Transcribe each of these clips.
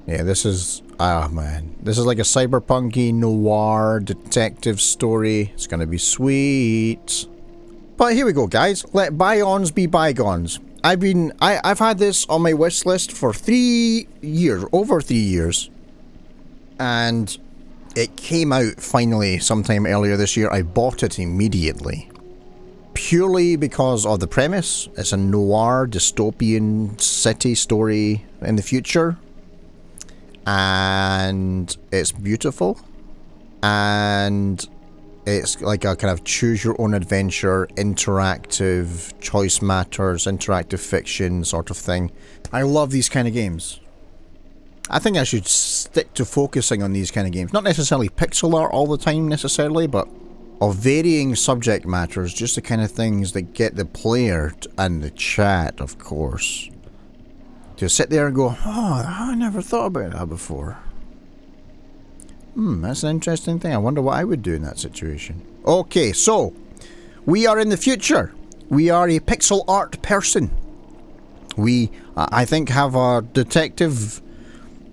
Yeah, this is... Ah, man. This is like a cyberpunky noir detective story. It's gonna be sweet. But here we go, guys. Let bygones be bygones. I've had this on my wish list for 3 years, over 3 years. And it came out finally sometime earlier this year. I bought it immediately. Purely because of the premise. It's a noir dystopian city story in the future. And it's beautiful. And it's like a kind of choose your own adventure, interactive, choice matters, interactive fiction sort of thing. I love these kind of games. I think I should stick to focusing on these kind of games. Not necessarily pixel art all the time necessarily, but of varying subject matters, just the kind of things that get the player and the chat, of course, to sit there and go, oh, I never thought about that before. That's an interesting thing. I wonder what I would do in that situation. Okay, so we are in the future. We are a pixel art person. We, I think, have a detective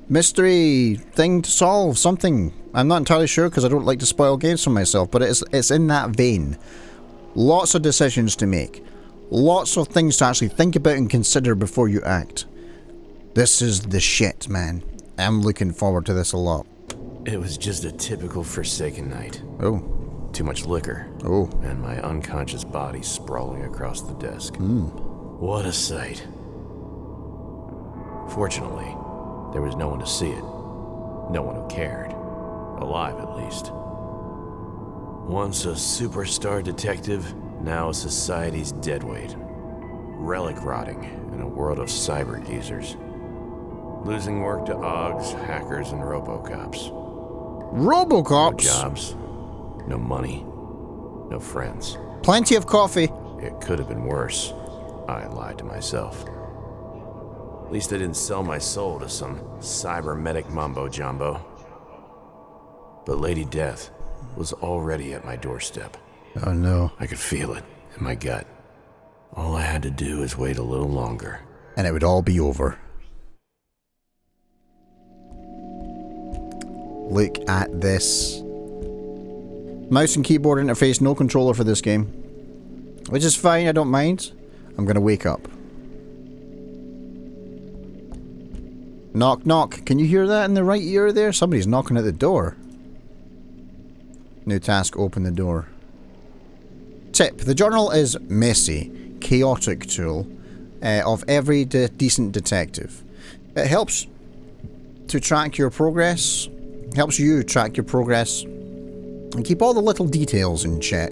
mystery thing to solve, something. I'm not entirely sure because I don't like to spoil games for myself, but it's in that vein. Lots of decisions to make. Lots of things to actually think about and consider before you act. This is the shit, man. I'm looking forward to this a lot. It was just a typical Forsaken night. Oh. Too much liquor. Oh. And my unconscious body sprawling across the desk. What a sight. Fortunately, there was no one to see it. No one who cared. Alive, at least. Once a superstar detective, now a society's deadweight. Relic rotting in a world of cyber geezers. Losing work to AUGs, hackers, and robocops. Robocops? No jobs, no money, no friends. Plenty of coffee. It could have been worse. I lied to myself. At least I didn't sell my soul to some cybernetic mumbo-jumbo. But Lady Death was already at my doorstep. Oh no. I could feel it in my gut. All I had to do is wait a little longer. And it would all be over. Look at this. Mouse and keyboard interface, no controller for this game. Which is fine, I don't mind. I'm gonna wake up. Knock, knock. Can you hear that in the right ear there? Somebody's knocking at the door. New task, open the door. Tip. The journal is messy, chaotic tool of every decent detective. It helps to track your progress. Helps you track your progress and keep all the little details in check.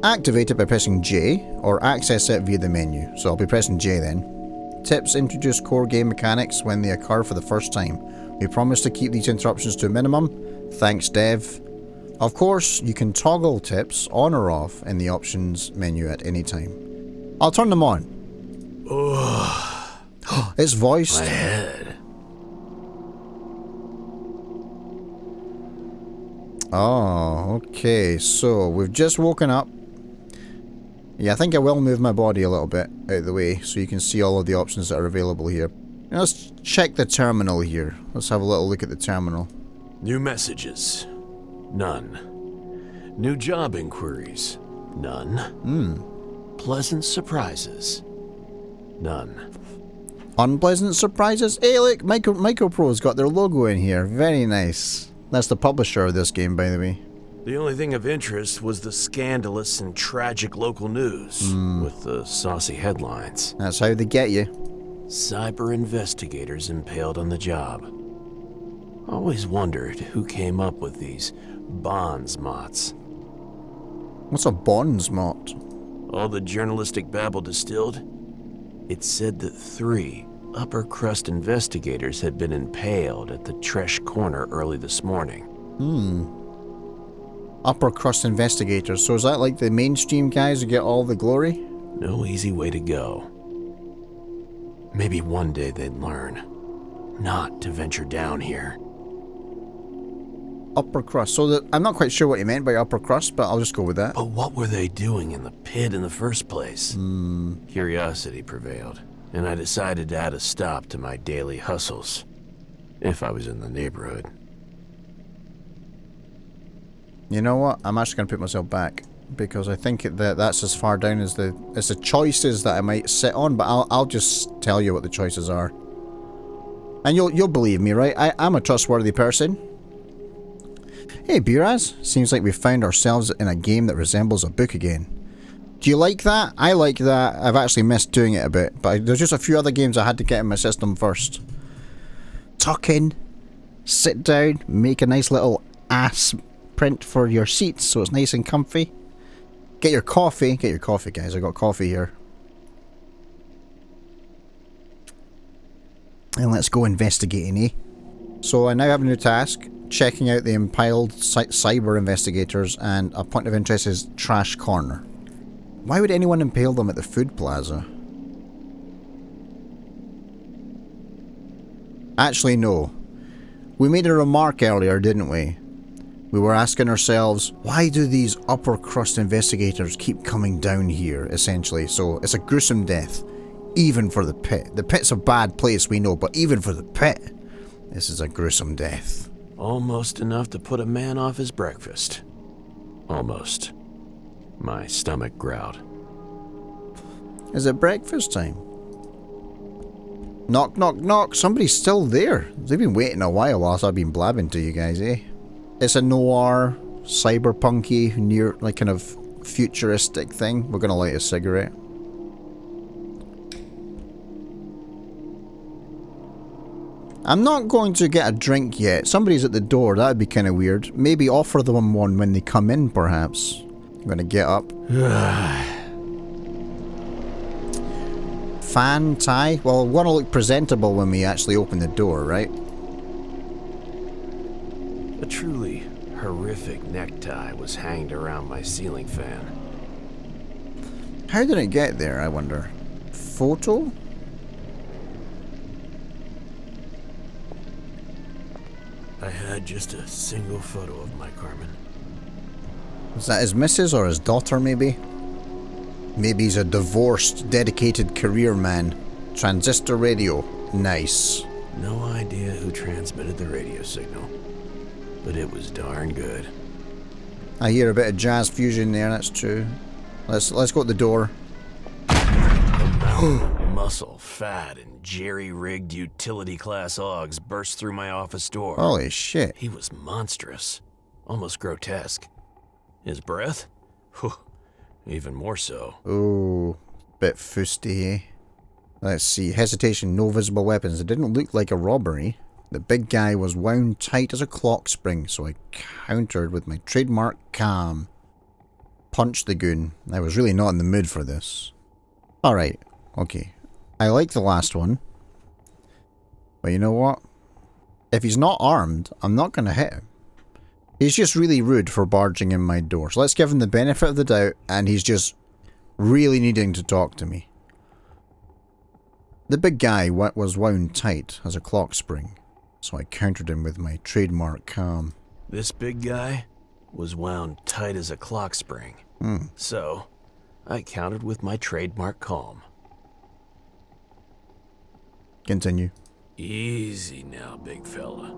Activate it by pressing J or access it via the menu. So I'll be pressing J then. Tips introduce core game mechanics when they occur for the first time. We promise to keep these interruptions to a minimum. Thanks, Dev. Of course, you can toggle tips on or off in the options menu at any time. I'll turn them on. It's voiced. My head. Oh, okay. So, we've just woken up. Yeah, I think I will move my body a little bit out of the way so you can see all of the options that are available here. Now let's check the terminal here. Let's have a little look at the terminal. New messages. None. New job inquiries. None. Pleasant surprises. None. Unpleasant surprises? Hey, look, Micropro's got their logo in here. Very nice. That's the publisher of this game, by the way. The only thing of interest was the scandalous and tragic local news with the saucy headlines. That's how they get you. Cyber investigators impaled on the job. Always wondered who came up with these bonds mots. What's a bonds mot? All the journalistic babble distilled, it said that 3 upper crust investigators had been impaled at the Tresh Corner early this morning. Upper crust investigators. So is that like the mainstream guys who get all the glory? No easy way to go. Maybe one day they'd learn not to venture down here. Upper crust. So I'm not quite sure what you meant by upper crust, but I'll just go with that. But what were they doing in the pit in the first place? Curiosity prevailed, and I decided to add a stop to my daily hustles. If I was in the neighborhood. You know what? I'm actually going to put myself back. Because I think that's as far down as the choices that I might sit on. But I'll just tell you what the choices are. And you'll believe me, right? I'm a trustworthy person. Hey, Biraz. Seems like we've found ourselves in a game that resembles a book again. Do you like that? I like that. I've actually missed doing it a bit. But there's just a few other games I had to get in my system first. Tuck in. Sit down. Make a nice little ass print for your seats so it's nice and comfy. Get your coffee. Get your coffee, guys. I got coffee here. And let's go investigating, eh? So I now have a new task. Checking out the impaled cyber investigators, and a point of interest is Trash Corner. Why would anyone impale them at the food plaza? Actually, no. We made a remark earlier, didn't we? We were asking ourselves, why do these upper crust investigators keep coming down here, essentially? So it's a gruesome death. Even for the pit. The pit's a bad place, we know, but even for the pit, this is a gruesome death. Almost enough to put a man off his breakfast. Almost. My stomach growled. Is it breakfast time? Knock, knock, knock. Somebody's still there. They've been waiting a while whilst I've been blabbing to you guys, eh? It's a noir, cyberpunky, near, like, kind of futuristic thing. We're gonna light a cigarette. I'm not going to get a drink yet. Somebody's at the door. That'd be kind of weird. Maybe offer them one when they come in, perhaps. I'm going to get up. Fan, tie? Well, we want to look presentable when we actually open the door, right? A truly horrific necktie was hanged around my ceiling fan. How did it get there, I wonder? Photo? I had just a single photo of my Carmen. Is that his missus or his daughter, maybe? Maybe he's a divorced, dedicated career man. Transistor radio. Nice. No idea who transmitted the radio signal, but it was darn good. I hear a bit of jazz fusion there, that's true. Let's go at the door. Muscle, fat, and jerry-rigged utility-class Augs burst through my office door. Holy shit. He was monstrous, almost grotesque. His breath? Whew, even more so. Ooh, bit fusty, eh? Let's see. Hesitation, no visible weapons. It didn't look like a robbery. The big guy was wound tight as a clock spring, so I countered with my trademark calm. Punched the goon. I was really not in the mood for this. Alright, okay. I like the last one. But you know what? If he's not armed, I'm not going to hit him. He's just really rude for barging in my door. So let's give him the benefit of the doubt, and he's just really needing to talk to me. The big guy was wound tight as a clock spring, so I countered him with my trademark calm. This big guy was wound tight as a clock spring. So, I countered with my trademark calm. Continue. Easy now, big fella.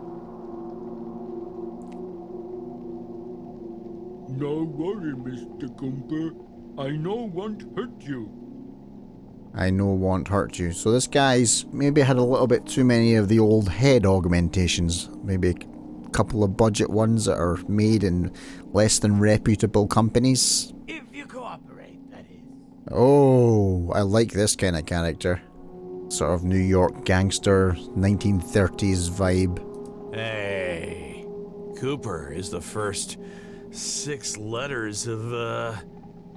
No worry, Mr. Cooper. I know won't hurt you. I know won't hurt you. So this guy's maybe had a little bit too many of the old head augmentations. Maybe a couple of budget ones that are made in less than reputable companies. If you cooperate, that is. Oh, I like this kind of character. Sort of New York gangster, 1930s vibe. Hey, Cooper is the first 6 letters of,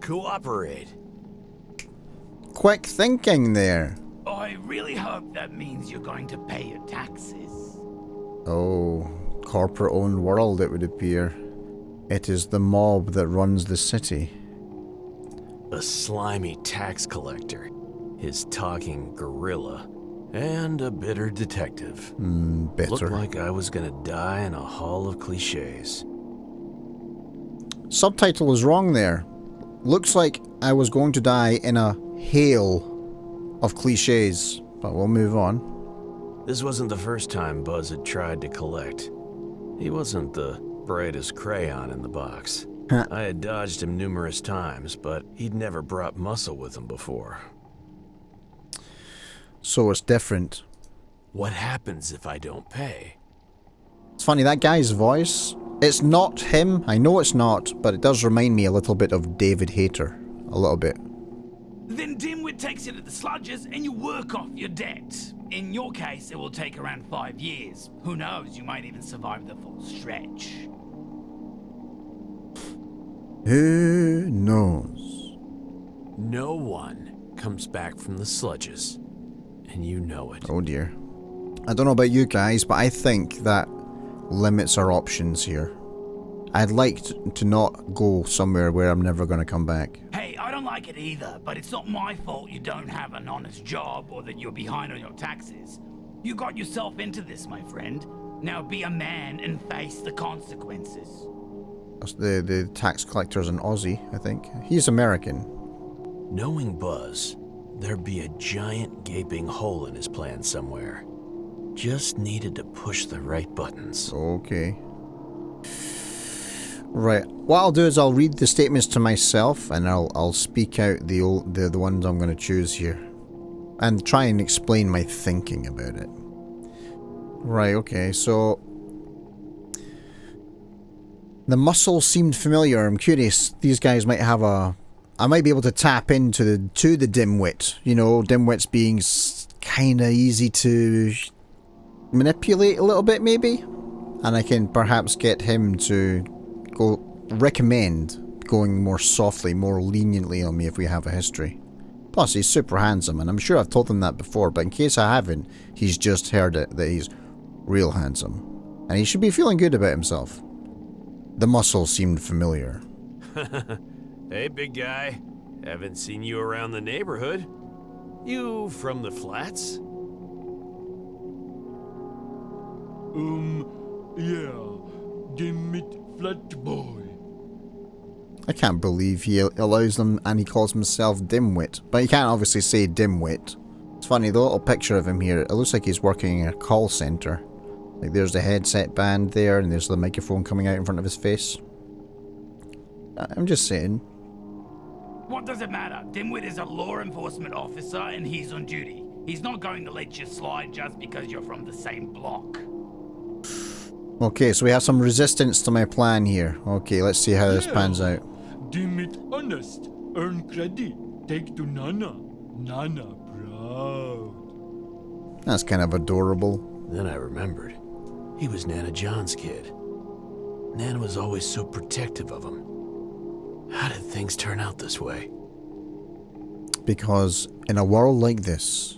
cooperate. Quick thinking there. I really hope that means you're going to pay your taxes. Oh, corporate-owned world it would appear. It is the mob that runs the city. A slimy tax collector, his talking gorilla, and a bitter detective. Bitter. Looked like I was gonna die in a hall of cliches. Subtitle was wrong there. Looks like I was going to die in a hail of cliches. But we'll move on. This wasn't the first time Buzz had tried to collect. He wasn't the brightest crayon in the box. I had dodged him numerous times, but he'd never brought muscle with him before. So it's different. What happens if I don't pay? It's funny, that guy's voice, it's not him, I know it's not, but it does remind me a little bit of David Hayter. A little bit. Then Dimwit takes you to the sludges and you work off your debt. In your case, it will take around 5 years. Who knows, you might even survive the full stretch. Who knows? No one comes back from the sludges, and you know it. Oh dear. I don't know about you guys, but I think that limits our options here. I'd like to not go somewhere where I'm never going to come back. Hey, I don't like it either, but it's not my fault you don't have an honest job or that you're behind on your taxes. You got yourself into this, my friend. Now be a man and face the consequences. The tax collector's an Aussie, I think. He's American. Knowing Buzz, there'd be a giant gaping hole in his plan somewhere. Just needed to push the right buttons. Okay. Right. What I'll do is I'll read the statements to myself, and I'll speak out the ones I'm going to choose here, and try and explain my thinking about it. Right. Okay. So the muscle seemed familiar. I'm curious. These guys might have a. I might be able to tap into the dimwit. You know, dimwits being kind of easy to manipulate a little bit, maybe, and I can perhaps get him to recommend going more softly, more leniently on me if we have a history. Plus, he's super handsome, and I'm sure I've told him that before, but in case I haven't, he's just heard it, that he's real handsome. And he should be feeling good about himself. The muscle seemed familiar. Hey, big guy. Haven't seen you around the neighborhood. You from the flats? Yeah. Dimit Flat Boy. I can't believe he allows them and he calls himself Dimwit. But he can't obviously say Dimwit. It's funny, the little picture of him here, it looks like he's working in a call centre. Like there's the headset band there and there's the microphone coming out in front of his face. I'm just saying. What does it matter? Dimwit is a law enforcement officer and he's on duty. He's not going to let you slide just because you're from the same block. Okay, so we have some resistance to my plan here. Okay, let's see how this pans out. Dimit honest. Earn credit. Take to Nana. Nana proud. That's kind of adorable. Then I remembered. He was Nana John's kid. Nana was always so protective of him. How did things turn out this way? Because in a world like this,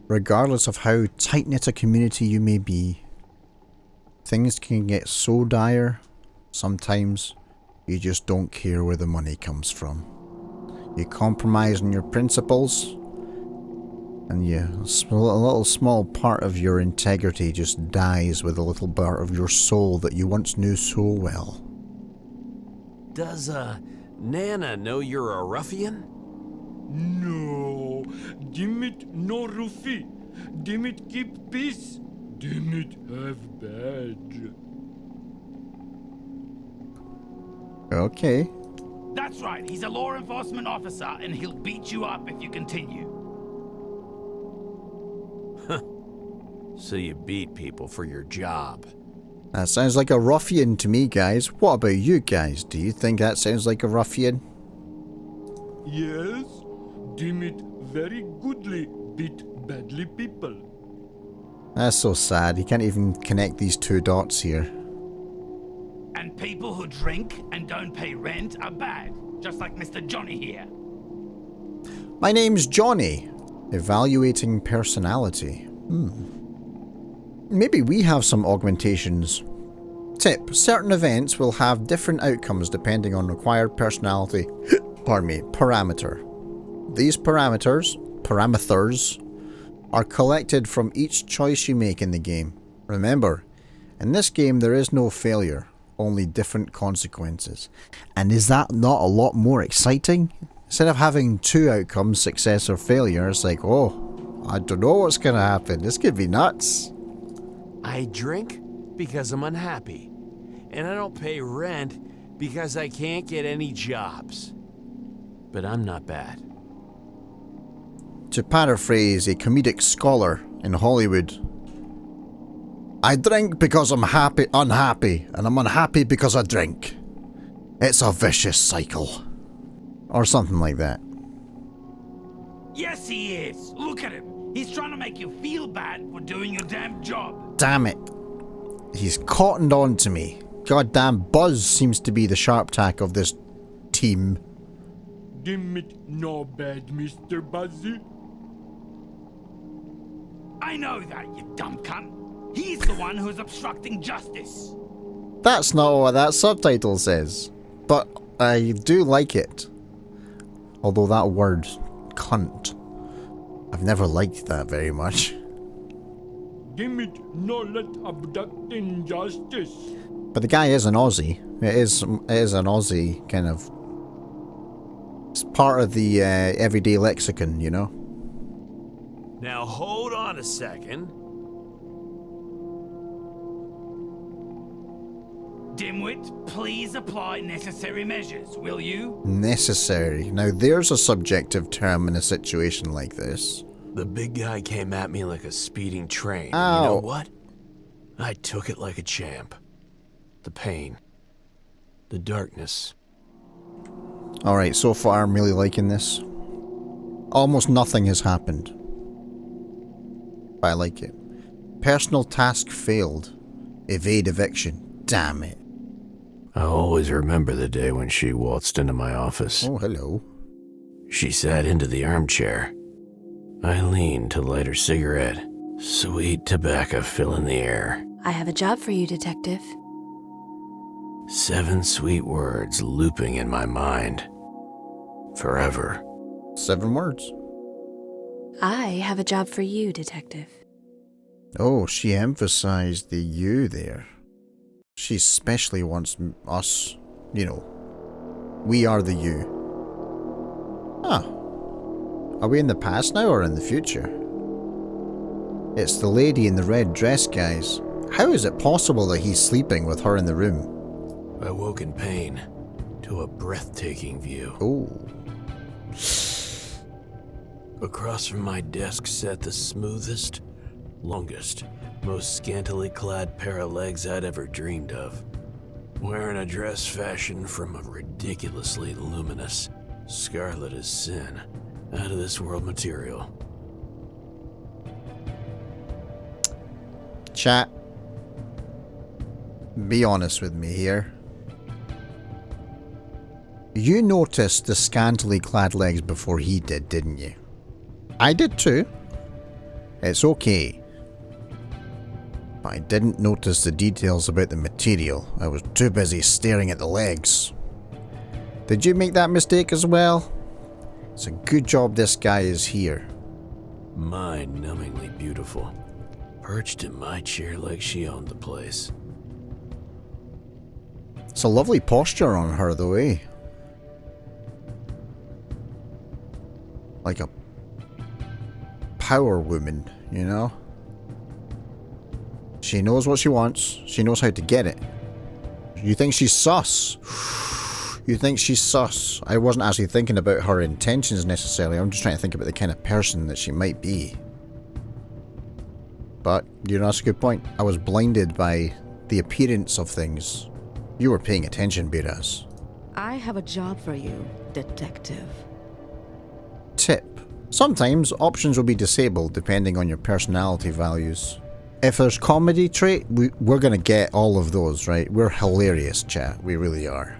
regardless of how tight-knit a community you may be, things can get so dire, sometimes you just don't care where the money comes from. You compromise on your principles, and a little small part of your integrity just dies with a little part of your soul that you once knew so well. Does, Nana know you're a ruffian? No. Dimit no Rufi. Dimit keep peace. Dimit have badge. Okay. That's right, he's a law enforcement officer and he'll beat you up if you continue. So you beat people for your job. That sounds like a ruffian to me, guys. What about you guys? Do you think that sounds like a ruffian? Yes. Dimit very goodly beat badly people. That's so sad. He can't even connect these two dots here. And people who drink and don't pay rent are bad, just like Mr. Johnny here. My name's Johnny. Evaluating personality. Maybe we have some augmentations. Tip: certain events will have different outcomes depending on required personality parameter. These parameters are collected from each choice you make in the game. Remember, in this game there is no failure, only different consequences. And is that not a lot more exciting? Instead of having two outcomes, success or failure, it's like, oh, I don't know what's gonna happen. This could be nuts. I drink because I'm unhappy. And I don't pay rent because I can't get any jobs. But I'm not bad. To paraphrase a comedic scholar in Hollywood, I drink because I'm unhappy, and I'm unhappy because I drink. It's a vicious cycle. Or something like that. Yes, he is. Look at him. He's trying to make you feel bad for doing your damn job. Damn it. He's cottoned on to me. Goddamn Buzz seems to be the sharp tack of this team. Damn it, no bad, Mr. Buzzy. I know that, you dumb cunt. He's the one who's obstructing justice. That's not what that subtitle says. But I do like it. Although that word, cunt, I've never liked that very much. Damn it, no let abducting justice. But the guy is an Aussie. It is an Aussie kind of... It's part of the everyday lexicon, you know? Now hold on a second. Dimwit, please apply necessary measures, will you? Necessary. Now there's a subjective term in a situation like this. The big guy came at me like a speeding train. Ow. And you know what? I took it like a champ. The pain. The darkness. Alright, so far I'm really liking this. Almost nothing has happened. But I like it. Personal task failed. Evade eviction. Damn it. I'll always remember the day when she waltzed into my office. Oh, hello. She sat into the armchair. I leaned to light her cigarette. Sweet tobacco filling the air. I have a job for you, Detective. 7 sweet words looping in my mind. Forever. 7 words. I have a job for you, Detective. Oh, she emphasized the you there. She especially wants us, you know. We are the you. Huh. Are we in the past now or in the future? It's the lady in the red dress, guys. How is it possible that he's sleeping with her in the room? I woke in pain to a breathtaking view. Oh. Across from my desk sat the smoothest, longest, most scantily clad pair of legs I'd ever dreamed of. Wearing a dress fashioned from a ridiculously luminous, scarlet as sin, out of this world material. Chat. Be honest with me here. You noticed the scantily clad legs before he did, didn't you? I did too. It's okay. But I didn't notice the details about the material. I was too busy staring at the legs. Did you make that mistake as well? It's a good job this guy is here. Mind-numbingly beautiful. Perched in my chair like she owned the place. It's a lovely posture on her though, eh? Like a power woman, you know? She knows what she wants. She knows how to get it. You think she's sus? You think she's sus? I wasn't actually thinking about her intentions necessarily. I'm just trying to think about the kind of person that she might be. But, you know, that's a good point. I was blinded by the appearance of things. You were paying attention, Biras. I have a job for you, Detective. Tip. Sometimes options will be disabled depending on your personality values. If there's comedy trait, we're gonna get all of those, right? We're hilarious, chat. We really are.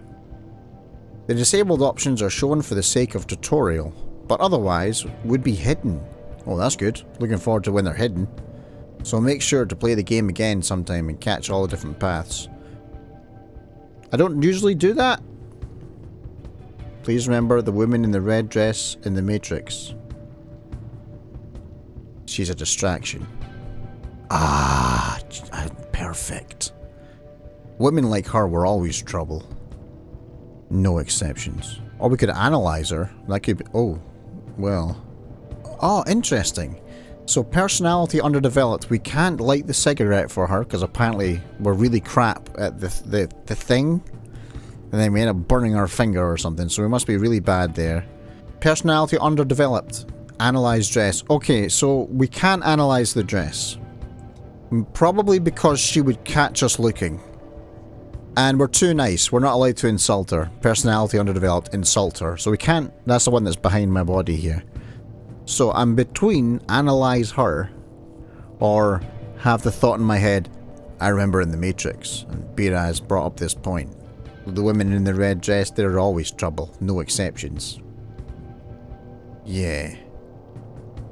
The disabled options are shown for the sake of tutorial, but otherwise would be hidden. Oh, that's good. Looking forward to when they're hidden. So make sure to play the game again sometime and catch all the different paths. I don't usually do that. Please remember the woman in the red dress in the Matrix. She's a distraction. Ah, perfect. Women like her were always trouble. No exceptions. Or we could analyze her. That could be... Oh, well. Oh, interesting. So personality underdeveloped. We can't light the cigarette for her because apparently we're really crap at the thing. And then we end up burning our finger or something. So we must be really bad there. Personality underdeveloped. Analyze dress. Okay, so we can't analyze the dress. Probably because she would catch us looking. And we're too nice. We're not allowed to insult her. Personality underdeveloped. Insult her. So we can't. That's the one that's behind my body here. So I'm between analyze her or have the thought in my head, I remember in the Matrix, and Bira has brought up this point. The women in the red dress, they're always trouble. No exceptions. Yeah.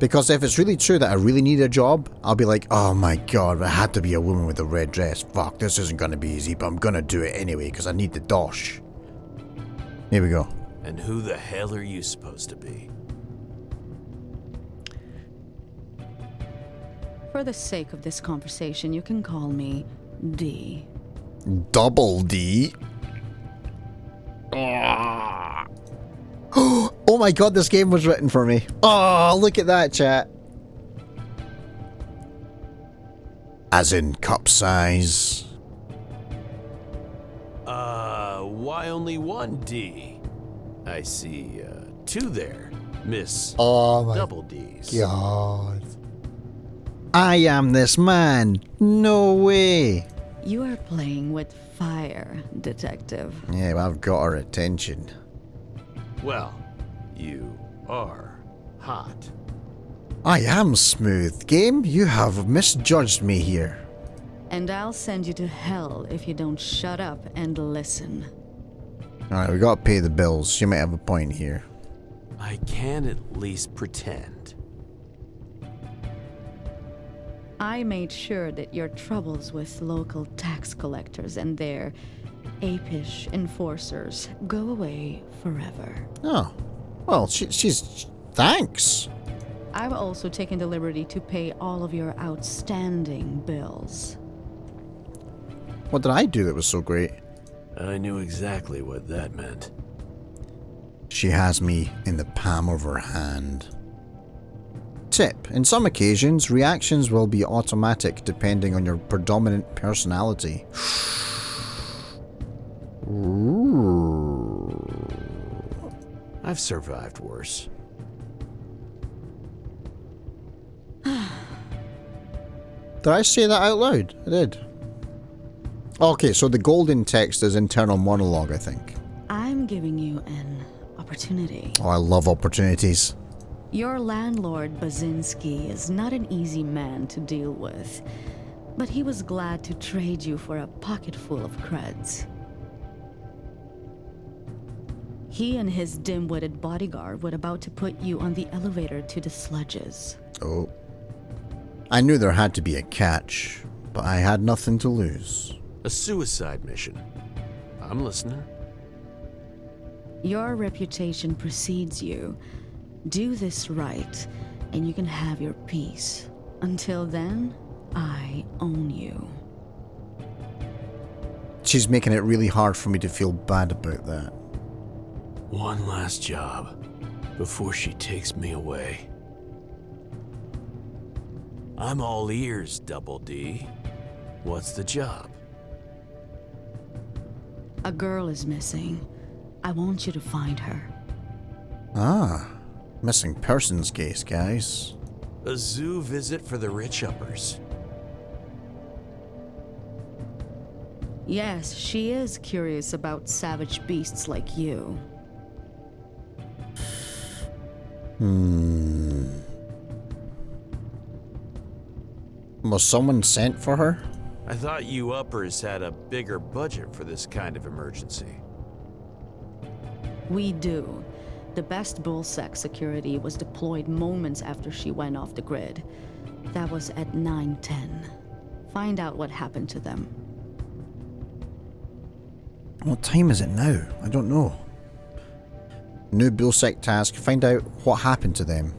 Because if it's really true that I really need a job, I'll be like, oh my god, it had to be a woman with a red dress. Fuck, this isn't going to be easy, but I'm going to do it anyway because I need the dosh. Here we go. And who the hell are you supposed to be? For the sake of this conversation, you can call me D. Double D? Oh my god, this game was written for me. Oh, look at that, chat. As in cup size. Why only one D? I see, two there, Miss Oh my Double D's. god. I am this man. No way. You are playing with fire, detective. Yeah, well, I've got her attention. Well, you are hot. I am smooth. Game, you have misjudged me here. And I'll send you to hell if you don't shut up and listen. Alright, we gotta pay the bills. She might have a point here. I can at least pretend. I made sure that your troubles with local tax collectors and their apish enforcers go away forever. Oh. Well, she's... Thanks. I've also taken the liberty to pay all of your outstanding bills. What did I do that was so great? I knew exactly what that meant. She has me in the palm of her hand. Tip: in some occasions, reactions will be automatic depending on your predominant personality. Ooh. I've survived worse. Did I say that out loud? I did. Okay, so the golden text is internal monologue, I think. I'm giving you an opportunity. Oh, I love opportunities. Your landlord, Basinski, is not an easy man to deal with, but he was glad to trade you for a pocket full of creds. He and his dim-witted bodyguard were about to put you on the elevator to the sludges. Oh. I knew there had to be a catch, but I had nothing to lose. A suicide mission. I'm listening. Your reputation precedes you. Do this right, and you can have your peace. Until then, I own you. She's making it really hard for me to feel bad about that. One last job before she takes me away. I'm all ears, Double D. What's the job? A girl is missing. I want you to find her. Ah, missing persons case, guys. A zoo visit for the rich uppers. Yes, she is curious about savage beasts like you. Was someone sent for her? I thought you uppers had a bigger budget for this kind of emergency. We do. The best bullsec security was deployed moments after she went off the grid. That was at 9:10. Find out what happened to them. What time is it now? I don't know. New bullsec task, find out what happened to them.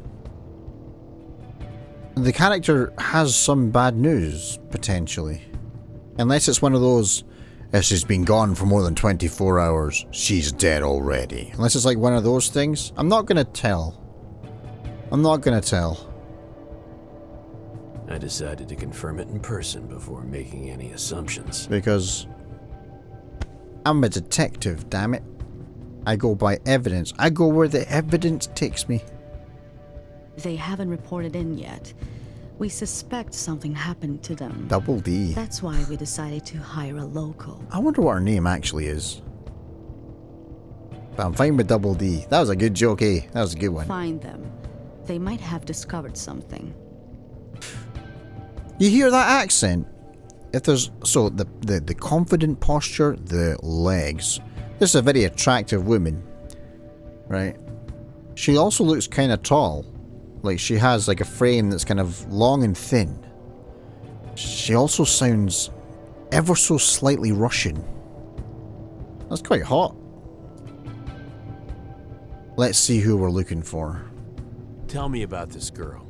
The character has some bad news, potentially. Unless it's one of those, if she's been gone for more than 24 hours, she's dead already. Unless it's like one of those things. I'm not gonna tell. I'm not gonna tell. I decided to confirm it in person before making any assumptions. Because I'm a detective, damn it. I go by evidence. I go where the evidence takes me. They haven't reported in yet. We suspect something happened to them. Double D. That's why we decided to hire a local. I wonder what her name actually is. But I'm fine with Double D. That was a good joke, eh? That was a good one. Find them. They might have discovered something. You hear that accent? If there's so the confident posture, the legs. This is a very attractive woman, right? She also looks kind of tall, like she has like a frame that's kind of long and thin. She also sounds ever so slightly Russian. That's quite hot. Let's see who we're looking for. Tell me about this girl.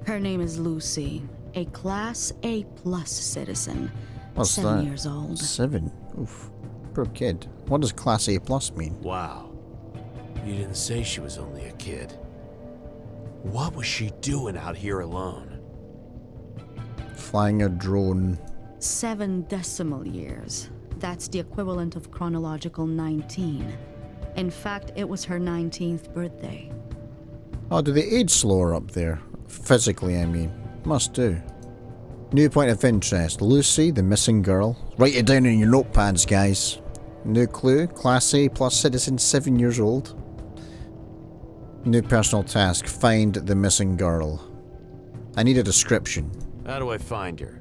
Her name is Lucy, a Class A+ citizen. What's 7 that? years old. 7? Oof. Poor kid. What does Class A+ mean? Wow. You didn't say she was only a kid. What was she doing out here alone? Flying a drone. 7 decimal years. That's the equivalent of chronological 19. In fact, it was her 19th birthday. Oh, do they age slower up there? Physically, I mean. Must do. New point of interest. Lucy, the missing girl. Write it down in your notepads, guys. New clue. Class A+ citizen, 7 years old. New personal task. Find the missing girl. I need a description. How do I find her?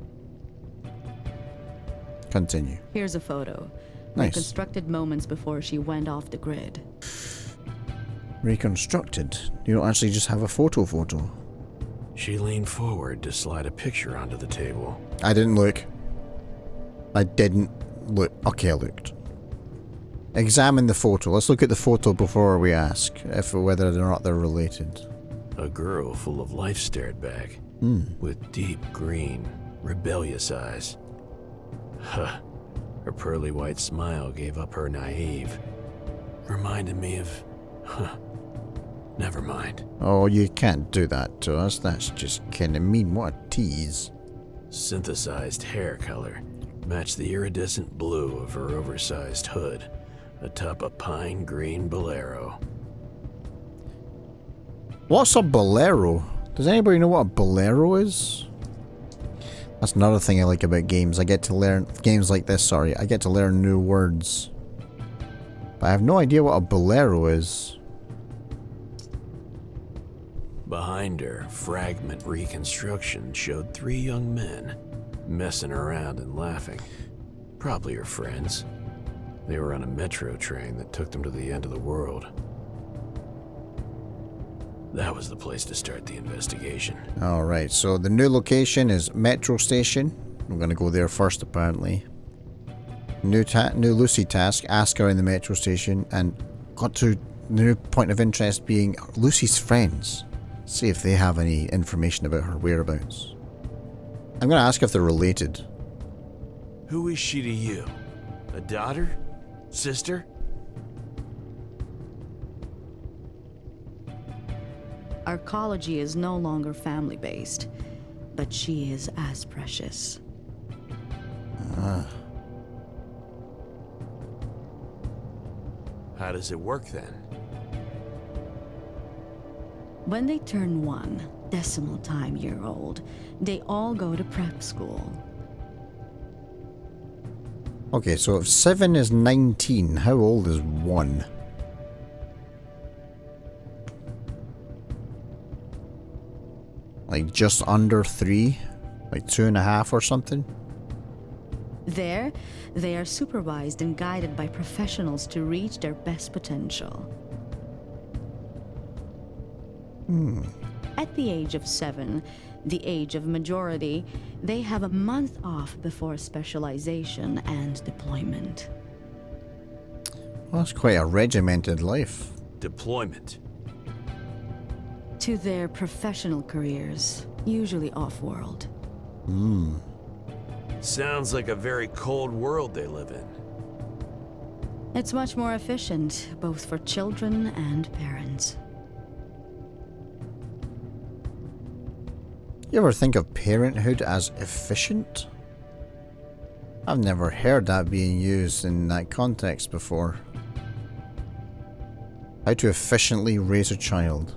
Continue. Here's a photo. Nice. Reconstructed moments before she went off the grid. Reconstructed. You don't actually just have a photo. She leaned forward to slide a picture onto the table. I didn't look. I didn't look. Okay, I looked. Examine the photo. Let's look at the photo before we ask if whether or not they're related. A girl full of life stared back, with deep green, rebellious eyes. Huh. Her pearly white smile gave up her naive. Reminded me of... Never mind. Oh, you can't do that to us. That's just kinda mean. What a tease. Synthesized hair color matched the iridescent blue of her oversized hood atop a pine green bolero. What's a bolero? Does anybody know what a bolero is? That's another thing I like about games. I get to learn... Games like this, sorry. I get to learn new words. But I have no idea what a bolero is. Behind her, fragment reconstruction showed 3 young men messing around and laughing. Probably her friends. They were on a metro train that took them to the end of the world. That was the place to start the investigation. Alright, so the new location is Metro Station. I'm gonna go there first, apparently. New Lucy task, ask her in the Metro Station, and got to the new point of interest being Lucy's friends. See if they have any information about her whereabouts. I'm gonna ask if they're related. Who is she to you? A daughter? Sister? Arcology is no longer family-based, but she is as precious. How does it work then? When they turn 1 decimal time year old, they all go to prep school. Okay, so if 7 is 19, how old is 1? Like just under 3? Like 2.5 or something? There, they are supervised and guided by professionals to reach their best potential. At the age of 7, the age of majority, they have a month off before specialization and deployment. Well, that's quite a regimented life. Deployment. To their professional careers, usually off-world. Sounds like a very cold world they live in. It's much more efficient, both for children and parents. You ever think of parenthood as efficient? I've never heard that being used in that context before. How to efficiently raise a child.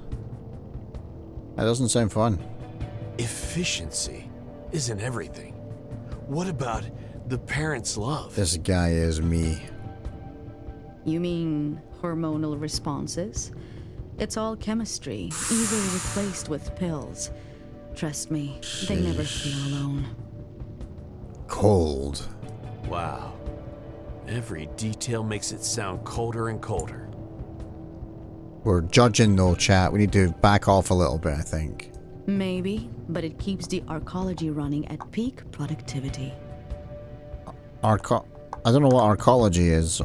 That doesn't sound fun. Efficiency isn't everything. What about the parents' love? This guy is me. You mean hormonal responses? It's all chemistry, easily replaced with pills. Trust me, they never feel alone. Cold. Wow. Every detail makes it sound colder and colder. We're judging though, chat. We need to back off a little bit, I think. Maybe, but it keeps the arcology running at peak productivity. I don't know what arcology is.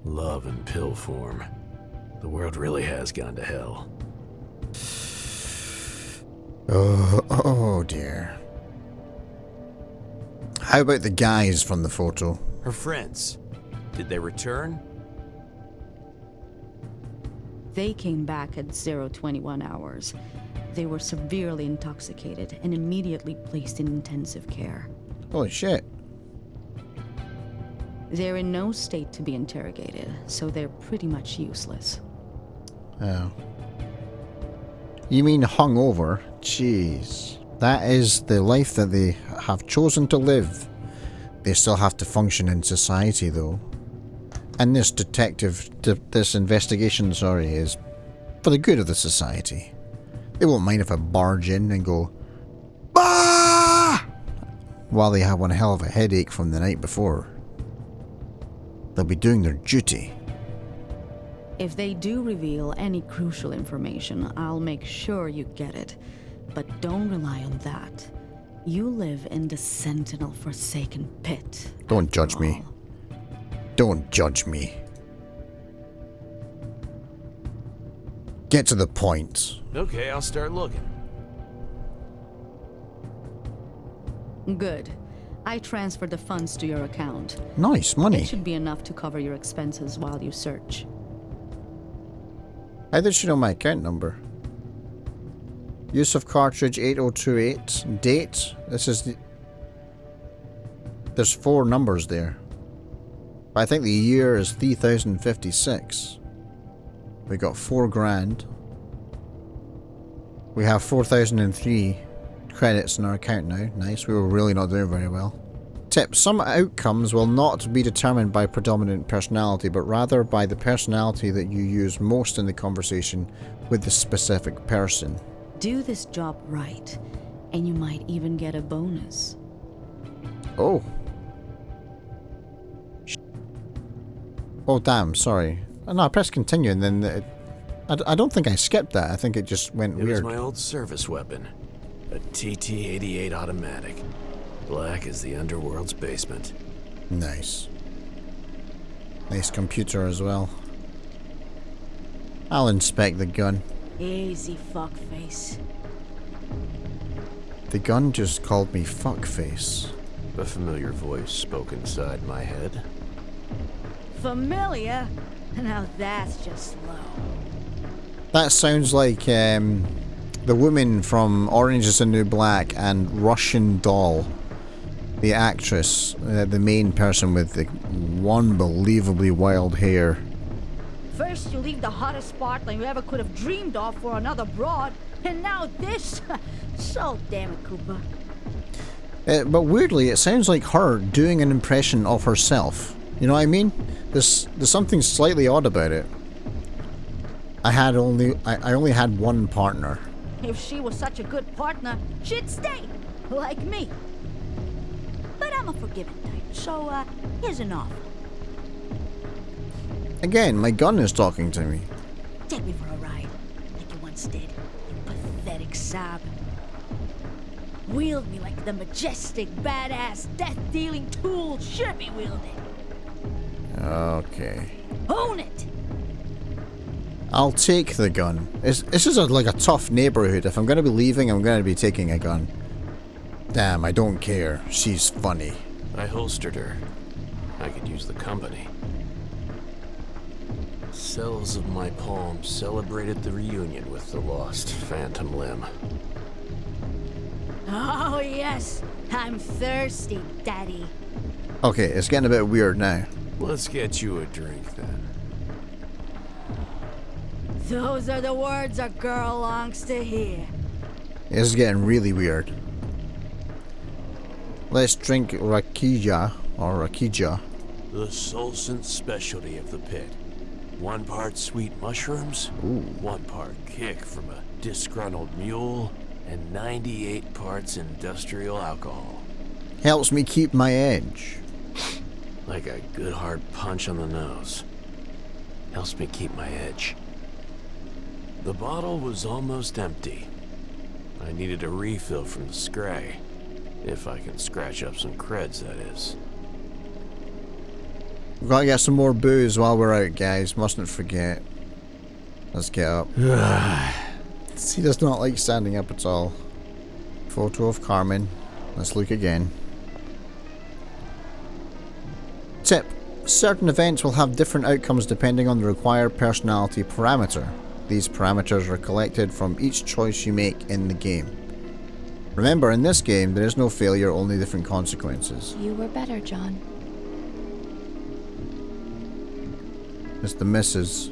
Love in pill form. The world really has gone to hell. Oh dear. How about the guys from the photo? Her friends. Did they return? They came back at 021 hours. They were severely intoxicated and immediately placed in intensive care. Holy shit. They're in no state to be interrogated, so they're pretty much useless. Oh. You mean hungover? Jeez. That is the life that they have chosen to live. They still have to function in society though. And this this investigation, is for the good of the society. They won't mind if I barge in and go, "Bah!" while they have one hell of a headache from the night before. They'll be doing their duty. If they do reveal any crucial information, I'll make sure you get it. But don't rely on that. You live in the Sentinel-forsaken pit. Don't judge me. Don't judge me. Get to the point. Okay, I'll start looking. Good. I transferred the funds to your account. Nice money. It should be enough to cover your expenses while you search. How did she know my account number? Use of cartridge 8028. Date. This is the... There's 4 numbers there. But I think the year is 3056. We got 4 grand. We have 4003 credits in our account now. Nice. We were really not doing very well. Tip. Some outcomes will not be determined by predominant personality, but rather by the personality that you use most in the conversation with the specific person. Do this job right, and you might even get a bonus. Oh. Oh, damn. Sorry. Oh, no, I pressed continue and then... I don't think I skipped that. I think it just went weird. It was my old service weapon. A TT-88 automatic. Black as the underworld's basement. Nice. Nice computer as well. I'll inspect the gun. Easy, fuckface. The gun just called me fuckface. A familiar voice spoke inside my head. Familiar? Now that's just low. That sounds like the woman from Orange is the New Black and Russian Doll. The actress, the main person with the unbelievably wild hair. First you leave the hottest sparkling you ever could have dreamed of for another broad, and now this? So damn it, Cooper. But weirdly, it sounds like her doing an impression of herself. You know what I mean? There's something slightly odd about it. I only had one partner. If she was such a good partner, she'd stay, like me. But I'm a forgiving type, so here's an offer. Again, my gun is talking to me. Take me for a ride, like you once did, you pathetic sob. Wield me like the majestic, badass, death-dealing tool should be wielded. Okay. Own it! I'll take the gun. This is like a tough neighborhood. If I'm going to be leaving, I'm going to be taking a gun. Damn, I don't care. She's funny. I holstered her. I could use the company. Cells of my palm celebrated the reunion with the lost phantom limb. Oh, yes. I'm thirsty, Daddy. Okay, it's getting a bit weird now. Let's get you a drink then. Those are the words a girl longs to hear. This is getting really weird. Let's drink Rakija, or Rakija. The Solcent specialty of the pit. 1 part sweet mushrooms, 1 part kick from a disgruntled mule, and 98 parts industrial alcohol. Helps me keep my edge. Like a good hard punch on the nose. Helps me keep my edge. The bottle was almost empty. I needed a refill from the Scray. If I can scratch up some creds, that is. We've got to get some more booze while we're out, guys. Mustn't forget. Let's get up. He does not like standing up at all. Photo of Carmen. Let's look again. Tip. Certain events will have different outcomes depending on the required personality parameter. These parameters are collected from each choice you make in the game. Remember, in this game, there is no failure, only different consequences. You were better, John. It's the missus.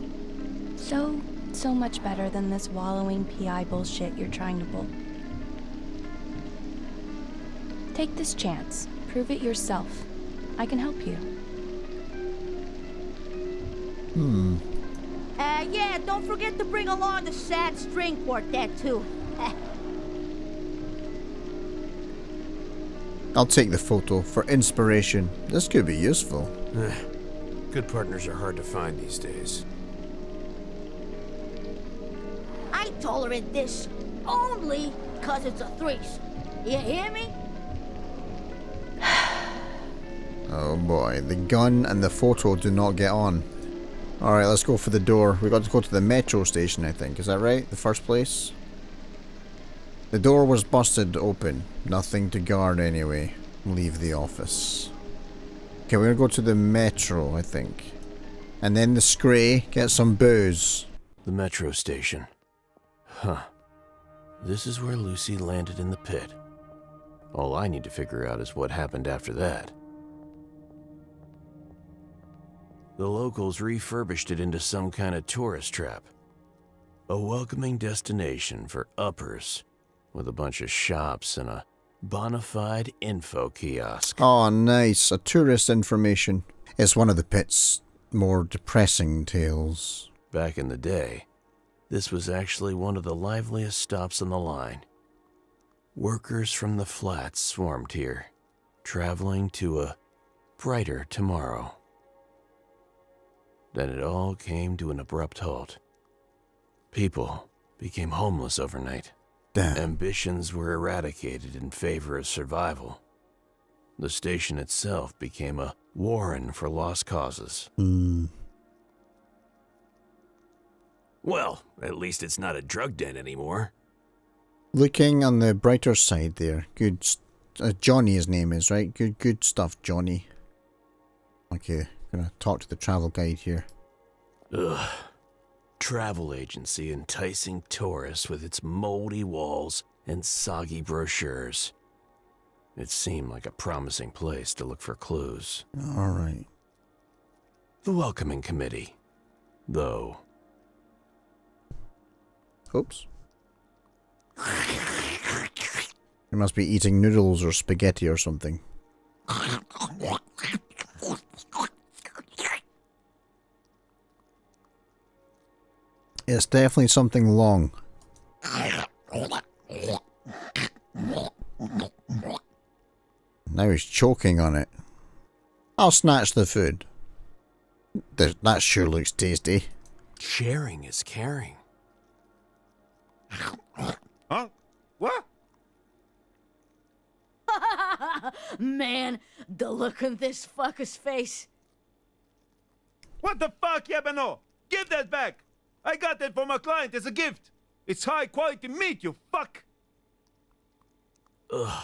So much better than this wallowing PI bullshit you're trying to pull. Take this chance. Prove it yourself. I can help you. Yeah, don't forget to bring along the sad string quartet, too. I'll take the photo for inspiration. This could be useful. Good partners are hard to find these days. I tolerate this only 'cause it's a threesome. You hear me? Oh boy, the gun and the photo do not get on. Alright, let's go for the door. We've got to go to the metro station, I think. Is that right? The first place? The door was busted open. Nothing to guard anyway. Leave the office. Okay, we're gonna go to the metro, I think. And then the Scray, get some booze. The metro station. Huh. This is where Lucy landed in the pit. All I need to figure out is what happened after that. The locals refurbished it into some kind of tourist trap. A welcoming destination for uppers, with a bunch of shops and a bona fide info kiosk. Oh, nice. A tourist information. It's one of the pit's more depressing tales. Back in the day, this was actually one of the liveliest stops on the line. Workers from the flats swarmed here, traveling to a brighter tomorrow. Then it all came to an abrupt halt. People became homeless overnight. Damn. Ambitions were eradicated in favor of survival. The station itself became a warren for lost causes. Well, at least it's not a drug den anymore. Looking on the brighter side there. Good. Johnny, his name is, right? Good stuff, Johnny. Okay, gonna talk to the travel guide here. Ugh. Travel agency enticing tourists with its moldy walls and soggy brochures. It seemed like a promising place to look for clues. Alright. The welcoming committee, though. Oops. You must be eating noodles or spaghetti or something. It's definitely something long. Now he's choking on it. I'll snatch the food. That sure looks tasty. Sharing is caring. Huh? What? Man, the look on this fucker's face. What the fuck, Yabano? Give that back! I got that from a client as a gift. It's high quality meat, you fuck! Ugh.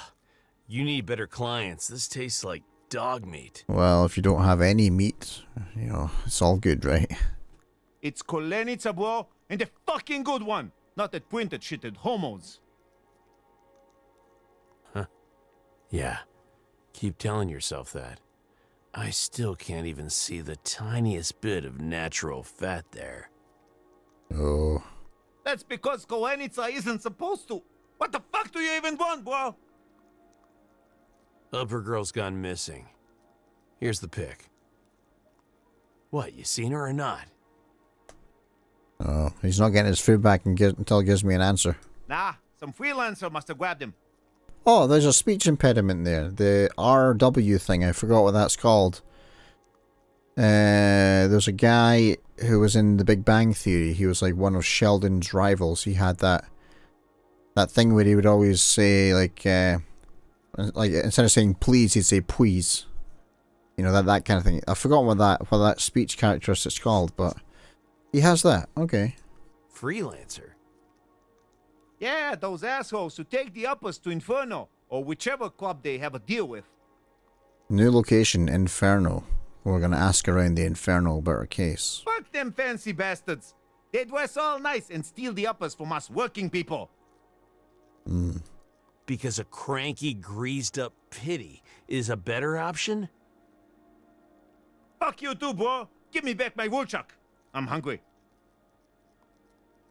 You need better clients. This tastes like dog meat. Well, if you don't have any meat, you know, it's all good, right? It's Kolenica, bro, and a fucking good one. Not that printed shit at homos. Yeah, keep telling yourself that. I still can't even see the tiniest bit of natural fat there. Oh. That's because Kolenica isn't supposed to. What the fuck do you even want, bro? Upper girl's gone missing. Here's the pic. What, you seen her or not? Oh, he's not getting his food back until he gives me an answer. Nah, some freelancer must have grabbed him. Oh, there's a speech impediment there. The RW thing, I forgot what that's called. There's a guy who was in The Big Bang Theory. He was like one of Sheldon's rivals. He had that thing where he would always say like instead of saying please, he'd say please. You know, that kind of thing. I've forgotten what that speech characteristic's called, but he has that. Okay. Freelancer? Yeah, those assholes who take the uppers to Inferno, or whichever club they have a deal with. New location, Inferno. We're gonna ask around the Inferno about our case. Fuck them fancy bastards. They dress all nice and steal the uppers from us working people. Because a cranky, greased-up pity is a better option? Fuck you too, bro. Give me back my woolchuck. I'm hungry.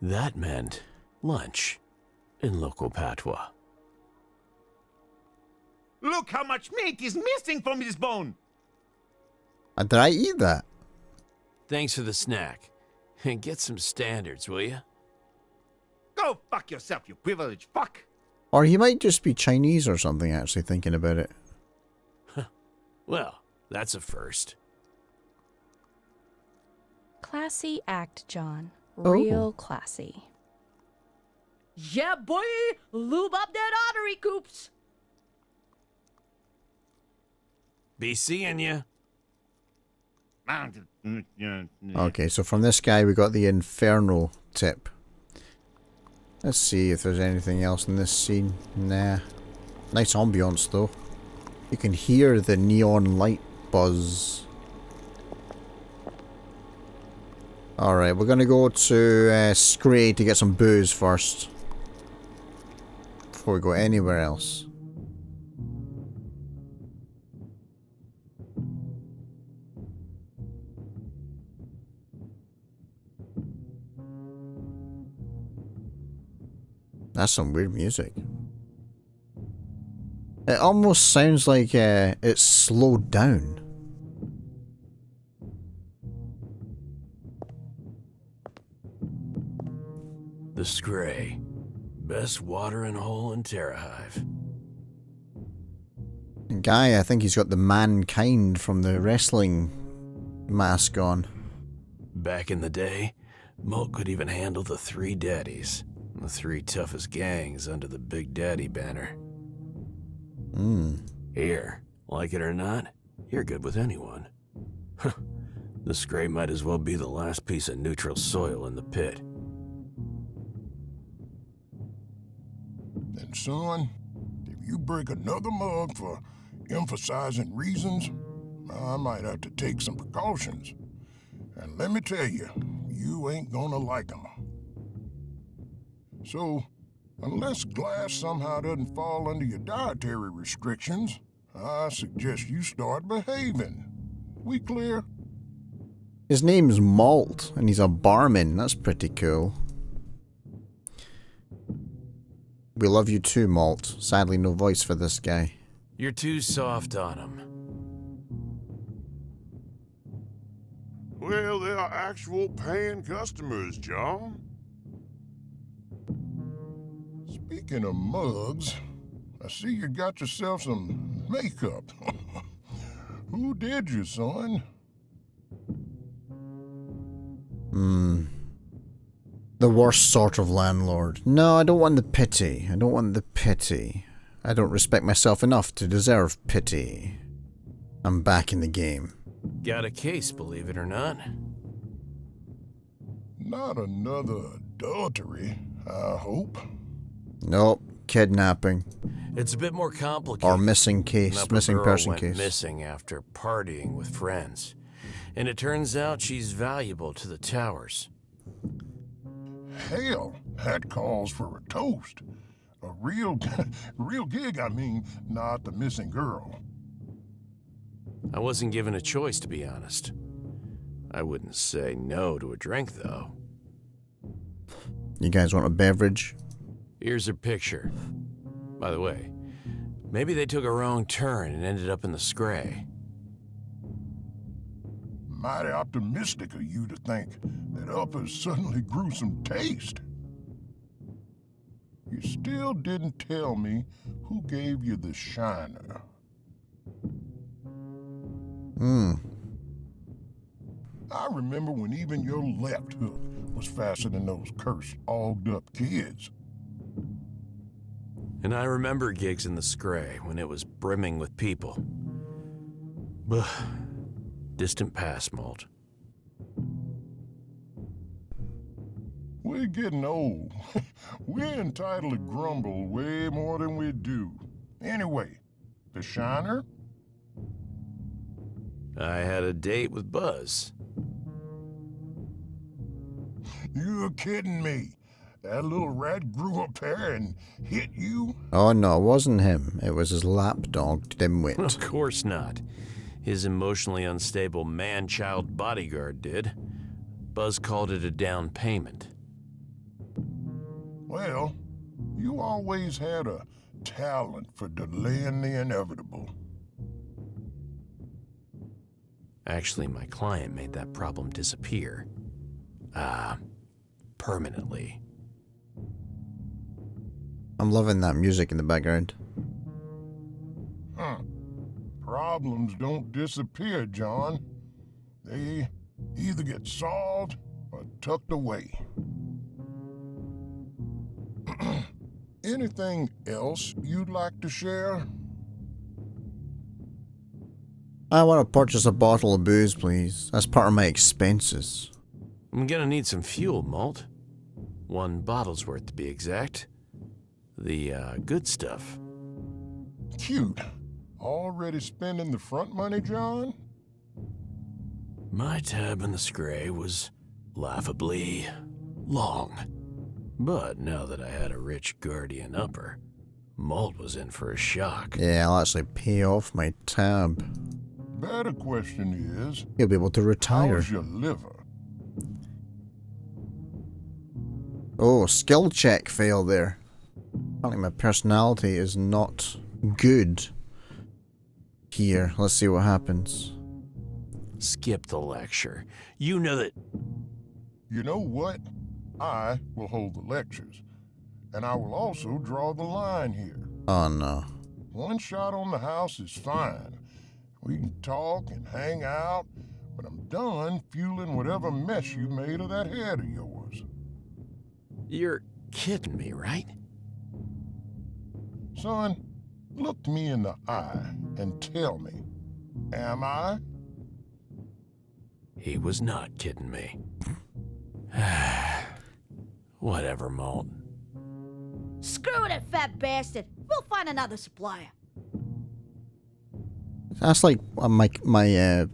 That meant lunch in local patois. Look how much meat is missing from this bone. Did I eat that? Thanks for the snack. And get some standards, will you? Go fuck yourself, you privileged fuck. Or he might just be Chinese or something, actually, thinking about it. Well, that's a first. Classy act, John. Oh. Real classy. Yeah, boy! Lube up that artery, Coops! Be seeing ya. Okay, so from this guy we got the Inferno tip. Let's see if there's anything else in this scene. Nah. Nice ambiance though. You can hear the neon light buzz. Alright, we're gonna go to Scray to get some booze first. Before we go anywhere else. That's some weird music. It almost sounds like it's slowed down. The Scray. Best watering hole in Terra Hive. Guy, I think he's got the mankind from the wrestling mask on. Back in the day, Moat could even handle the Three Daddies. The three toughest gangs under the Big Daddy banner. Here, like it or not, you're good with anyone. The Scray might as well be the last piece of neutral soil in the pit. And son, if you break another mug for emphasizing reasons, I might have to take some precautions. And let me tell you, you ain't gonna like them. So, unless glass somehow doesn't fall under your dietary restrictions, I suggest you start behaving. We clear? His name's Malt, and he's a barman. That's pretty cool. We love you too, Malt. Sadly, no voice for this guy. You're too soft on him. Well, they are actual paying customers, John. Speaking of mugs, I see you got yourself some makeup. Who did you, son? The worst sort of landlord. No, I don't want the pity. I don't want the pity. I don't respect myself enough to deserve pity. I'm back in the game. Got a case, believe it or not. Not another adultery, I hope. Nope. Kidnapping. It's a bit more complicated. Or missing case. An upper Missing girl person went case. missing after partying with friends. And it turns out she's valuable to the towers. Hell, that calls for a toast. A real, real gig, I mean, not the missing girl. I wasn't given a choice, to be honest. I wouldn't say no to a drink, though. You guys want a beverage? Here's her picture. By the way, maybe they took a wrong turn and ended up in the Scray. Mighty optimistic of you to think that uppers suddenly grew some taste. You still didn't tell me who gave you the shiner. I remember when even your left hook was faster than those cursed, ogged-up kids. And I remember gigs in the Scray when it was brimming with people. But distant past, Malt. We're getting old. We're entitled to grumble way more than we do. Anyway, the shiner? I had a date with Buzz. You're kidding me. That little rat grew up there and hit you? Oh no, it wasn't him. It was his lapdog, Dimwit. Of course not. His emotionally unstable man-child bodyguard did. Buzz called it a down payment. Well, you always had a talent for delaying the inevitable. Actually, my client made that problem disappear. Permanently. I'm loving that music in the background. Problems don't disappear, John. They either get solved or tucked away. Anything else you'd like to share? I want to purchase a bottle of booze, please. That's part of my expenses. I'm gonna need some fuel, Malt. 1 bottle's worth, to be exact. The, good stuff. Cute. Already spending the front money, John? My tab in the Scray was laughably long. But now that I had a rich guardian upper, Malt was in for a shock. Yeah, I'll actually pay off my tab. Better question is, You'll be able to retire. how's your liver? Oh, skill check failed there. Apparently my personality is not good. Here, let's see what happens. Skip the lecture. You know that... You know what? I will hold the lectures, and I will also draw the line here. Oh no. 1 shot on the house is fine. We can talk and hang out, but I'm done fueling whatever mess you made of that head of yours. You're kidding me, right? Son, look me in the eye and tell me, am I? He was not kidding me. Whatever, Malt. Screw that fat bastard. We'll find another supplier. That's like the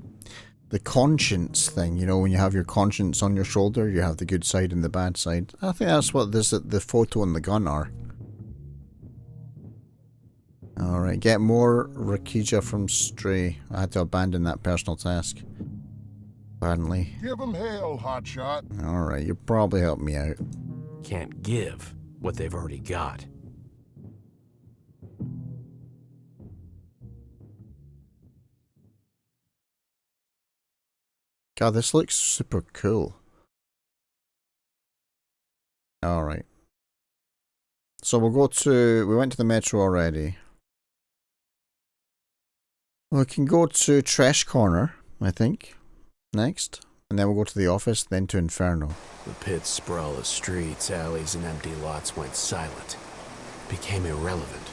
conscience thing, you know, when you have your conscience on your shoulder, you have the good side and the bad side. I think that's what the photo and the gun are. Alright, get more Rakija from Stray. I had to abandon that personal task. Apparently. Give him hell, hotshot. Alright, you probably helped me out. Can't give what they've already got. God, this looks super cool. Alright. So we went to the metro already. We can go to Trash Corner, I think, next. And then we'll go to the office, then to Inferno. The pit's sprawl of streets, alleys, and empty lots went silent. Became irrelevant.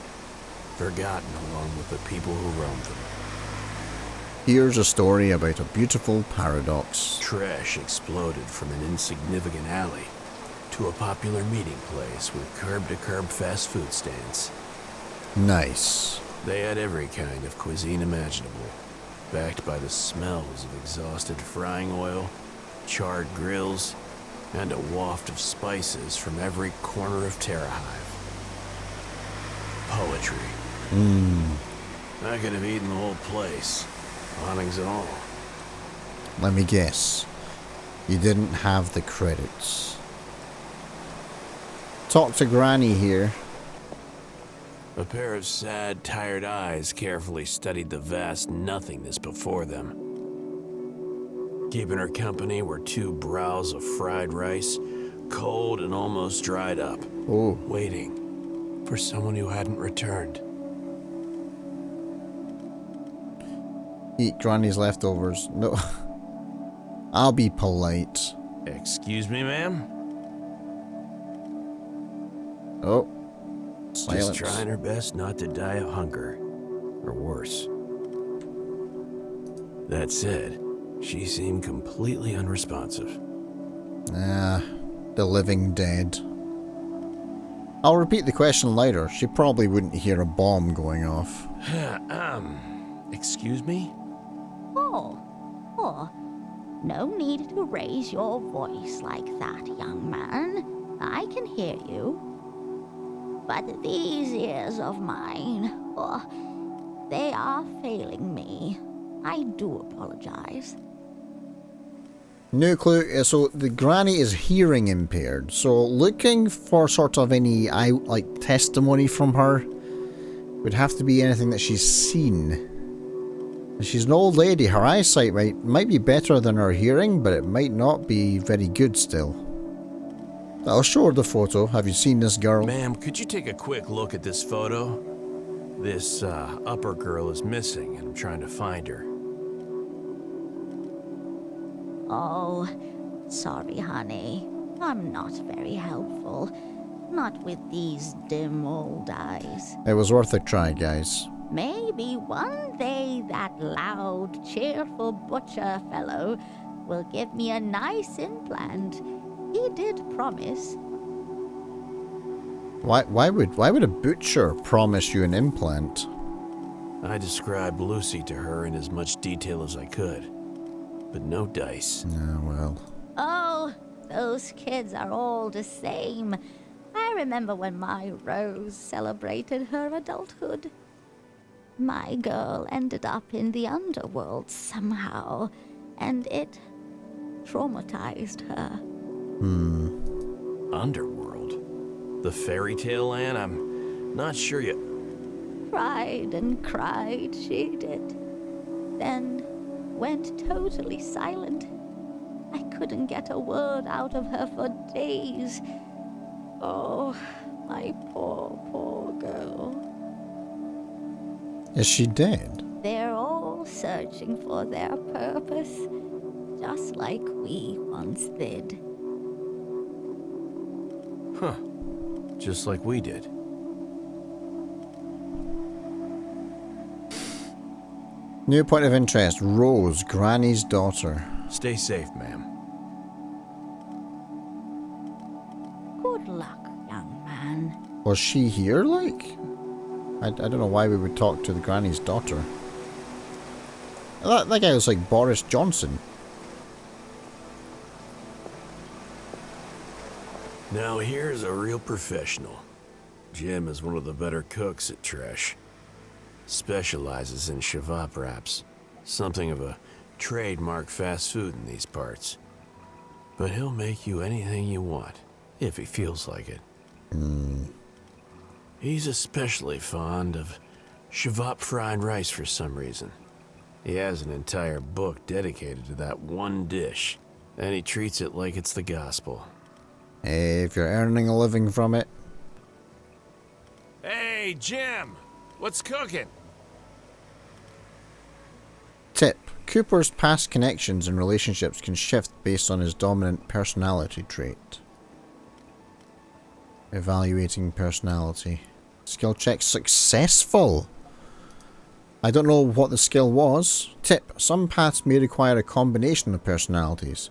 Forgotten along with the people who roamed them. Here's a story about a beautiful paradox. Trash exploded from an insignificant alley to a popular meeting place with curb-to-curb fast food stands. Nice. They had every kind of cuisine imaginable, backed by the smells of exhausted frying oil, charred grills, and a waft of spices from every corner of Terra Hive. poetry. I could have eaten the whole place, awnings and all. Let me guess. You didn't have the credits. Talk to Granny here. A pair of sad, tired eyes carefully studied the vast nothingness before them. Keeping her company were 2 brows of fried rice, cold and almost dried up. Oh. Waiting for someone who hadn't returned. Eat Granny's leftovers. No. I'll be polite. Excuse me, ma'am? Oh. Silence. Just trying her best not to die of hunger. Or worse. That said, she seemed completely unresponsive. The living dead. I'll repeat the question later. She probably wouldn't hear a bomb going off. Excuse me? Oh, no need to raise your voice like that, young man. I can hear you. But these ears of mine, they are failing me. I do apologize. No clue. So the Granny is hearing impaired. So looking for sort of any testimony from her would have to be anything that she's seen. She's an old lady. Her eyesight might be better than her hearing, but it might not be very good still. I'll show her the photo. Have you seen this girl? Ma'am, could you take a quick look at this photo? This upper girl is missing, and I'm trying to find her. Oh, sorry, honey. I'm not very helpful. Not with these dim old eyes. It was worth a try, guys. Maybe one day that loud, cheerful butcher fellow will give me a nice implant. He did promise. Why would a butcher promise you an implant? I described Lucy to her in as much detail as I could. But no dice. Oh, well. Oh, those kids are all the same. I remember when my Rose celebrated her adulthood. My girl ended up in the underworld somehow, and it traumatized her. Underworld? The fairy tale land? I'm not sure yet. Cried and cried, she did. Then went totally silent. I couldn't get a word out of her for days. Oh, my poor, poor girl. Is she dead? They're all searching for their purpose, just like we once did. Huh. Just like we did. New point of interest. Rose, Granny's daughter. Stay safe, ma'am. Good luck, young man. Was she here, I don't know why we would talk to the Granny's daughter. That guy was like Boris Johnson. Now here's a real professional. Jim is one of the better cooks at Trash. Specializes in shavap wraps. Something of a trademark fast food in these parts. But he'll make you anything you want, if he feels like it. He's especially fond of shavap fried rice for some reason. He has an entire book dedicated to that one dish, and he treats it like it's the gospel. Hey, if you're earning a living from it. Hey, Jim! What's cooking? Tip. Cooper's past connections and relationships can shift based on his dominant personality trait. Evaluating personality. Skill check successful! I don't know what the skill was. Tip. Some paths may require a combination of personalities.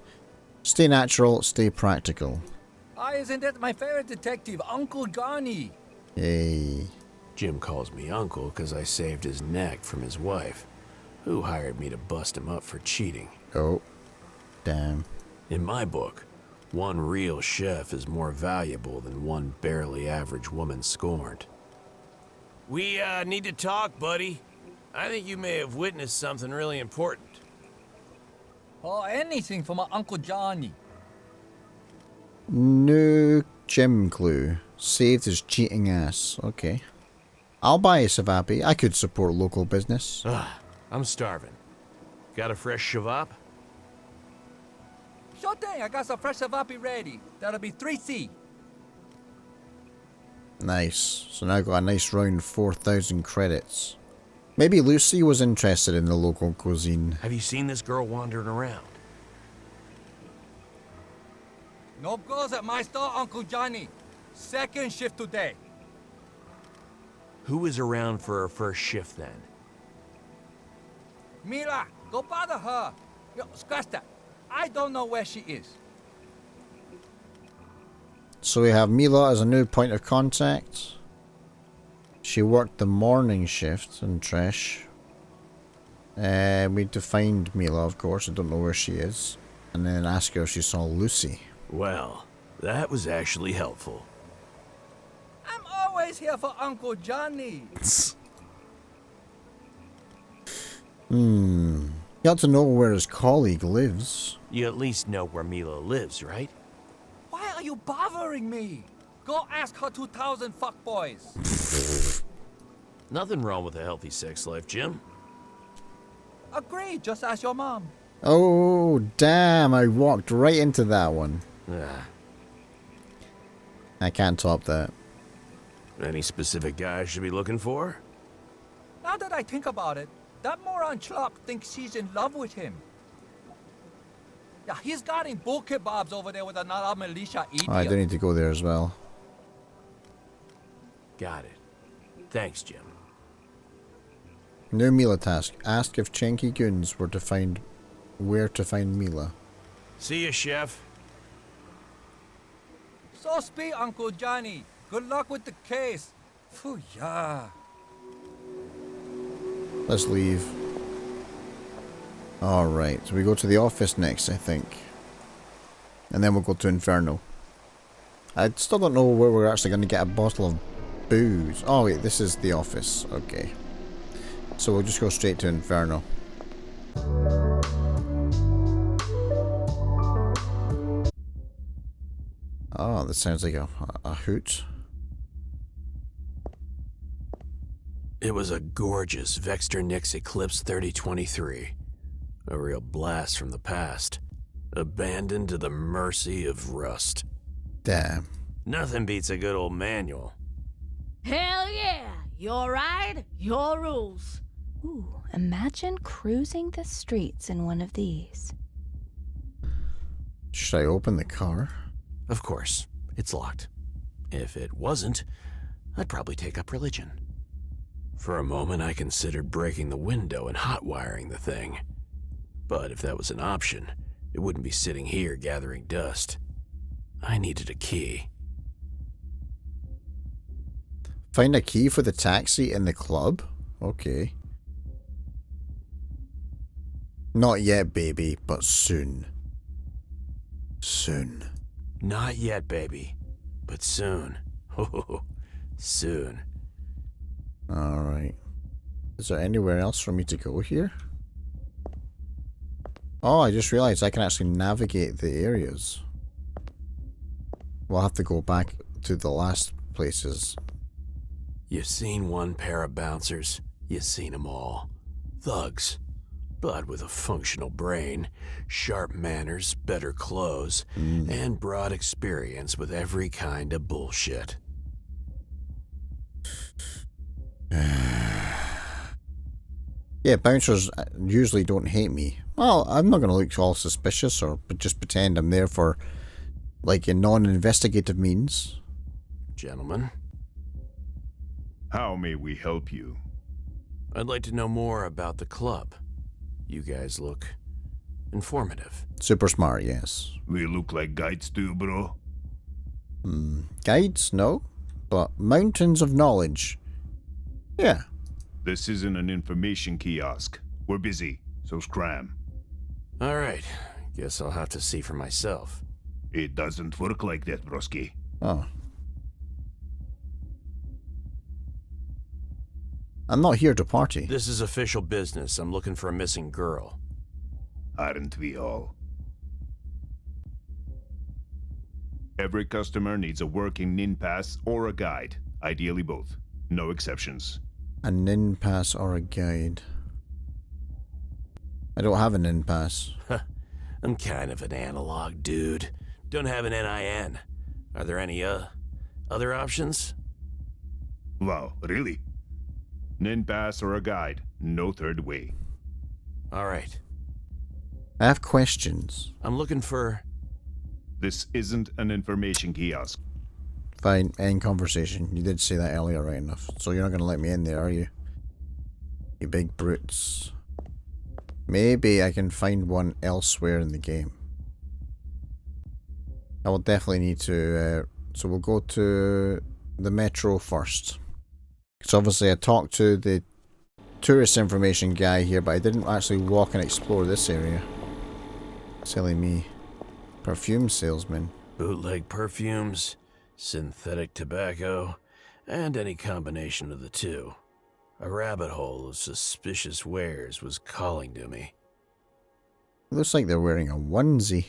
Stay natural, stay practical. Isn't that my favorite detective, Uncle Garney? Hey. Jim calls me uncle because I saved his neck from his wife, who hired me to bust him up for cheating. Oh. Damn. In my book, one real chef is more valuable than one barely average woman scorned. We, need to talk, buddy. I think you may have witnessed something really important. Oh, anything for my Uncle Johnny. No gym clue. Saved his cheating ass. Okay. I'll buy a Savapi. I could support local business. I'm starving. Got a fresh shavap? Sure thing, I got some fresh Savapi ready. That'll be 3C. Nice. So now I got a nice round 4,000 credits. Maybe Lucy was interested in the local cuisine. Have you seen this girl wandering around? No girls at my store, Uncle Johnny. Second shift today. Who was around for her first shift then? Mila, go bother her. Yo, scratch that. I don't know where she is. So we have Mila as a new point of contact. She worked the morning shift in Trish. We defined Mila, of course. I don't know where she is. And then ask her if she saw Lucy. Well, that was actually helpful. I'm always here for Uncle Johnny. You ought to know where his colleague lives. You at least know where Mila lives, right? Why are you bothering me? Go ask her 2,000 fuckboys. Nothing wrong with a healthy sex life, Jim. Agree, just ask your mom. Oh, damn. I walked right into that one. I can't top that. Any specific guy I should be looking for? Now that I think about it, that moron Chlop thinks she's in love with him. Yeah, he's got him bull kebabs over there with another militia idiot. Oh, I do need to go there as well. Got it. Thanks, Jim. New Mila task. Ask if Chenky goons were to find where to find Mila. See ya, Chef. So speak, Uncle Johnny. Good luck with the case. Phew, yeah. Let's leave. Alright, so we go to the office next, I think. And then we'll go to Inferno. I still don't know where we're actually going to get a bottle of booze. Oh wait, this is the office. Okay. So we'll just go straight to Inferno. Oh, that sounds like a hoot. It was a gorgeous Vexter Nix Eclipse 3023. A real blast from the past. Abandoned to the mercy of rust. Damn. Nothing beats a good old manual. Hell yeah! Your ride, your rules. Ooh, imagine cruising the streets in one of these. Should I open the car? Of course, it's locked. If it wasn't, I'd probably take up religion. For a moment, I considered breaking the window and hot-wiring the thing. But if that was an option, it wouldn't be sitting here gathering dust. I needed a key. Find a key for the taxi in the club? Okay. Not yet, baby, but soon. Soon. Not yet, baby, but soon. Oh, soon. Alright. Is there anywhere else for me to go here? Oh, I just realized I can actually navigate the areas. We'll have to go back to the last places. You've seen one pair of bouncers. You've seen them all. Thugs. But with a functional brain, sharp manners, better clothes, and broad experience with every kind of bullshit. Yeah, bouncers usually don't hate me. Well, I'm not going to look all suspicious or just pretend I'm there for, like, a non-investigative means. Gentlemen, How may we help you? I'd like to know more about the club. You guys look informative. Super smart, yes. We look like guides too, bro. Guides? No. But mountains of knowledge. Yeah. This isn't an information kiosk. We're busy, so scram. All right, guess I'll have to see for myself. It doesn't work like that, broski. Oh. I'm not here to party. This is official business. I'm looking for a missing girl. Aren't we all? Every customer needs a working NIN pass or a guide. Ideally both. No exceptions. A NIN pass or a guide. I don't have a NIN pass. I'm kind of an analog dude. Don't have an NIN. Are there any, other options? Wow, really? NIN pass or a guide. No third way. Alright. I have questions. I'm looking for... This isn't an information kiosk. Fine, end conversation. You did say that earlier, right enough. So you're not going to let me in there, are you? You big brutes. Maybe I can find one elsewhere in the game. I will definitely need to... so we'll go to the metro first. Because obviously I talked to the tourist information guy here, but I didn't actually walk and explore this area. Silly me. Perfume salesman. bootleg perfumes, synthetic tobacco, and any combination of the two. A rabbit hole of suspicious wares was calling to me. Looks like they're wearing a onesie.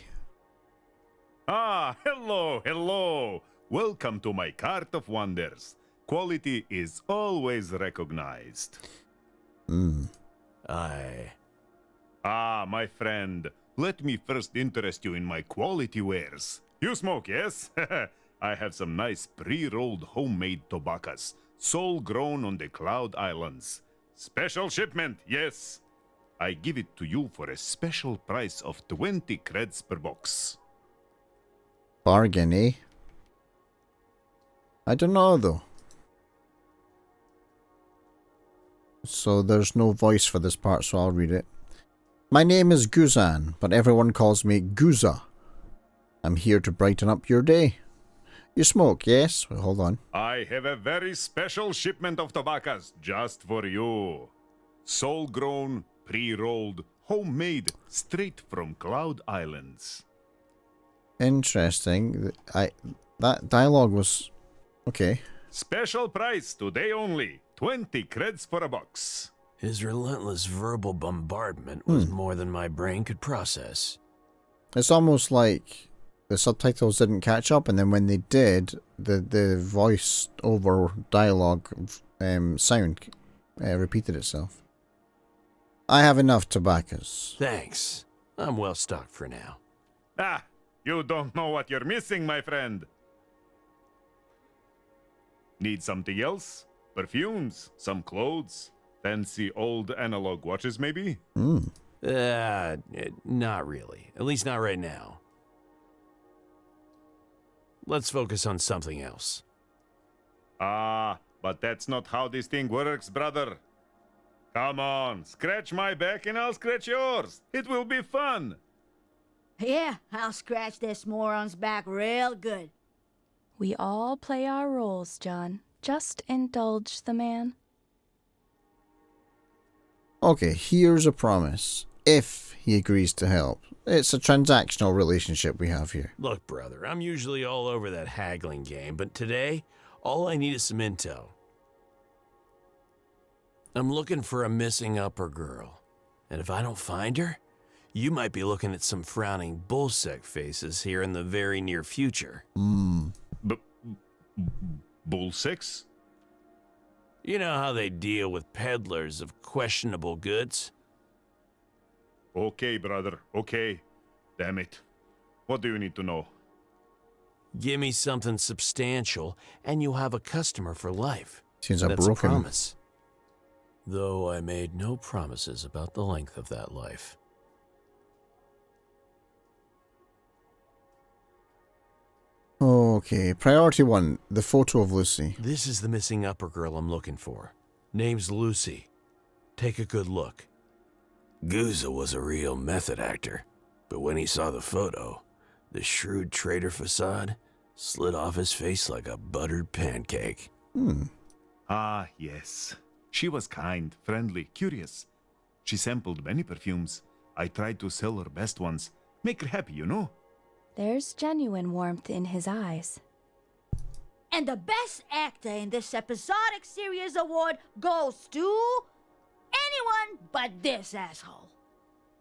Ah, hello, hello. Welcome to my cart of wonders. Quality is always recognized. Ah, my friend. Let me first interest you in my quality wares. You smoke, yes? I have some nice pre-rolled homemade tobaccos, sole grown on the Cloud Islands. Special shipment, yes. I give it to you for a special price of 20 creds per box. Bargain, eh? I don't know, though. So there's no voice for this part, so I'll read it. My name is Guzan, but everyone calls me Guza. I'm here to brighten up your day. You smoke, yes? Well, hold on. I have a very special shipment of tobaccos just for you. Sole grown, pre-rolled, homemade, straight from Cloud Islands. Interesting. That dialogue was... okay. Special price today only. 20 creds for a box. His relentless verbal bombardment was more than my brain could process. It's almost like the subtitles didn't catch up, and then when they did, the voice over dialogue sound repeated itself. I have enough tobaccos. Thanks. I'm well stocked for now. Ah, you don't know what you're missing, my friend. Need something else? Perfumes, some clothes, fancy old analog watches maybe? Not really. At least not right now. Let's focus on something else. Ah, but that's not how this thing works, brother. Come on, scratch my back and I'll scratch yours. It will be fun. Yeah, I'll scratch this moron's back real good. We all play our roles, John. Just indulge the man. Okay, here's a promise. If he agrees to help. It's a transactional relationship we have here. Look, brother, I'm usually all over that haggling game, but today, all I need is some intel. I'm looking for a missing upper girl, and if I don't find her, you might be looking at some frowning bullsec faces here in the very near future. Bullsecks? You know how they deal with peddlers of questionable goods? Okay, brother, okay. Damn it. What do you need to know? Give me something substantial, and you'll have a customer for life. Seems That's broken. a promise. Though I made no promises about the length of that life. Okay, priority 1, the photo of Lucy. This is the missing upper girl I'm looking for. Name's Lucy. Take a good look. Guza was a real method actor, but when he saw the photo, the shrewd trader facade slid off his face like a buttered pancake. Ah, yes. She was kind, friendly, curious. She sampled many perfumes. I tried to sell her best ones. Make her happy, you know? There's genuine warmth in his eyes. And the best actor in this episodic series award goes to anyone but this asshole.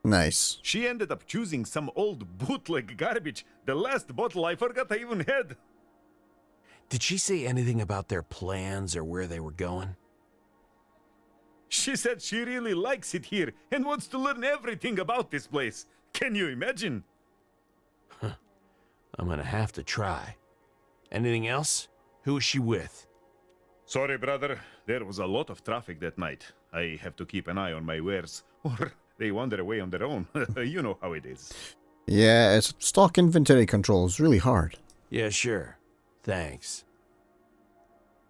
Nice. She ended up choosing some old bootleg garbage. The last bottle I forgot I even had. Did she say anything about their plans or where they were going? She said she really likes it here and wants to learn everything about this place. Can you imagine? I'm gonna have to try. Anything else? Who is she with? Sorry, brother. There was a lot of traffic that night. I have to keep an eye on my wares, or they wander away on their own. You know how it is. Yeah, it's stock inventory control is really hard. Yeah, sure. Thanks.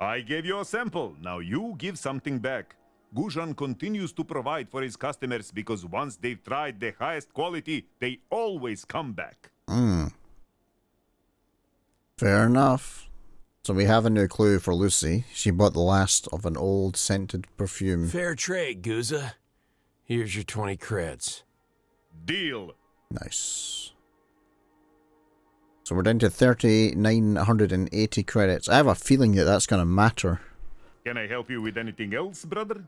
I gave you a sample. Now you give something back. Gujan continues to provide for his customers because once they've tried the highest quality, they always come back. Fair enough. So we have a new clue for Lucy. She bought the last of an old scented perfume. Fair trade, Guza. Here's your 20 creds. Deal. Nice. So we're down to 3,980 credits. I have a feeling that that's going to matter. Can I help you with anything else, brother?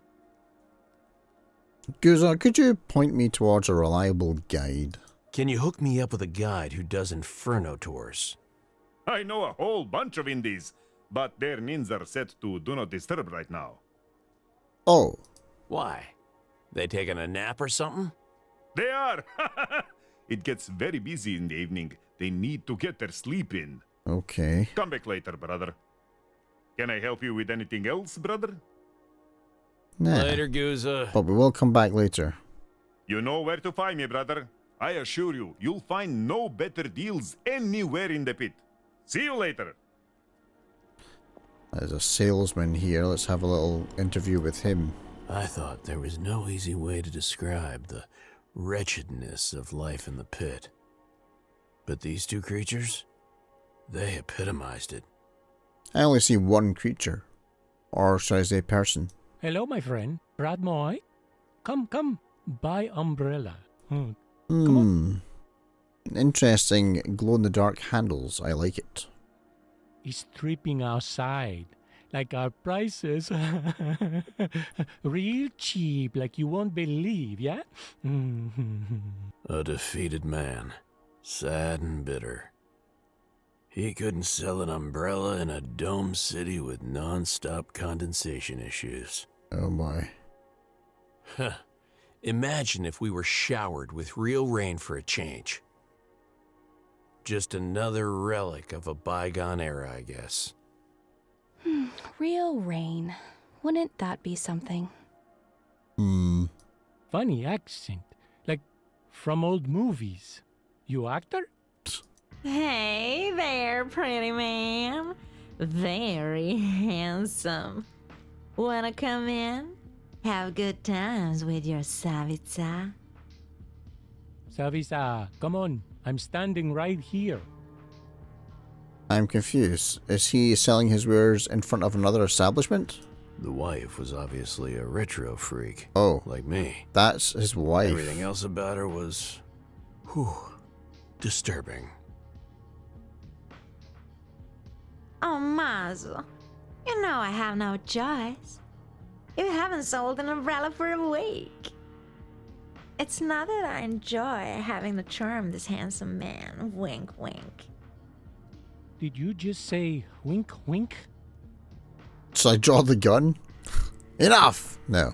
Guza, could you point me towards a reliable guide? Can you hook me up with a guide who does Inferno tours? I know a whole bunch of indies, but their names are set to Do Not Disturb right now. Oh. Why? They taking a nap or something? They are! It gets very busy in the evening. They need to get their sleep in. Okay. Come back later, brother. Can I help you with anything else, brother? Nah. Later, Guza. But we will come back later. You know where to find me, brother. I assure you, you'll find no better deals anywhere in the pit. See you later. There's a salesman here. Let's have a little interview with him. I thought there was no easy way to describe the wretchedness of life in the pit. But these two creatures, they epitomized it. I only see one creature. Or should I say person? Hello, my friend. Brad Moy. Come. Buy umbrella. Come on. Interesting glow-in-the-dark handles. I like it. It's tripping outside. Like our prices. Real cheap, like you won't believe, yeah? A defeated man. Sad and bitter. He couldn't sell an umbrella in a dome city with non-stop condensation issues. Oh my. Huh. Imagine if we were showered with real rain for a change. Just another relic of a bygone era, I guess. Real rain. Wouldn't that be something? Funny accent. Like from old movies. You actor? Hey there, pretty man. Very handsome. Wanna come in? Have good times with your Savitsa? Savisa, come on. I'm standing right here. I'm confused. Is he selling his wares in front of another establishment? The wife was obviously a retro freak. Oh. Like me. That's his wife. Everything else about her was... disturbing. Oh, Mazel. You know I have no choice. You haven't sold an umbrella for a week. It's not that I enjoy having to charm this handsome man. Wink, wink. Did you just say wink, wink? Should I draw the gun? Enough! No.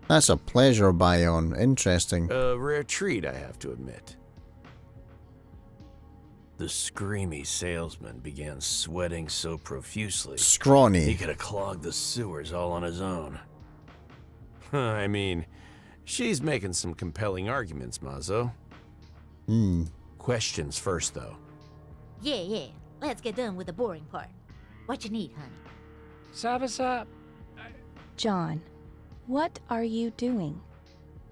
That's a pleasure, Bion. Interesting. A rare treat, I have to admit. The screamy salesman began sweating so profusely. Scrawny. He could have clogged the sewers all on his own. I mean, she's making some compelling arguments, Mazo. Questions first, though. Yeah. Let's get done with the boring part. What you need, honey? Savisa. John, what are you doing?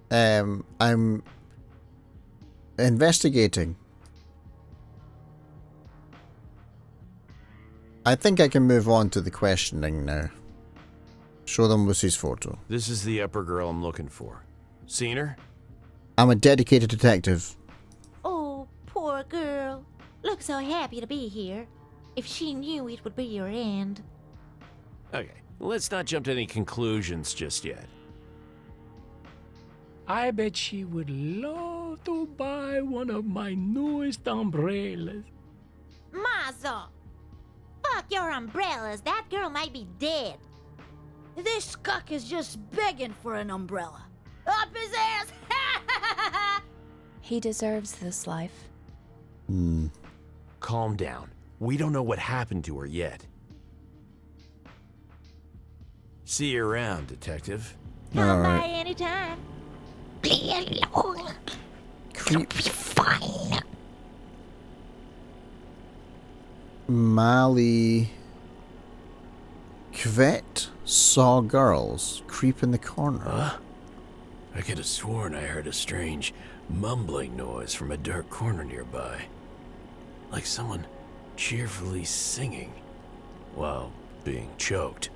I'm investigating. I think I can move on to the questioning now. Show them Lucy's photo. This is the upper girl I'm looking for. Seen her? I'm a dedicated detective. Oh, poor girl. Looks so happy to be here. if she knew it would be your end. Okay, let's not jump to any conclusions just yet. I bet she would love to buy one of my newest umbrellas. Mazo! Fuck your umbrellas. That girl might be dead. This cuck is just begging for an umbrella. Up his ass! He deserves this life. Calm down. We don't know what happened to her yet. See you around, Detective. Come by anytime. Be alone. It'll be fine. Mali Kvet saw girls creep in the corner. Huh? I could have sworn I heard a strange mumbling noise from a dark corner nearby. Like someone cheerfully singing while being choked.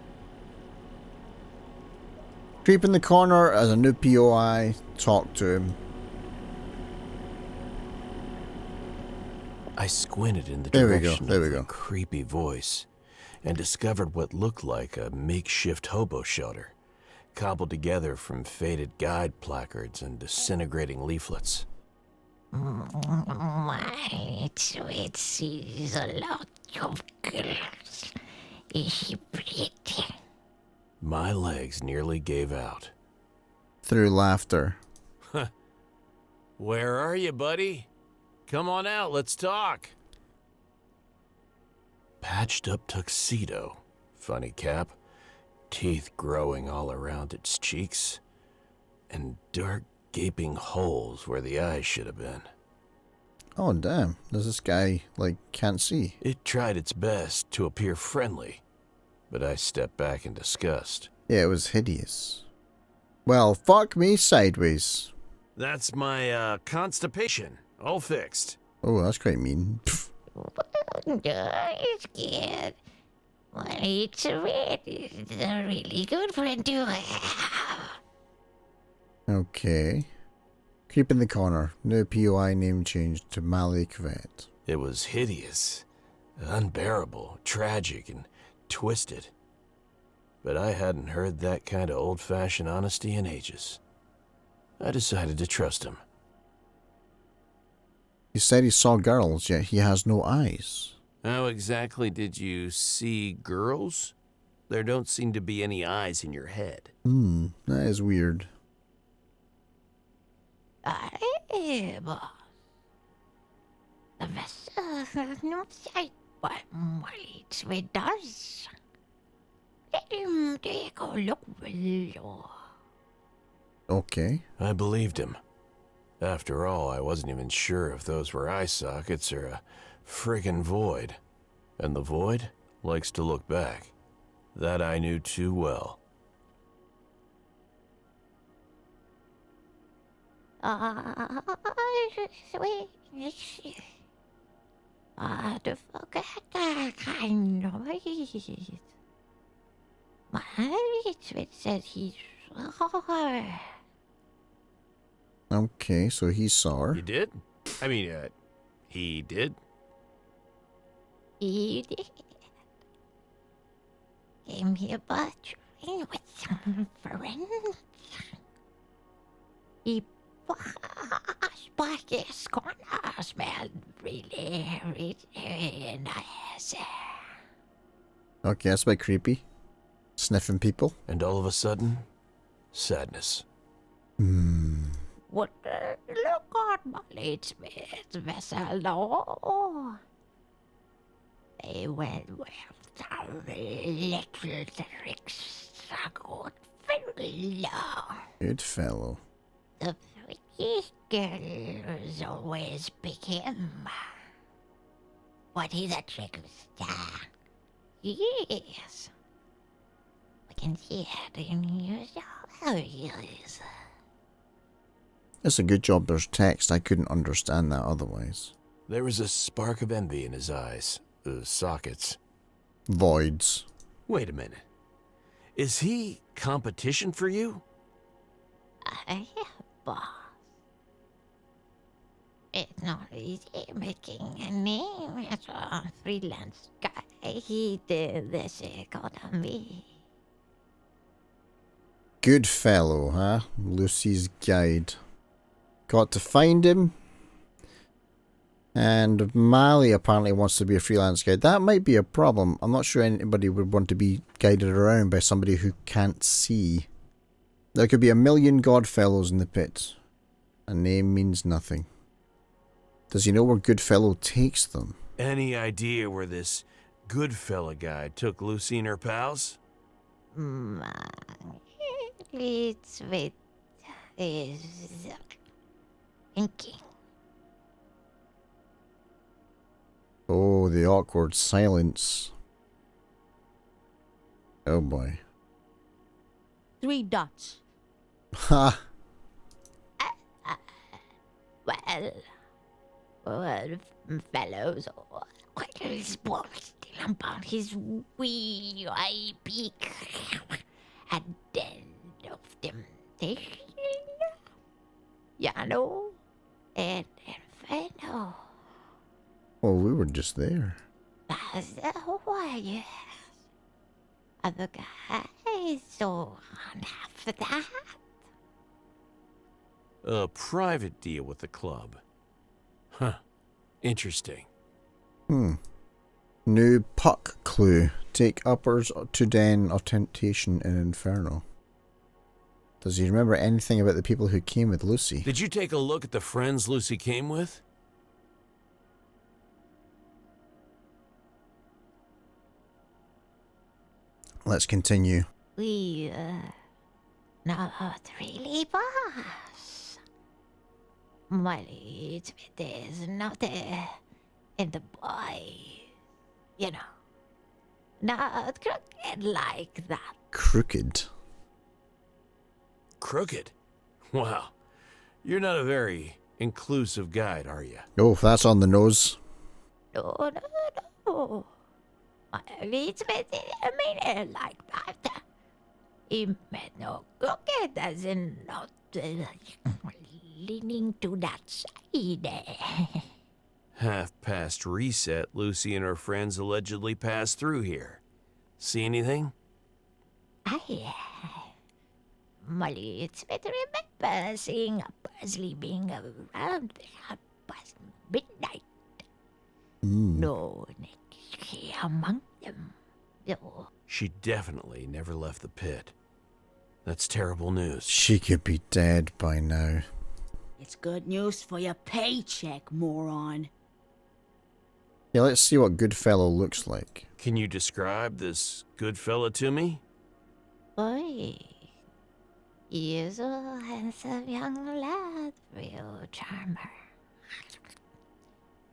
Creep in the corner as a new POI. Talk to him. I squinted in the There we direction go, there we of the go. creepy voice and discovered what looked like a makeshift hobo shelter, cobbled together from faded guide placards and disintegrating leaflets. My sweet sees a lot of girls. Is she pretty? My legs nearly gave out. Through laughter. Where are you, buddy? Come on out, let's talk. Patched up tuxedo, funny cap, teeth growing all around its cheeks, and dark gaping holes where the eyes should have been. Oh damn, does this guy, like, can't see? It tried its best to appear friendly, but I stepped back in disgust. Yeah, it was hideous. Well, fuck me sideways. That's my, constipation. All fixed. Oh, that's quite mean. Pfft. It's good. Well, it's a really good friend to have. Okay. Creep in the corner. New POI name changed to Mali Kvet. It was hideous, unbearable, tragic, and twisted. But I hadn't heard that kind of old-fashioned honesty in ages. I decided to trust him. He said he saw girls, yet he has no eyes. How exactly did you see girls? There don't seem to be any eyes in your head. That is weird. Boss. The vessel not sight, but it's with us. Let him take a look below. Okay. I believed him. After all, I wasn't even sure if those were eye sockets or a friggin' void. And the void likes to look back. That I knew too well. Sweet. The forget that kind of it. My it said he saw. Okay, so he saw her. You did? I mean, he did? He did. Came here butchering with some friends. He passed by this corner, smelled really, really nice. Okay, that's a bit creepy. Sniffing people. And all of a sudden, sadness. What look on my Smith's vessel, no. They went with some little tricks. Good fellow. The pretty girls always pick him. But he's a trickster. Yes. I can see it in his eyes. It's a good job there's text. I couldn't understand that otherwise. There was a spark of envy in his eyes. Sockets. Voids. Wait a minute. Is he competition for you? Boss. It's not easy making a name as a freelance guy. He did this economy. Good fellow, huh? Lucy's guide. Got to find him. And Mally apparently wants to be a freelance guide. That might be a problem. I'm not sure anybody would want to be guided around by somebody who can't see. There could be a million Godfellows in the pit. A name means nothing. Does he know where Goodfellow takes them? Any idea where this Goodfella guy took Lucy and her pals? It's with is thinking. Oh, the awkward silence. Oh boy. 3 dots. Ha! Well, fellows, quickly spoiled about his wee eye peak at the end of temptation. You know, and Inferno. Well, we were just there. That's why, yes. Other guys, so after that. A private deal with the club. Huh. Interesting. New puck clue. Take uppers to den of temptation in Inferno. Does he remember anything about the people who came with Lucy? Did you take a look at the friends Lucy came with? Let's continue. We, not really, boss. Money, there's nothing in the boy. You know, not crooked like that. Crooked? Crooked? Wow. You're not a very inclusive guide, are you? Oh, that's on the nose. No. It's I mean it like that. He made no crooked as in not leaning to that side. Half past reset, Lucy and her friends allegedly passed through here. See anything? Molly, it's better remember seeing a Pursley being around there past midnight. No Nicky among them. No. She definitely never left the pit. That's terrible news. She could be dead by now. It's good news for your paycheck, moron. Yeah, let's see what Goodfellow looks like. Can you describe this good fella to me? Boy, he is a handsome young lad, real charmer.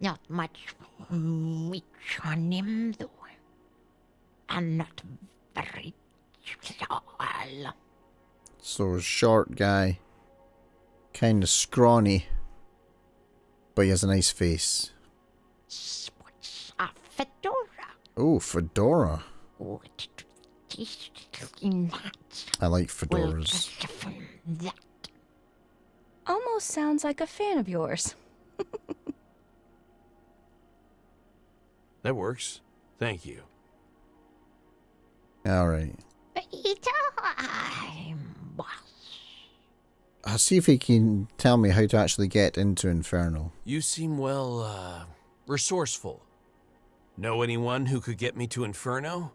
Not much witch on him, though. And not very tall. So, short guy. Kind of scrawny. But he has a nice face. Sports a fedora. Oh, fedora. Oh, I like fedoras. Almost sounds like a fan of yours. That works. Thank you. Alright. Time, boss. I'll see if he can tell me how to actually get into Inferno. You seem, well, resourceful. Know anyone who could get me to Inferno?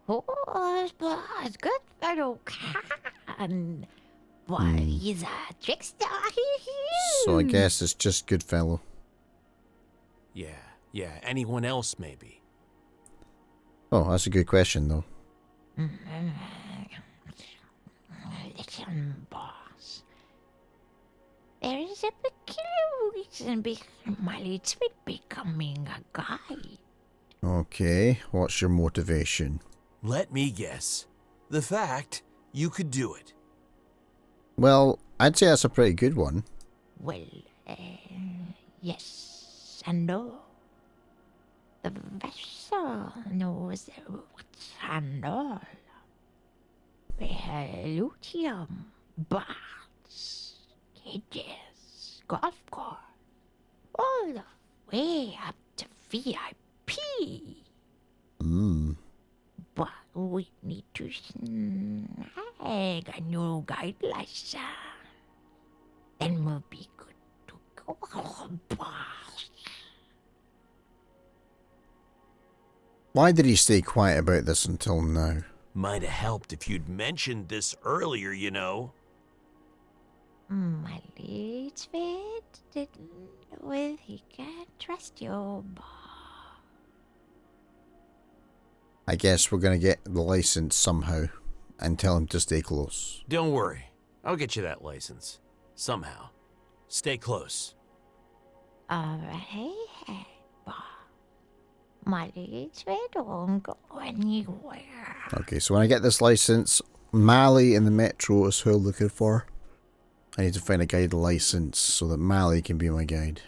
Oh, boss, good fellow can. Boy, he's a trickster. So I guess it's just Goodfellow. Yeah, anyone else maybe? Oh, that's a good question, though. Listen, boss. There is a peculiar reason behind my leads with becoming a guide. Okay, what's your motivation? Let me guess. The fact you could do it. Well, I'd say that's a pretty good one. Well, yes and no. The vessel knows what's and all. Lithium, bars, cages, golf course. All the way up to VIP. But we need to snag a new guide license. Then we'll be good to go, boss. Why did he stay quiet about this until now? Might have helped if you'd mentioned this earlier, you know. My leads fit didn't with he can't trust you, boss. I guess we're gonna get the license somehow and tell him to stay close. Don't worry. I'll get you that license. Somehow. Stay close. Alright, boss. My leads fit won't go anywhere. Okay, so when I get this license, Mally in the metro is who I'm looking for. I need to find a guide license so that Mally can be my guide.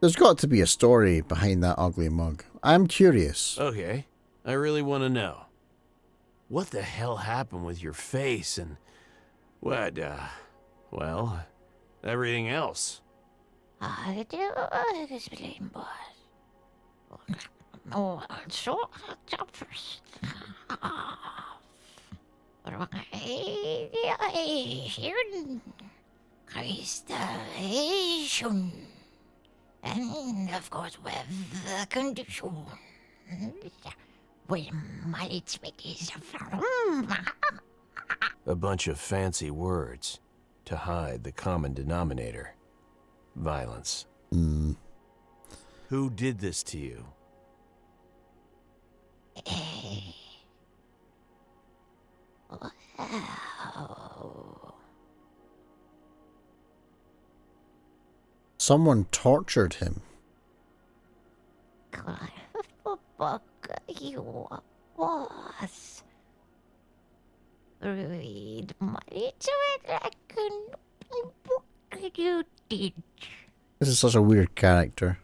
There's got to be a story behind that ugly mug. I'm curious. Okay. I really want to know. What the hell happened with your face and... what, well, everything else? I do explain, boss. No, so Christation. And of course, with the condition where my trick is from. A bunch of fancy words to hide the common denominator. Violence. Who did this to you? Someone tortured him. You boss. Read my tweet like a book you did. This is such a weird character.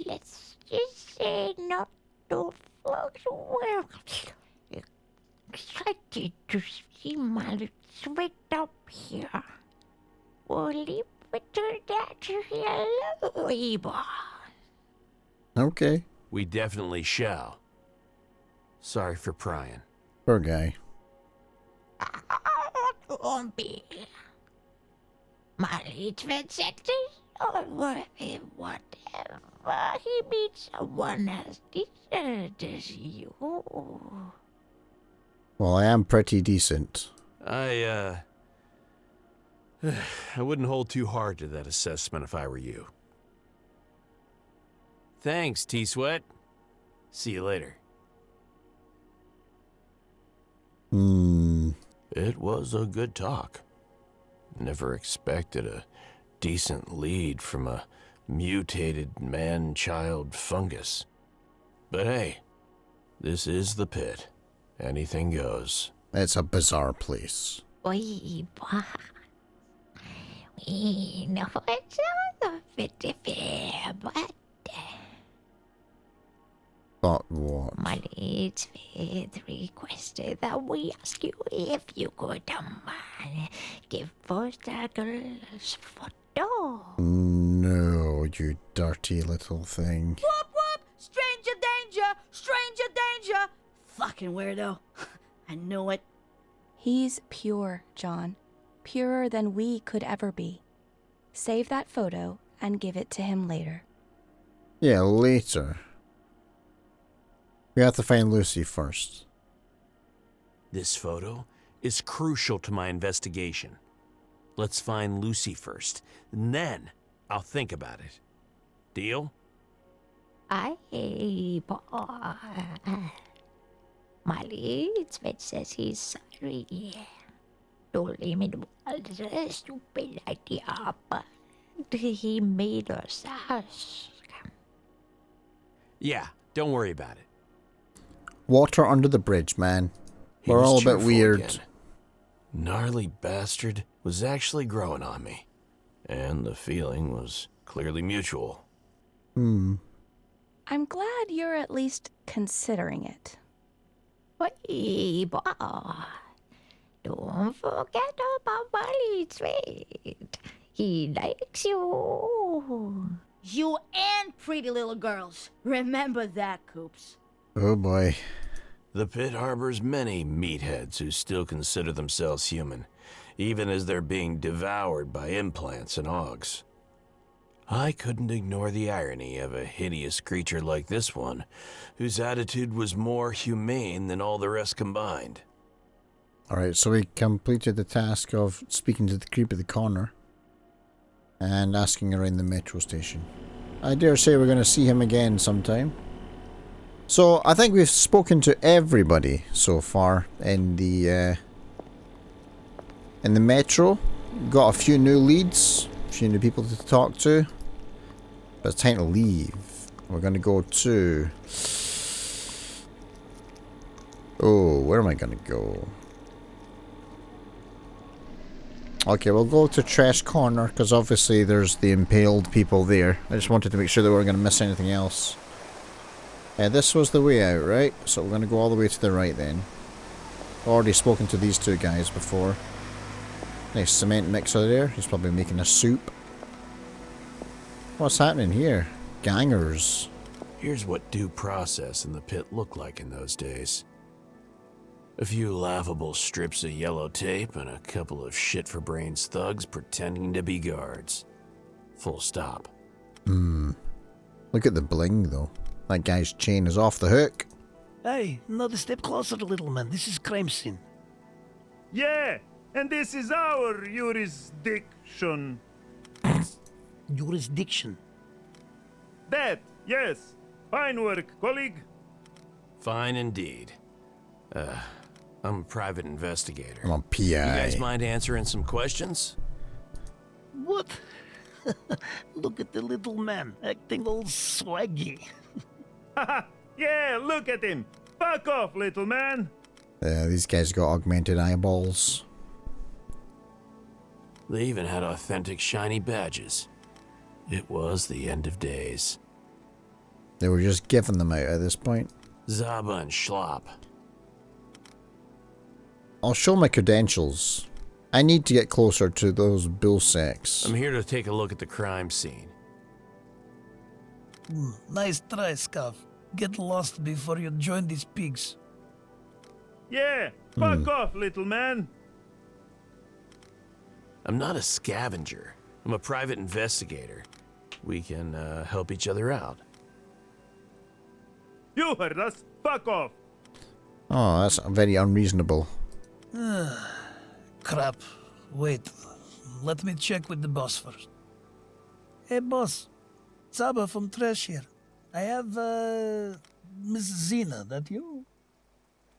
Let's just say not to folks well. Excited to see my sweat up here. We'll leave it to that hello, boss. Okay. We definitely shall. Sorry for prying. Poor guy. Won't be. My lead sectors or whatever. He meets someone as decent as you. Well, I am pretty decent. I wouldn't hold too hard to that assessment if I were you. Thanks, T-Sweat. See you later. It was a good talk. Never expected a decent lead from a mutated man-child fungus. But hey, this is the pit. Anything goes. It's a bizarre place. We know it's not a bit fair, but what? my leads with requested that we ask you if you could mind give us that girl's photo. No, you dirty little thing. Whoop whoop! Stranger danger! Stranger danger! Fucking weirdo. I knew it. He's pure, John. Purer than we could ever be. Save that photo and give it to him later. Yeah, later. We have to find Lucy first. This photo is crucial to my investigation. Let's find Lucy first, and then I'll think about it. Deal? My leads says he's sorry. Told him it was a stupid idea, but he made us ask. Yeah, don't worry about it. Water under the bridge, man. He We're was all a bit cheerful weird. again. Gnarly bastard was actually growing on me. And the feeling was clearly mutual. I'm glad you're at least considering it. Hey, boy. Don't forget about my leads, wait. He likes you. You and pretty little girls. Remember that, Coops. Oh boy. The pit harbors many meatheads who still consider themselves human, even as they're being devoured by implants and augs. I couldn't ignore the irony of a hideous creature like this one, whose attitude was more humane than all the rest combined. Alright, so we completed the task of speaking to the creep at the corner and asking around the metro station. I dare say we're going to see him again sometime. So, I think we've spoken to everybody so far in the metro. Got a few new leads, a few new people to talk to. But it's time to leave. We're going to go to... Oh, where am I going to go? Okay, we'll go to Trash Corner, because obviously there's the impaled people there. I just wanted to make sure that we weren't going to miss anything else. This was the way out, right? So we're going to go all the way to the right then. Already spoken to these two guys before. Nice cement mixer there. He's probably making a soup. What's happening here? Gangers. Here's what due process in the pit looked like in those days. A few laughable strips of yellow tape and a couple of shit-for-brains thugs pretending to be guards. Full stop. Look at the bling, though. That guy's chain is off the hook. Hey, another step closer, little man. This is crime scene. Yeah, and this is our jurisdiction. Jurisdiction? That, yes. Fine work, colleague. Fine indeed. I'm a private investigator. I'm a PI. You guys mind answering some questions? What? Look at the little man, acting all swaggy. Yeah, look at him. Fuck off, little man. These guys got augmented eyeballs. They even had authentic shiny badges. It was the end of days. They were just giving them out at this point. Zaba and Schlop. I'll show my credentials. I need to get closer to those bull sacks. I'm here to take a look at the crime scene. Nice try, Scuff. Get lost before you join these pigs. Yeah, fuck off, little man. I'm not a scavenger. I'm a private investigator. We can help each other out. You heard us. Fuck off. Oh, that's very unreasonable. Crap. Wait. Let me check with the boss first. Hey, boss. Zaba from Trash here. I have, Miss Zena. That you?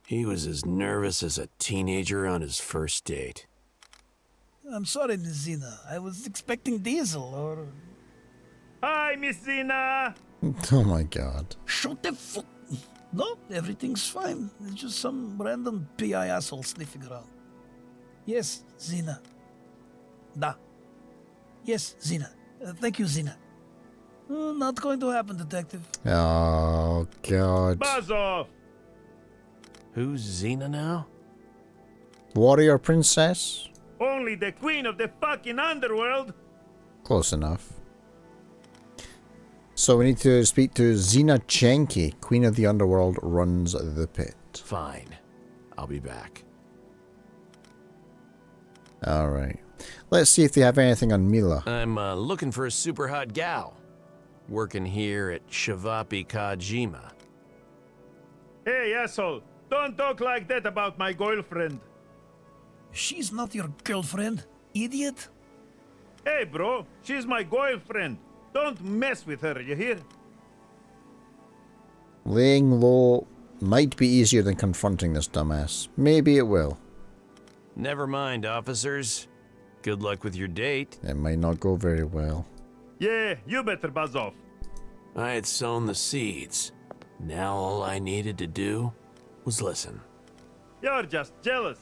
He was as nervous as a teenager on his first date. I'm sorry, Miss Zena. I was expecting Diesel or... Hi, Miss Zena. Oh my god. Shut the fuck... No, everything's fine. It's just some random PI asshole sniffing around. Yes, Zena. Da. Yes, Zena. Thank you, Zena. Not going to happen, Detective. Oh god. Buzz off. Who's Zena now? Warrior princess? Only the queen of the fucking underworld. Close enough. So we need to speak to Zena Chenki, Queen of the Underworld, runs the pit. Fine. I'll be back. Alright. Let's see if they have anything on Mila. I'm looking for a super hot gal. Working here at Shavapi Kajima. Hey, asshole. Don't talk like that about my girlfriend. She's not your girlfriend, idiot. Hey, bro. She's my girlfriend. Don't mess with her, you hear? Laying low might be easier than confronting this dumbass. Maybe it will. Never mind, officers. Good luck with your date. It might not go very well. Yeah, you better buzz off. I had sown the seeds. Now all I needed to do was listen. You're just jealous.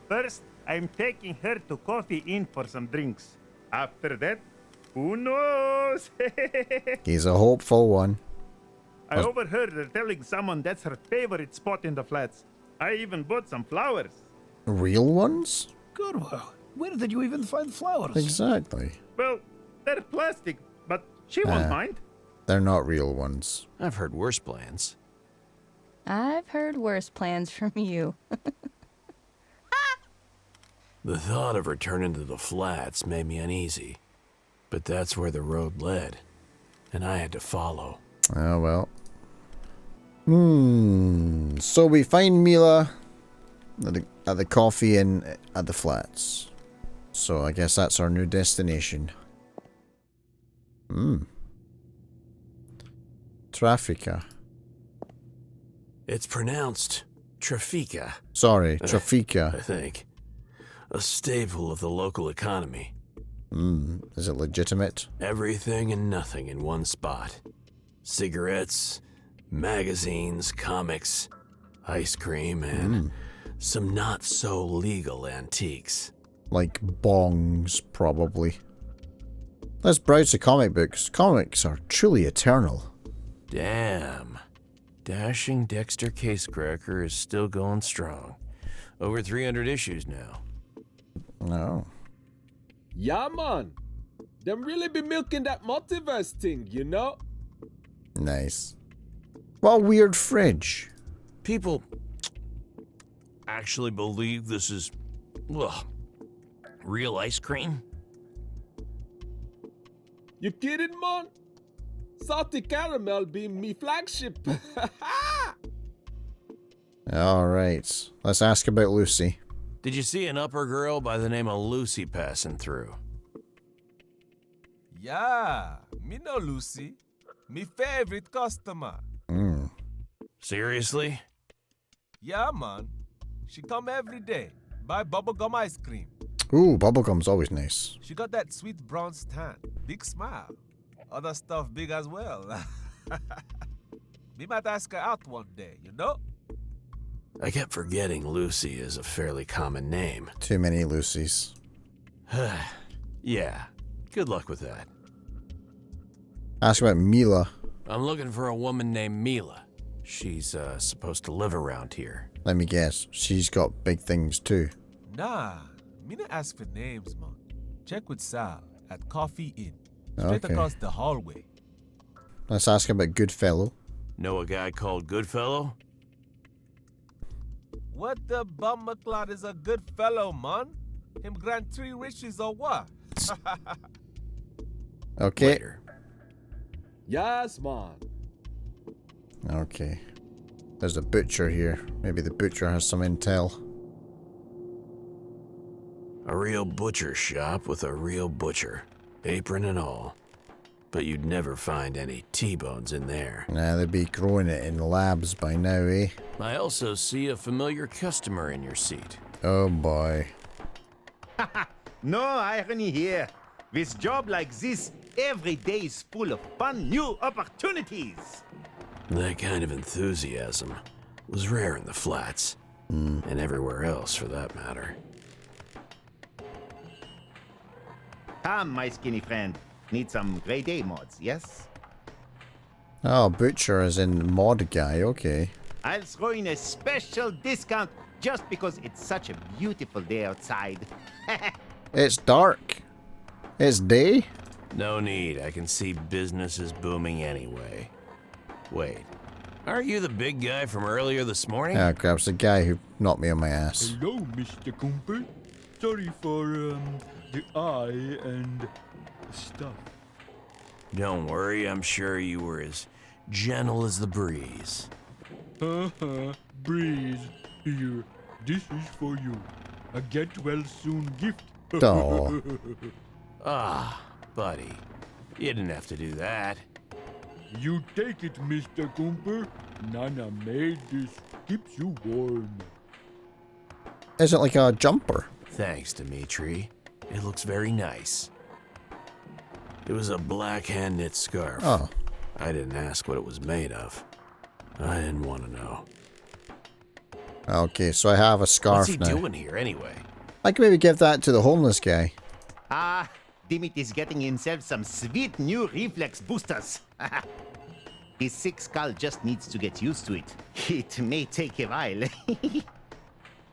First, I'm taking her to Coffee Inn for some drinks. After that, who knows? He's a hopeful one. I overheard her telling someone that's her favorite spot in the flats. I even bought some flowers. Real ones? Good. Where did you even find flowers? Exactly. Well, they're plastic, but she won't mind. They're not real ones. I've heard worse plans. I've heard worse plans from you. The thought of returning to the flats made me uneasy. But that's where the road led, and I had to follow. Oh, well. So we find Mila at the coffee inn at the flats. So I guess that's our new destination. Traffica. It's pronounced Trafika. Sorry, Trafika. I think. A staple of the local economy. Is it legitimate? Everything and nothing in one spot. Cigarettes, magazines, comics, ice cream, and some not-so-legal antiques. Like bongs, probably. Let's browse the comic books. Comics are truly eternal. Damn. Dashing Dexter Casecracker is still going strong. Over 300 issues now. No. Yeah, man. Them really be milking that multiverse thing, you know? Nice. What a weird fridge. People actually believe this is real ice cream? You kidding, man? Salty caramel be me flagship. Alright. Let's ask about Lucy. Did you see an upper girl by the name of Lucy passing through? Yeah, me know Lucy. Me favorite customer. Seriously? Yeah, man. She come every day. Buy bubblegum ice cream. Ooh, bubblegum's always nice. She got that sweet brown stand. Big smile. Other stuff big as well. Me might ask her out one day, you know? I kept forgetting Lucy is a fairly common name. Too many Lucys. Yeah, good luck with that. Ask about Mila. I'm looking for a woman named Mila. She's supposed to live around here. Let me guess, she's got big things too. Nah, me not ask for names, man. Check with Sal at Coffee Inn. Straight across the hallway. Let's ask about Goodfellow. Know a guy called Goodfellow? What the bummer clot is a good fellow, man? Him grant 3 wishes or what? Okay. Later. Yes, man. Okay. There's a butcher here. Maybe the butcher has some intel. A real butcher shop with a real butcher. Apron and all. But you'd never find any T-bones in there. Nah, they'd be growing it in labs by now, eh? I also see a familiar customer in your seat. Oh boy. No irony here. With job like this, every day is full of fun, new opportunities. That kind of enthusiasm was rare in the flats. And everywhere else, for that matter. Come, my skinny friend. Need some grade A mods, yes? Oh, butcher as in mod guy, okay. I'll throw in a special discount just because it's such a beautiful day outside. It's dark. It's day? No need, I can see business is booming anyway. Wait, aren't you the big guy from earlier this morning? Ah, grabs the guy who knocked me on my ass. Hello, Mr. Cooper. Sorry for, the eye and stuff. Don't worry, I'm sure you were as gentle as the breeze. Breeze. Here, this is for you. A get well soon gift. Aw. Ah, buddy. You didn't have to do that. You take it, Mr. Cooper. Nana made this. Keeps you warm. Is it like a jumper? Thanks, Dimitri. It looks very nice. It was a black hand-knit scarf. Oh. I didn't ask what it was made of. I didn't want to know. Okay, so I have a scarf now. What's he doing here, anyway? I could maybe give that to the homeless guy. Ah, Dimit is getting himself some sweet new reflex boosters. His sick skull just needs to get used to it. It may take a while.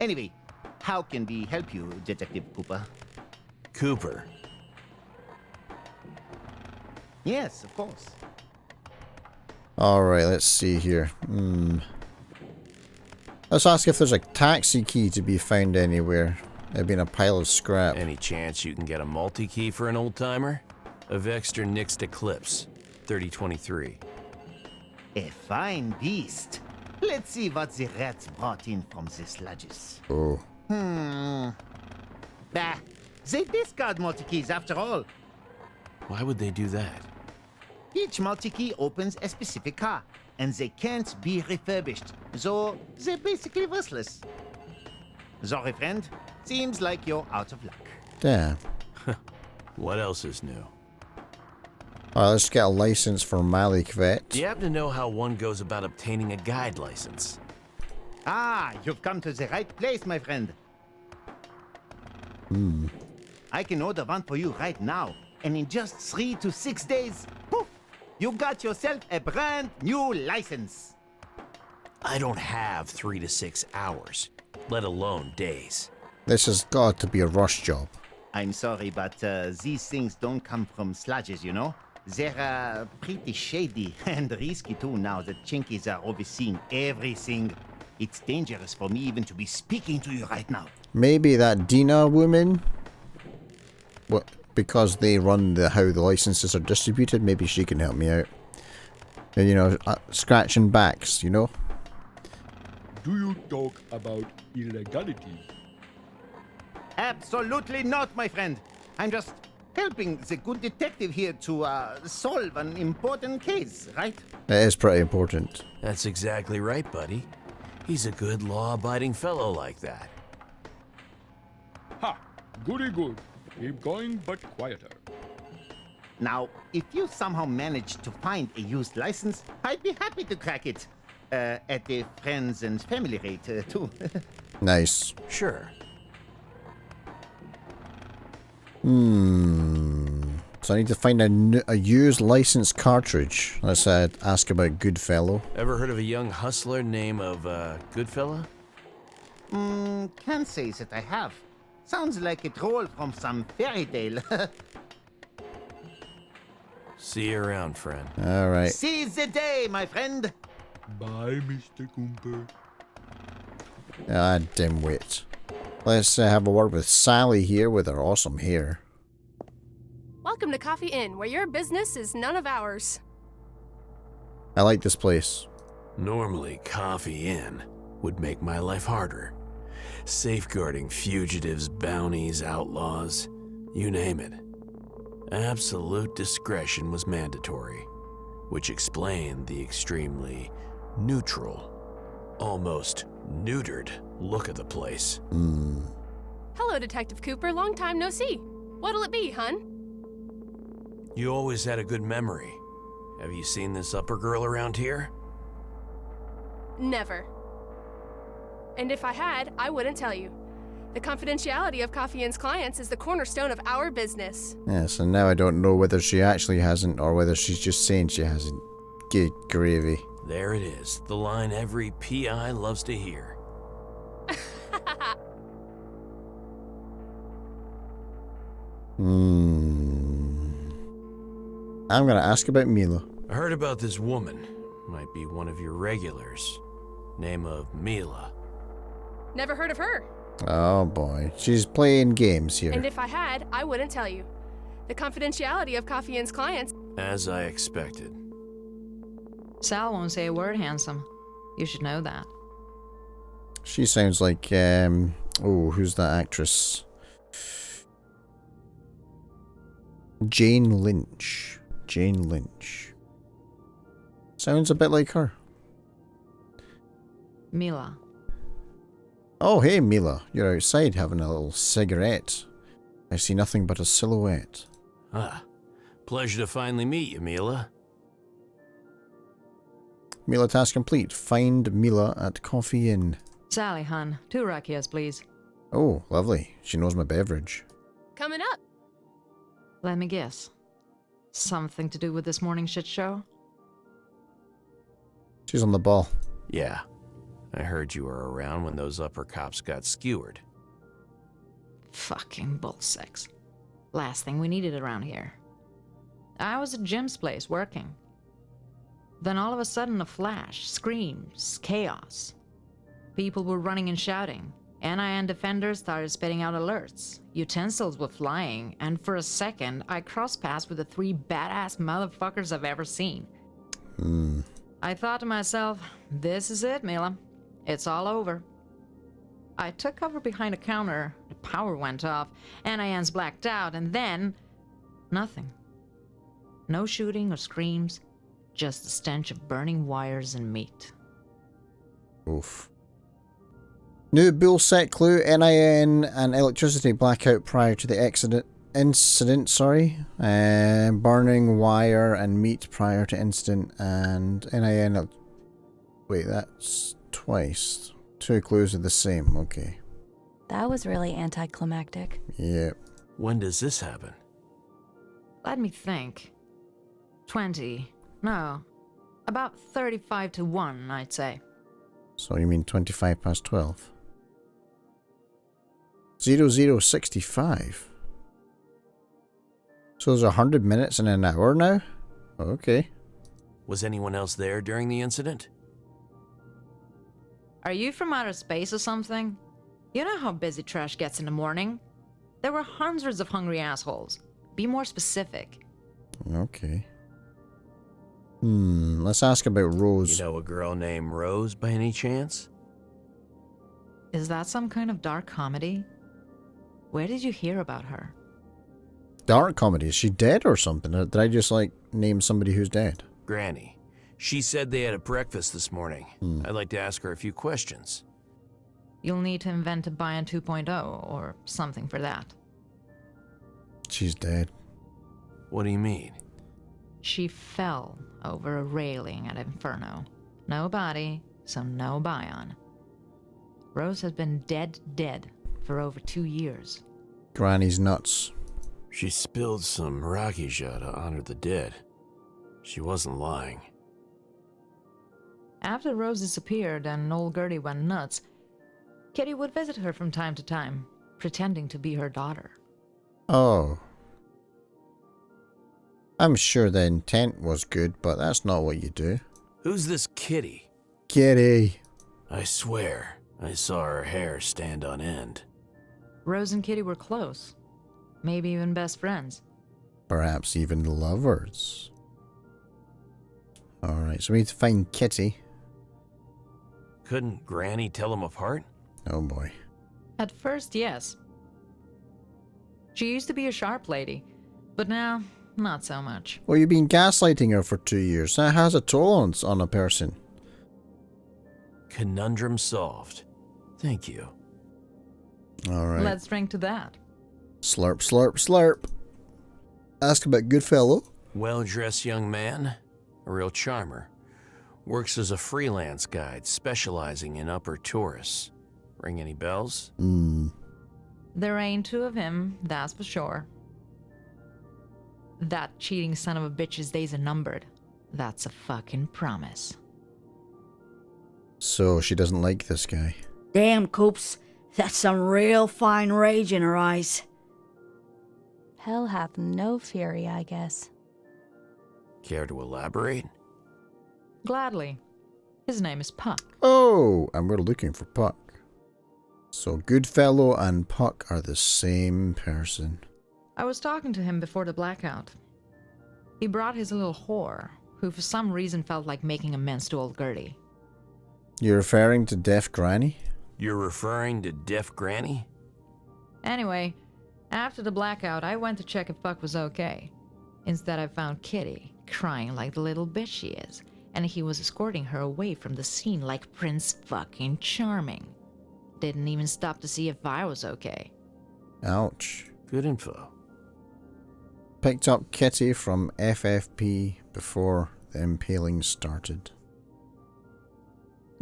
Anyway, how can we help you, Detective Cooper? Cooper. Yes, of course. Alright, let's see here. Let's ask if there's a taxi key to be found anywhere. It'd be in a pile of scrap. Any chance you can get a multi-key for an old-timer? A Vexter Nixed Eclipse, 3023. A fine beast. Let's see what the rats brought in from the sludges. Oh. Bah, they discard multi-keys after all. Why would they do that? Each multi-key opens a specific car, and they can't be refurbished, so they're basically worthless. Sorry, friend. Seems like you're out of luck. Damn. What else is new? Alright, let's get a license for Malikvet. Do you happen to know how one goes about obtaining a guide license? Ah, you've come to the right place, my friend. I can order one for you right now, and in just 3 to 6 days, poof, you got yourself a brand new license. I don't have 3 to 6 hours, let alone days. This has got to be a rush job. I'm sorry, but these things don't come from sludges, you know? They're pretty shady and risky too now that Chinkies are overseeing everything. It's dangerous for me even to be speaking to you right now. Maybe that Dina woman, because they run how the licenses are distributed, maybe she can help me out. You know, scratching backs, you know? Do you talk about illegality? Absolutely not, my friend. I'm just helping the good detective here to solve an important case, right? It is pretty important. That's exactly right, buddy. He's a good law-abiding fellow like that. Ha! Goody good. Keep going, but quieter. Now, if you somehow manage to find a used license, I'd be happy to crack it. At the friends and family rate, too. Nice. Sure. So I need to find a used license cartridge. Let's ask about Goodfellow. Ever heard of a young hustler named Goodfella? Can't say that I have. Sounds like a troll from some fairy tale. See you around, friend. Alright. Seize the day, my friend. Bye, Mr. Cooper. Ah, dimwit. Let's have a word with Sally here with her awesome hair. Welcome to Coffee Inn, where your business is none of ours. I like this place. Normally, Coffee Inn would make my life harder. Safeguarding fugitives, bounties, outlaws, you name it. Absolute discretion was mandatory, which explained the extremely neutral, almost neutered look of the place. Hello, Detective Cooper. Long time no see. What'll it be, hun? You always had a good memory. Have you seen this upper girl around here? Never. And if I had, I wouldn't tell you. The confidentiality of Coffee Inn's clients is the cornerstone of our business. Yes, and now I don't know whether she actually hasn't or whether she's just saying she hasn't. Good gravy. There it is, the line every PI loves to hear. I'm gonna ask about Mila. I heard about this woman. Might be one of your regulars. Name of Mila. Never heard of her. Oh boy, she's playing games here. And if I had, I wouldn't tell you. The confidentiality of Coffee Inn's clients. As I expected. Sal won't say a word, handsome. You should know that. She sounds like, oh, who's that actress? Jane Lynch. Jane Lynch. Sounds a bit like her. Mila. Oh, hey, Mila. You're outside having a little cigarette. I see nothing but a silhouette. Ah, pleasure to finally meet you, Mila. Mila task complete. Find Mila at Coffee Inn. Sally, hun. 2 rakias, please. Oh, lovely. She knows my beverage. Coming up. Let me guess. Something to do with this morning's shit show? She's on the ball. Yeah. I heard you were around when those upper cops got skewered. Fucking bullsex. Last thing we needed around here. I was at Jim's place working. Then all of a sudden a flash, screams, chaos. People were running and shouting. NIN defenders started spitting out alerts. Utensils were flying, and for a second, I crossed paths with the 3 badass motherfuckers I've ever seen. I thought to myself, this is it, Mila. It's all over. I took cover behind a counter, the power went off, NIN's blacked out, and then... nothing. No shooting or screams, just the stench of burning wires and meat. Oof. New bull set clue, NIN and electricity blackout prior to the incident, burning wire and meat prior to incident, and NIN... Wait, that's twice. 2 clues are the same, okay. That was really anticlimactic. Yep. When does this happen? Let me think. 20. No. About 35 to 1, I'd say. So you mean 25 past 12? 0065. So there's 100 minutes in an hour now? Okay. Was anyone else there during the incident? Are you from outer space or something? You know how busy trash gets in the morning? There were hundreds of hungry assholes. Be more specific. Okay. Let's ask about Rose. You know a girl named Rose by any chance? Is that some kind of dark comedy? Where did you hear about her? Dark comedy? Is she dead or something? Or did I just, name somebody who's dead? Granny. She said they had a breakfast this morning. I'd like to ask her a few questions. You'll need to invent a Bion 2.0 or something for that. She's dead. What do you mean? She fell over a railing at Inferno. No body, so no Bion. Rose has been dead for over 2 years. Granny's nuts. She spilled some Rakija to honor the dead. She wasn't lying. After Rose disappeared and old Gertie went nuts, Kitty would visit her from time to time, pretending to be her daughter. Oh. I'm sure the intent was good, but that's not what you do. Who's this Kitty? Kitty. I swear, I saw her hair stand on end. Rose and Kitty were close. Maybe even best friends. Perhaps even lovers. Alright, so we need to find Kitty. Couldn't Granny tell them apart? Oh boy. At first, yes. She used to be a sharp lady, but now, not so much. Well, you've been gaslighting her for 2 years. That has a toll on a person. Conundrum solved. Thank you. Alright. Let's drink to that. Slurp, slurp, slurp. Ask about Goodfellow. Well-dressed young man. A real charmer. Works as a freelance guide, specializing in upper tourists. Ring any bells? There ain't 2 of him, that's for sure. That cheating son of a bitch's days are numbered. That's a fucking promise. So she doesn't like this guy. Damn, Coops. That's some real fine rage in her eyes. Hell hath no fury, I guess. Care to elaborate? Gladly. His name is Puck. Oh, and we're looking for Puck. So Goodfellow and Puck are the same person. I was talking to him before the blackout. He brought his little whore, who for some reason felt like making amends to old Gertie. You're referring to Deaf Granny? You're referring to Deaf Granny? Anyway, after the blackout, I went to check if Puck was okay. Instead, I found Kitty, crying like the little bitch she is, and he was escorting her away from the scene like Prince fucking Charming. Didn't even stop to see if I was okay. Ouch. Good info. Picked up Kitty from FFP before the impaling started.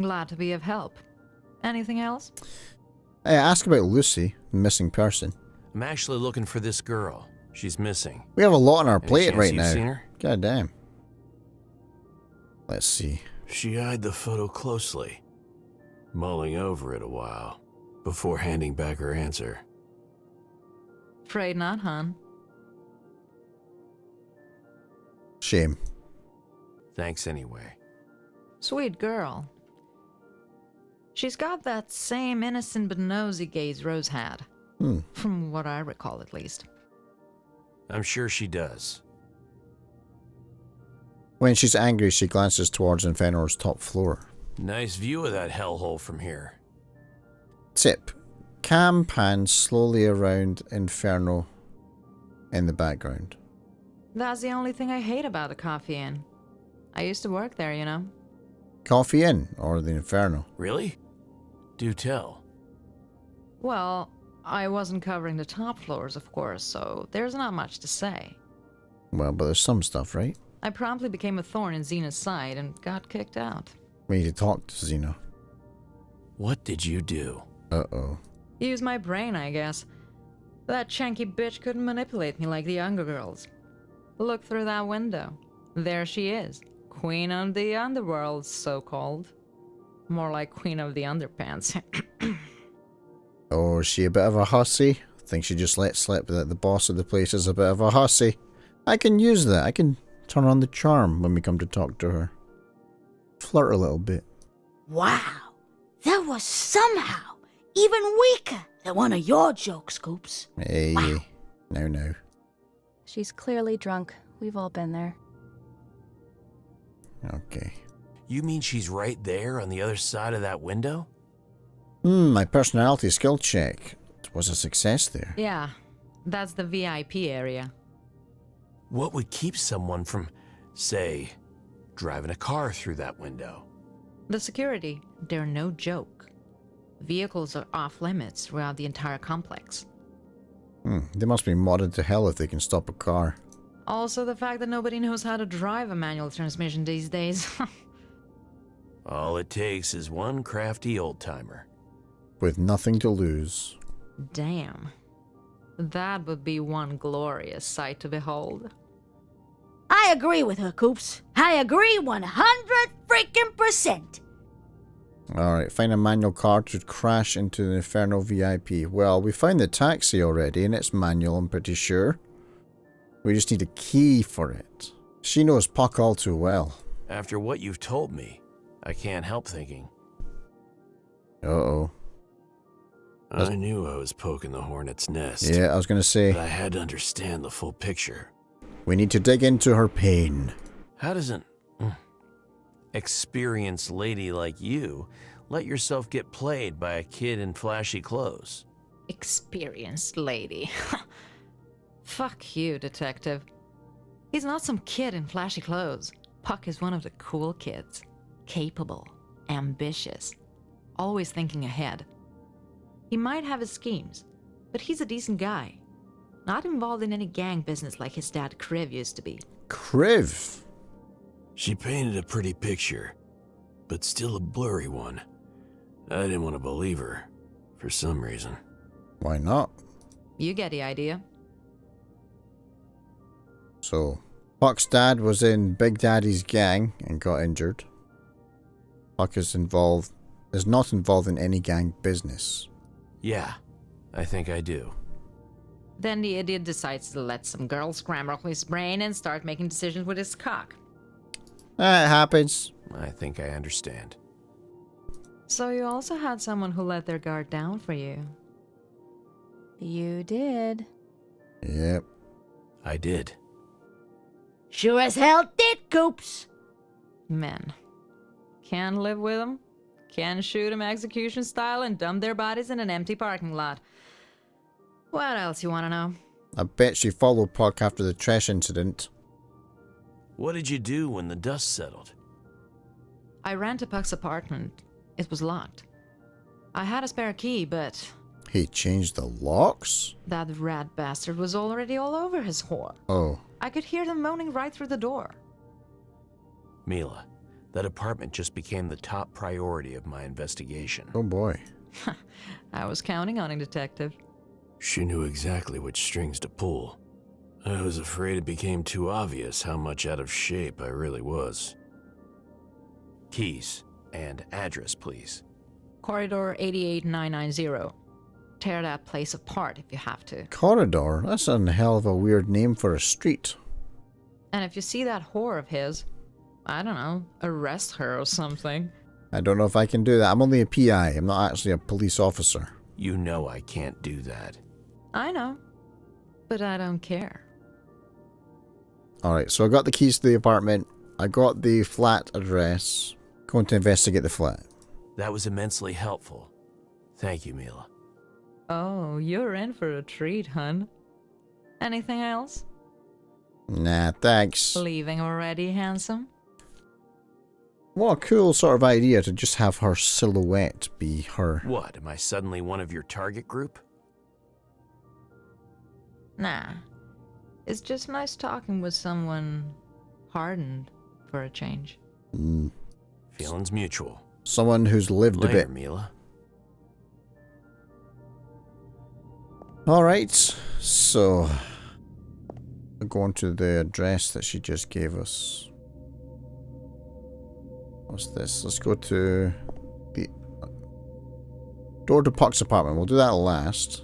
Glad to be of help. Anything else? Hey, ask about Lucy, the missing person. I'm actually looking for this girl. She's missing. We have a lot on our Any plate chance right you've now. seen her? God damn. Let's see. She eyed the photo closely, mulling over it a while, before handing back her answer. Afraid not, hon. Shame. Thanks anyway. Sweet girl. She's got that same innocent but nosy gaze Rose had. From what I recall, at least. I'm sure she does. When she's angry, she glances towards Inferno's top floor. Nice view of that hellhole from here. Tip. Cam pans slowly around Inferno in the background. That's the only thing I hate about the Coffee Inn. I used to work there, you know. Coffee Inn or the Inferno? Really? Do tell. Well, I wasn't covering the top floors, of course, so there's not much to say. Well, but there's some stuff, right? I promptly became a thorn in Xena's side and got kicked out. We need to talk to Xena. What did you do? Uh-oh. Use my brain, I guess. That chunky bitch couldn't manipulate me like the younger girls. Look through that window. There she is. Queen of the underworld, so-called. More like queen of the underpants. Oh, is she a bit of a hussy? I think she just let slip that the boss of the place is a bit of a hussy. I can use that. I can turn on the charm when we come to talk to her. Flirt a little bit. Wow, that was somehow even weaker than one of your jokes, Scoops. Hey, wow. No. She's clearly drunk. We've all been there. Okay. You mean she's right there on the other side of that window? My personality skill check was a success there. Yeah, that's the VIP area. What would keep someone from, say, driving a car through that window? The security, they're no joke. Vehicles are off limits throughout the entire complex. They must be modded to hell if they can stop a car. Also the fact that nobody knows how to drive a manual transmission these days. All it takes is one crafty old-timer. With nothing to lose. Damn. That would be one glorious sight to behold. I agree with her, Coops. I agree 100%. Alright, find a manual car to crash into the Inferno VIP. Well, we found the taxi already, and it's manual, I'm pretty sure. We just need a key for it. She knows Puck all too well. After what you've told me, I can't help thinking. Uh-oh. I knew I was poking the hornet's nest. Yeah, I was going to say. But I had to understand the full picture. We need to dig into her pain. How does an experienced lady like you let yourself get played by a kid in flashy clothes? Experienced lady. Fuck you, detective. He's not some kid in flashy clothes. Puck is one of the cool kids. Capable, ambitious, always thinking ahead. He might have his schemes, but he's a decent guy. Not involved in any gang business like his dad Kriv used to be. Kriv? She painted a pretty picture, but still a blurry one. I didn't want to believe her, for some reason. Why not? You get the idea. So, Puck's dad was in Big Daddy's gang and got injured. Puck is not involved in any gang business. Yeah, I think I do. Then the idiot decides to let some girl scramble his brain and start making decisions with his cock. It happens. I think I understand. So you also had someone who let their guard down for you. You did. Yep. I did. Sure as hell did, Coops. Men. Can't live with them. Can shoot them execution style and dump their bodies in an empty parking lot. What else you want to know? I bet she followed Puck after the trash incident. What did you do when the dust settled? I ran to Puck's apartment. It was locked. I had a spare key, but... He changed the locks? That rat bastard was already all over his whore. Oh. I could hear them moaning right through the door. Mila, that apartment just became the top priority of my investigation. Oh boy. I was counting on it, detective. She knew exactly which strings to pull. I was afraid it became too obvious how much out of shape I really was. Keys and address, please. Corridor 88990. Tear that place apart if you have to. Corridor? That's a hell of a weird name for a street. And if you see that whore of his, I don't know, arrest her or something. I don't know if I can do that. I'm only a PI. I'm not actually a police officer. You know I can't do that. I know, but I don't care. Alright, so I got the keys to the apartment. I got the flat address. Going to investigate the flat. That was immensely helpful. Thank you, Mila. Oh, you're in for a treat, hun. Anything else? Nah, thanks. Leaving already, handsome? What a cool sort of idea to just have her silhouette be her. What, am I suddenly one of your target group? Nah. It's just nice talking with someone hardened for a change. Feelings mutual. Someone who's lived Later, a bit. Mila. Alright, so we're going to the address that she just gave us. What's this? Let's go to the door to Puck's apartment. We'll do that last.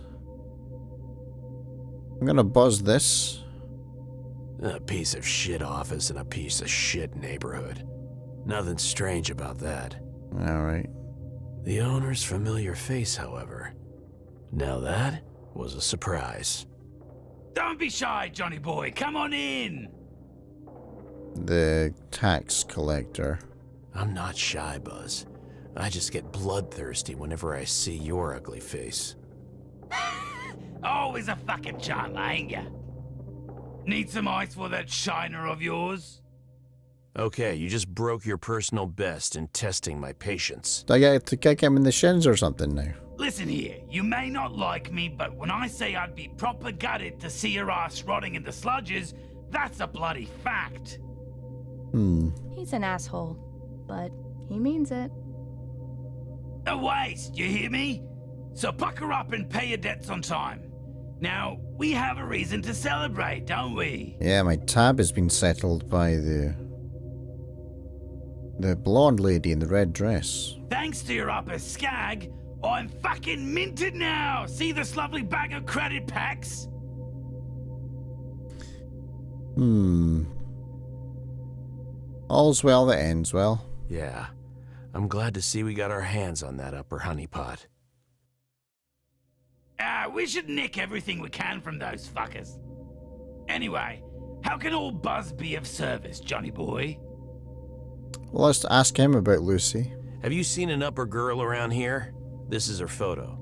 I'm gonna buzz this. A piece of shit office in a piece of shit neighborhood. Nothing strange about that. Alright. The owner's familiar face, however. Now that was a surprise. Don't be shy, Johnny boy. Come on in. The tax collector. I'm not shy, Buzz. I just get bloodthirsty whenever I see your ugly face. Always a fucking charmer, ain't ya? Need some ice for that shiner of yours? Okay, you just broke your personal best in testing my patience. Do I get to kick him in the shins or something now? Listen here, you may not like me, but when I say I'd be proper gutted to see your ass rotting in the sludges, that's a bloody fact. He's an asshole, but he means it. A waste, you hear me? So pucker up and pay your debts on time. Now, we have a reason to celebrate, don't we? Yeah, my tab has been settled by the blonde lady in the red dress. Thanks to your upper skag, I'm fucking minted now! See this lovely bag of credit packs? All's well that ends well. Yeah, I'm glad to see we got our hands on that upper honeypot. We should nick everything we can from those fuckers. Anyway, how can old Buzz be of service, Johnny boy? Well, let's ask him about Lucy. Have you seen an upper girl around here? This is her photo.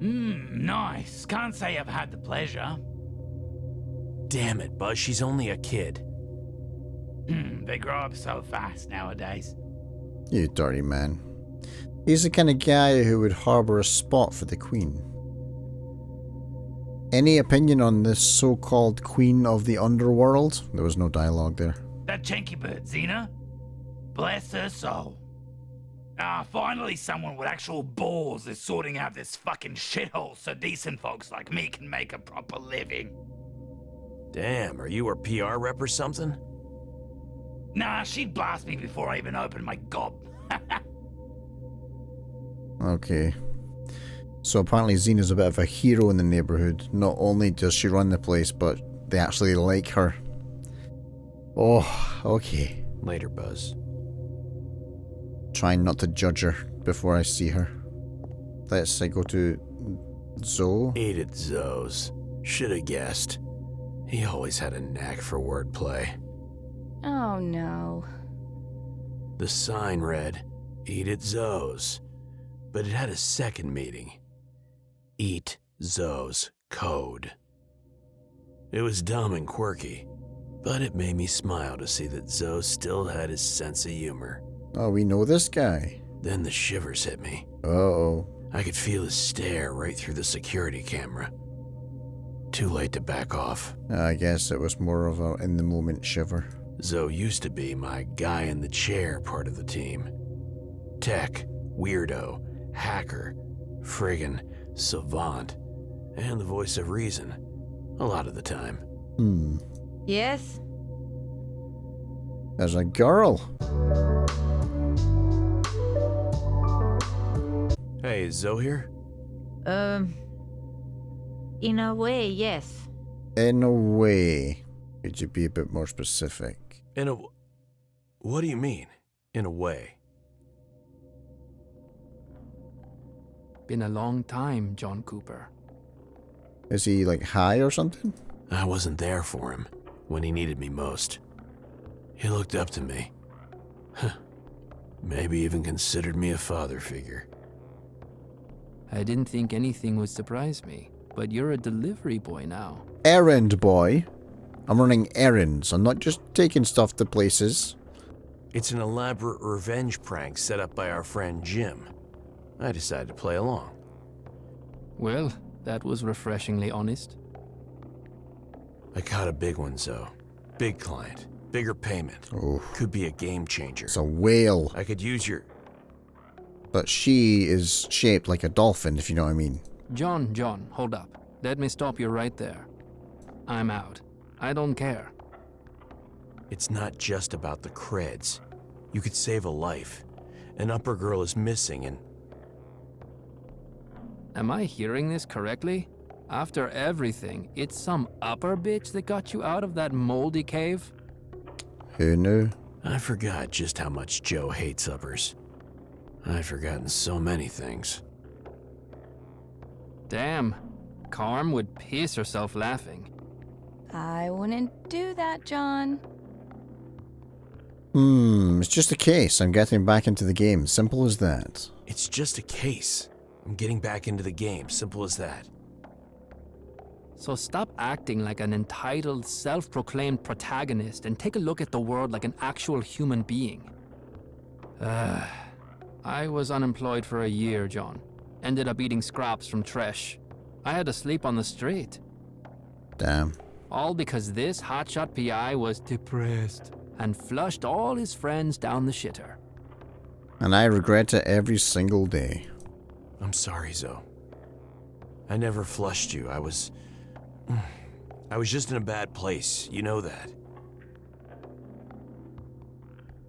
Nice. Can't say I've had the pleasure. Damn it, Buzz, she's only a kid. They grow up so fast nowadays. You dirty man. He's the kind of guy who would harbour a spot for the Queen. Any opinion on this so-called Queen of the Underworld? There was no dialogue there. That chanky bird, Xena? Bless her soul. Finally someone with actual balls is sorting out this fucking shithole so decent folks like me can make a proper living. Damn, are you her PR rep or something? Nah, she'd blast me before I even opened my gob. Okay. So apparently Xena's a bit of a hero in the neighbourhood. Not only does she run the place, but they actually like her. Oh, okay. Later, Buzz. Trying not to judge her before I see her. Let's say go to Zoe. Eat it, Zoes. Should've guessed. He always had a knack for wordplay. Oh no. The sign read, Eat it, Zoes. But it had a second meaning. Eat Zoe's code. It was dumb and quirky, but it made me smile to see that Zoe still had his sense of humor. Oh, we know this guy. Then the shivers hit me. Uh-oh. I could feel his stare right through the security camera. Too late to back off. I guess it was more of a in-the-moment shiver. Zoe used to be my guy in the chair part of the team. Tech, weirdo, hacker, friggin' savant, and the voice of reason. A lot of the time. Yes? There's a girl. Hey, is Zoe here? In a way, yes. In a way. Could you be a bit more specific? What do you mean, in a way? Been a long time, John Cooper. Is he, like, high or something? I wasn't there for him when he needed me most. He looked up to me. Maybe even considered me a father figure. I didn't think anything would surprise me, but you're a delivery boy now. Errand boy? I'm running errands. I'm not just taking stuff to places. It's an elaborate revenge prank set up by our friend Jim. I decided to play along. Well, that was refreshingly honest. I caught a big one, Zoe. Big client. Bigger payment. Oh. Could be a game changer. It's a whale. I could use your... But she is shaped like a dolphin, if you know what I mean. John, hold up. Let me stop you right there. I'm out. I don't care. It's not just about the creds. You could save a life. An upper girl is missing and... Am I hearing this correctly? After everything, it's some upper bitch that got you out of that moldy cave? Who knew? I forgot just how much Joe hates uppers. I've forgotten so many things. Damn. Carm would piss herself laughing. I wouldn't do that, John. It's just a case. I'm getting back into the game. Simple as that. It's just a case. I'm getting back into the game. Simple as that. So stop acting like an entitled, self-proclaimed protagonist and take a look at the world like an actual human being. I was unemployed for a year, John. Ended up eating scraps from trash. I had to sleep on the street. Damn. All because this hotshot PI was depressed and flushed all his friends down the shitter. And I regret it every single day. I'm sorry, Zoe. I never flushed you. I was just in a bad place. You know that.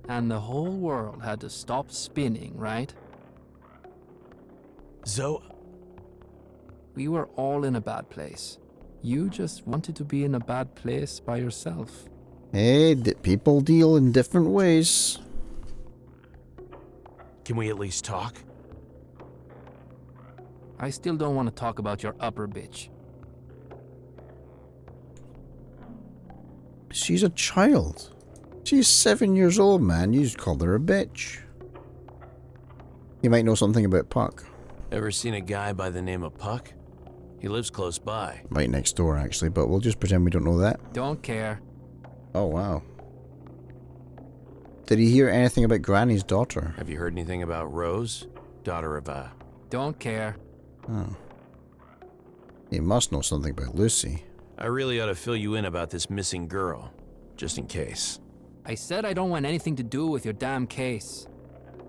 And the whole world had to stop spinning, right? Zoe... We were all in a bad place. You just wanted to be in a bad place by yourself. Hey, people deal in different ways. Can we at least talk? I still don't want to talk about your upper bitch. She's a child. She's 7 years old, man. You just called her a bitch. You might know something about Puck. Ever seen a guy by the name of Puck? He lives close by. Right next door, actually, but we'll just pretend we don't know that. Don't care. Oh, wow. Did he hear anything about Granny's daughter? Have you heard anything about Rose? Daughter of, Don't care. Oh. He must know something about Lucy. I really ought to fill you in about this missing girl, just in case. I said I don't want anything to do with your damn case.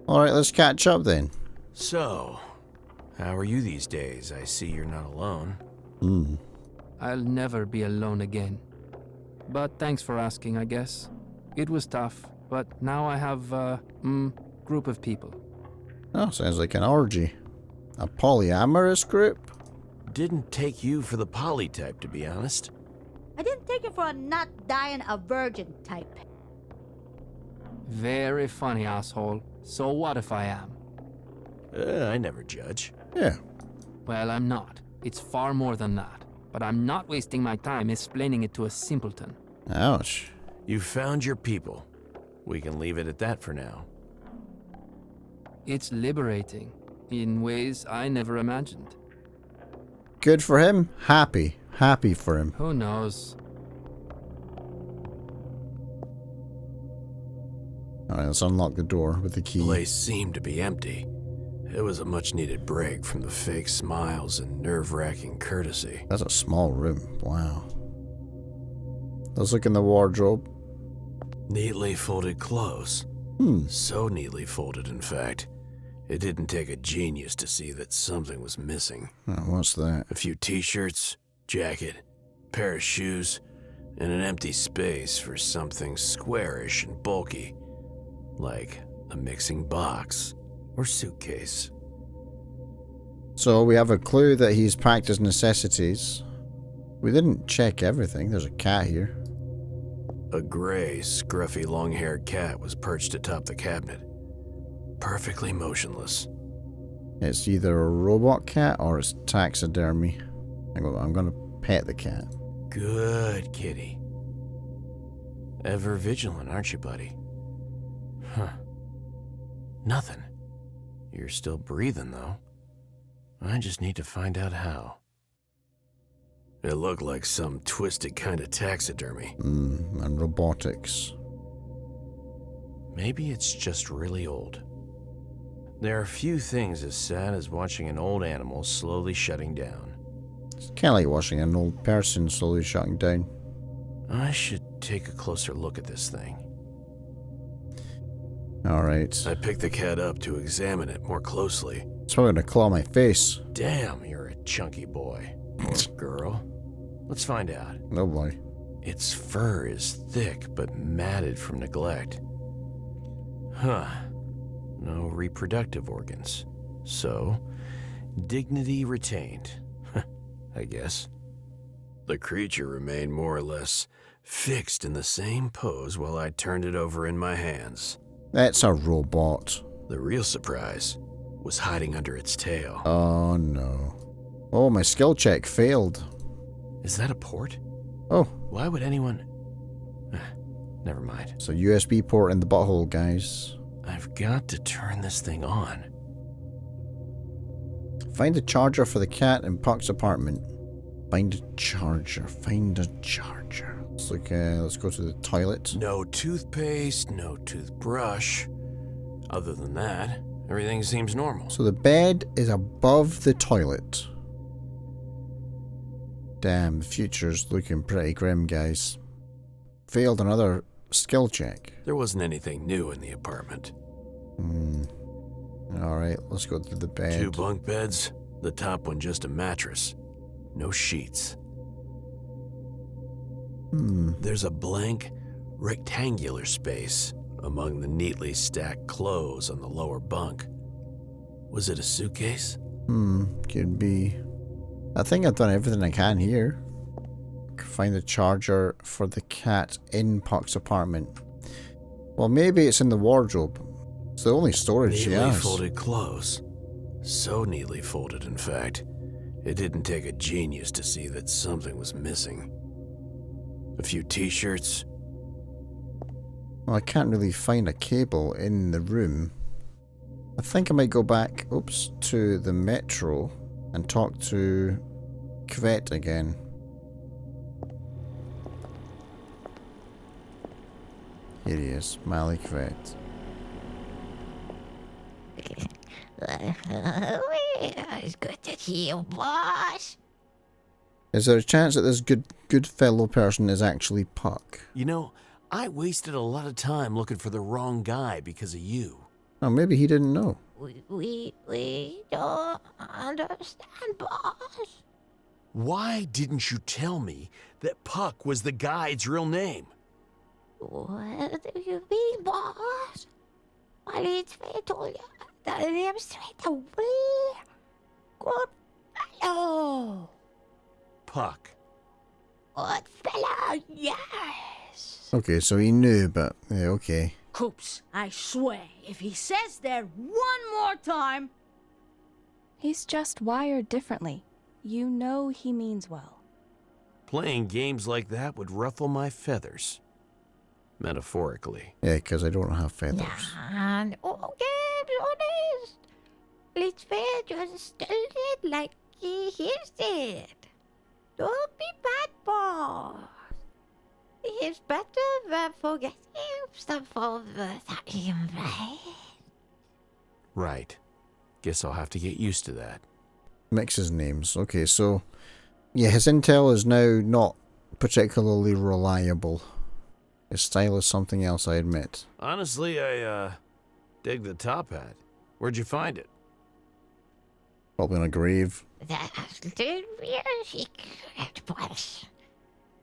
Alright, let's catch up then. So, how are you these days? I see you're not alone. I'll never be alone again. But thanks for asking, I guess. It was tough, but now I have a group of people. Oh, sounds like an orgy. A polyamorous group? Didn't take you for the poly type, to be honest. I didn't take it for a not dying a virgin type. Very funny, asshole. So what if I am? I never judge. Yeah. Well, I'm not. It's far more than that. But I'm not wasting my time explaining it to a simpleton. Ouch. You found your people. We can leave it at that for now. It's liberating, in ways I never imagined. Good for him. Happy. Happy for him. Who knows? Alright, let's unlock the door with the key. The place seemed to be empty. It was a much-needed break from the fake smiles and nerve-wracking courtesy. That's a small room. Wow. Let's look in the wardrobe. Neatly folded clothes. So neatly folded, in fact. It didn't take a genius to see that something was missing. Oh, what's that? A few t-shirts, jacket, pair of shoes, and an empty space for something squarish and bulky, like a mixing box or suitcase. So we have a clue that he's packed his necessities. We didn't check everything. There's a cat here. A gray, scruffy, long-haired cat was perched atop the cabinet, perfectly motionless. It's either a robot cat or it's taxidermy. I'm gonna pet the cat. Good kitty. Ever vigilant, aren't you, buddy? Huh. Nothing. You're still breathing, though. I just need to find out how. It looked like some twisted kind of taxidermy. And robotics. Maybe it's just really old. There are few things as sad as watching an old animal slowly shutting down. It's kind of like watching an old person slowly shutting down. I should take a closer look at this thing. Alright. I picked the cat up to examine it more closely. It's probably gonna claw my face. Damn, you're a chunky boy. Or girl. Let's find out. Oh boy. Its fur is thick but matted from neglect. Huh. No reproductive organs. So, dignity retained. I guess. The creature remained more or less fixed in the same pose while I turned it over in my hands. That's a robot. The real surprise was hiding under its tail. Oh no. Oh, my skill check failed. Is that a port? Oh. Why would anyone... Never mind. It's a USB port in the butthole, guys. I've got to turn this thing on. Find a charger for the cat in Puck's apartment. Find a charger. Find a charger. Let's go to the toilet. No toothpaste, no toothbrush. Other than that, everything seems normal. So the bed is above the toilet. Damn, the future's looking pretty grim, guys. Failed another skill check. There wasn't anything new in the apartment. Alright, let's go to the bed. 2 bunk beds, the top one just a mattress. No sheets. There's a blank, rectangular space among the neatly stacked clothes on the lower bunk. Was it a suitcase? Could be. I think I've done everything I can here. Find the charger for the cat in Puck's apartment. Well, maybe it's in the wardrobe. It's the only storage she Neatly has. folded clothes. So neatly folded, in fact. It didn't take a genius to see that something was missing. A few t-shirts. Well, I can't really find a cable in the room. I think I might go back, to the metro and talk to Kvet again. Here he is, Malik Kvet. It's good to see you, boss. Is there a chance that this good fellow person is actually Puck? You know, I wasted a lot of time looking for the wrong guy because of you. Oh, maybe he didn't know. We don't understand, boss. Why didn't you tell me that Puck was the guide's real name? What do you mean, boss? Why did I told you that I am straight away? Good fellow. Puck. Good fellow, yes. Okay, so he knew, but yeah, okay. Coops, I swear, if he says that one more time... He's just wired differently. You know he means well. Playing games like that would ruffle my feathers. Metaphorically. Yeah, because I don't have feathers. And honest. Let's fair just tell it like he said. Don't be bad, boss. It's better than forgetting stuff all the time, right? Right. Guess I'll have to get used to that. Mixes names. Okay, so... yeah, his intel is now not particularly reliable. His style is something else, I admit. Honestly, I, dig the top hat. Where'd you find it? Probably on a grave. That's the real secret, boss.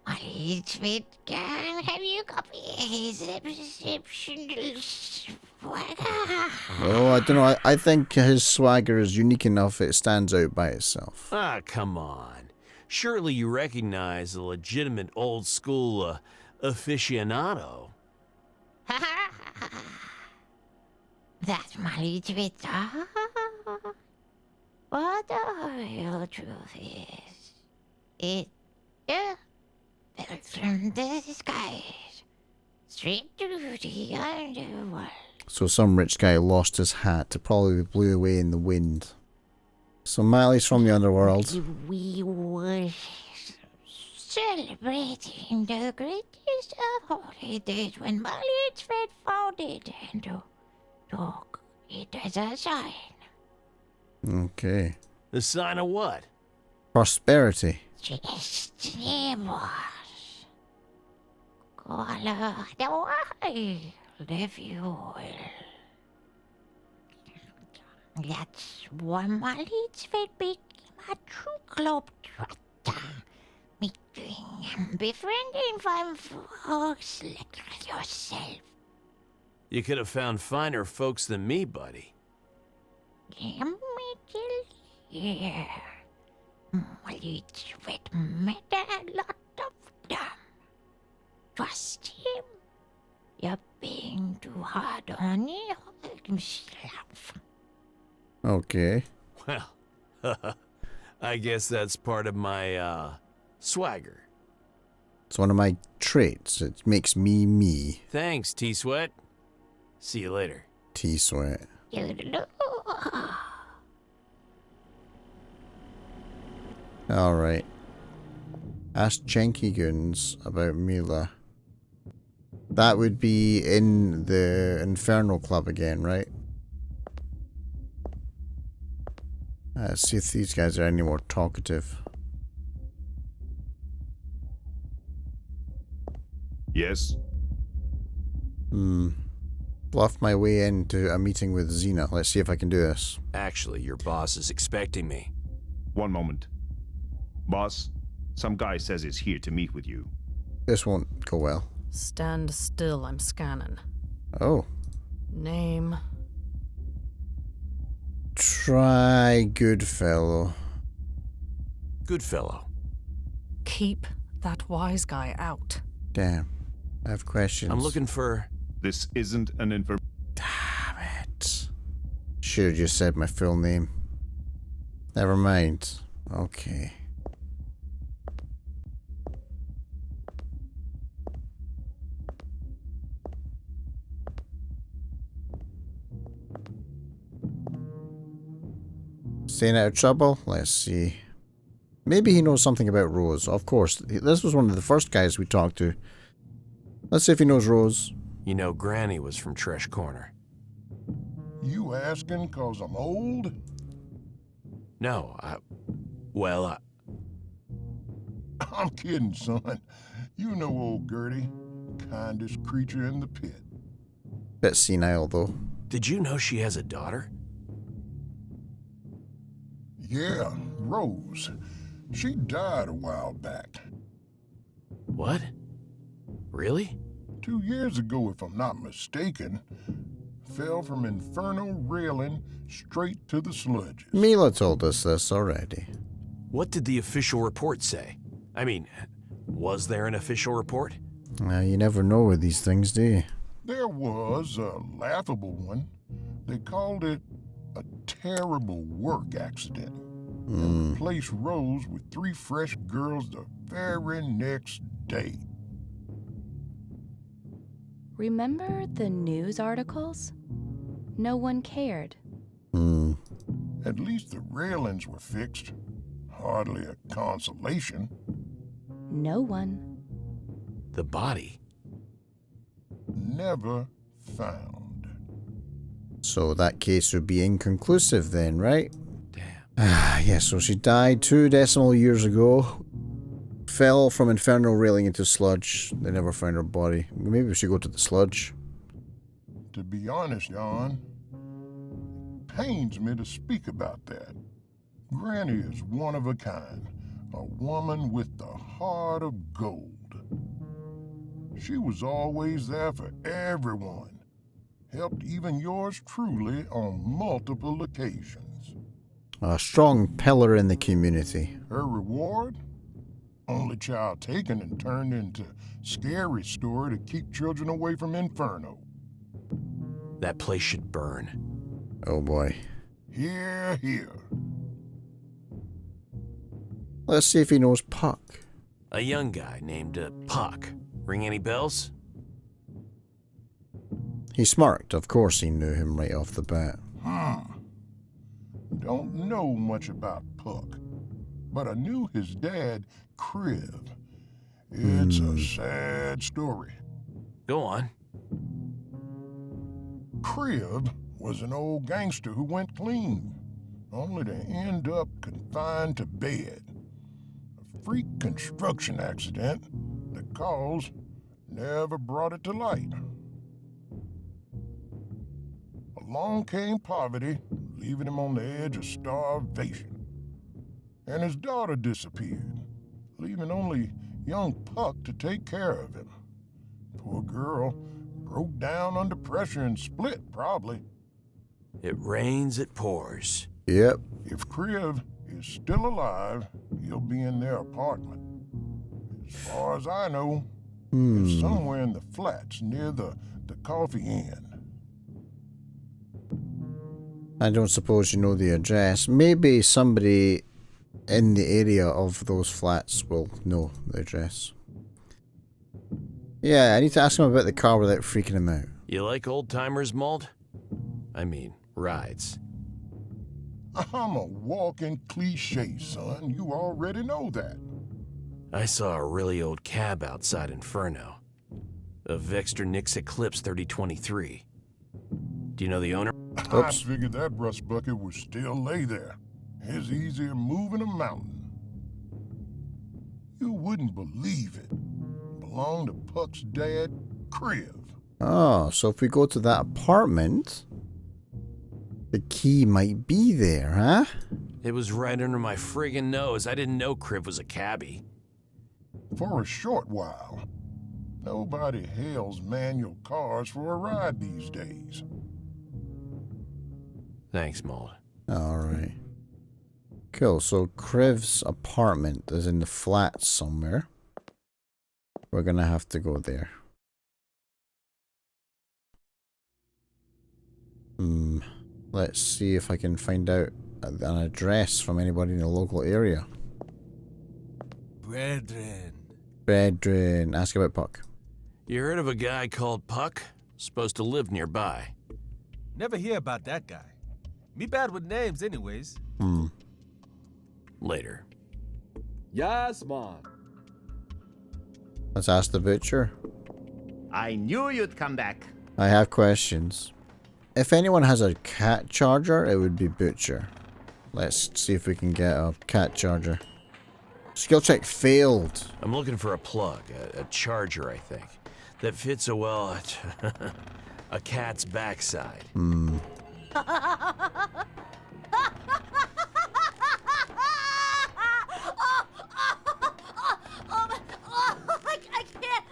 Only Smith can have you copy his exceptional swagger. Oh, I don't know. I think his swagger is unique enough it stands out by itself. Ah, come on. Surely you recognize a legitimate old-school aficionado. That's my little bit. But the real truth is, it fell from the skies, straight to the underworld. So some rich guy lost his hat. It probably blew away in the wind. So Miley's from the underworld. We were celebrating the greatest of holidays when Molly's fate founded and took it as a sign. Okay. The sign of what? Prosperity. Just neighbors. Color the wild, if you will. That's why Molly's fate became a true globetrotter. Meeting and befriending fine folks like yourself. You could have found finer folks than me, buddy. Let me tell you, Molly's fate met a lot of them. Trust him. You're being too hard on himself. Okay. Well, I guess that's part of my, swagger. It's one of my traits. It makes me me. Thanks, T-Sweat. See you later. T-Sweat. Alright. Ask Jenkins about Mila. That would be in the Infernal Club again, right? Let's see if these guys are any more talkative. Yes? Bluff my way into a meeting with Xena. Let's see if I can do this. Actually, your boss is expecting me. One moment. Boss, some guy says he's here to meet with you. This won't go well. Stand still, I'm scanning. Oh. Name? Try Goodfellow. Goodfellow. Keep that wise guy out. Damn. I have questions. I'm looking for... This isn't an Damn it. Should have just said my full name. Never mind. Okay. Staying out of trouble? Let's see. Maybe he knows something about Rose. Of course. This was one of the first guys we talked to. Let's see if he knows Rose. You know, Granny was from Tresh Corner. You asking 'cause I'm old? No, I'm kidding, son. You know old Gertie. Kindest creature in the pit. Bit senile, though. Did you know she has a daughter? Yeah, Rose. She died a while back. What? Really? 2 years ago, if I'm not mistaken. Fell from infernal railing straight to the sludges. Mila told us this already. What did the official report say? I mean, was there an official report? You never know with these things, do you? There was a laughable one. They called it a terrible work accident. And the place rose with 3 fresh girls the very next day. Remember the news articles? No one cared. At least the railings were fixed. Hardly a consolation. No one. The body? Never found. So that case would be inconclusive then, right? Damn. Yeah, so she died 2 decimal years ago. Fell from infernal railing into sludge. They never found her body. Maybe we should go to the sludge. To be honest, Jan, it pains me to speak about that. Granny is one of a kind. A woman with the heart of gold. She was always there for everyone. Helped even yours truly on multiple occasions. A strong pillar in the community. Her reward? Only child taken and turned into scary story to keep children away from Inferno. That place should burn. Oh boy. Here, here. Let's see if he knows Puck. A young guy named Puck. Ring any bells? He smirked. Of course he knew him right off the bat. Don't know much about Puck, but I knew his dad, Kriv. It's a sad story. Go on. Kriv was an old gangster who went clean, only to end up confined to bed. A freak construction accident, the cause never brought it to light. Along came poverty, leaving him on the edge of starvation. And his daughter disappeared, leaving only young Puck to take care of him. Poor girl broke down under pressure and split, probably. It rains, it pours. Yep. If Kriv is still alive, he'll be in their apartment. As far as I know, it's somewhere in the flats near the coffee inn. I don't suppose you know the address. Maybe somebody in the area of those flats will know the address. Yeah, I need to ask him about the car without freaking him out. You like old-timers, Malt? I mean, rides. I'm a walking cliche, son. You already know that. I saw a really old cab outside Inferno. A Vexter Nix Eclipse 3023. Do you know the owner? I figured that rust bucket would still lay there. It's easier moving a mountain. You wouldn't believe it. Belonged to Puck's dad, Kriv. Oh, so if we go to that apartment, the key might be there, huh? It was right under my friggin' nose. I didn't know Kriv was a cabbie. For a short while. Nobody hails manual cars for a ride these days. Thanks, Malt. Alright. Cool, so Kriv's apartment is in the flats somewhere. We're gonna have to go there. Let's see if I can find out an address from anybody in the local area. Brethren. Ask about Puck. You heard of a guy called Puck? Supposed to live nearby. Never hear about that guy. Me bad with names anyways. Later. Yes, man. Let's ask the butcher. I knew you'd come back. I have questions. If anyone has a cat charger, it would be Butcher. Let's see if we can get a cat charger. Skill check failed. I'm looking for a plug, a charger, I think, that fits so well at a cat's backside. I can't.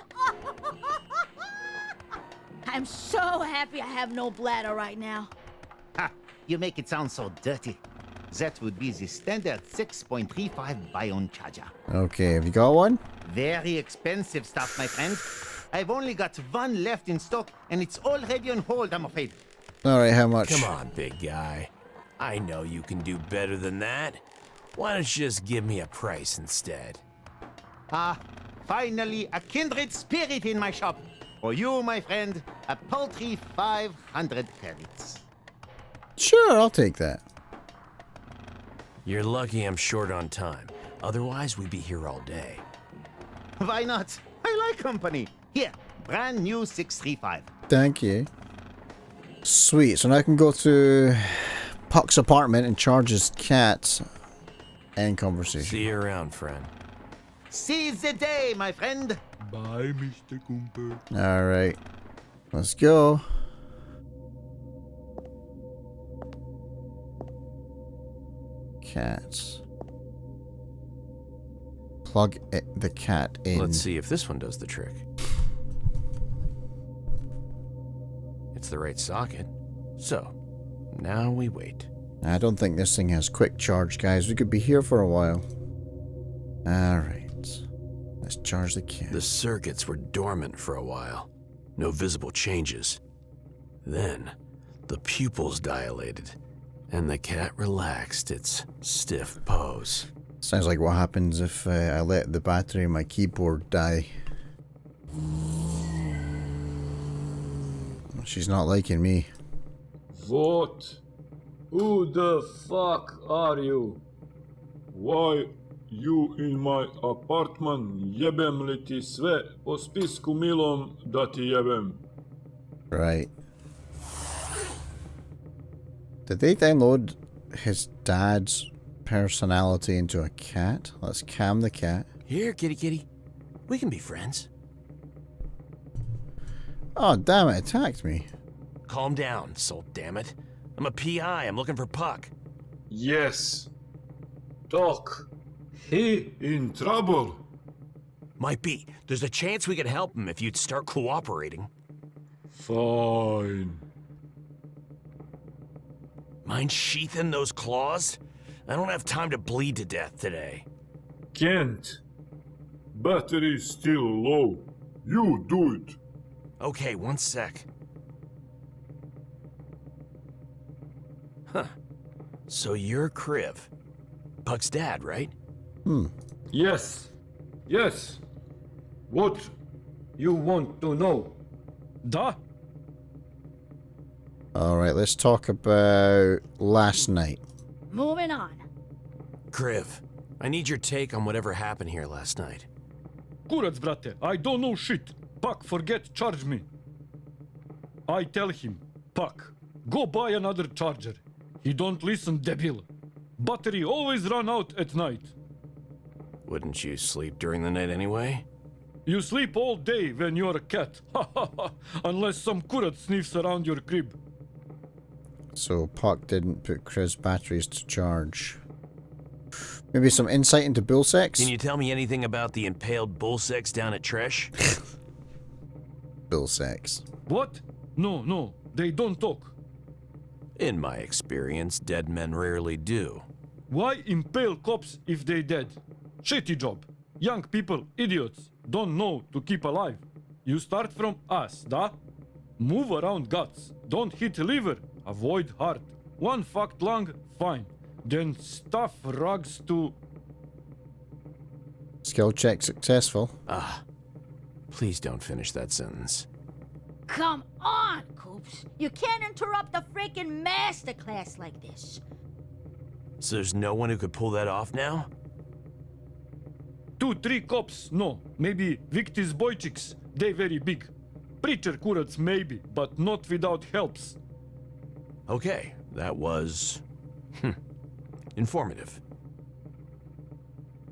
I'm so happy I have no bladder right now. Ha! You make it sound so dirty. That would be the standard 6.35 Bion charger. Okay, have you got one? Very expensive stuff, my friend. I've only got one left in stock, and it's already on hold, I'm afraid. Alright, how much? Come on, big guy. I know you can do better than that. Why don't you just give me a price instead? Finally, a kindred spirit in my shop. For you, my friend, a paltry 500 credits. Sure, I'll take that. You're lucky I'm short on time. Otherwise, we'd be here all day. Why not? I like company. Here, brand new 635. Thank you. Sweet, so now I can go to Puck's apartment and charge his cat. End conversation. See you around, friend. Seize the day, my friend. Bye, Mr. Cooper. Alright. Let's go. Cats. Plug the cat in. Let's see if this one does the trick. It's the right socket. So, now we wait. I don't think this thing has quick charge, guys. We could be here for a while. Alright. Let's charge the cat. The circuits were dormant for a while. No visible changes. Then, the pupils dilated, and the cat relaxed its stiff pose. Sounds like what happens if I let the battery in my keyboard die. She's not liking me. What? Who the fuck are you? Why you in my apartment? Jebem li ti sve po spisku milom da ti jebem. Right. Did they download his dad's personality into a cat? Let's cam the cat. Here, kitty kitty. We can be friends. Oh, damn it, attacked me. Calm down, soul damn it. I'm a PI, I'm looking for Puck. Yes. Doc. He in trouble. Might be. There's a chance we could help him if you'd start cooperating. Fine. Mind sheathing those claws? I don't have time to bleed to death today. Can't. Battery's still low. You do it. Okay, one sec. Huh. So you're Kriv. Puck's dad, right? Yes. Yes. What you want to know? Da? Alright, let's talk about last night. Moving on. Kriv, I need your take on whatever happened here last night. Kurac, brate, I don't know shit. Puck, forget charge me. I tell him, Puck, go buy another charger. He don't listen, debil. Battery always run out at night. Wouldn't you sleep during the night anyway? You sleep all day when you're a cat. Ha ha ha. Unless some Kurac sniffs around your crib. So Puck didn't put Kriv's batteries to charge. Maybe some insight into bull sex? Can you tell me anything about the impaled bull sex down at Tresh? Bull sex. What? No, they don't talk. In my experience, dead men rarely do. Why impale cops if they dead? Shitty job. Young people, idiots, don't know to keep alive. You start from us, da? Move around guts. Don't hit liver. Avoid heart. One fucked lung, fine. Then stuff rugs to... Skill check successful. Please don't finish that sentence. Come on, Coops. You can't interrupt a freaking masterclass like this. So there's no one who could pull that off now? 2-3 cops, no. Maybe Victis Boychiks. They very big. Preacher Kurats maybe, but not without helps. Okay, that was... informative.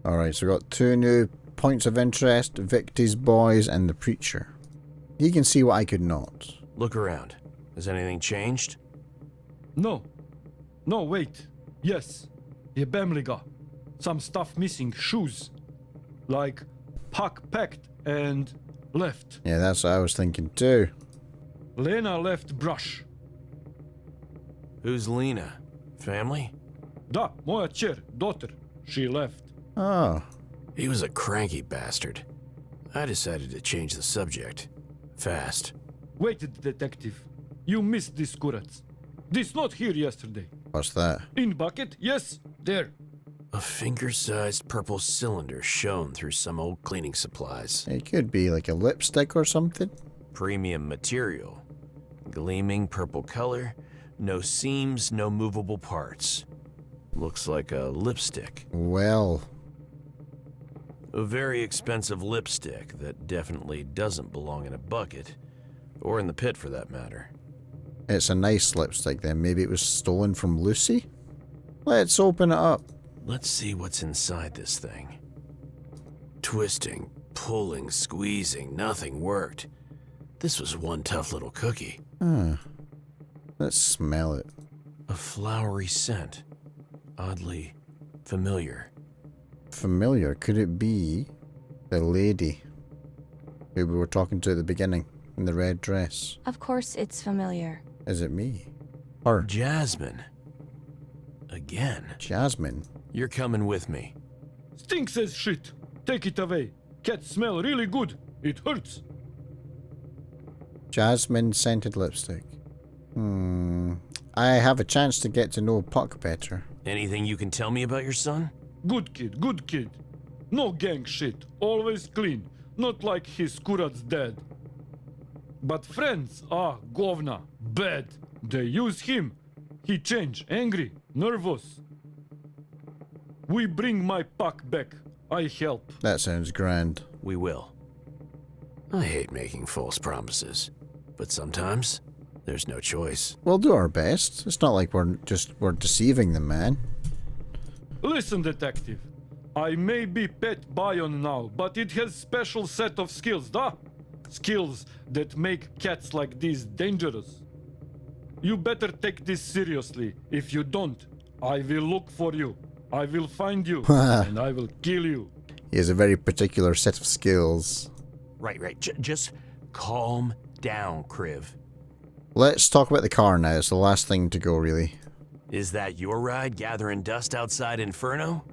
Alright, so we got 2 new points of interest, Victi's Boys and the Preacher. He can see what I could not. Look around. Has anything changed? No, wait. Yes. Jebemliga. Some stuff missing. Shoes. Like Puck packed and left. Yeah, that's what I was thinking too. Lena left brush. Who's Lena? Family? Da, moja cher, daughter. She left. Oh. He was a cranky bastard. I decided to change the subject. Fast. Wait, detective. You missed this Kurats. This not here yesterday. What's that? In bucket? Yes, there. A finger-sized purple cylinder shone through some old cleaning supplies. It could be like a lipstick or something. Premium material. Gleaming purple color. No seams, no movable parts. Looks like a lipstick. Well. A very expensive lipstick that definitely doesn't belong in a bucket. Or in the pit, for that matter. It's a nice lipstick then. Maybe it was stolen from Lucy? Let's open it up. Let's see what's inside this thing. Twisting, pulling, squeezing, nothing worked. This was one tough little cookie. Let's smell it. A flowery scent. Oddly familiar. Familiar? Could it be the lady who we were talking to at the beginning in the red dress? Of course it's familiar. Is it me? Or Jasmine. Again. Jasmine? You're coming with me. Stinks as shit. Take it away. Cats smell really good. It hurts. Jasmine scented lipstick. I have a chance to get to know Puck better. Anything you can tell me about your son? Good kid, good kid. No gang shit. Always clean. Not like his Kurat's dad. But friends, govna. Bad. They use him. He change. Angry. Nervous. We bring my Puck back. I help. That sounds grand. We will. I hate making false promises. But sometimes, there's no choice. We'll do our best. It's not like we're deceiving them, man. Listen, detective. I may be pet Bion now, but it has special set of skills, da? Skills that make cats like these dangerous. You better take this seriously. If you don't, I will look for you. I will find you, and I will kill you. He has a very particular set of skills. Right. Just calm down, Kriv. Let's talk about the car now. It's the last thing to go, really. Is that your ride gathering dust outside Inferno?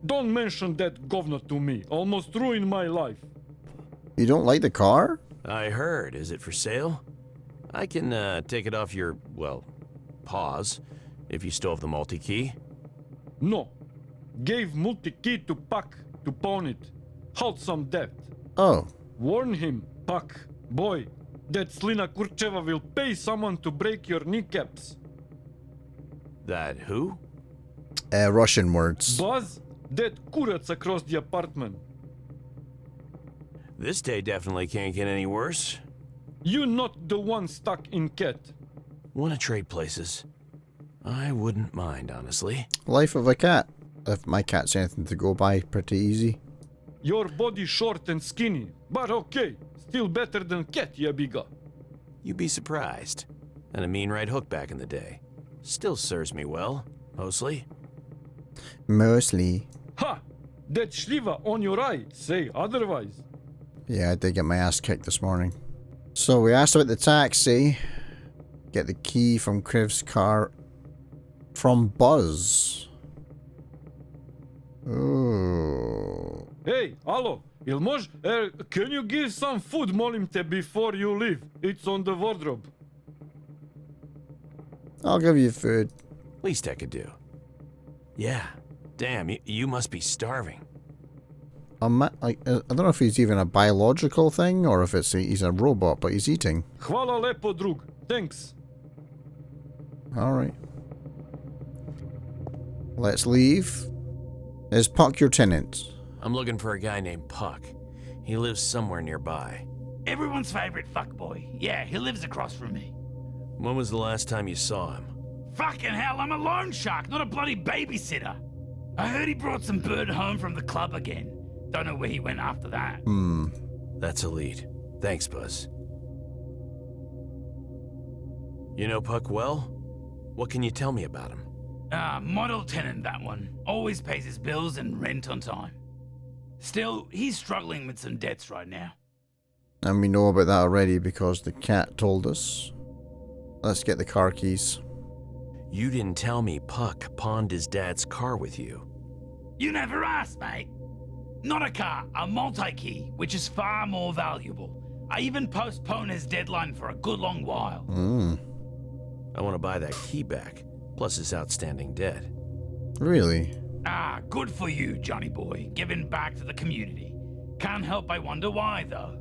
Don't mention that governor to me. Almost ruined my life. You don't like the car? I heard. Is it for sale? I can take it off your, paws, if you still have the multi-key. No. Gave multi-key to Puck to pawn it. Halt some debt. Oh. Warn him, Puck. Boy, that Slina Kurcheva will pay someone to break your kneecaps. That who? Russian words. Buzz, that Kurats across the apartment. This day definitely can't get any worse. You not the one stuck in cat. Wanna trade places? I wouldn't mind, honestly. Life of a cat. If my cat's anything to go by, pretty easy. Your body short and skinny, but okay. Still better than cat, yabiga. You'd be surprised. And a mean right hook back in the day. Still serves me well, mostly. Mostly. Ha! That shliva on your eye, say otherwise. Yeah, I did get my ass kicked this morning. So we asked about the taxi. Get the key from Kriv's car from Buzz. Ooh. Hey, allo, Ilmoj, can you give some food, molim te, before you leave? It's on the wardrobe. I'll give you food. Least I could do. Yeah, damn, you must be starving. I don't know if he's even a biological thing or if he's a robot, but he's eating. Hvala lepo, drug. Thanks. Alright. Let's leave. Is Puck your tenant? I'm looking for a guy named Puck. He lives somewhere nearby. Everyone's favorite fuckboy. Yeah, he lives across from me. When was the last time you saw him? Fucking hell, I'm a loan shark, not a bloody babysitter. I heard he brought some bird home from the club again. Don't know where he went after that. That's a lead. Thanks, Buzz. You know Puck well? What can you tell me about him? Model tenant, that one. Always pays his bills and rent on time. Still, he's struggling with some debts right now. And we know about that already because the cat told us. Let's get the car keys. You didn't tell me Puck pawned his dad's car with you. You never asked, mate. Not a car, a multi-key, which is far more valuable. I even postponed his deadline for a good long while. I want to buy that key back, plus his outstanding debt. Really? Good for you, Johnny boy. Giving back to the community. Can't help but wonder why, though.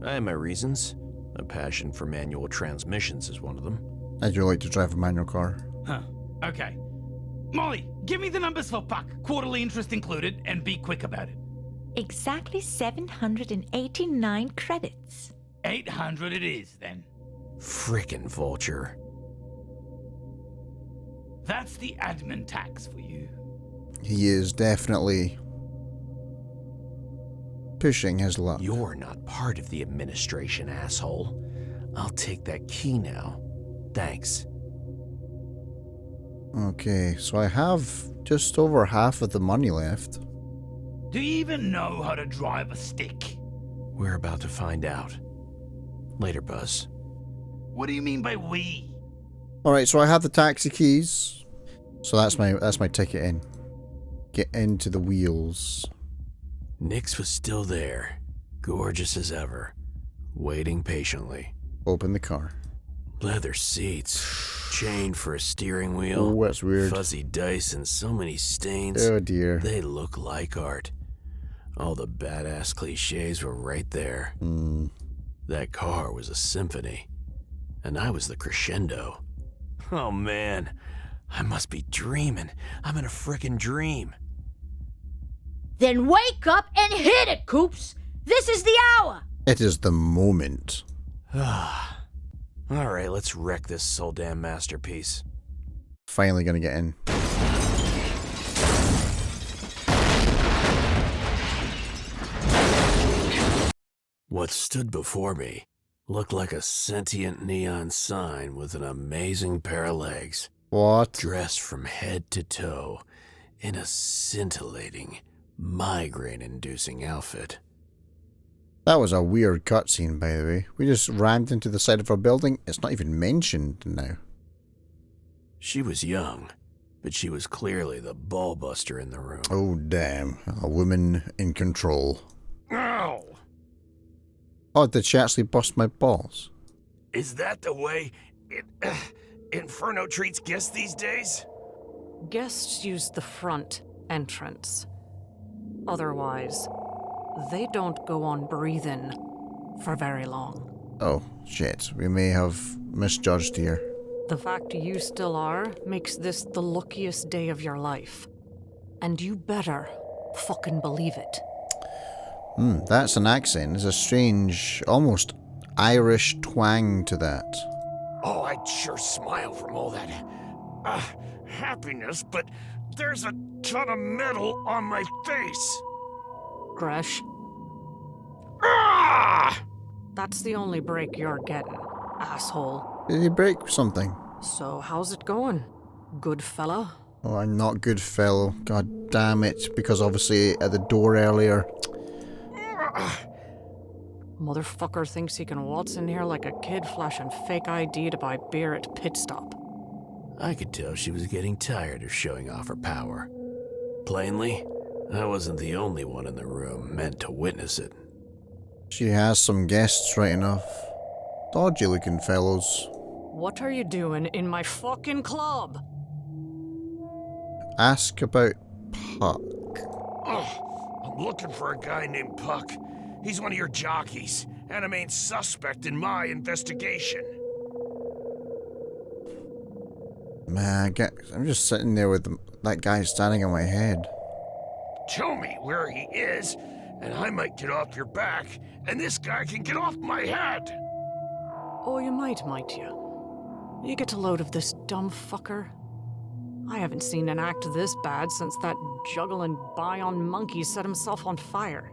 I have my reasons. A passion for manual transmissions is one of them. I do like to drive a manual car. Huh. Okay. Molly, give me the numbers for Puck, quarterly interest included, and be quick about it. Exactly 789 credits. 800 it is, then. Frickin' vulture. That's the admin tax for you. He is definitely pushing his luck. You're not part of the administration, asshole. I'll take that key now. Thanks. Okay, so I have just over half of the money left. Do you even know how to drive a stick? We're about to find out. Later, Buzz. What do you mean by we? Alright, so I have the taxi keys. So that's my ticket in. Get into the wheels. Nix was still there, gorgeous as ever, waiting patiently. Open the car. Leather seats, chain for a steering wheel. Oh, that's weird. Fuzzy dice and so many stains. Oh dear. They look like art. All the badass cliches were right there. That car was a symphony, and I was the crescendo. Oh man, I must be dreaming. I'm in a frickin' dream. Then wake up and hit it, Coops! This is the hour! It is the moment. Alright, let's wreck this soul damn masterpiece. Finally gonna get in. What stood before me looked like a sentient neon sign with an amazing pair of legs. What? Dressed from head to toe in a scintillating, migraine-inducing outfit. That was a weird cutscene, by the way. We just rammed into the side of a building. It's not even mentioned now. She was young, but she was clearly the ballbuster in the room. Oh, damn. A woman in control. Ow! Oh, did she actually bust my balls? Is that the way Inferno treats guests these days? Guests use the front entrance. Otherwise, they don't go on breathing for very long. Oh, shit. We may have misjudged here. The fact you still are makes this the luckiest day of your life. And you better fucking believe it. That's an accent. There's a strange, almost Irish twang to that. Oh, I'd sure smile from all that happiness, but there's a ton of metal on my face. Gresh. That's the only break you're getting, asshole. Did he break something? So how's it going, good fella? Oh, I'm not good fellow. God damn it. Because obviously at the door earlier. Motherfucker thinks he can waltz in here like a kid flashing fake ID to buy beer at Pit Stop. I could tell she was getting tired of showing off her power. Plainly, I wasn't the only one in the room meant to witness it. She has some guests, right enough. Dodgy looking fellows. What are you doing in my fucking club? Ask about Puck. I'm looking for a guy named Puck. He's one of your jockeys, and a main suspect in my investigation. Man, I'm just sitting there with that guy standing on my head. Tell me where he is, and I might get off your back, and this guy can get off my head. Oh, you might you? You get a load of this dumb fucker? I haven't seen an act this bad since that juggling Bion monkey set himself on fire.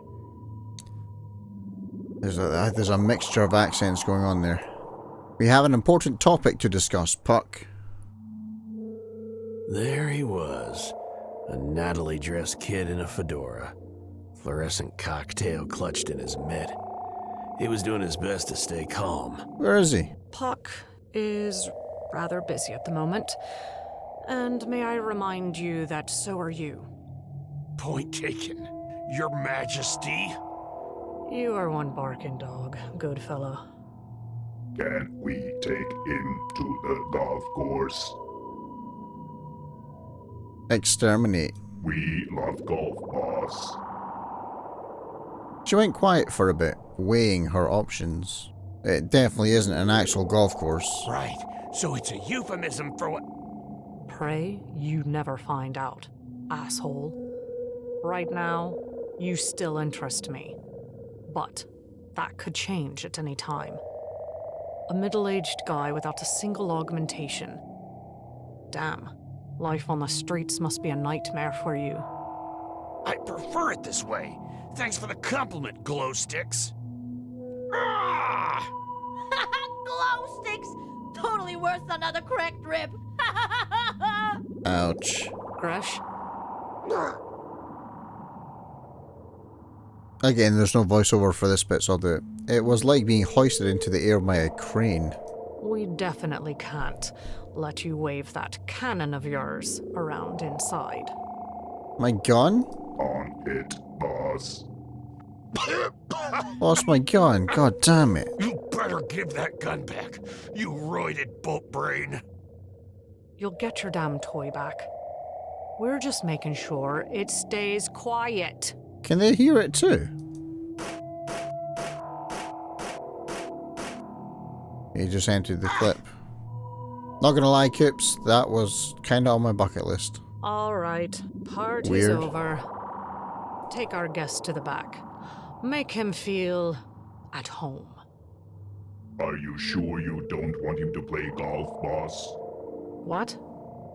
There's a mixture of accents going on there. We have an important topic to discuss, Puck. There he was, a nattily-dressed kid in a fedora, fluorescent cocktail clutched in his mitt. He was doing his best to stay calm. Where is he? Puck is rather busy at the moment. And may I remind you that so are you. Point taken, Your Majesty. You are one barking dog, good fellow. Can we take him to the golf course? Exterminate. We love golf, boss. She went quiet for a bit, weighing her options. It definitely isn't an actual golf course. Right, so it's a euphemism for what? Pray you never find out, asshole. Right now, you still interest me. But that could change at any time. A middle-aged guy without a single augmentation. Damn, life on the streets must be a nightmare for you. I prefer it this way. Thanks for the compliment, glow sticks. Glow sticks! Totally worth another cracked rib. Ouch. Gresh? Again, there's no voiceover for this bit, so I'll do it. It was like being hoisted into the air by a crane. We definitely can't let you wave that cannon of yours around inside. My gun? On it, boss. Lost my gun. God damn it. You better give that gun back, you roided boat brain. You'll get your damn toy back. We're just making sure it stays quiet. Can they hear it too? He just entered the clip. Not gonna lie, Coops, that was kinda on my bucket list. All right, party's Weird. over. Take our guest to the back. Make him feel at home. Are you sure you don't want him to play golf, boss? What?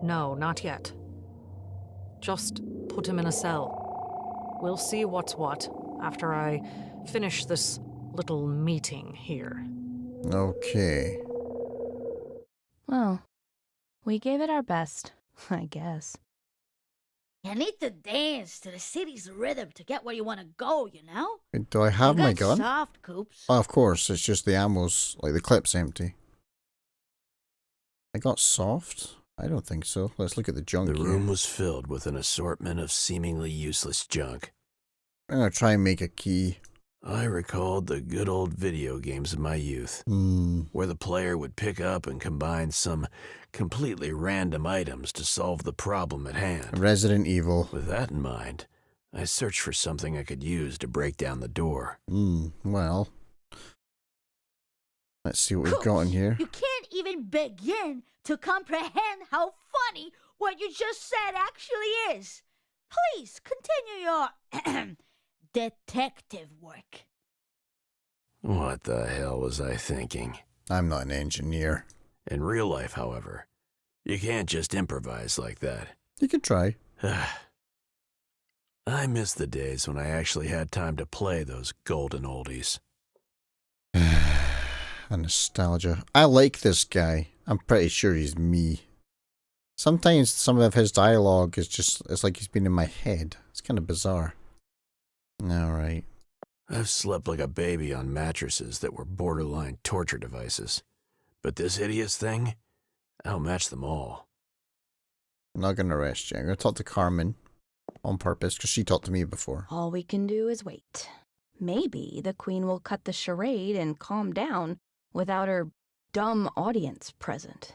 No, not yet. Just put him in a cell. We'll see what's what after I finish this little meeting here. Okay. Well, we gave it our best, I guess. You need to dance to the city's rhythm to get where you want to go, you know? Do I have You my got gun? soft, Coops. Oh, of course, it's just the ammo's, like the clip's empty. I got soft? I don't think so. Let's look at the junk The here. room was filled with an assortment of seemingly useless junk. I'm gonna try and make a key. I recalled the good old video games of my youth, where the player would pick up and combine some completely random items to solve the problem at hand. Resident Evil. With that in mind, I searched for something I could use to break down the door. Well. Let's see what we've got in here. You can't even begin to comprehend how funny what you just said actually is. Please continue your detective work. What the hell was I thinking? I'm not an engineer. In real life, however, you can't just improvise like that. You could try. I miss the days when I actually had time to play those golden oldies. A nostalgia. I like this guy. I'm pretty sure he's me. Sometimes some of his dialogue is just, it's like he's been in my head. It's kind of bizarre. Alright. I've slept like a baby on mattresses that were borderline torture devices. But this hideous thing, outmatched them all. I'm not gonna arrest you. I'm gonna talk to Carmen on purpose, because she talked to me before. All we can do is wait. Maybe the Queen will cut the charade and calm down without her dumb audience present.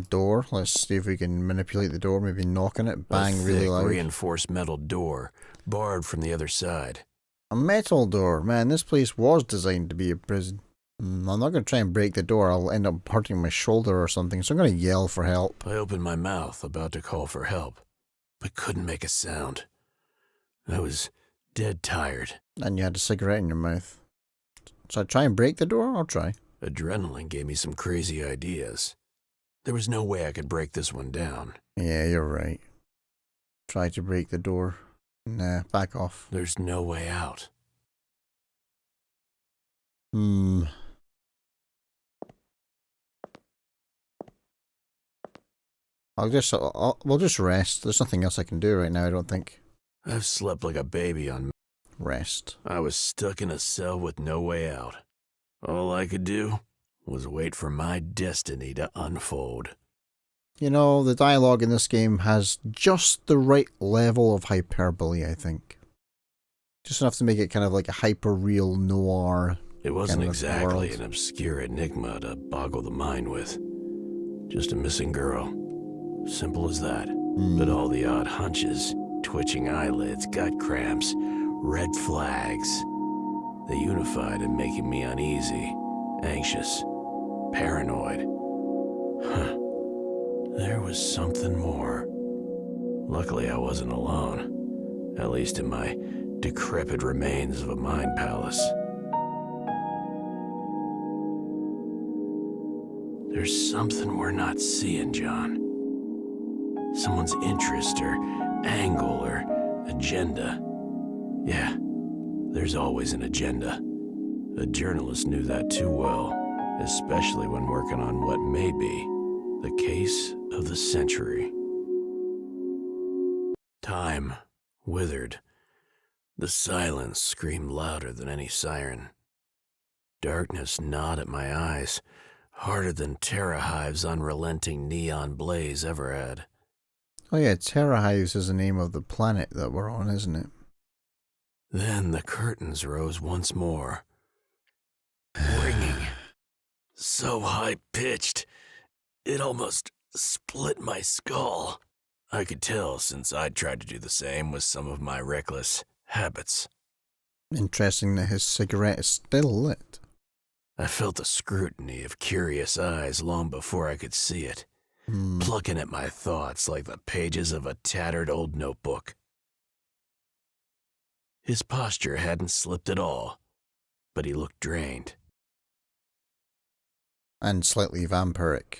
Door. Let's see if we can manipulate the door. Maybe knock on it. Bang really thick, loud. reinforced metal door, barred from the other side. A metal door. Man, this place was designed to be a prison. I'm not going to try and break the door. I'll end up hurting my shoulder or something, so I'm going to yell for help. I opened my mouth, about to call for help, but couldn't make a sound. I was dead tired. And you had a cigarette in your mouth. So I try and break the door? I'll try. Adrenaline gave me some crazy ideas. There was no way I could break this one down. Yeah, you're right. Try to break the door. Nah, back off. There's no way out. We'll just rest. There's nothing else I can do right now, I don't think. I've slept like a baby on rest. I was stuck in a cell with no way out. All I could do was wait for my destiny to unfold. You know, the dialogue in this game has just the right level of hyperbole, I think. Just enough to make it kind of like a hyper-real noir. It wasn't kind of exactly world. an obscure enigma to boggle the mind with. Just a missing girl. Simple as that. But all the odd hunches, twitching eyelids, gut cramps, red flags. They unified in making me uneasy, anxious, paranoid. There was something more. Luckily, I wasn't alone. At least in my decrepit remains of a mind palace. There's something we're not seeing, John. Someone's interest or angle or agenda. Yeah, there's always an agenda. A journalist knew that too well, especially when working on what may be the case of the century. Time withered. The silence screamed louder than any siren. Darkness gnawed at my eyes, harder than Terra Hive's unrelenting neon blaze ever had. Oh yeah, Terra Hives is the name of the planet that we're on, isn't it? Then the curtains rose once more, ringing, so high-pitched, it almost split my skull. I could tell since I'd tried to do the same with some of my reckless habits. Interesting that his cigarette is still lit. I felt the scrutiny of curious eyes long before I could see it, plucking at my thoughts like the pages of a tattered old notebook. His posture hadn't slipped at all, but he looked drained. And slightly vampiric.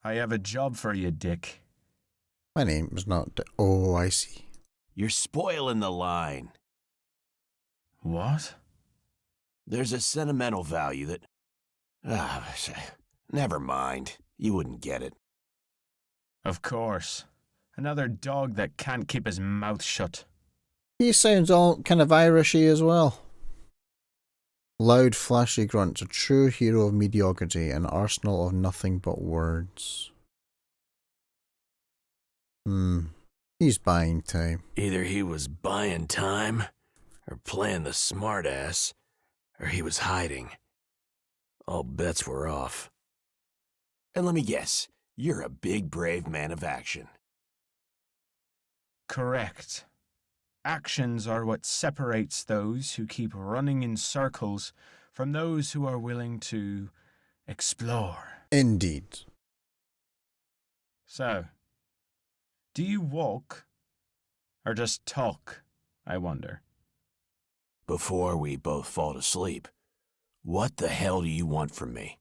I have a job for you, Dick. My name is not... Oh, I see. You're spoiling the line. What? There's a sentimental value that... never mind. You wouldn't get it. Of course. Another dog that can't keep his mouth shut. He sounds all kind of Irishy as well. Loud, flashy grunts, a true hero of mediocrity, an arsenal of nothing but words. He's buying time. Either he was buying time, or playing the smartass, or he was hiding. All bets were off. And let me guess, you're a big, brave man of action. Correct. Actions are what separates those who keep running in circles from those who are willing to explore. Indeed. So, do you walk or just talk, I wonder? Before we both fall to sleep, what the hell do you want from me?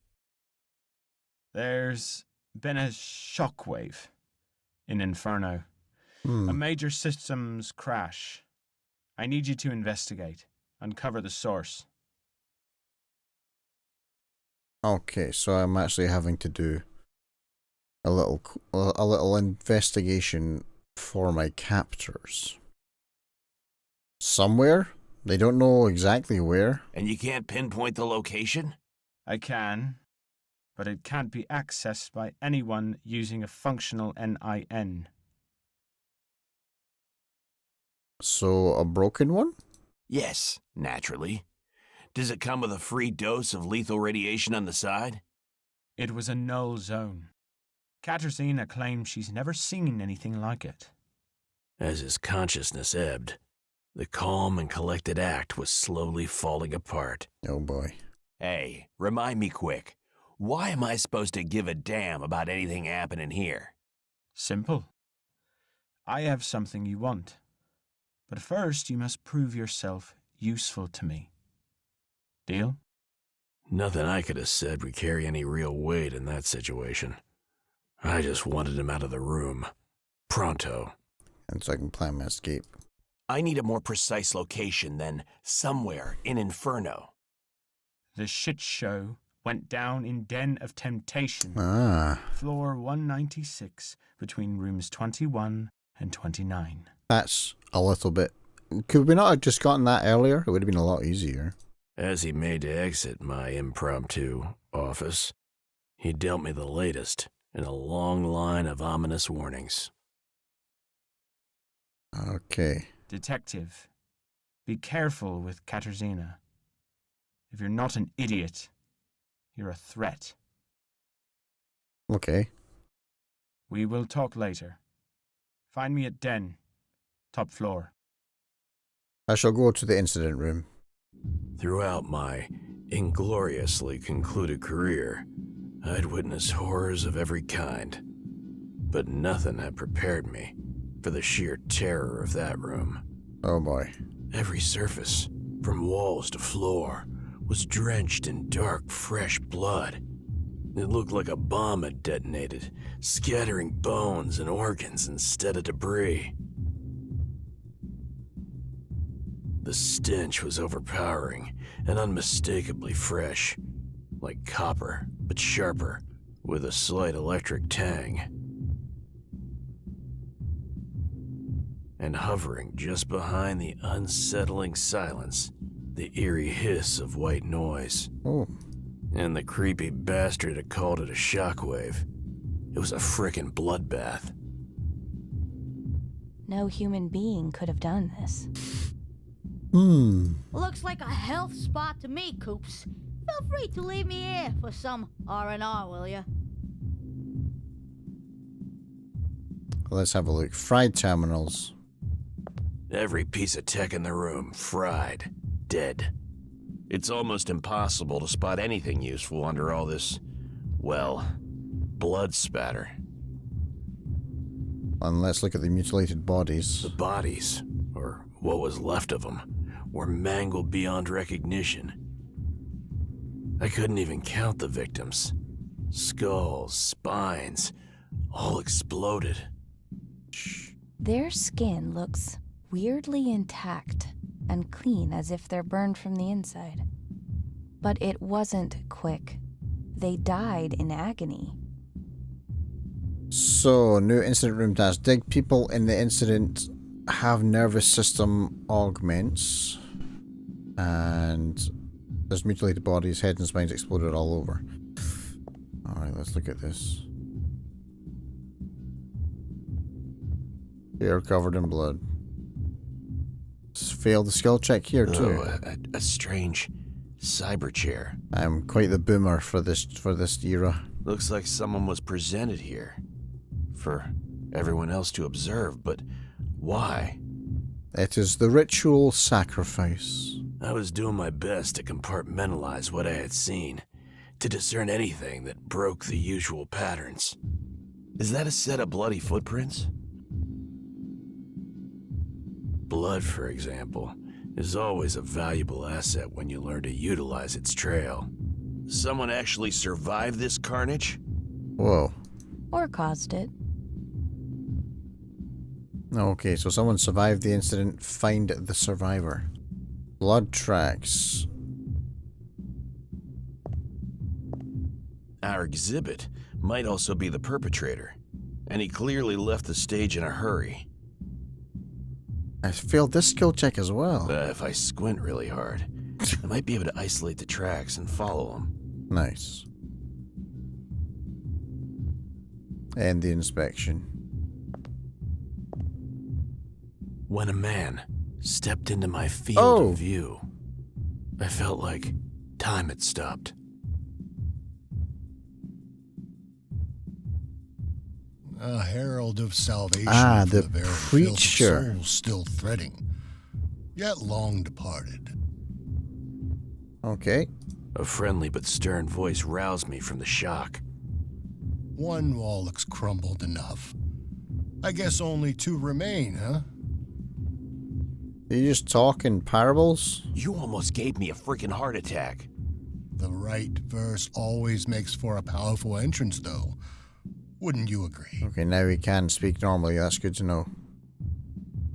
There's been a shockwave in Inferno. A major systems crash. I need you to investigate, uncover the source. Okay, so I'm actually having to do a little investigation for my captors. Somewhere? They don't know exactly where. And you can't pinpoint the location? I can, but it can't be accessed by anyone using a functional NIN. So, a broken one? Yes, naturally. Does it come with a free dose of lethal radiation on the side? It was a null zone. Katarzyna claims she's never seen anything like it. As his consciousness ebbed, the calm and collected act was slowly falling apart. Oh boy. Hey, remind me quick. Why am I supposed to give a damn about anything happening here? Simple. I have something you want. But first, you must prove yourself useful to me. Deal? Nothing I could have said would carry any real weight in that situation. I just wanted him out of the room. Pronto. And so I can plan my escape. I need a more precise location than somewhere in Inferno. The shit show went down in Den of Temptation. Floor 196, between rooms 21 and 29. That's a little bit... Could we not have just gotten that earlier? It would have been a lot easier. As he made to exit my impromptu office, he dealt me the latest in a long line of ominous warnings. Okay. Detective, be careful with Katarzyna. If you're not an idiot, you're a threat. Okay. We will talk later. Find me at Den, top floor. I shall go to the incident room. Throughout my ingloriously concluded career, I'd witnessed horrors of every kind, but nothing had prepared me for the sheer terror of that room. Oh boy. Every surface, from walls to floor, was drenched in dark, fresh blood. It looked like a bomb had detonated, scattering bones and organs instead of debris. The stench was overpowering and unmistakably fresh, like copper, but sharper, with a slight electric tang. And hovering just behind the unsettling silence, the eerie hiss of white noise. Oh. And the creepy bastard had called it a shockwave. It was a frickin' bloodbath. No human being could have done this. Looks like a health spot to me, Coops. Feel free to leave me here for some R&R, will ya? Let's have a look. Fried terminals. Every piece of tech in the room, fried, dead. It's almost impossible to spot anything useful under all this, well, blood spatter. And let's look at the mutilated bodies. The bodies, or what was left of them, were mangled beyond recognition. I couldn't even count the victims. Skulls, spines, all exploded. Their skin looks weirdly intact and clean, as if they're burned from the inside. But it wasn't quick. They died in agony. So, new incident room task. Dig people in the incident have nervous system augments. And there's mutilated bodies, heads and spines exploded all over. Alright, let's look at this. Hair covered in blood. Failed the skill check here too. A strange cyber chair. I'm quite the boomer for this era. Looks like someone was presented here for everyone else to observe, but why? It is the ritual sacrifice. I was doing my best to compartmentalize what I had seen, to discern anything that broke the usual patterns. Is that a set of bloody footprints? Blood, for example, is always a valuable asset when you learn to utilize its trail. Someone actually survived this carnage? Whoa. Or caused it. Okay, so someone survived the incident. Find the survivor. Blood tracks. Our exhibit might also be the perpetrator, and he clearly left the stage in a hurry. I failed this skill check as well. If I squint really hard, I might be able to isolate the tracks and follow them. Nice. End the inspection. When a man stepped into my field of view, I felt like time had stopped. A herald of salvation for the the very preacher. filth of souls still threading, yet long departed. Okay. A friendly but stern voice roused me from the shock. One wall looks crumbled enough. I guess only two remain, huh? You just talk in parables? You almost gave me a freaking heart attack. The right verse always makes for a powerful entrance, though. Wouldn't you agree? Okay, now we can speak normally. That's good to know.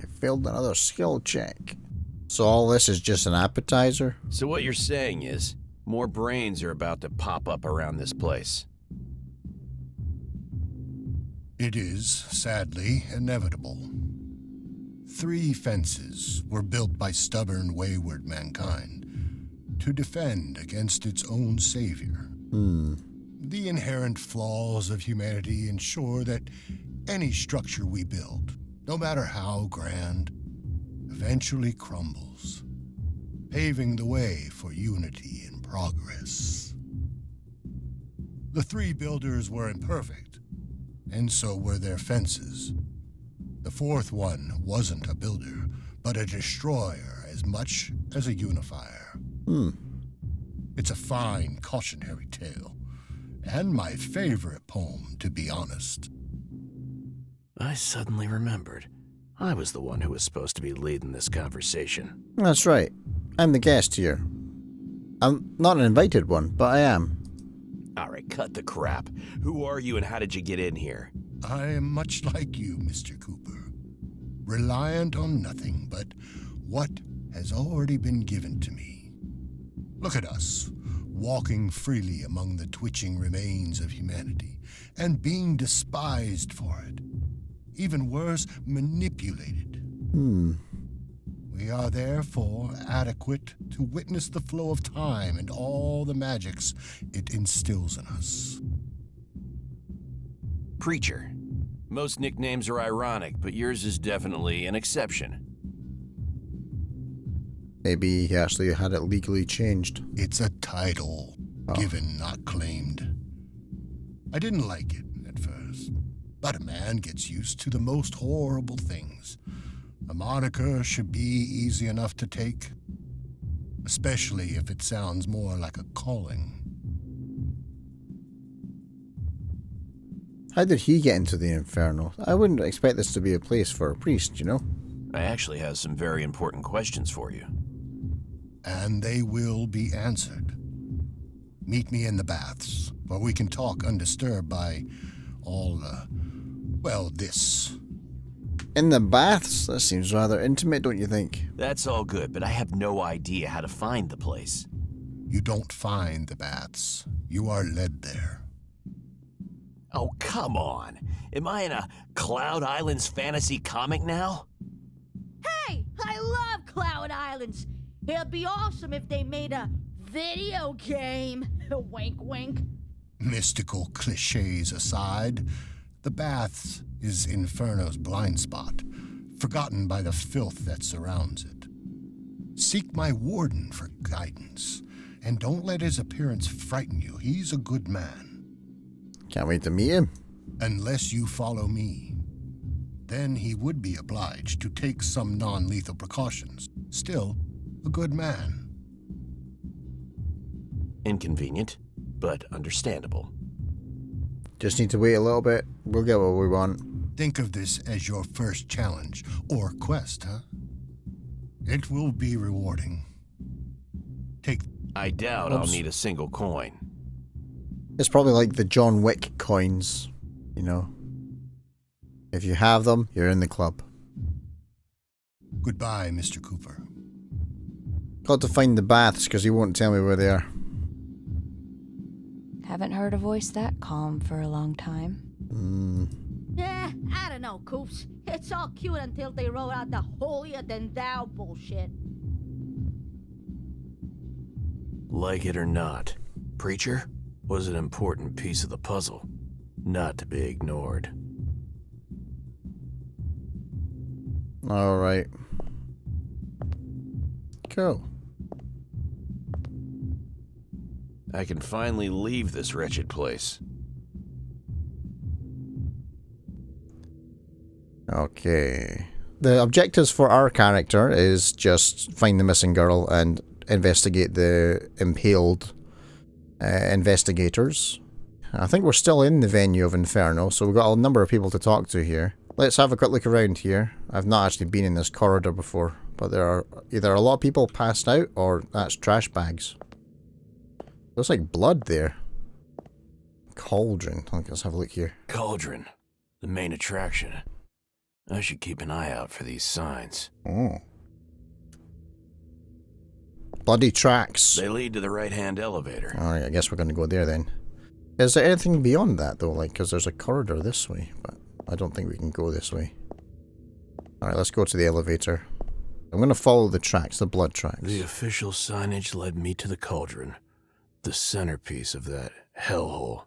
I failed another skill check. So all this is just an appetizer? So what you're saying is, more brains are about to pop up around this place. It is, sadly, inevitable. 3 fences were built by stubborn, wayward mankind to defend against its own savior. The inherent flaws of humanity ensure that any structure we build, no matter how grand, eventually crumbles, paving the way for unity and progress. The 3 builders were imperfect, and so were their fences. The 4th one wasn't a builder, but a destroyer as much as a unifier. It's a fine cautionary tale. And my favorite poem, to be honest. I suddenly remembered. I was the one who was supposed to be leading this conversation. That's right. I'm the guest here. I'm not an invited one, but I am. Alright, cut the crap. Who are you and how did you get in here? I am much like you, Mr. Cooper. Reliant on nothing but what has already been given to me. Look at us, walking freely among the twitching remains of humanity, and being despised for it. Even worse, manipulated. We are therefore adequate to witness the flow of time and all the magics it instills in us. Preacher. Most nicknames are ironic, but yours is definitely an exception. Maybe he actually had it legally changed. It's a title, given, not claimed. I didn't like it at first, but a man gets used to the most horrible things. A moniker should be easy enough to take, especially if it sounds more like a calling. How did he get into the Inferno? I wouldn't expect this to be a place for a priest, you know? I actually have some very important questions for you. And they will be answered. Meet me in the baths, where we can talk undisturbed by all, well, this. In the baths? That seems rather intimate, don't you think? That's all good, but I have no idea how to find the place. You don't find the baths. You are led there. Oh, come on. Am I in a Cloud Islands fantasy comic now? Hey, I love Cloud Islands. It'd be awesome if they made a video game. Wink, wink. Mystical cliches aside, the baths is Inferno's blind spot, forgotten by the filth that surrounds it. Seek my warden for guidance, and don't let his appearance frighten you. He's a good man. Can't wait to meet him. Unless you follow me. Then he would be obliged to take some non-lethal precautions. Still, a good man. Inconvenient, but understandable. Just need to wait a little bit. We'll get what we want. Think of this as your first challenge, or quest, huh? It will be rewarding. I doubt I'll need a single coin. It's probably like the John Wick coins, you know. If you have them, you're in the club. Goodbye, Mr. Cooper. Got to find the baths because he won't tell me where they are. Haven't heard a voice that calm for a long time. Yeah, I don't know, Coops. It's all cute until they roll out the holier-than-thou bullshit. Like it or not, Preacher was an important piece of the puzzle, not to be ignored. Alright. Cool. I can finally leave this wretched place. Okay. The objectives for our character is just find the missing girl and investigate the impaled investigators. I think we're still in the venue of Inferno, so we've got a number of people to talk to here. Let's have a quick look around here. I've not actually been in this corridor before, but there are either a lot of people passed out or that's trash bags. Looks like blood there. Cauldron. Let's have a look here. Cauldron, the main attraction. I should keep an eye out for these signs. Oh. Bloody tracks. They lead to the right-hand elevator. Alright, I guess we're going to go there then. Is there anything beyond that though? Like, because there's a corridor this way, but I don't think we can go this way. Alright, let's go to the elevator. I'm going to follow the tracks, the blood tracks. The official signage led me to the cauldron, the centerpiece of that hellhole.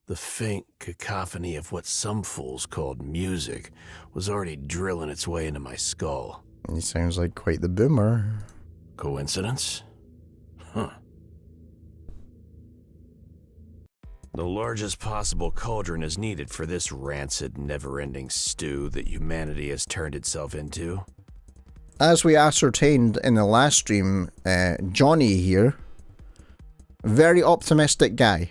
The faint cacophony of what some fools called music was already drilling its way into my skull. He sounds like quite the boomer. Coincidence? Huh. The largest possible cauldron is needed for this rancid, never-ending stew that humanity has turned itself into. As we ascertained in the last stream, Johnny here, very optimistic guy.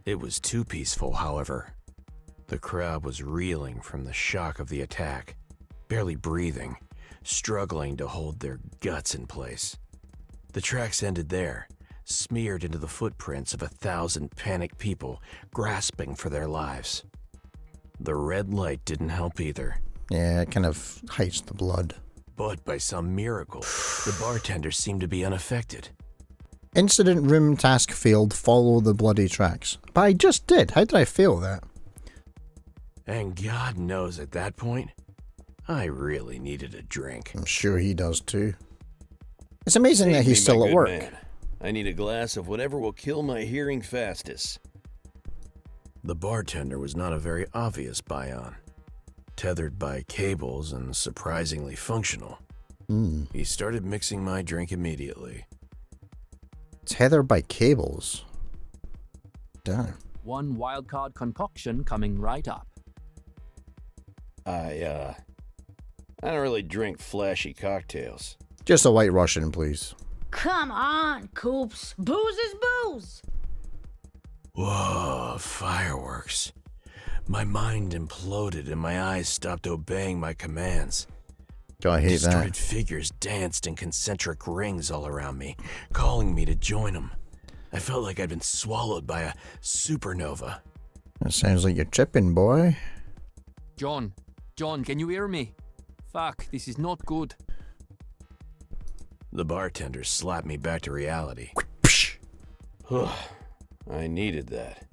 It was too peaceful, however. The crowd was reeling from the shock of the attack, barely breathing, struggling to hold their guts in place. The tracks ended there, smeared into the footprints of 1,000 panicked people grasping for their lives. The red light didn't help either. Yeah, it kind of hides the blood. But by some miracle, the bartender seemed to be unaffected. Incident room task failed, follow the bloody tracks. But I just did. How did I fail that? And God knows at that point, I really needed a drink. I'm sure he does too. It's amazing that he's still at work. Man. I need a glass of whatever will kill my hearing fastest. The bartender was not a very obvious Bion. Tethered by cables and surprisingly functional. He started mixing my drink immediately. Tethered by cables. Damn. One wildcard concoction coming right up. I don't really drink flashy cocktails. Just a White Russian, please. Come on, Coops. Booze is booze. Whoa, fireworks. My mind imploded and my eyes stopped obeying my commands. I hate Distorted that. figures danced in concentric rings all around me, calling me to join them. I felt like I'd been swallowed by a supernova. That sounds like you're tripping, boy. John, can you hear me? Fuck, this is not good. The bartender slapped me back to reality. I needed that.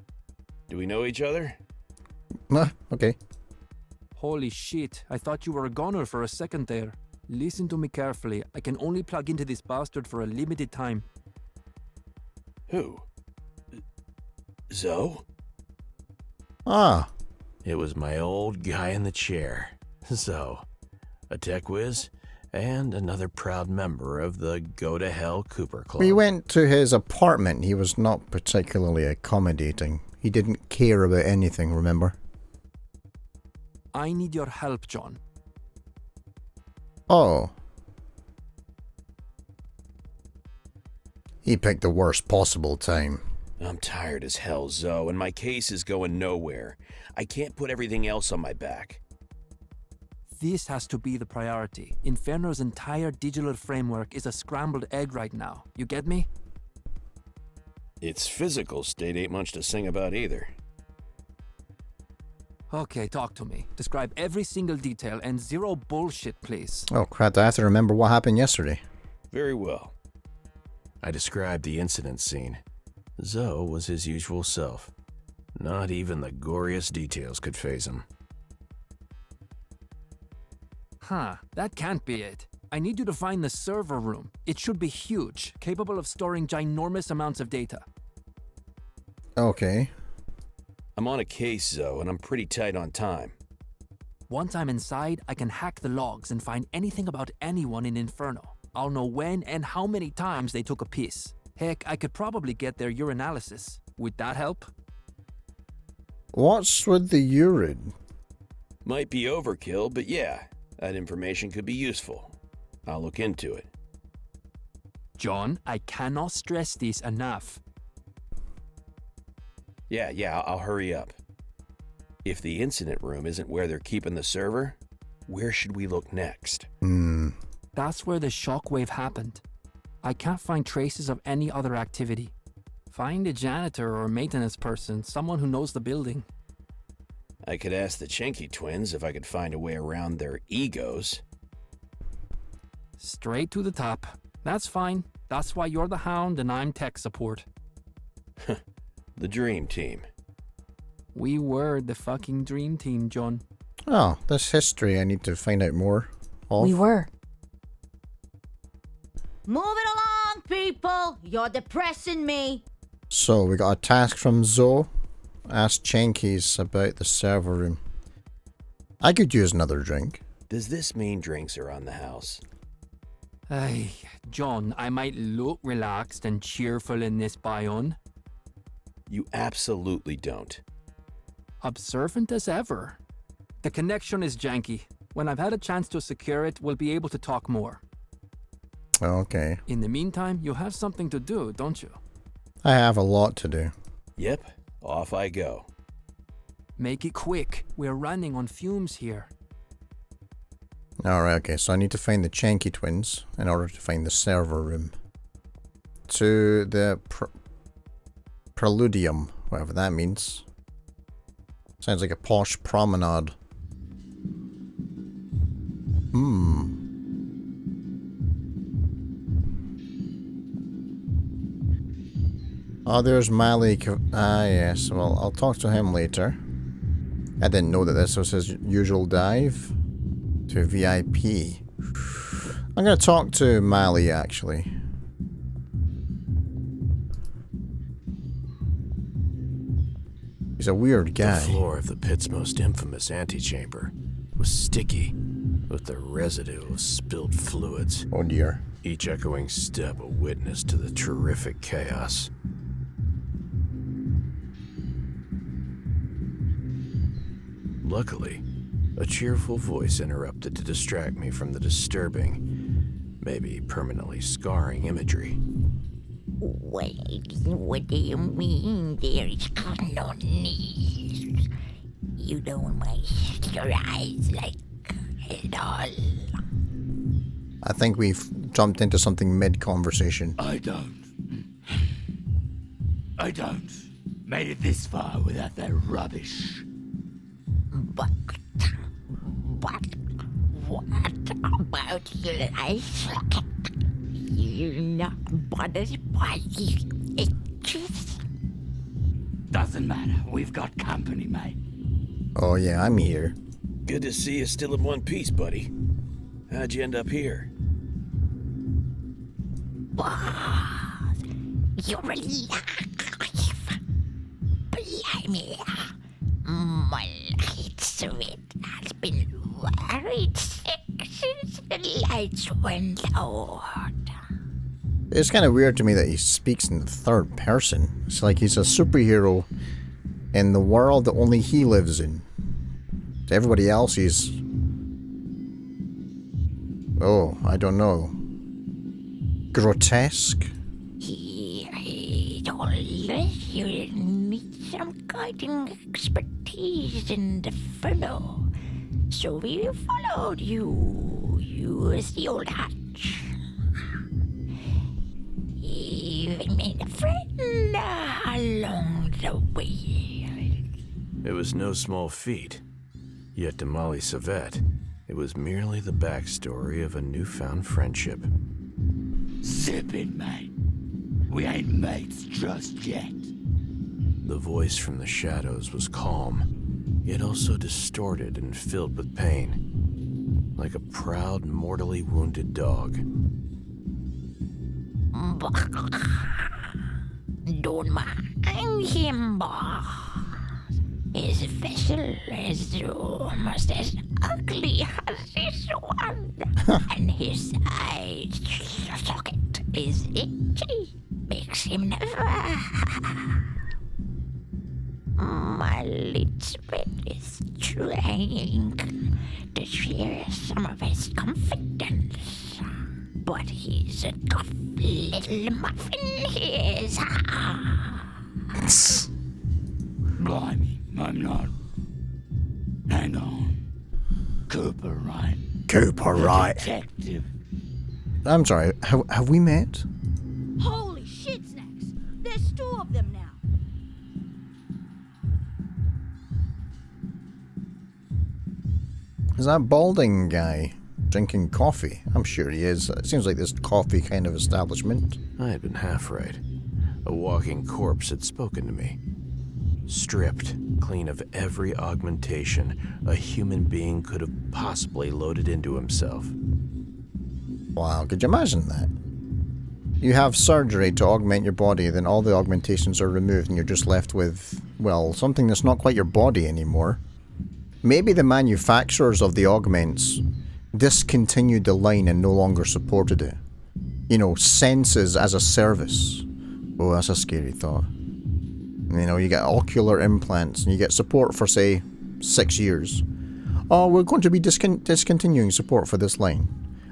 Do we know each other? Okay. Holy shit, I thought you were a goner for a second there. Listen to me carefully. I can only plug into this bastard for a limited time. Who? Zoe? Ah. It was my old guy in the chair, Zoe. A tech whiz, and another proud member of the Go to Hell Cooper Club. We went to his apartment. He was not particularly accommodating. He didn't care about anything, remember? I need your help, John. Oh. He picked the worst possible time. I'm tired as hell, Zoe, and my case is going nowhere. I can't put everything else on my back. This has to be the priority. Inferno's entire digital framework is a scrambled egg right now. You get me? Its physical state ain't much to sing about either. Okay, talk to me. Describe every single detail and zero bullshit, please. Oh crap, I have to remember what happened yesterday. Very well. I described the incident scene. Zoe was his usual self. Not even the goriest details could faze him. Huh, that can't be it. I need you to find the server room. It should be huge, capable of storing ginormous amounts of data. Okay. I'm on a case, Zoe, and I'm pretty tight on time. Once I'm inside, I can hack the logs and find anything about anyone in Inferno. I'll know when and how many times they took a piss. Heck, I could probably get their urinalysis. Would that help? What's with the urine? Might be overkill, but yeah, that information could be useful. I'll look into it. John, I cannot stress this enough. Yeah, I'll hurry up. If the incident room isn't where they're keeping the server, where should we look next? That's where the shockwave happened. I can't find traces of any other activity. Find a janitor or maintenance person, someone who knows the building. I could ask the Chenky twins if I could find a way around their egos. Straight to the top. That's fine. That's why you're the Hound and I'm tech support. The dream team. We were the fucking dream team, John. Oh, this history I need to find out more of. We were. Move it along, people. You're depressing me. So, we got a task from Zoe. Ask Chenkies about the server room. I could use another drink. Does this mean drinks are on the house? Hey, John, I might look relaxed and cheerful in this Bion. You absolutely don't. Observant as ever. The connection is janky. When I've had a chance to secure it, we'll be able to talk more. Okay. In the meantime, you have something to do, don't you? I have a lot to do. Yep, off I go. Make it quick. We're running on fumes here. Alright, okay, so I need to find the Chenky twins in order to find the server room. To the Preludium, whatever that means. Sounds like a posh promenade. Oh, there's Malik. Ah, yes. Well, I'll talk to him later. I didn't know that this was his usual dive to VIP. I'm going to talk to Mali, actually. He's a weird guy. The floor of the pit's most infamous antechamber was sticky, with the residue of spilled fluids. Oh dear. Each echoing step a witness to the terrific chaos. Luckily, a cheerful voice interrupted to distract me from the disturbing, maybe permanently scarring imagery. Wait, what do you mean there's no need? You don't waste your eyes like at all. I think we've jumped into something mid-conversation. I don't. Made it this far without that rubbish. But what about your life? You're not bothered by these itches? Doesn't matter. We've got company, mate. Oh yeah, I'm here. Good to see you still in one piece, buddy. How'd you end up here? Boss, you're alive. Blimey. My light switch has been worried sick since the lights went out. It's kind of weird to me that he speaks in the third person. It's like he's a superhero in the world that only he lives in. To everybody else, he's... oh, I don't know. Grotesque? He told us you need some guiding expertise in the Inferno. So we followed you. You as the old hatch. Even made a friend along the way. It was no small feat. Yet to Molly Savette, it was merely the backstory of a newfound friendship. Zip it, mate. We ain't mates just yet. The voice from the shadows was calm, yet also distorted and filled with pain, like a proud, mortally wounded dog. Don't mind him, boss. His vessel is almost as ugly as this one, and his eye socket is itchy. Makes him never. My little bit is trying to share some of his confidence, but he's a tough little muffin, he is. Blimey, I'm not. Hang on. Cooper Wright. Cooper Wright. Detective. I'm sorry, have we met? Holy shit, Snacks! There's two of them now. Is that balding guy drinking coffee? I'm sure he is. It seems like this coffee kind of establishment. I had been half right. A walking corpse had spoken to me. Stripped, clean of every augmentation a human being could have possibly loaded into himself. Wow, could you imagine that? You have surgery to augment your body, then all the augmentations are removed and you're just left with, well, something that's not quite your body anymore. Maybe the manufacturers of the augments discontinued the line and no longer supported it. You know, senses as a service. Oh, that's a scary thought. You know, you get ocular implants and you get support for, say, 6 years. Oh, we're going to be discontinuing support for this line.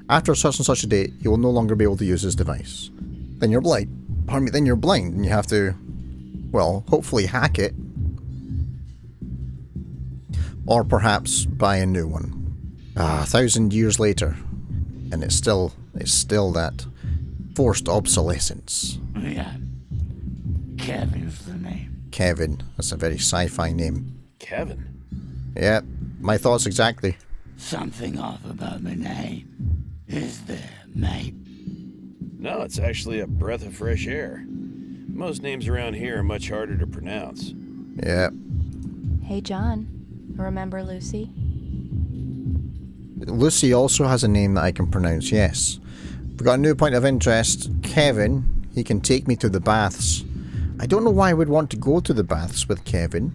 After such and such a date, you will no longer be able to use this device. Then you're blind. Pardon me, then you're blind and you have to, well, hopefully hack it. Or perhaps buy a new one. 1,000 years later. And it's still that forced obsolescence. Yeah. Kevin's the name. Kevin. That's a very sci-fi name. Kevin? Yeah, my thoughts exactly. Something off about my name. Is there, mate? No, it's actually a breath of fresh air. Most names around here are much harder to pronounce. Yeah. Hey, John. Remember Lucy? Lucy also has a name that I can pronounce, yes. We've got a new point of interest. Kevin. He can take me to the baths. I don't know why I would want to go to the baths with Kevin.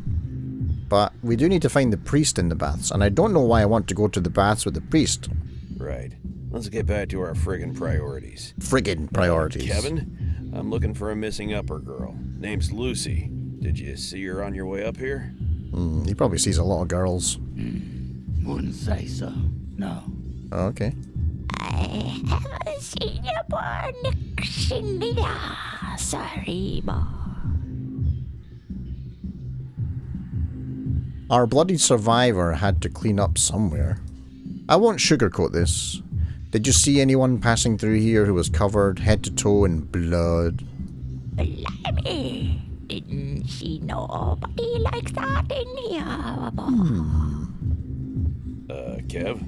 but we do need to find the priest in the baths, and I don't know why I want to go to the baths with the priest. Right. Let's get back to our friggin' priorities. Friggin' priorities. Kevin, I'm looking for a missing upper girl. Name's Lucy. Did you see her on your way up here? He probably sees a lot of girls. Wouldn't say so, no. Oh, okay. I haven't seen you born neither. Sorry, boy. Our bloody survivor had to clean up somewhere. I won't sugarcoat this. Did you see anyone passing through here who was covered head to toe in blood? Blimey. Didn't see nobody like that in here, Kev?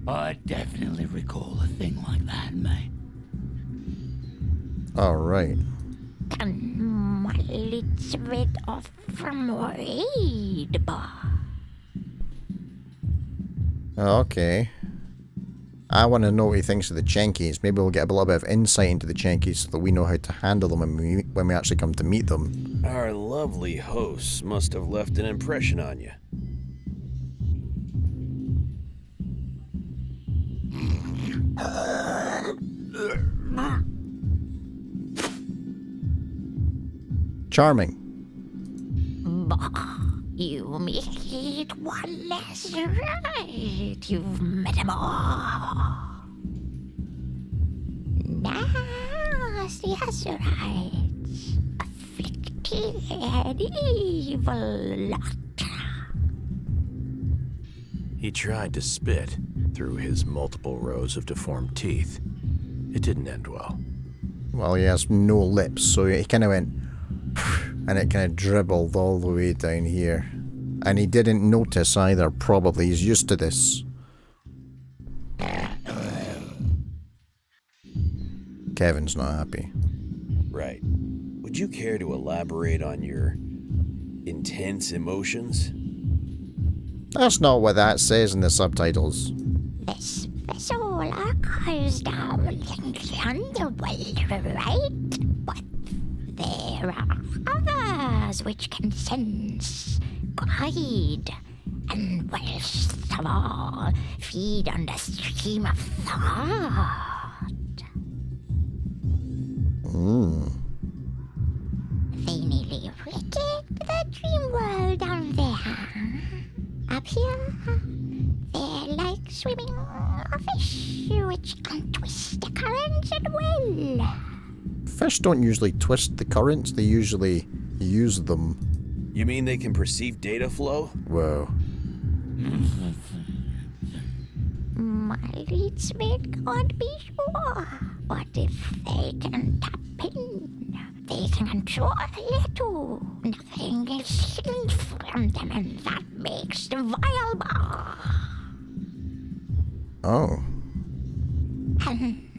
I definitely recall a thing like that, mate. Alright. Come a little bit off from raid, boy. Okay. I want to know what he thinks of the Chenkies. Maybe we'll get a little bit of insight into the Chenkies so that we know how to handle them when we actually come to meet them. Our lovely hosts must have left an impression on you. Charming. You made one less right. You've met 'em all. Nasty as right. Afflicted evil lot. He tried to spit through his multiple rows of deformed teeth. It didn't end well. Well, he has no lips, so he kind of went... and it kind of dribbled all the way down here. And he didn't notice either, probably. He's used to this. Kevin's not happy. Right. Would you care to elaborate on your intense emotions? That's not what that says in the subtitles. This vessel occurs down in the underworld, right? But there are others which can sense, guide, and worst of all, feed on the stream of thought. They nearly wicked the dream world down there. Up here, they're like swimming a fish which can twist the currents at will. Fish don't usually twist the currents, they usually use them. You mean they can perceive data flow? Whoa. My leadsmith can't be sure, but if they can tap in, they can control it too. Nothing is hidden from them, and that makes them viable. Oh. And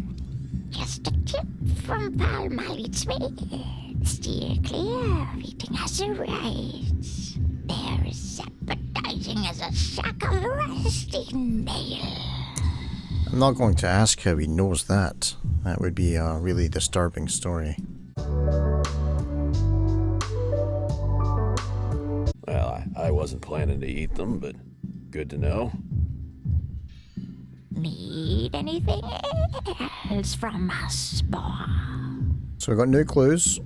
just a tip from Pal Leadsmith. Steer clear of eating asteroids. They're as appetizing as a sack of rusty nail. I'm not going to ask how he knows that. That would be a really disturbing story. Well, I wasn't planning to eat them, but good to know. Need anything else from us, boy? So we got new clues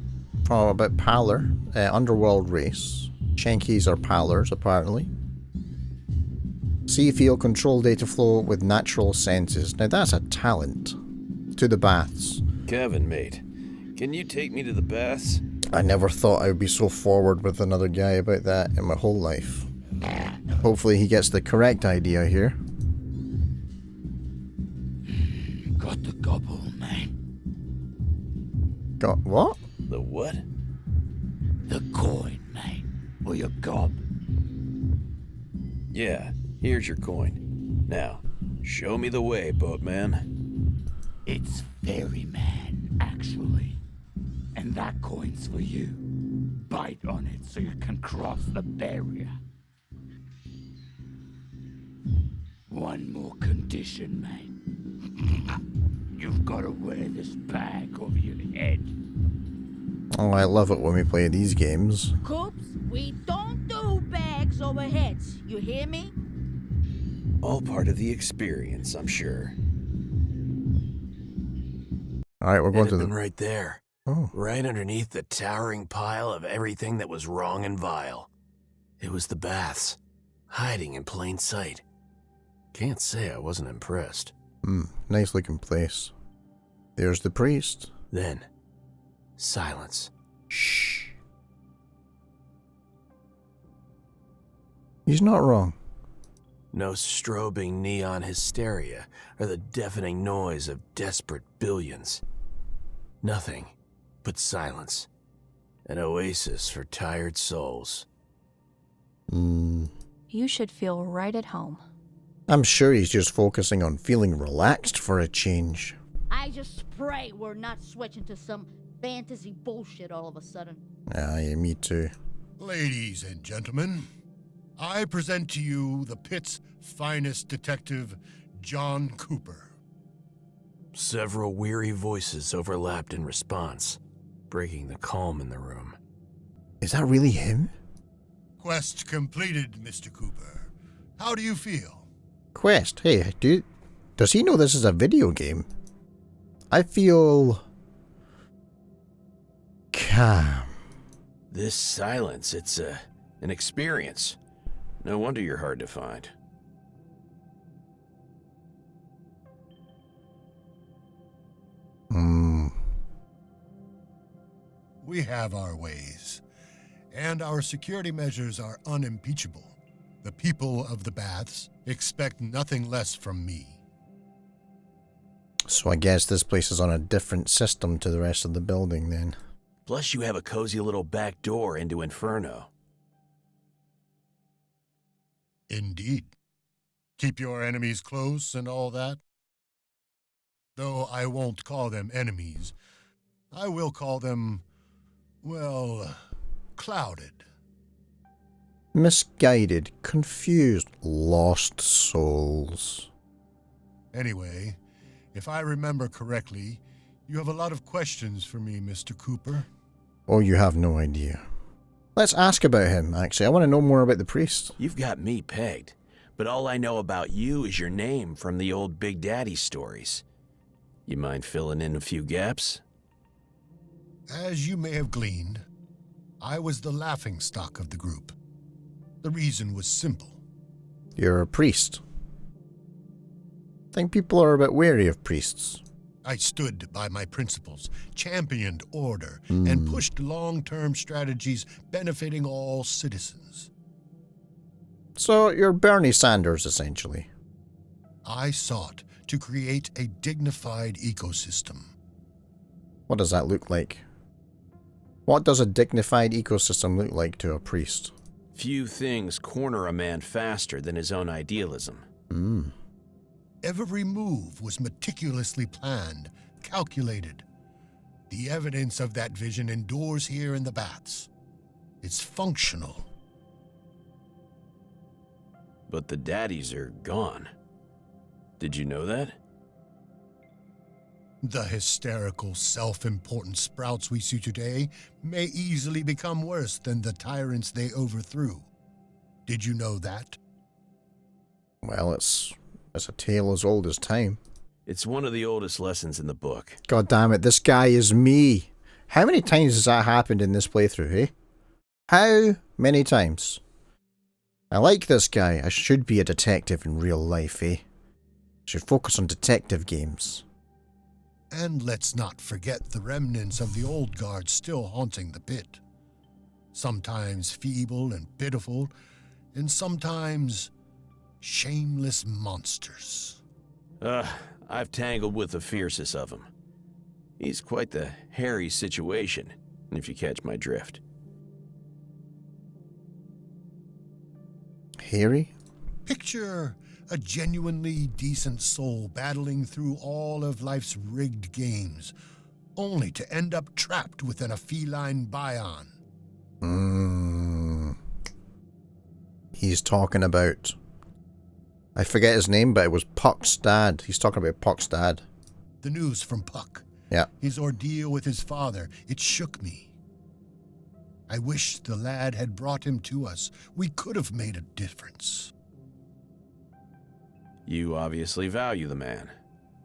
about Pallor, underworld race. Chenkies are Pallors, apparently. See, feel, control data flow with natural senses. Now that's a talent. To the baths. Kevin, mate, can you take me to the baths? I never thought I would be so forward with another guy about that in my whole life. Hopefully he gets the correct idea here. Got the gobble, man. Got what? The what? The coin, man. Or your gob. Yeah, here's your coin. Now, show me the way, boatman. It's ferryman, actually. And that coin's for you. Bite on it so you can cross the barrier. One more condition, man. You've got to wear this bag over your head. Oh, I love it when we play these games. Cops, We don't do bags over heads, you hear me? All part of the experience, I'm sure. Alright, we're going to the... right there. Oh. Right underneath the towering pile of everything that was wrong and vile. It was the baths, hiding in plain sight. Can't say I wasn't impressed. Nice looking place. There's the priest. Then, silence. Shh. He's not wrong. No strobing neon hysteria or the deafening noise of desperate billions. Nothing but silence. An oasis for tired souls. You should feel right at home. I'm sure he's just focusing on feeling relaxed for a change. I just pray we're not switching to some fantasy bullshit all of a sudden. Yeah, me too. Ladies and gentlemen, I present to you the pit's finest detective, John Cooper. Several weary voices overlapped in response, breaking the calm in the room. Is that really him? Quest completed, Mr. Cooper. How do you feel? Quest? Hey, dude. Does he know this is a video game? I feel... calm. This silence, it's an experience. No wonder you're hard to find. We have our ways, and our security measures are unimpeachable. The people of the baths expect nothing less from me. So I guess this place is on a different system to the rest of the building then. Plus you have a cozy little back door into Inferno. Indeed. Keep your enemies close and all that. Though I won't call them enemies. I will call them, well, clouded. Misguided, confused, lost souls. Anyway, if I remember correctly, you have a lot of questions for me, Mr. Cooper. Oh, you have no idea. Let's ask about him, actually. I want to know more about the priest. You've got me pegged, but all I know about you is your name from the old Big Daddy stories. You mind filling in a few gaps? As you may have gleaned, I was the laughingstock of the group. The reason was simple. You're a priest. I think people are a bit wary of priests. I stood by my principles, championed order, and pushed long-term strategies benefiting all citizens. So you're Bernie Sanders, essentially. I sought to create a dignified ecosystem. What does that look like? What does a dignified ecosystem look like to a priest? Few things corner a man faster than his own idealism. Every move was meticulously planned, calculated. The evidence of that vision endures here in the baths. It's functional. But the daddies are gone. Did you know that? The hysterical, self-important sprouts we see today may easily become worse than the tyrants they overthrew. Did you know that? Well, it's a tale as old as time. It's one of the oldest lessons in the book. God damn it, this guy is me. How many times has that happened in this playthrough, eh? How many times? I like this guy. I should be a detective in real life, eh? Should focus on detective games. And let's not forget the remnants of the old guard still haunting the pit. Sometimes feeble and pitiful, and sometimes shameless monsters. I've tangled with the fiercest of them. He's quite the hairy situation, if you catch my drift. Hairy? Picture a genuinely decent soul battling through all of life's rigged games, only to end up trapped within a feline Bion. He's talking about... I forget his name, but it was Puck's dad. He's talking about Puck's dad. The news from Puck. Yeah. His ordeal with his father, it shook me. I wish the lad had brought him to us. We could have made a difference. You obviously value the man,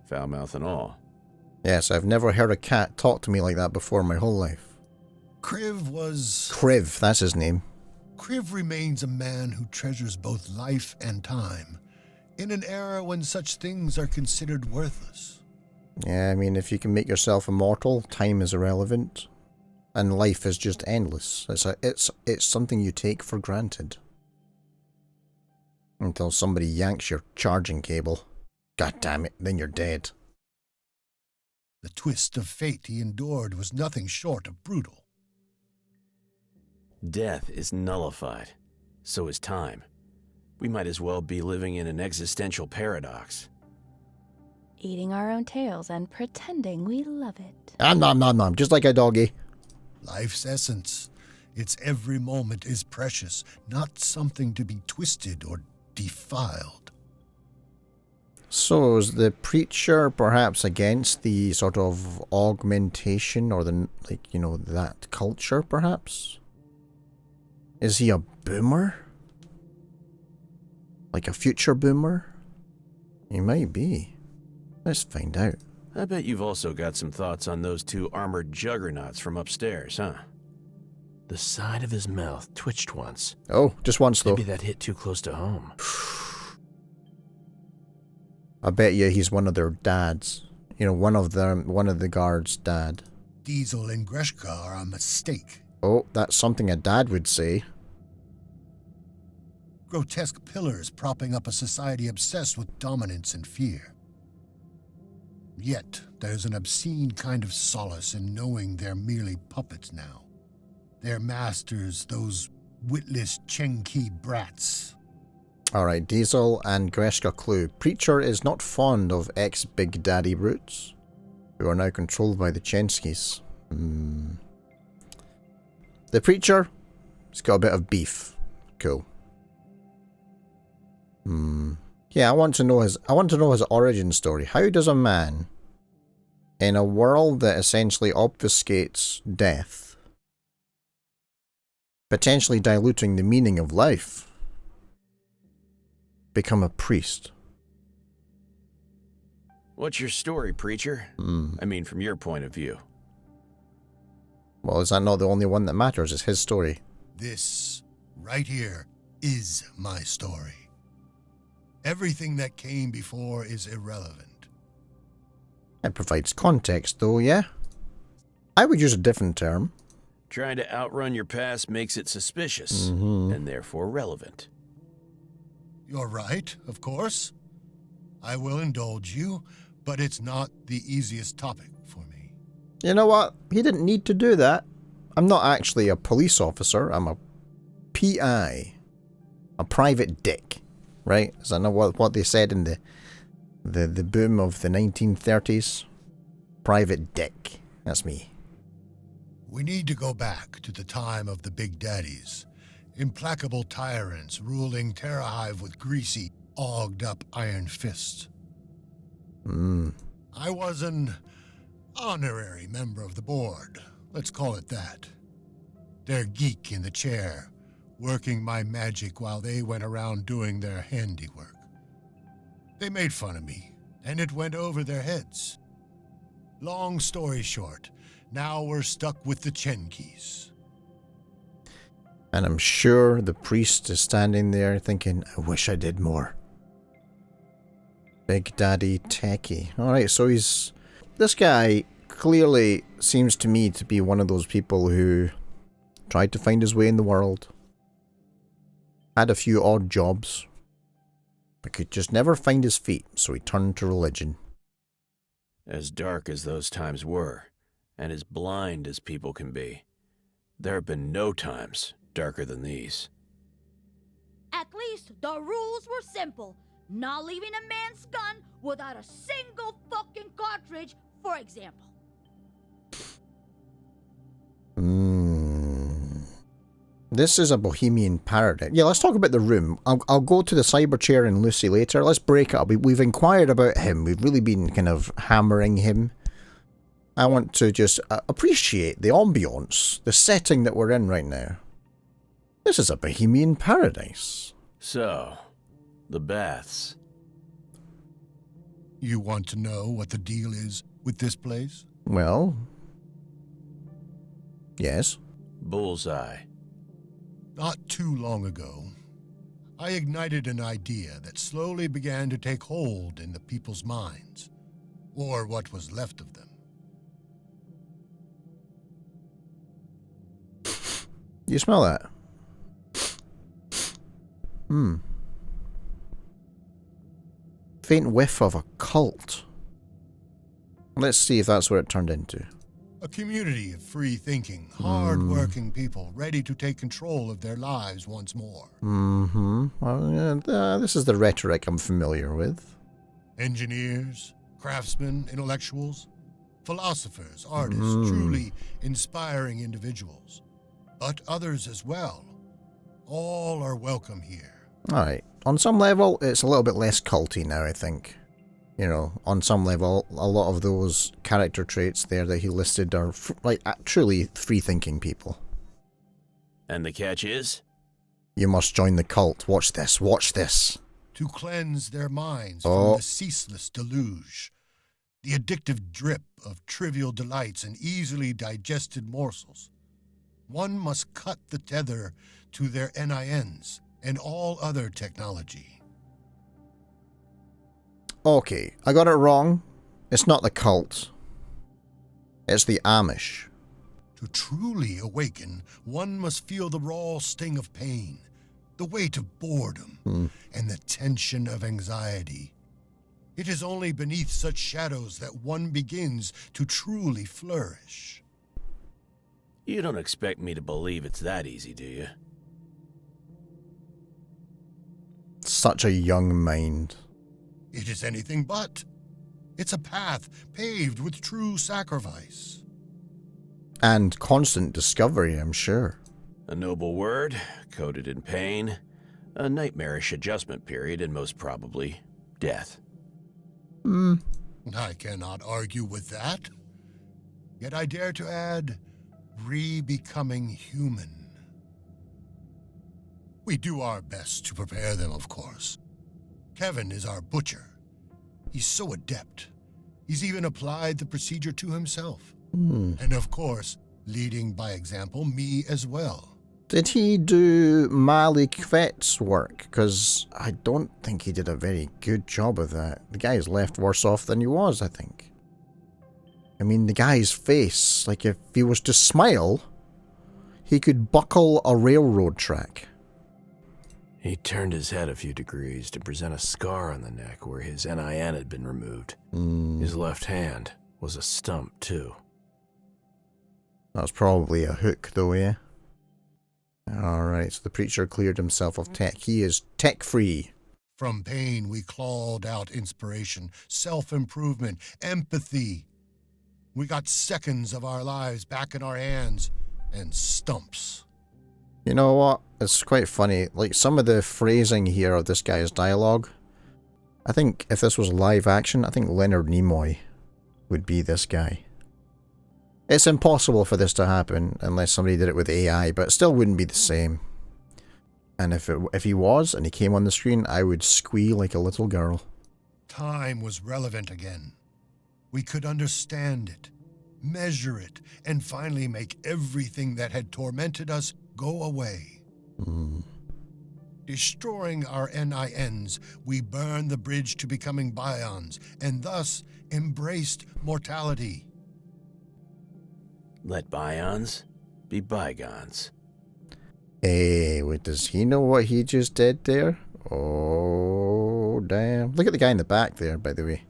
foul mouth and all. Yes, I've never heard a cat talk to me like that before in my whole life. Kriv was... Kriv, that's his name. Kriv remains a man who treasures both life and time, in an era when such things are considered worthless. Yeah, I mean, if you can make yourself immortal, time is irrelevant. And life is just endless. It's something you take for granted. Until somebody yanks your charging cable. God damn it, then you're dead. The twist of fate he endured was nothing short of brutal. Death is nullified. So is time. We might as well be living in an existential paradox. Eating our own tails and pretending we love it. Nom, just like a doggy. Life's essence. Its every moment is precious, not something to be twisted or defiled. So is the preacher perhaps against the sort of augmentation or the, like, you know, that culture perhaps? Is he a boomer? Like a future boomer? He might be. Let's find out. I bet you've also got some thoughts on those two armored juggernauts from upstairs, huh? The side of his mouth twitched once. Oh, just once though. Maybe that hit too close to home. I bet you he's one of their dads. You know, one of the guards' dad. Diesel and Greshka are a mistake. Oh, that's something a dad would say. Grotesque pillars propping up a society obsessed with dominance and fear. Yet, there's an obscene kind of solace in knowing they're merely puppets now. Their masters, those witless Chenki brats. Alright, Diesel and Greshka clue. Preacher is not fond of ex-Big Daddy brutes, who are now controlled by the Chenskis. The preacher, he's got a bit of beef. Cool. Yeah, I want to know his origin story. How does a man, in a world that essentially obfuscates death, potentially diluting the meaning of life, become a priest? What's your story, preacher? I mean, from your point of view. Well, is that not the only one that matters? It's his story. This, right here, is my story. Everything that came before is irrelevant. It provides context, though, yeah? I would use a different term. Trying to outrun your past makes it suspicious, and therefore relevant. You're right, of course. I will indulge you, but it's not the easiest topic for me. You know what? He didn't need to do that. I'm not actually a police officer. I'm a PI. A private dick. Right? Is that not what they said in the boom of the 1930s? Private dick. That's me. We need to go back to the time of the Big Daddies. Implacable tyrants ruling Terra Hive with greasy, ogged-up iron fists. I was an honorary member of the board. Let's call it that. Their geek in the chair, working my magic while they went around doing their handiwork. They made fun of me, and it went over their heads. Long story short, now we're stuck with the Chenkis. And I'm sure the priest is standing there thinking, I wish I did more. Big Daddy Techie. Alright, so this guy clearly seems to me to be one of those people who tried to find his way in the world. Had a few odd jobs, but could just never find his feet, so he turned to religion. As dark as those times were, and as blind as people can be, there have been no times darker than these. At least the rules were simple. Not leaving a man's gun without a single fucking cartridge, for example. This is a bohemian paradise. Yeah, let's talk about the room. I'll go to the cyber chair and Lucy later. Let's break it up. We've inquired about him. We've really been kind of hammering him. I want to just appreciate the ambience, the setting that we're in right now. This is a bohemian paradise. So, the baths. You want to know what the deal is with this place? Well, yes. Bullseye. Not too long ago, I ignited an idea that slowly began to take hold in the people's minds, or what was left of them. You smell that? Faint whiff of a cult. Let's see if that's what it turned into. A community of free-thinking, hard-working people ready to take control of their lives once more. Well, yeah, this is the rhetoric I'm familiar with. Engineers, craftsmen, intellectuals, philosophers, artists, truly inspiring individuals. But others as well. All are welcome here. Alright, on some level, it's a little bit less culty now, I think. You know, on some level, a lot of those character traits there that he listed are truly free-thinking people. And the catch is? You must join the cult. Watch this, watch this. To cleanse their minds from the ceaseless deluge, the addictive drip of trivial delights and easily digested morsels. One must cut the tether to their NINs and all other technology. Okay, I got it wrong. It's not the cult. It's the Amish. To truly awaken, one must feel the raw sting of pain, the weight of boredom, and the tension of anxiety. It is only beneath such shadows that one begins to truly flourish. You don't expect me to believe it's that easy, do you? Such a young mind. It is anything but. It's a path paved with true sacrifice. And constant discovery, I'm sure. A noble word, coated in pain, a nightmarish adjustment period, and most probably, death. I cannot argue with that. Yet I dare to add, re-becoming human. We do our best to prepare them, of course. Kevin is our butcher. He's so adept. He's even applied the procedure to himself. And of course, leading by example, me as well. Did he do Mali Kvet's work? Because I don't think he did a very good job of that. The guy's left worse off than he was, I think. I mean, the guy's face, like if he was to smile, he could buckle a railroad track. He turned his head a few degrees to present a scar on the neck where his NIN had been removed. His left hand was a stump, too. That was probably a hook, though, yeah? Alright, so the preacher cleared himself of tech. He is tech-free. From pain, we clawed out inspiration, self-improvement, empathy. We got seconds of our lives back in our hands, and stumps. You know what? It's quite funny. Like, some of the phrasing here of this guy's dialogue, I think if this was live action, I think Leonard Nimoy would be this guy. It's impossible for this to happen unless somebody did it with AI, but it still wouldn't be the same. And if he was, and he came on the screen, I would squeal like a little girl. Time was relevant again. We could understand it, measure it, and finally make everything that had tormented us go away. Destroying our NINs, we burned the bridge to becoming Bions, and thus embraced mortality. Let bygones be bygones. Hey, wait, does he know what he just did there? Oh, damn. Look at the guy in the back there, by the way.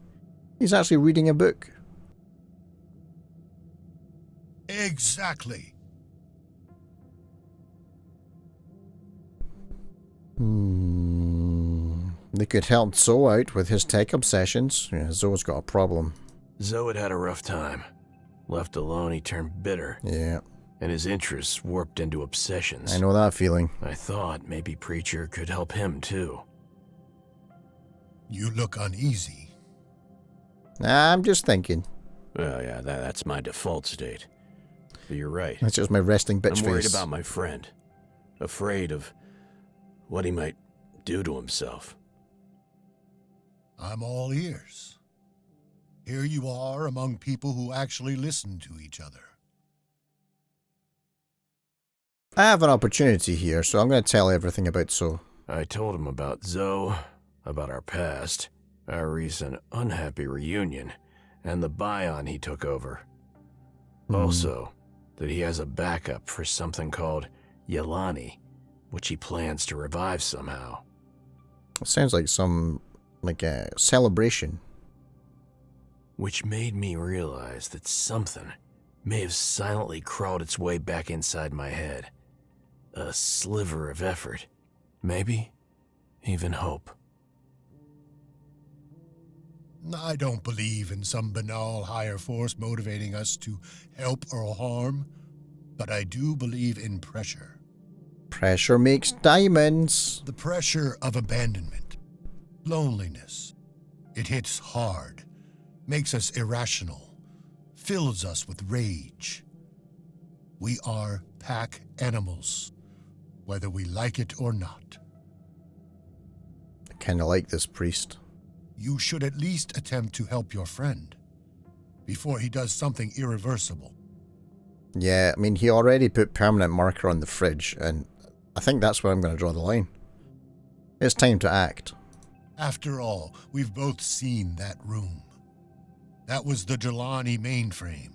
He's actually reading a book. Exactly. They could help Zoe out with his tech obsessions. Yeah, Zoe's got a problem. Zoe had a rough time. Left alone, he turned bitter. Yeah. And his interests warped into obsessions. I know that feeling. I thought maybe Preacher could help him too. You look uneasy. I'm just thinking. Well, yeah, that's my default state. But you're right. That's just my resting bitch face. I'm worried about my friend. Afraid of what he might do to himself. I'm all ears. Here you are among people who actually listen to each other. I have an opportunity here, so I'm going to tell everything about So. I told him about Zoe, about our past, our recent unhappy reunion, and the Bion he took over. Also, that he has a backup for something called Yelani, which he plans to revive somehow. It sounds like a celebration. Which made me realize that something may have silently crawled its way back inside my head. A sliver of effort. Maybe even hope. I don't believe in some banal higher force motivating us to help or harm, but I do believe in pressure. Pressure makes diamonds. The pressure of abandonment, loneliness. It hits hard, makes us irrational, fills us with rage. We are pack animals, whether we like it or not. I kind of like this priest. You should at least attempt to help your friend before he does something irreversible. Yeah, I mean, he already put permanent marker on the fridge, and I think that's where I'm going to draw the line. It's time to act. After all, we've both seen that room. That was the Jelani mainframe.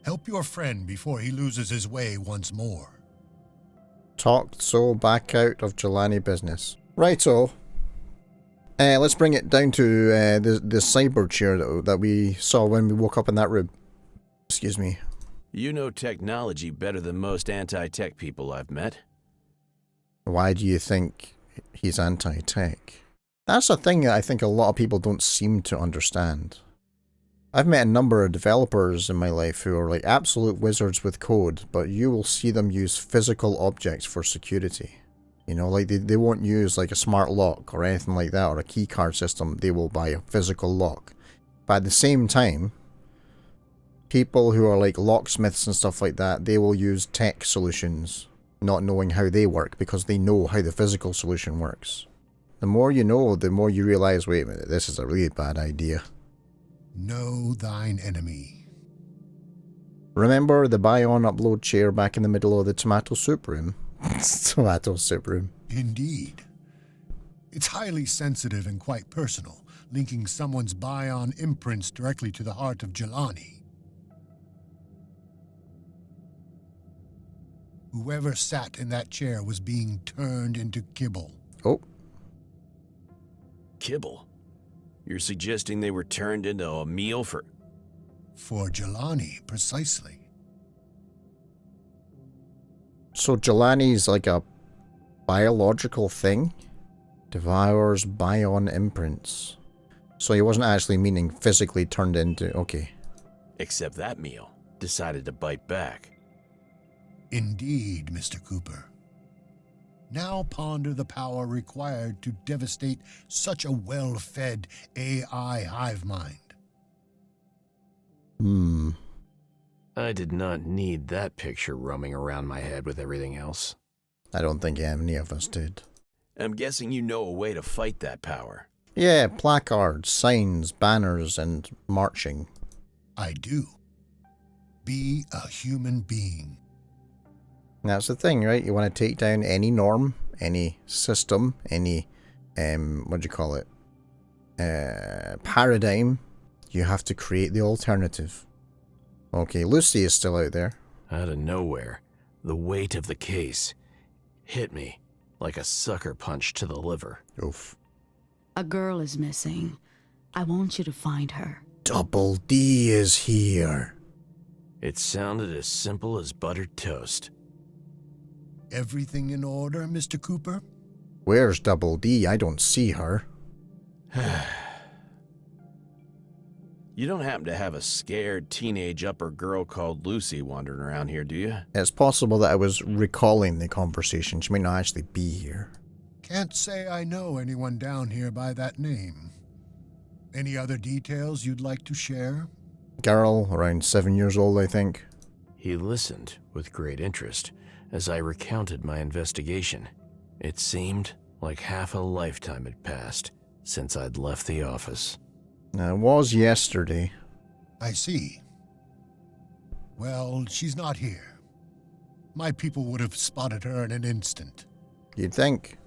Help your friend before he loses his way once more. Talked So back out of Jelani business. Righto. Let's bring it down to the cyber chair that we saw when we woke up in that room. Excuse me. You know technology better than most anti-tech people I've met. Why do you think he's anti-tech? That's a thing that I think a lot of people don't seem to understand. I've met a number of developers in my life who are like absolute wizards with code, but you will see them use physical objects for security. You know, like they won't use like a smart lock or anything like that, or a key card system. They will buy a physical lock. But at the same time, people who are like locksmiths and stuff like that, they will use tech solutions, not knowing how they work because they know how the physical solution works. The more you know, the more you realize, wait a minute, this is a really bad idea. Know thine enemy. Remember the Bion upload chair back in the middle of the tomato soup room? Tomato soup room. Indeed. It's highly sensitive and quite personal, linking someone's Bion imprints directly to the heart of Jelani. Whoever sat in that chair was being turned into kibble. Oh. Kibble? You're suggesting they were turned into a meal for... For Jelani, precisely. So Jelani's like a biological thing? Devours Bion imprints. So he wasn't actually meaning physically turned into... Okay. Except that meal decided to bite back. Indeed, Mr. Cooper. Now ponder the power required to devastate such a well-fed AI hive mind. I did not need that picture roaming around my head with everything else. I don't think any of us did. I'm guessing you know a way to fight that power. Yeah, placards, signs, banners, and marching. I do. Be a human being. That's the thing, right? You want to take down any norm, any system, any, paradigm. You have to create the alternative. Okay, Lucy is still out there. Out of nowhere, the weight of the case hit me like a sucker punch to the liver. Oof. A girl is missing. I want you to find her. Double D is here. It sounded as simple as buttered toast. Everything in order, Mr. Cooper? Where's Double D? I don't see her. You don't happen to have a scared teenage upper girl called Lucy wandering around here, do you? It's possible that I was recalling the conversation. She may not actually be here. Can't say I know anyone down here by that name. Any other details you'd like to share? girl, around 7 years old, I think. He listened with great interest as I recounted my investigation. It seemed like half a lifetime had passed since I'd left the office. It was yesterday. I see. Well, she's not here. My people would have spotted her in an instant. You'd think.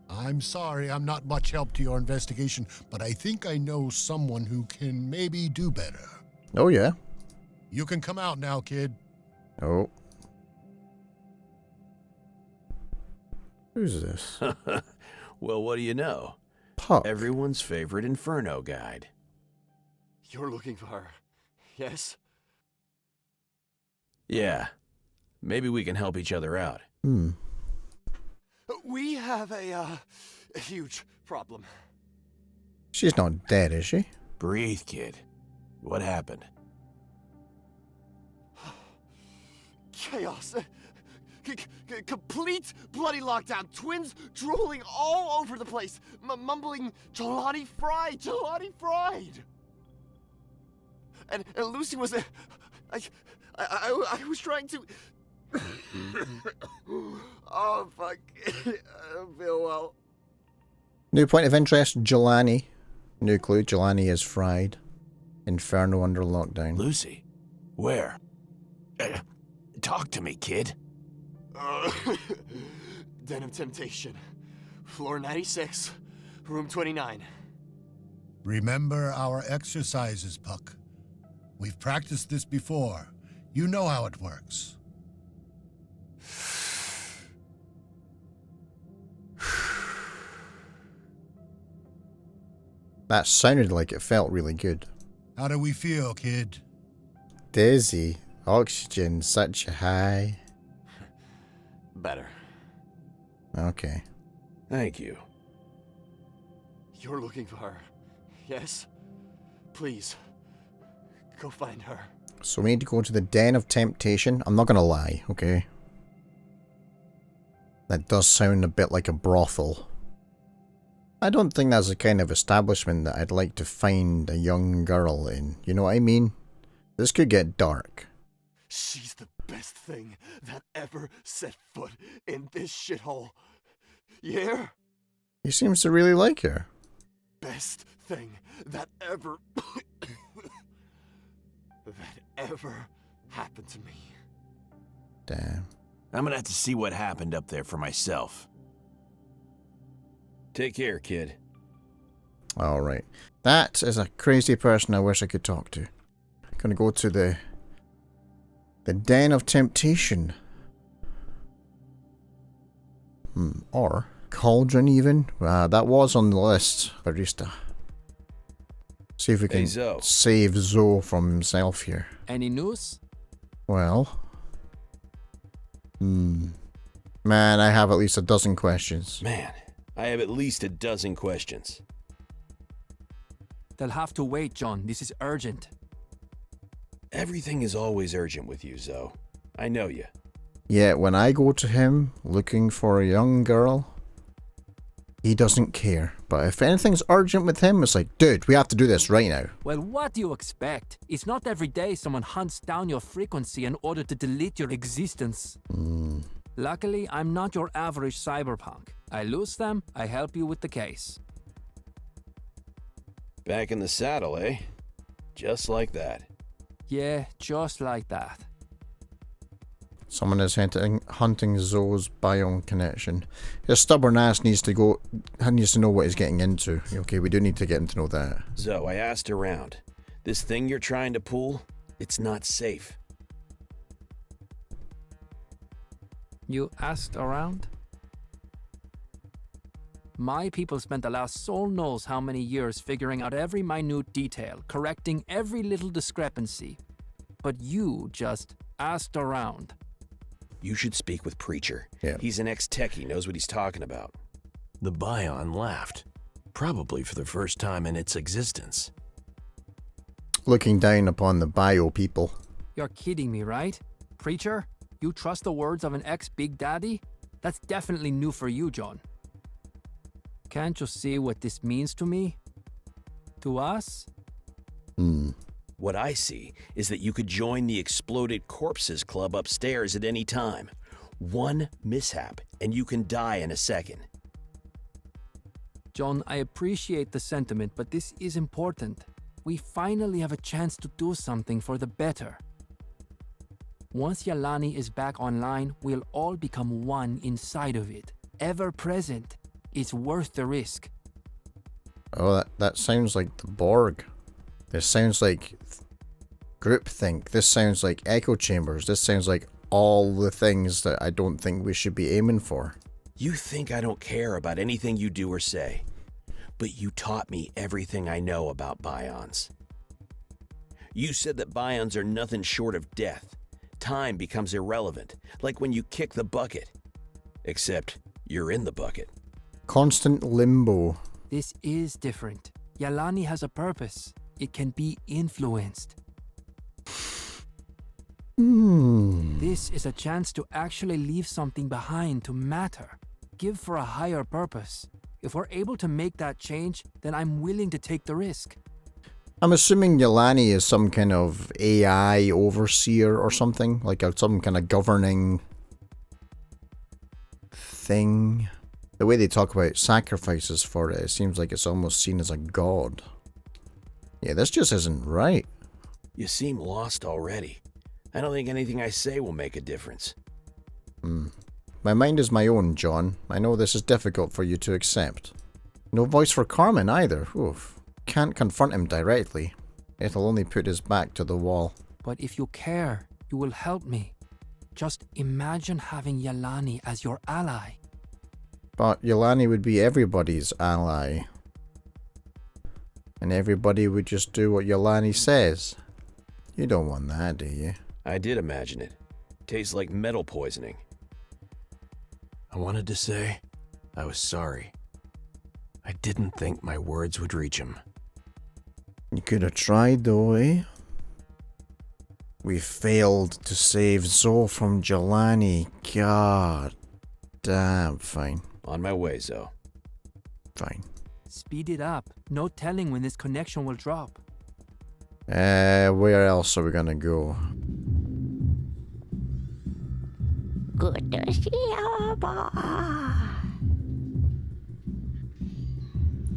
I'm sorry I'm not much help to your investigation, but I think I know someone who can maybe do better. Oh, yeah? You can come out now, kid. Oh. Who's this? Well, what do you know? Puck. Everyone's favorite Inferno guide. You're looking for her, yes? Yeah. Maybe we can help each other out. We have a huge problem. She's not dead, is she? Breathe, kid. What happened? Chaos. Complete bloody lockdown. Twins drooling all over the place. Mumbling, Jelani fried, Jelani fried. And Lucy was I was trying to... Oh, fuck. I don't feel well. New point of interest, Jelani. New clue, Jelani is fried. Inferno under lockdown. Lucy? Where? Talk to me, kid. Den of Temptation. Floor 96, room 29. Remember our exercises, Puck. We've practiced this before. You know how it works. That sounded like it felt really good. How do we feel, kid? Dizzy. Oxygen such a high. Better. Okay. Thank you. You're looking for her, yes? Please, go find her. So we need to go to the Den of Temptation. I'm not gonna lie, okay? That does sound a bit like a brothel. I don't think that's the kind of establishment that I'd like to find a young girl in. You know what I mean? This could get dark. She's the best thing that ever set foot in this shithole. Yeah? He seems to really like her. Best thing that ever... that ever happened to me. Damn. I'm gonna have to see what happened up there for myself. Take care, kid. Alright. That is a crazy person I wish I could talk to. I'm gonna go to the Den of Temptation. Or Cauldron even. That was on the list, Barista. See if we can save Zoe from himself here. Any news? Well. Man, I have at least a dozen questions. Man, I have at least a dozen questions. They'll have to wait, John. This is urgent. Everything is always urgent with you, Zoe. I know you. Yet when I go to him looking for a young girl, he doesn't care. But if anything's urgent with him, it's like, dude, we have to do this right now. Well, what do you expect? It's not every day someone hunts down your frequency in order to delete your existence. Luckily, I'm not your average cyberpunk. I lose them, I help you with the case. Back in the saddle, eh? Just like that. Yeah, just like that. Someone is hunting Zoe's Bion connection. His stubborn ass needs to know what he's getting into. Okay, we do need to get him to know that. Zoe, I asked around. This thing you're trying to pull, it's not safe. You asked around? My people spent the last soul knows how many years figuring out every minute detail, correcting every little discrepancy. But you just asked around. You should speak with Preacher. Yeah. He's an ex-techie, knows what he's talking about. The Bion laughed, probably for the first time in its existence. Looking down upon the bio people. You're kidding me, right? Preacher, you trust the words of an ex-Big Daddy? That's definitely new for you, John. Can't you see what this means to me? To us? What I see is that you could join the Exploded Corpses Club upstairs at any time. One mishap, and you can die in a second. John, I appreciate the sentiment, but this is important. We finally have a chance to do something for the better. Once Yalani is back online, we'll all become one inside of it. Ever present. It's worth the risk. Oh, that sounds like the Borg. This sounds like groupthink. This sounds like echo chambers. This sounds like all the things that I don't think we should be aiming for. You think I don't care about anything you do or say, but you taught me everything I know about Bions. You said that Bions are nothing short of death. Time becomes irrelevant, like when you kick the bucket. Except you're in the bucket. Constant limbo. This is different. Yalani has a purpose. It can be influenced. This is a chance to actually leave something behind to matter. Give for a higher purpose. If we're able to make that change, then I'm willing to take the risk. I'm assuming Yalani is some kind of AI overseer or something, like some kind of governing thing. The way they talk about sacrifices for it, it seems like it's almost seen as a god. Yeah, this just isn't right. You seem lost already. I don't think anything I say will make a difference. My mind is my own, John. I know this is difficult for you to accept. No voice for Carmen either. Oof. Can't confront him directly. It'll only put his back to the wall. But if you care, you will help me. Just imagine having Yalani as your ally. But Yalani would be everybody's ally. And everybody would just do what Yalani says. You don't want that, do you? I did imagine it. Tastes like metal poisoning. I wanted to say I was sorry. I didn't think my words would reach him. You could have tried though, eh? We failed to save Zoe from Jelani. God damn, fine. On my way, Zoe. Fine. Speed it up. No telling when this connection will drop. Where else are we gonna go? Good to see you, boy.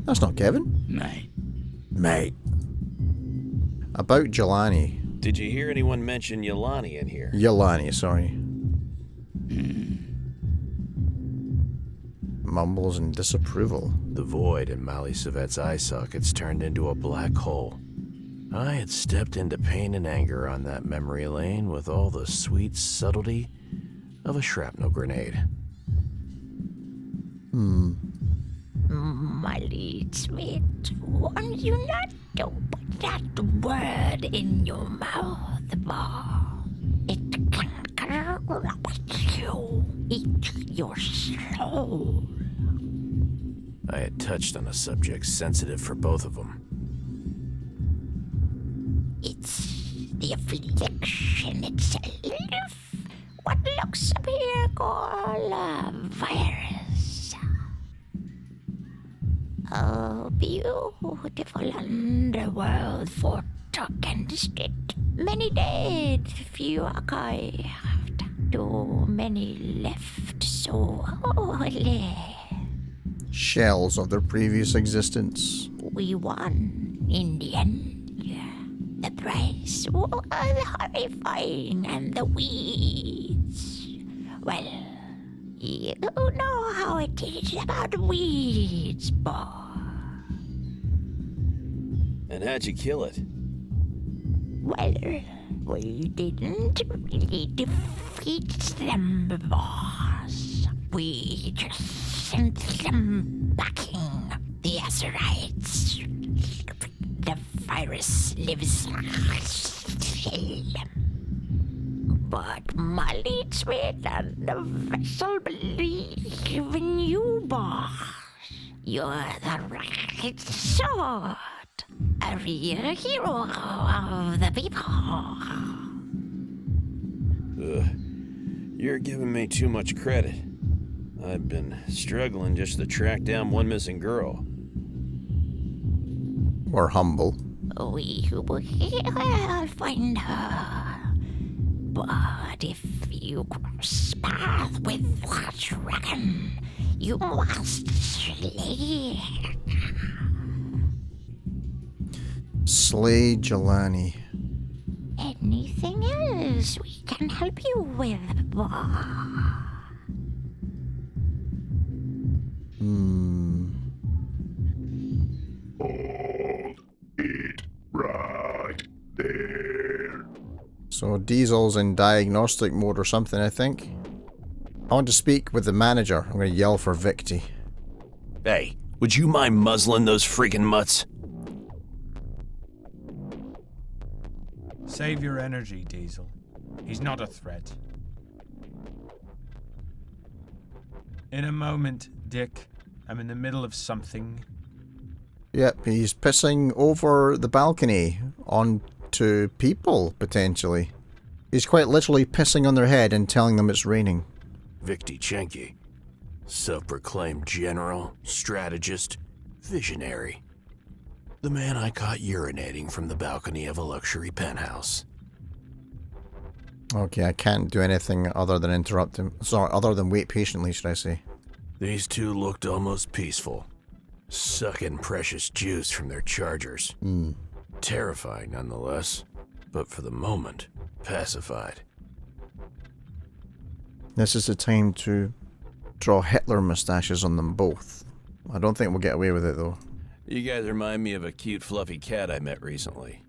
That's not Kevin. Mate. About Jelani. Did you hear anyone mention Yalani in here? Yalani, sorry. Mumbles in disapproval. The void in Mali Savet's eye sockets turned into a black hole. I had stepped into pain and anger on that memory lane with all the sweet subtlety of a shrapnel grenade. Molly, sweet, warn you not to put that word in your mouth, boy. It can corrupt you, eat your soul. I had touched on a subject sensitive for both of them. It's the affliction itself. What looks up here called a virus. Oh, beautiful underworld fought against it. Many dead, few archived. Too many left so holy. Shells of their previous existence. We won in the end. The price was horrifying and the weeds. Well, you know how it is about weeds, boy. And how'd you kill it? Well, we didn't really defeat them, boss. We just sent them packing. The Azerites. The virus lives still. But Molly, sweet, and the vessel believe in you, boss. You're the right sort. A real hero of the people. You're giving me too much credit. I've been struggling just to track down one missing girl. Or humble. We'll find her. But if you cross path with that dragon, you must slay it. Slay Jelani. Anything else we can help you with, Hold it right there. So Diesel's in diagnostic mode or something, I think. I want to speak with the manager. I'm going to yell for Victy. Hey, would you mind muzzling those freaking mutts? Save your energy, Diesel. He's not a threat. In a moment, Dick. I'm in the middle of something. Yep, he's pissing over the balcony onto people, potentially. He's quite literally pissing on their head and telling them it's raining. Victy Chenky. Self-proclaimed general, strategist, visionary. The man I caught urinating from the balcony of a luxury penthouse. Okay, I can't do anything other than interrupt him. Sorry, other than wait patiently, should I say. These two looked almost peaceful, sucking precious juice from their chargers. Terrifying nonetheless, but for the moment, pacified. This is the time to draw Hitler mustaches on them both. I don't think we'll get away with it though. You guys remind me of a cute fluffy cat I met recently.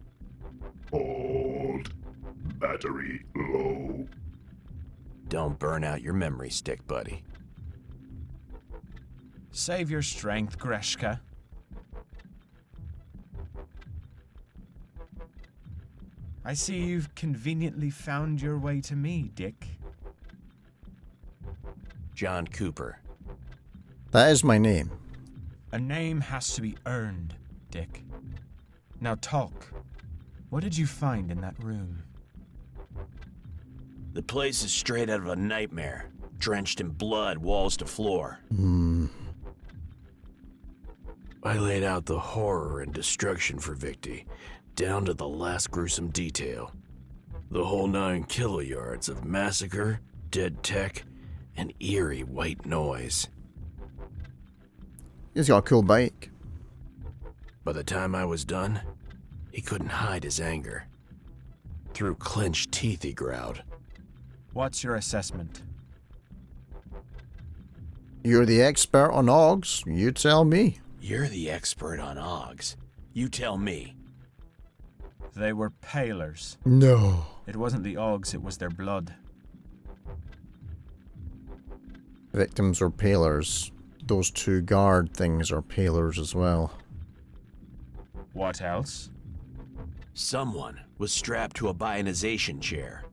Hold. Battery low. Don't burn out your memory stick, buddy. Save your strength, Greshka. I see you've conveniently found your way to me, Dick. John Cooper. That is my name. A name has to be earned, Dick. Now talk. What did you find in that room? The place is straight out of a nightmare. Drenched in blood, walls to floor. I laid out the horror and destruction for Victy, down to the last gruesome detail. The whole 9 kiloyards of massacre, dead tech, and eerie white noise. He's got a cool bike. By the time I was done, he couldn't hide his anger. Through clenched teeth, he growled. What's your assessment? You're the expert on Augs. You tell me. You're the expert on Augs. You tell me. They were palers. No. It wasn't the Augs, it was their blood. Victims were palers. Those 2 guard things are palers as well. What else? Someone was strapped to a bionization chair.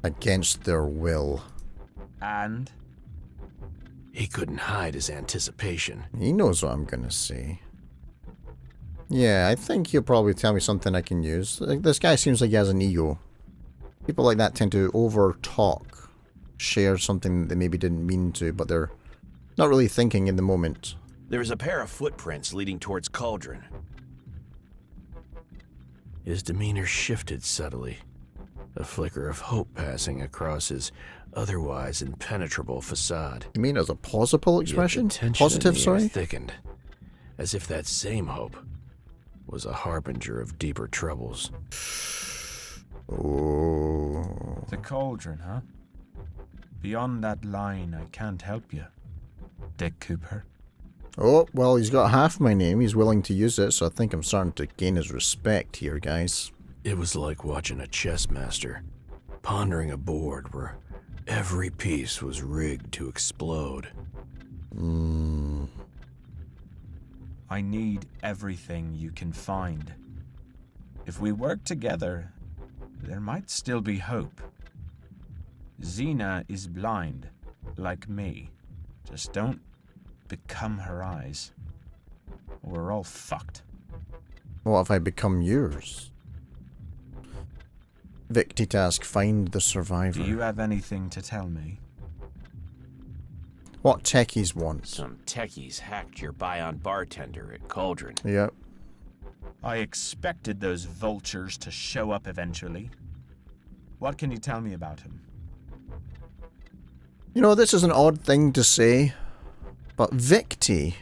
Against their will. And? He couldn't hide his anticipation. He knows what I'm gonna say. Yeah, I think he'll probably tell me something I can use. This guy seems like he has an ego. People like that tend to over-talk. Share something that they maybe didn't mean to, but they're not really thinking in the moment. There was a pair of footprints leading towards Cauldron. His demeanor shifted subtly, a flicker of hope passing across his otherwise impenetrable facade. You mean as a plausible expression? Positive, sorry? Thickened, as if that same hope was a harbinger of deeper troubles. Oh. The Cauldron, huh? Beyond that line, I can't help you, Dick Cooper. Oh, well, he's got half my name. He's willing to use it, so I think I'm starting to gain his respect here, guys. It was like watching a chess master, pondering a board where every piece was rigged to explode. I need everything you can find. If we work together, there might still be hope. Xena is blind, like me. Just don't become her eyes, or we're all fucked. What if I become yours? Victy task, find the survivor. Do you have anything to tell me? What techies want? Some techies hacked your Bion bartender at Cauldron. Yep. I expected those vultures to show up eventually. What can you tell me about him? You know, this is an odd thing to say, but Victi,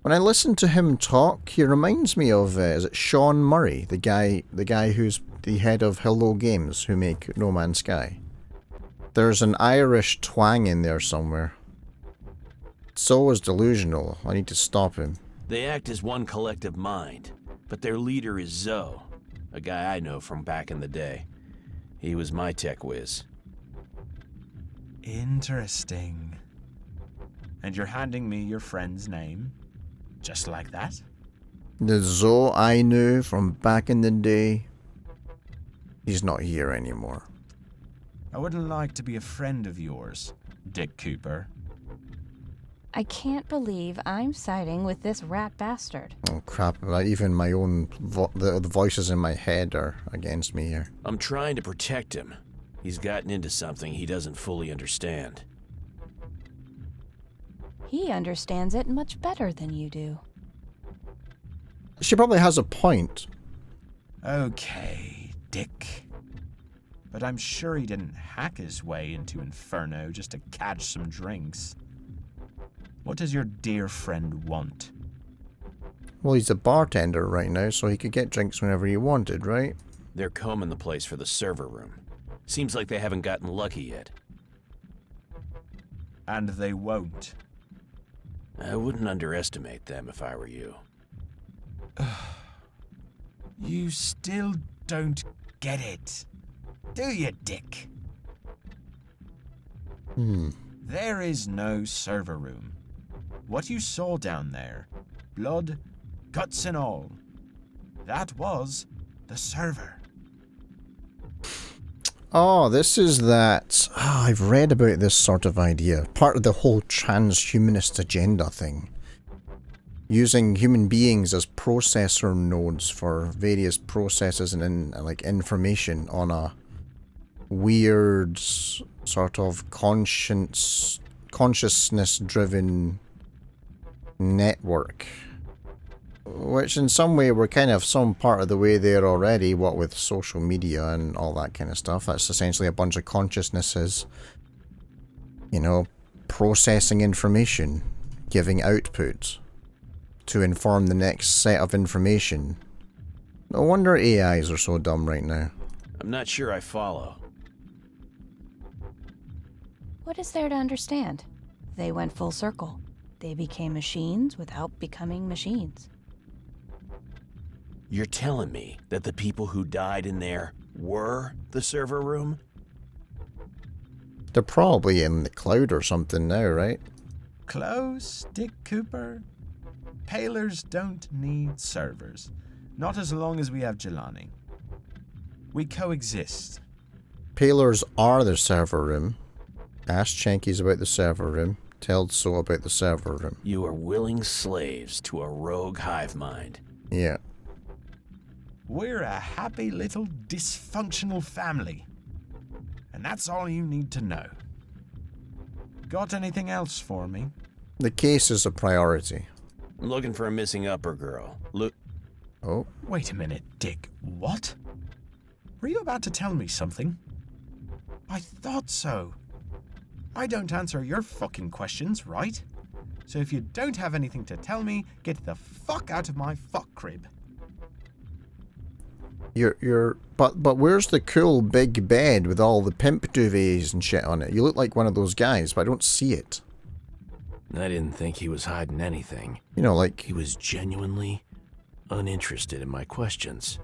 when I listen to him talk, he reminds me of, is it Sean Murray, the guy who's the head of Hello Games, who make No Man's Sky. There's an Irish twang in there somewhere. So is delusional. I need to stop him. They act as one collective mind, but their leader is Zoe, a guy I know from back in the day. He was my tech whiz. Interesting. And you're handing me your friend's name? Just like that? The Zoe I knew from back in the day, he's not here anymore. I wouldn't like to be a friend of yours, Dick Cooper. I can't believe I'm siding with this rat bastard. Oh crap, even my own the voices in my head are against me here. I'm trying to protect him. He's gotten into something he doesn't fully understand. He understands it much better than you do. She probably has a point. Okay, Dick. But I'm sure he didn't hack his way into Inferno just to catch some drinks. What does your dear friend want? Well, he's a bartender right now, so he could get drinks whenever he wanted, right? They're combing the place for the server room. Seems like they haven't gotten lucky yet. And they won't. I wouldn't underestimate them if I were you. You still don't get it, do you, Dick? There is no server room. What you saw down there, blood, guts and all, that was the server. Oh, this is that... Oh, I've read about this sort of idea. Part of the whole transhumanist agenda thing. Using human beings as processor nodes for various processes and like information on a weird sort of consciousness-driven network. Which in some way we're kind of some part of the way there already, what with social media and all that kind of stuff. That's essentially a bunch of consciousnesses, you know, processing information, giving output to inform the next set of information. No wonder AIs are so dumb right now. I'm not sure I follow. What is there to understand? They went full circle. They became machines without becoming machines. You're telling me that the people who died in there were the server room? They're probably in the cloud or something now, right? Close, Dick Cooper. Palers don't need servers. Not as long as we have Jelani. We coexist. Palers are the server room. Ask Chenkies about the server room. Tell So about the server room. You are willing slaves to a rogue hive mind. Yeah. We're a happy little dysfunctional family. And that's all you need to know. Got anything else for me? The case is a priority. I'm looking for a missing upper girl. Look. Oh. Wait a minute, Dick. What? Were you about to tell me something? I thought so. I don't answer your fucking questions, right? So if you don't have anything to tell me, get the fuck out of my fuck crib. But where's the cool big bed with all the pimp duvets and shit on it? You look like one of those guys, but I don't see it. I didn't think he was hiding anything. You know, like... He was genuinely uninterested in my questions.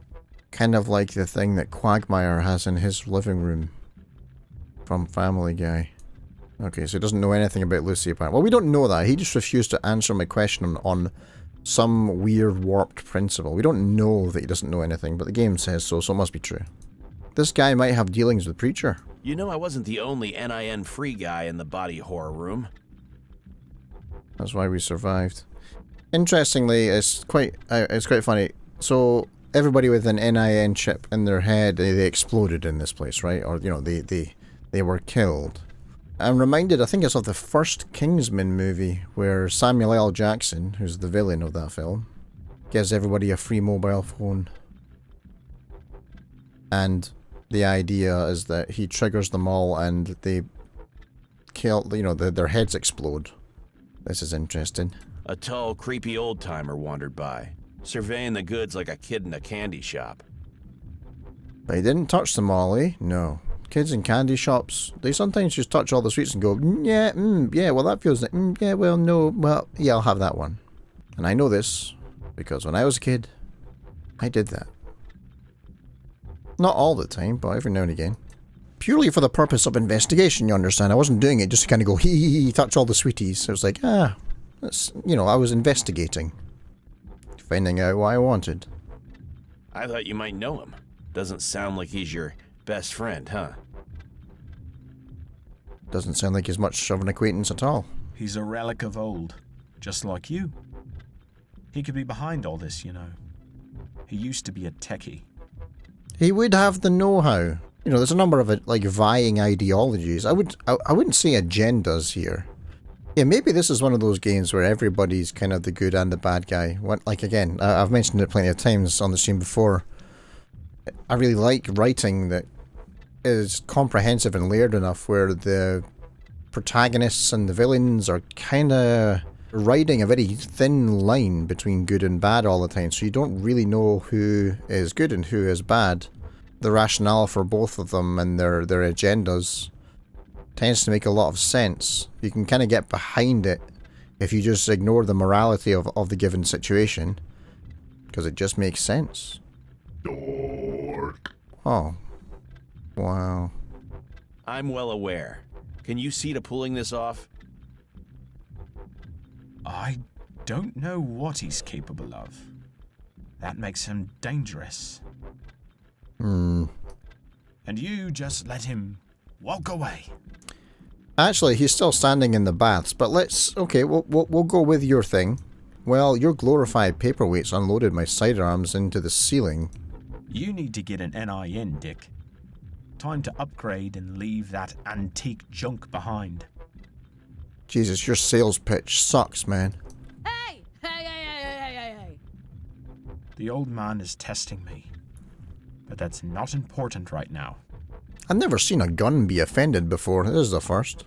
Kind of like the thing that Quagmire has in his living room from Family Guy. Okay, so he doesn't know anything about Lucy apparently. Well, we don't know that. He just refused to answer my question on some weird warped principle. We don't know that he doesn't know anything, but the game says so, so it must be true. This guy might have dealings with Preacher. You know I wasn't the only NIN free guy in the body horror room. That's why we survived. Interestingly, it's quite funny. So everybody with an NIN chip in their head, they exploded in this place, right? Or, you know, they were killed. I'm reminded, I think it's of the first Kingsman movie, where Samuel L. Jackson, who's the villain of that film, Gives everybody a free mobile phone. And the idea is that he triggers them all and they kill, you know, their heads explode. This is interesting. A tall, creepy old-timer wandered by, surveying the goods like a kid in a candy shop. But he didn't touch them all, eh? No. Kids in candy shops, they sometimes just touch all the sweets and go, yeah, well that feels like, yeah, well, no, well, yeah, I'll have that one. And I know this, because when I was a kid, I did that. Not all the time, but every now and again. Purely for the purpose of investigation, you understand. I wasn't doing it just to kind of go, hee, touch all the sweeties. I was like, that's, you know, I was investigating. Finding out what I wanted. I thought you might know him. Doesn't sound like he's your best friend, huh? Doesn't sound like he's much of an acquaintance at all. He's a relic of old, just like you. He could be behind all this, you know. He used to be a techie. He would have the know-how. You know, there's a number of like vying ideologies. I wouldn't say agendas here. Yeah, maybe this is one of those games where everybody's kind of the good and the bad guy. Like again, I've mentioned it plenty of times on the stream before. I really like writing that is comprehensive and layered enough where the protagonists and the villains are kind of riding a very thin line between good and bad all the time, so you don't really know who is good and who is bad. The rationale for both of them and their agendas tends to make a lot of sense. You can kind of get behind it if you just ignore the morality of the given situation, because it just makes sense. Dork. Oh. Wow. I'm well aware. Can you see to pulling this off? I don't know what he's capable of. That makes him dangerous. And you just let him walk away. Actually, he's still standing in the baths, but okay, we'll go with your thing. Well, your glorified paperweights unloaded my sidearms into the ceiling. You need to get an NI in, Dick. Time to upgrade and leave that antique junk behind. Jesus, your sales pitch sucks, man. Hey! Hey! The old man is testing me. But that's not important right now. I've never seen a gun be offended before. This is the first.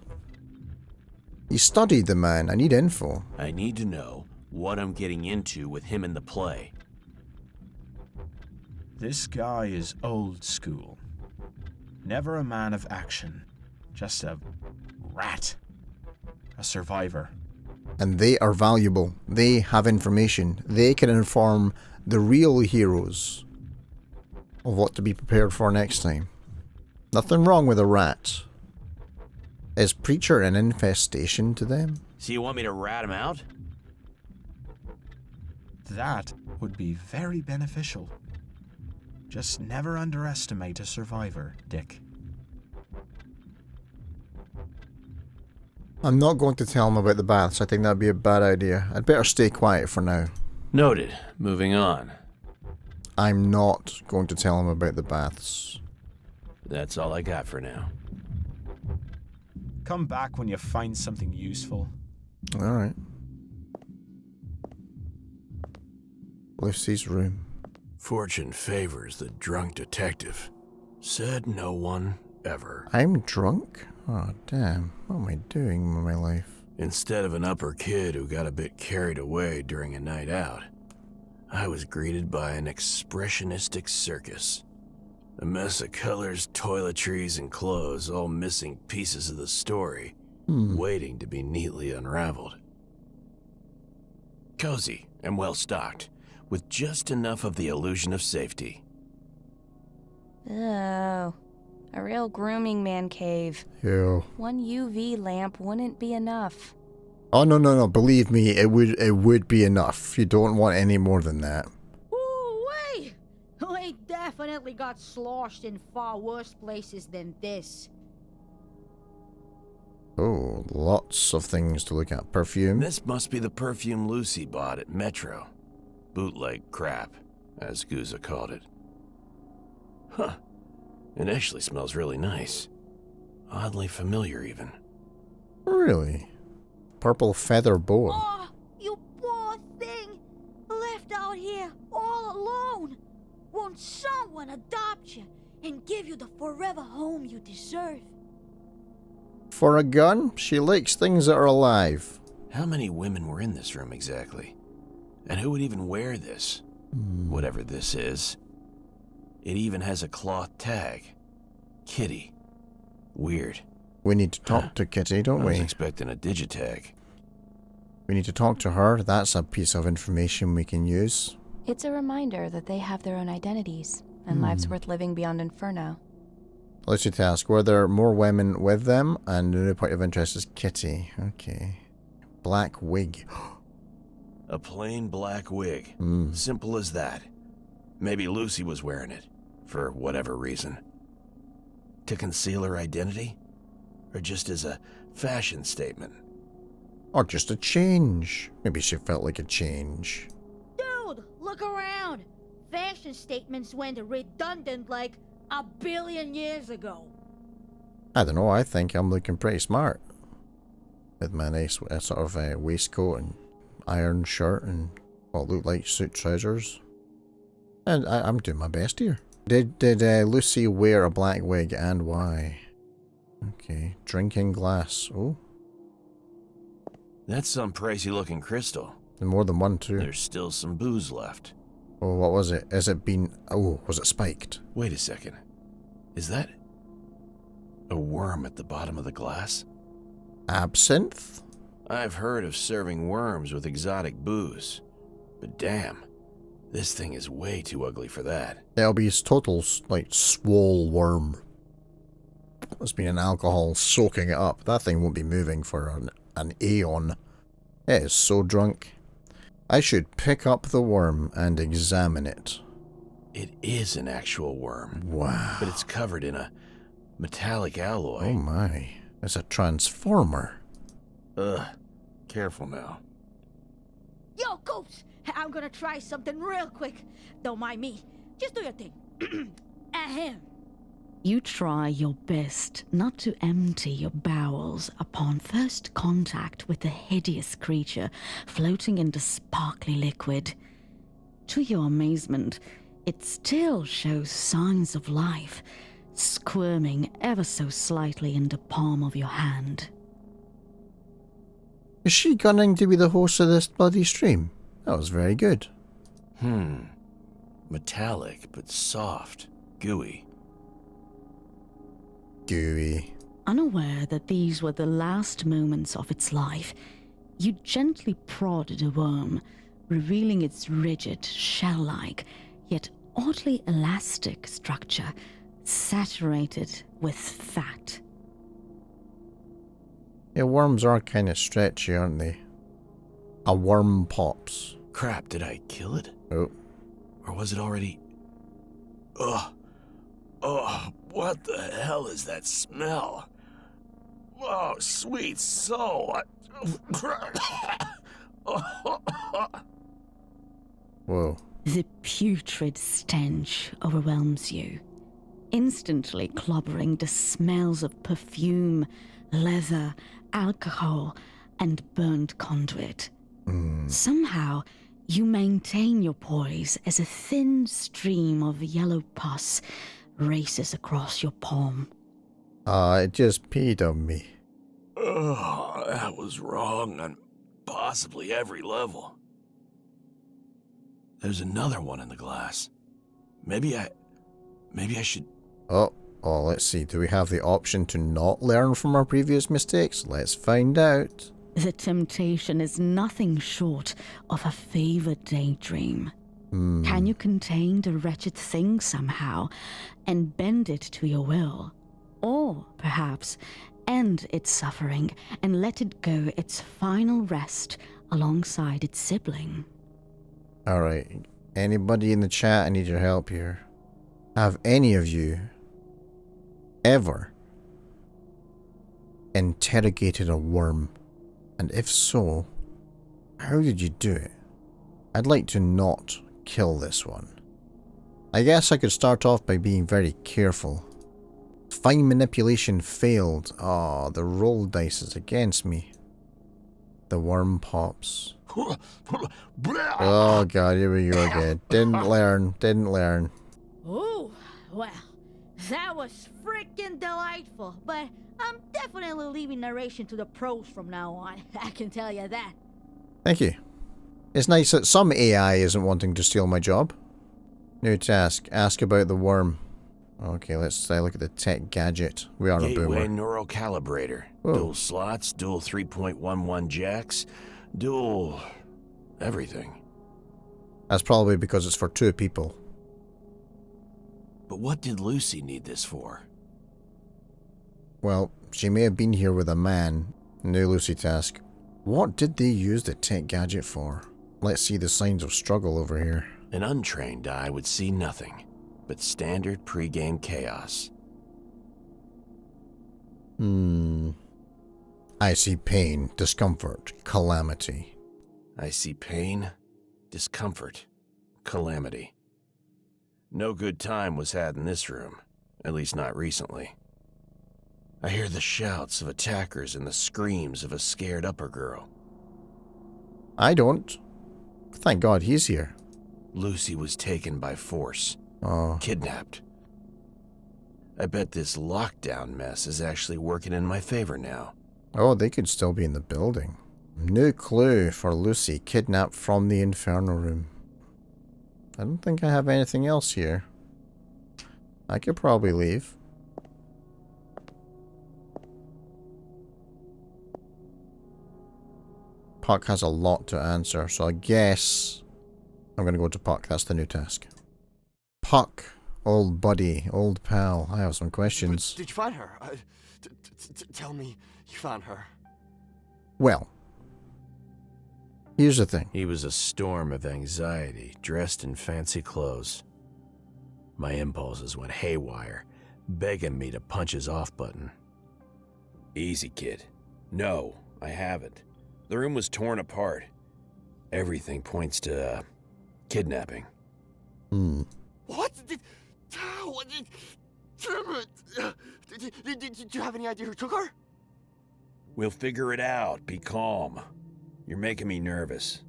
He studied the man. I need info. I need to know what I'm getting into with him in the play. This guy is old school. Never a man of action. Just a rat. A survivor. And they are valuable. They have information. They can inform the real heroes of what to be prepared for next time. Nothing wrong with a rat. Is Preacher an infestation to them? So you want me to rat him out? That would be very beneficial. Just never underestimate a survivor, Dick. I'm not going to tell him about the baths. I think that'd be a bad idea. I'd better stay quiet for now. Noted. Moving on. I'm not going to tell him about the baths. That's all I got for now. Come back when you find something useful. Alright. Lucy's room. Fortune favors the drunk detective. Said no one ever. I'm drunk? Oh, damn. What am I doing with my life? Instead of an upper kid who got a bit carried away during a night out, I was greeted by an expressionistic circus. A mess of colors, toiletries, and clothes, all missing pieces of the story, waiting to be neatly unraveled. Cozy and well-stocked, with just enough of the illusion of safety. Oh, a real grooming man cave. Yeah. One UV lamp wouldn't be enough. Oh, no. Believe me, it would be enough. You don't want any more than that. Ooh-wee! We definitely got sloshed in far worse places than this. Oh, lots of things to look at. Perfume. This must be the perfume Lucy bought at Metro. Bootleg crap, as Guza called it. Huh. It actually smells really nice. Oddly familiar, even. Really? Purple feather boa. Oh, you poor thing! Left out out here all alone. Won't someone adopt you and give you the forever home you deserve? For a gun, she likes things that are alive. How many women were in this room exactly? And who would even wear this? Whatever this is. It even has a cloth tag. Kitty. Weird. We need to talk to Kitty, don't we? I was expecting a digitag. We need to talk to her. That's a piece of information we can use. It's a reminder that they have their own identities and lives worth living beyond Inferno. Lucy task. Were there more women with them? And the new point of interest is Kitty. Okay. Black wig. A plain black wig. Simple as that. Maybe Lucy was wearing it, for whatever reason. To conceal her identity? Or just as a fashion statement? Or just a change. Maybe she felt like a change. Dude, look around. Fashion statements went redundant like a billion years ago. I don't know, I think I'm looking pretty smart. With my nice sort of waistcoat and iron shirt and what look like suit trousers. And I'm doing my best here. Did Lucy wear a black wig and why? Okay, drinking glass. Oh. That's some pricey looking crystal. And more than one too. There's still some booze left. Oh, what was it? Has it been... Oh, was it spiked? Wait a second. Is that a worm at the bottom of the glass? Absinthe? I've heard of serving worms with exotic booze. But damn, this thing is way too ugly for that. It'll be his total, like, swole worm. There's been an alcohol soaking it up. That thing won't be moving for an aeon. It is so drunk. I should pick up the worm and examine it. It is an actual worm. Wow. But it's covered in a metallic alloy. Oh my. It's a transformer. Ugh. Careful now. Yo, Coops! I'm gonna try something real quick. Don't mind me. Just do your thing. Ahem. You try your best not to empty your bowels upon first contact with the hideous creature floating in the sparkly liquid. To your amazement, it still shows signs of life, squirming ever so slightly in the palm of your hand. Is she gunning to be the host of this bloody stream? That was very good. Metallic, but soft. Gooey. Gooey. Unaware that these were the last moments of its life, you gently prodded the worm, revealing its rigid, shell-like, yet oddly elastic structure, saturated with fat. Yeah, worms are kind of stretchy, aren't they? A worm pops. Crap, did I kill it? Oh. Or was it already... Ugh. Oh, what the hell is that smell? Oh, sweet soul. Whoa. The putrid stench overwhelms you, instantly clobbering the smells of perfume, leather, alcohol, and burnt conduit. Somehow, you maintain your poise as a thin stream of yellow pus races across your palm. It just peed on me. Oh, that was wrong on possibly every level. There's another one in the glass. Maybe I should... Oh, let's see. Do we have the option to not learn from our previous mistakes? Let's find out. The temptation is nothing short of a fevered daydream. Can you contain the wretched thing somehow and bend it to your will? Or, perhaps, end its suffering and let it go its final rest alongside its sibling? Alright, anybody in the chat, I need your help here. Have any of you ever interrogated a worm? And if so, how did you do it? I'd like to not kill this one. I guess I could start off by being very careful. Fine manipulation failed. Oh, the roll dice is against me. The worm pops. Oh god, here we go again. Didn't learn. Ooh, well, that was freaking delightful. But I'm definitely leaving narration to the pros from now on. I can tell you that. Thank you. It's nice that some AI isn't wanting to steal my job. New task. Ask about the worm. Okay, let's look at the tech gadget. We are a Gateway boomer. neurocalibrator. Whoa. Dual slots, dual 3.11 jacks, dual... everything. That's probably because it's for 2 people. But what did Lucy need this for? Well, she may have been here with a man. New Lucy task. What did they use the tech gadget for? Let's see the signs of struggle over here. An untrained eye would see nothing but standard pre-game chaos. I see pain, discomfort, calamity. I see pain, discomfort, calamity. No good time was had in this room, at least not recently. I hear the shouts of attackers and the screams of a scared upper girl. I don't. Thank God he's here. Lucy was taken by force. Oh. Kidnapped. I bet this lockdown mess is actually working in my favor now. Oh, they could still be in the building. New clue for Lucy kidnapped from the Inferno room. I don't think I have anything else here. I could probably leave. Puck has a lot to answer, so I guess I'm going to go to Puck. That's the new task. Puck, old buddy, old pal, I have some questions. Did you find her? Tell me you found her. Well, here's the thing. He was a storm of anxiety, dressed in fancy clothes. My impulses went haywire, begging me to punch his off button. Easy, kid. No, I haven't. The room was torn apart. Everything points to, kidnapping. What? Damn it! Did you have any idea who took her? We'll figure it out. Be calm. You're making me nervous.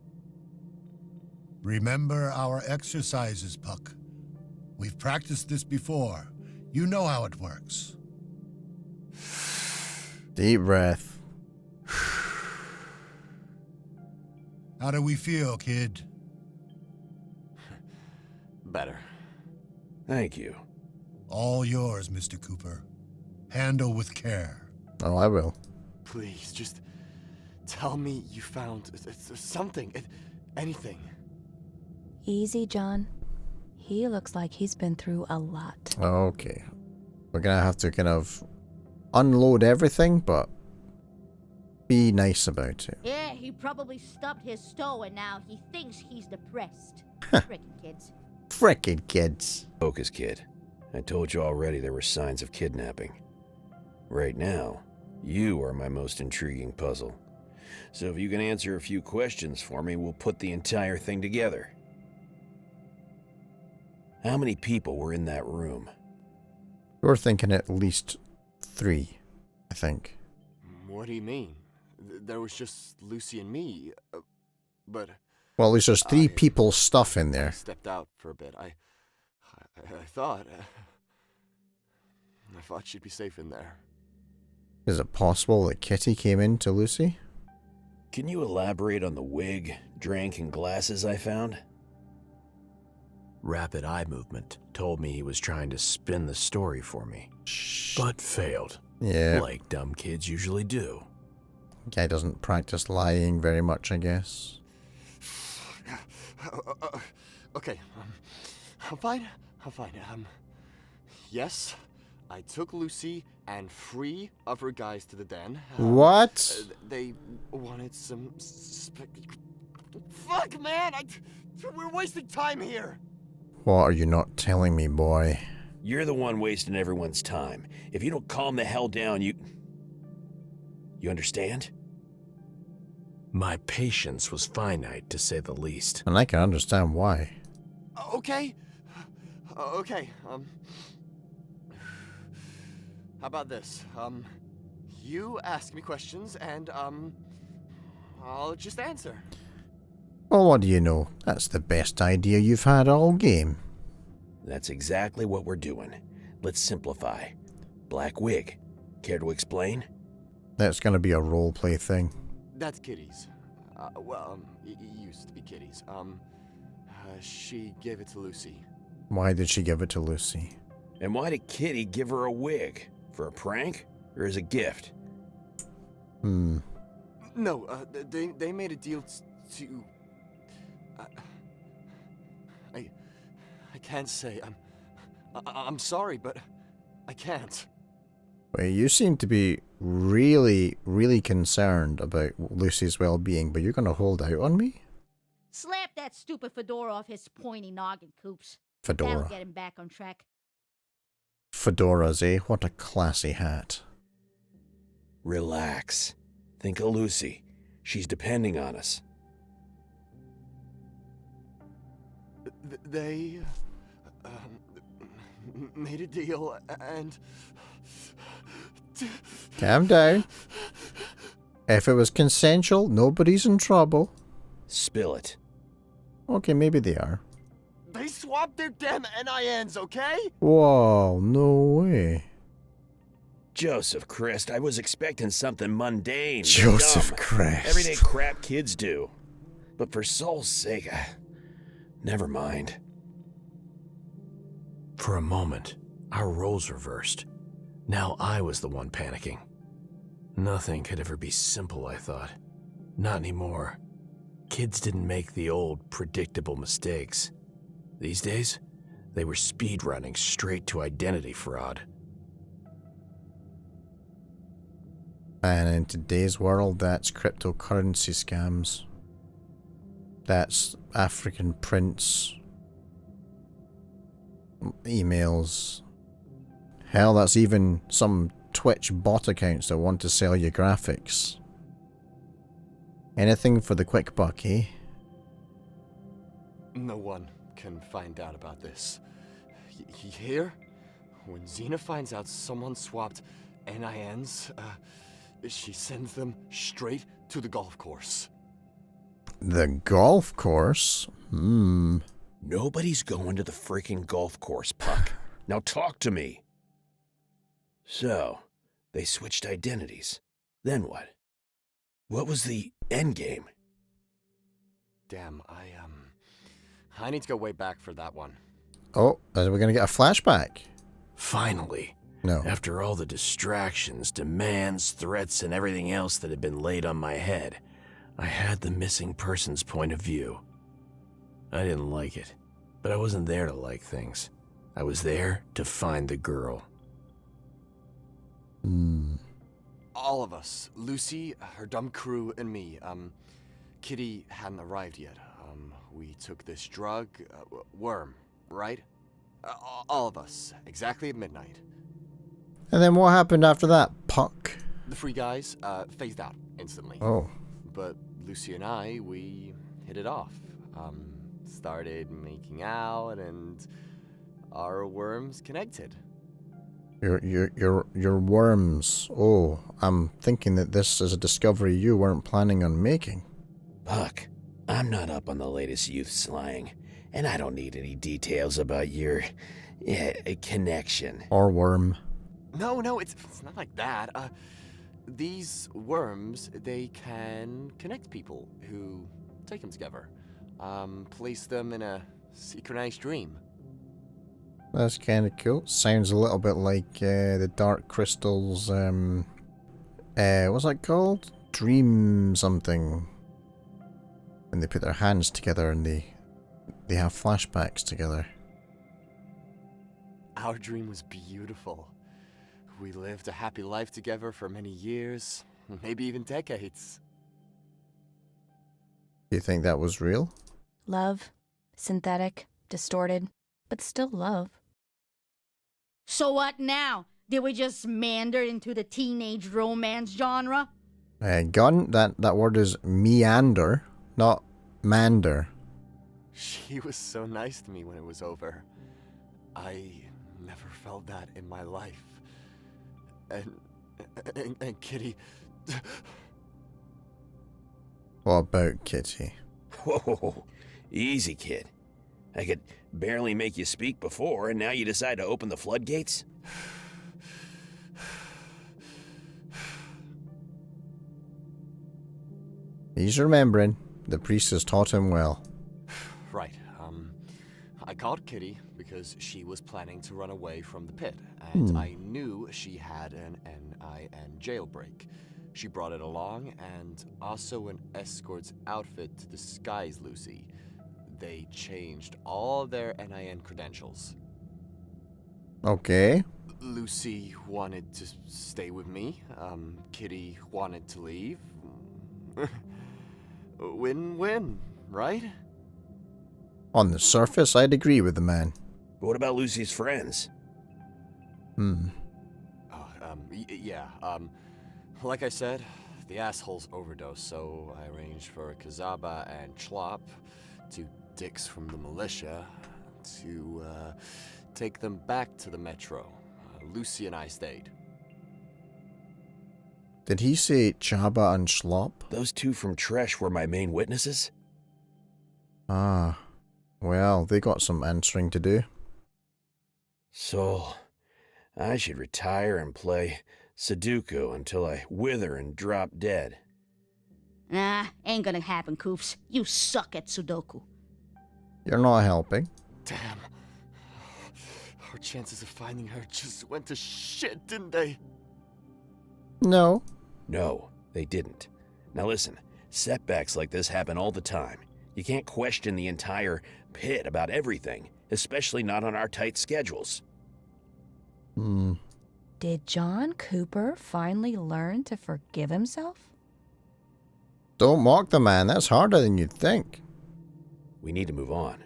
Remember our exercises, Puck. We've practiced this before. You know how it works. Deep breath. How do we feel, kid? Better. Thank you. All yours, Mr. Cooper. Handle with care. Oh, I will. Please, just tell me you found something, anything. Easy, John. He looks like he's been through a lot. Okay. We're gonna have to kind of unload everything, but be nice about it. Yeah, he probably stubbed his toe and now he thinks he's depressed. Frickin' kids. Frickin' kids. Focus, kid. I told you already there were signs of kidnapping. Right now, you are my most intriguing puzzle. So if you can answer a few questions for me, we'll put the entire thing together. How many people were in that room? We're thinking at least 3, I think. What do you mean? There was just Lucy and me, but... Well, at least there's 3 people stuff in there. I stepped out for a bit. I thought she'd be safe in there. Is it possible that Kitty came in to Lucy? Can you elaborate on the wig, drink, and glasses I found? Rapid eye movement told me he was trying to spin the story for me, but failed. Yeah. Like dumb kids usually do. Guy doesn't practice lying very much, I guess. Okay, I'm fine. Yes, I took Lucy and 3 of her guys to the den. What? They wanted some... Fuck, man! We're wasting time here! What are you not telling me, boy? You're the one wasting everyone's time. If you don't calm the hell down, you understand? My patience was finite, to say the least. And I can understand why. Okay. Okay, how about this? You ask me questions and, I'll just answer. Well, what do you know? That's the best idea you've had all game. That's exactly what we're doing. Let's simplify. Black wig. Care to explain? That's gonna be a roleplay thing. That's Kitty's. It used to be Kitty's. She gave it to Lucy. Why did she give it to Lucy? And why did Kitty give her a wig? For a prank? Or as a gift? No, they made a deal to... I can't say. I'm sorry, but I can't. Well, you seem to be really, really concerned about Lucy's well-being, but you're gonna hold out on me? Slap that stupid fedora off his pointy noggin, Coops. Fedora. That'll get him back on track. Fedoras, eh? What a classy hat. Relax. Think of Lucy. She's depending on us. They made a deal and... Calm down. If it was consensual, nobody's in trouble. Spill it. Okay, maybe they are. They swapped their damn NINs, okay? Whoa, no way. Joseph Christ, I was expecting something mundane. Joseph dumb. Christ. Everyday crap kids do. But for soul's sake, never mind. For a moment, our roles reversed. Now I was the one panicking. Nothing could ever be simple, I thought. Not anymore. Kids didn't make the old, predictable mistakes. These days, they were speedrunning straight to identity fraud. And in today's world, that's cryptocurrency scams. That's African prince emails. Hell, that's even some Twitch bot accounts that want to sell you graphics. Anything for the quick buck, eh? No one can find out about this. You hear? When Xena finds out someone swapped NINs, she sends them straight to the golf course. The golf course? Nobody's going to the freaking golf course, Puck. Now talk to me. So, they switched identities. Then what? What was the end game? Damn, I need to go way back for that one. Oh, are we gonna get a flashback? Finally. No. After all the distractions, demands, threats, and everything else that had been laid on my head, I had the missing person's point of view. I didn't like it, but I wasn't there to like things. I was there to find the girl. All of us. Lucy, her dumb crew, and me. Kitty hadn't arrived yet. We took this drug, worm, right? All of us, exactly at midnight. And then what happened after that, Puck? The free guys, phased out instantly. Oh. But Lucy and I, we hit it off. Started making out, and our worms connected. Your worms. Oh, I'm thinking that this is a discovery you weren't planning on making. Puck, I'm not up on the latest youth slang, and I don't need any details about your connection. Or worm. No, it's not like that. These worms, they can connect people who take them together. Place them in a synchronized dream. That's kind of cool. Sounds a little bit like the Dark Crystal's, what's that called? Dream something. When they put their hands together and they have flashbacks together. Our dream was beautiful. We lived a happy life together for many years, maybe even decades. Do you think that was real? Love. Synthetic. Distorted. But still love. So what now? Did we just meander into the teenage romance genre? Gun, that word is meander, not mander. She was so nice to me when it was over. I never felt that in my life. And Kitty... What about Kitty? Whoa, easy, kid. I could barely make you speak before, and now you decide to open the floodgates? He's remembering. The priest has taught him well. Right. I called Kitty because she was planning to run away from the pit, and I knew she had an NIN jailbreak. She brought it along, and also an escort's outfit to disguise Lucy. They changed all their NIN credentials. Okay. Lucy wanted to stay with me. Kitty wanted to leave. Win-win, right? On the surface, I'd agree with the man. But what about Lucy's friends? Like I said, the assholes overdosed, so I arranged for Kazaba and Chlop, two dicks from the militia, to take them back to the metro. Lucy and I stayed. Did he say Chaba and Schlop? Those two from Tresh were my main witnesses? Ah. Well, they got some answering to do. So, I should retire and play Sudoku until I wither and drop dead. Nah, ain't gonna happen, Coops. You suck at Sudoku. You're not helping. Damn. Our chances of finding her just went to shit, didn't they? No. No, they didn't. Now listen, setbacks like this happen all the time. You can't question the entire pit about everything, especially not on our tight schedules. Did John Cooper finally learn to forgive himself? Don't mock the man, that's harder than you'd think. We need to move on.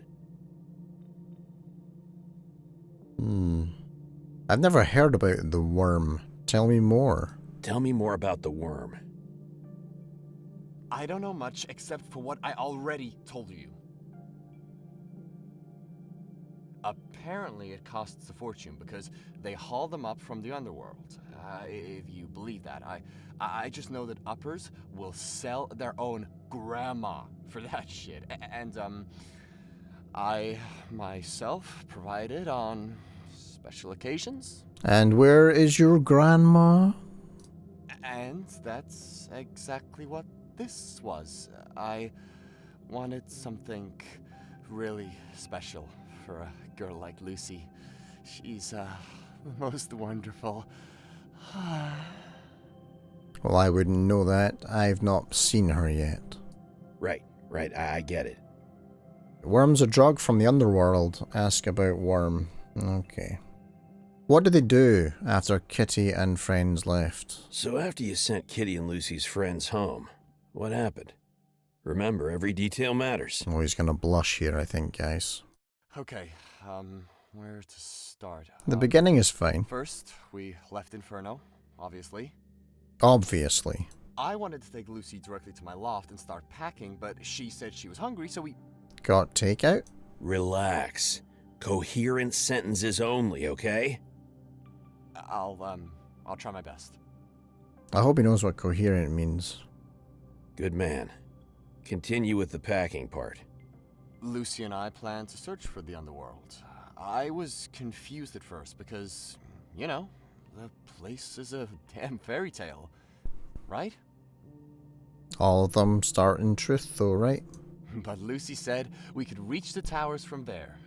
I've never heard about the worm. Tell me more. Tell me more about the worm. I don't know much except for what I already told you. Apparently it costs a fortune because they haul them up from the underworld. If you believe that. I just know that uppers will sell their own grandma for that shit. And I myself provide it on special occasions. And where is your grandma? And that's exactly what this was. I wanted something really special for a girl like Lucy. She's the most wonderful. Well, I wouldn't know that. I've not seen her yet. Right, I get it. Worm's a drug from the underworld. Ask about Worm. Okay. What did they do after Kitty and friends left? So after you sent Kitty and Lucy's friends home, what happened? Remember, every detail matters. Oh, he's gonna blush here, I think, guys. Okay, where to start? The beginning is fine. First, we left Inferno, obviously. Obviously. I wanted to take Lucy directly to my loft and start packing, but she said she was hungry, so we... Got takeout? Relax. Coherent sentences only, okay? I'll try my best. I hope he knows what coherent means. Good man. Continue with the packing part. Lucy and I planned to search for the underworld. I was confused at first because, you know, the place is a damn fairy tale, right? All of them start in truth, though, right? But Lucy said we could reach the towers from there.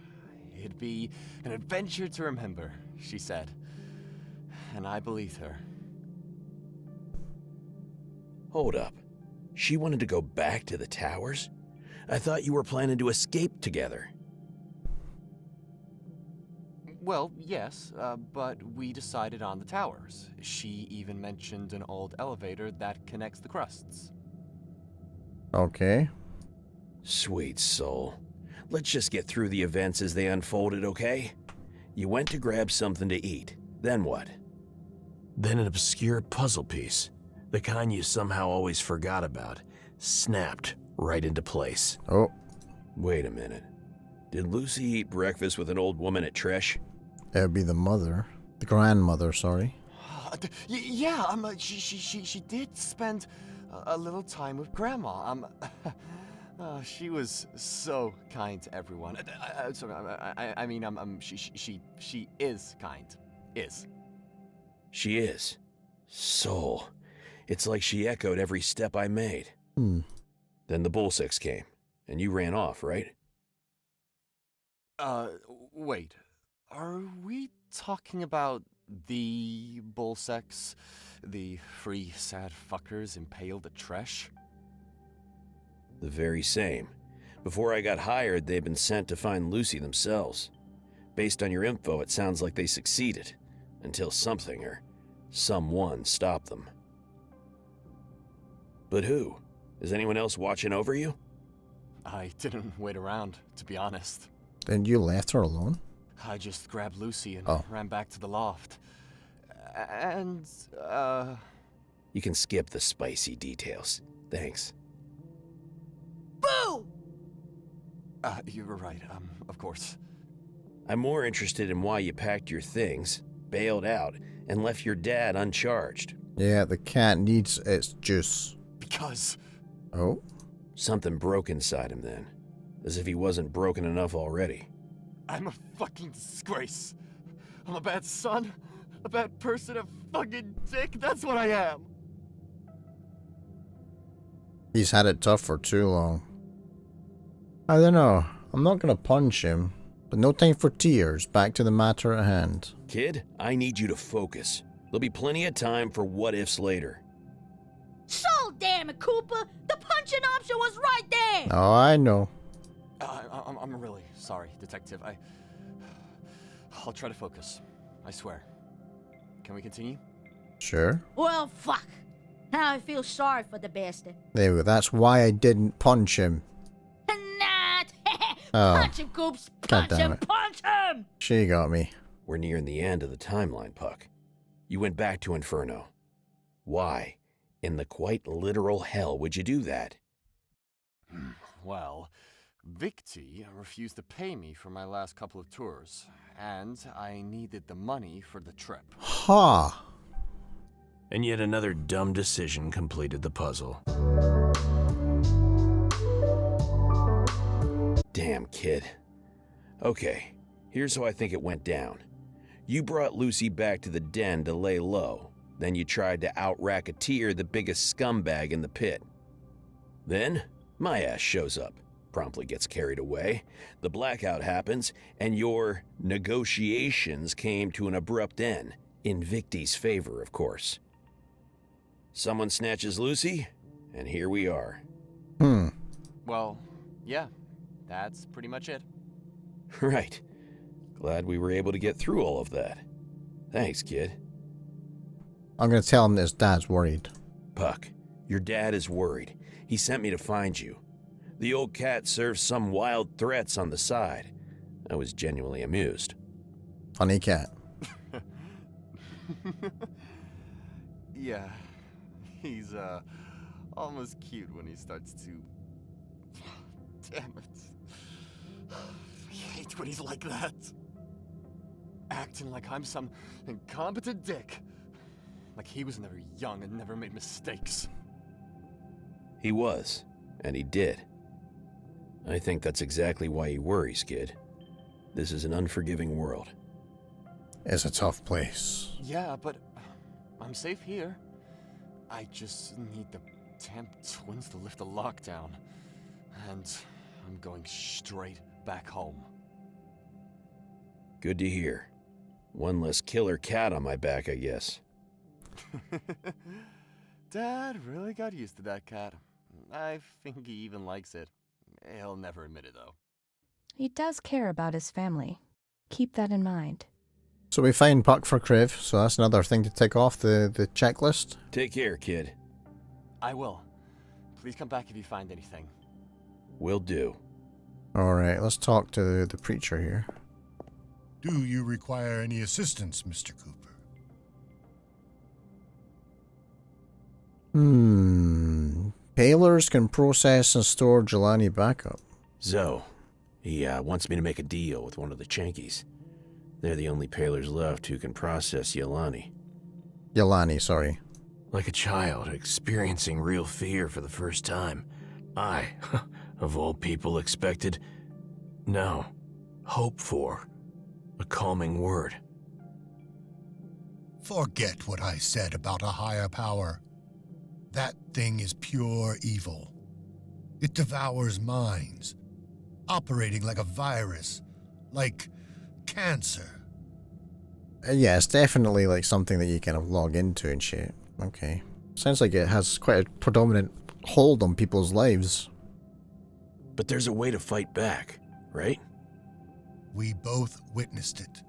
It'd be an adventure to remember, she said. And I believed her. Hold up. She wanted to go back to the towers? I thought you were planning to escape together. Well, yes, but we decided on the towers. She even mentioned an old elevator that connects the crusts. Okay. Sweet soul. Let's just get through the events as they unfolded, okay? You went to grab something to eat. Then what? Then an obscure puzzle piece, the kind you somehow always forgot about, snapped right into place. Oh. Wait a minute. Did Lucy eat breakfast with an old woman at Tresh? It would be the mother. The grandmother, sorry. She did spend a little time with Grandma. She was so kind to everyone. Sorry, I mean, she is kind. Is. She is. Soul. It's like she echoed every step I made. Then the bullsix came, and you ran off, right? Wait. Are we talking about the bullsex? The free sad fuckers impaled at Tresh? The very same. Before I got hired, they'd been sent to find Lucy themselves. Based on your info, it sounds like they succeeded. Until something or someone stopped them. But who? Is anyone else watching over you? I didn't wait around, to be honest. Then you left her alone? I just grabbed Lucy and Oh. ran back to the loft. And, You can skip the spicy details. Thanks. Boo! You were right, of course. I'm more interested in why you packed your things, bailed out, and left your dad uncharged. Yeah, the cat needs its juice. Because... Oh? Something broke inside him then. As if he wasn't broken enough already. I'm a fucking disgrace. I'm a bad son, a bad person, a fucking dick. That's what I am. He's had it tough for too long. I don't know. I'm not gonna punch him. But no time for tears. Back to the matter at hand. Kid, I need you to focus. There'll be plenty of time for what-ifs later. So damn it, Cooper! The punching option was right there! Oh, I know. I'm really sorry, Detective. I'll try to focus. I swear. Can we continue? Sure. Well, fuck. Now I feel sorry for the bastard. There we go. That's why I didn't punch him. Not! Oh. Punch him, Coops! God Punch damn him! it. Punch him! She got me. We're nearing the end of the timeline, Puck. You went back to Inferno. Why? In the quite literal hell would you do that? Well, Victi refused to pay me for my last couple of tours, and I needed the money for the trip. Ha! And yet another dumb decision completed the puzzle. Damn, kid. Okay, here's how I think it went down. You brought Lucy back to the den to lay low. Then you tried to out-racketeer the biggest scumbag in the pit. Then, my ass shows up, promptly gets carried away, the blackout happens, and your negotiations came to an abrupt end, in Victi's favor, of course. Someone snatches Lucy, and here we are. Well, yeah, that's pretty much it. Right. Glad we were able to get through all of that. Thanks, kid. I'm gonna tell him that his dad's worried. Puck, your dad is worried. He sent me to find you. The old cat serves some wild threats on the side. I was genuinely amused. Funny cat. Yeah, he's almost cute when he starts to... Damn it. I hate when he's like that. Acting like I'm some incompetent dick. Like he was never young and never made mistakes. He was, and he did. I think that's exactly why he worries, kid. This is an unforgiving world. It's a tough place. Yeah, but I'm safe here. I just need the damn twins to lift the lockdown. And I'm going straight back home. Good to hear. One less killer cat on my back, I guess. Dad really got used to that cat. I think he even likes it. He'll never admit it, though. He does care about his family. Keep that in mind. So we find Puck for Kriv, so that's another thing to tick off the checklist. Take care, kid. I will. Please come back if you find anything. Will do. Alright, let's talk to the preacher here. Do you require any assistance, Mr. Cooper? Paylors can process and store Jelani backup. Zoe. He wants me to make a deal with one of the Chankies. They're the only Paylors left who can process Yelani. Yelani, sorry. Like a child experiencing real fear for the first time, I of all people expected? No. Hope for. A calming word. Forget what I said about a higher power. That thing is pure evil. It devours minds, operating like a virus, like cancer. Yeah, it's definitely like something that you kind of log into and shit. Okay. Sounds like it has quite a predominant hold on people's lives. But there's a way to fight back, right? We both witnessed it.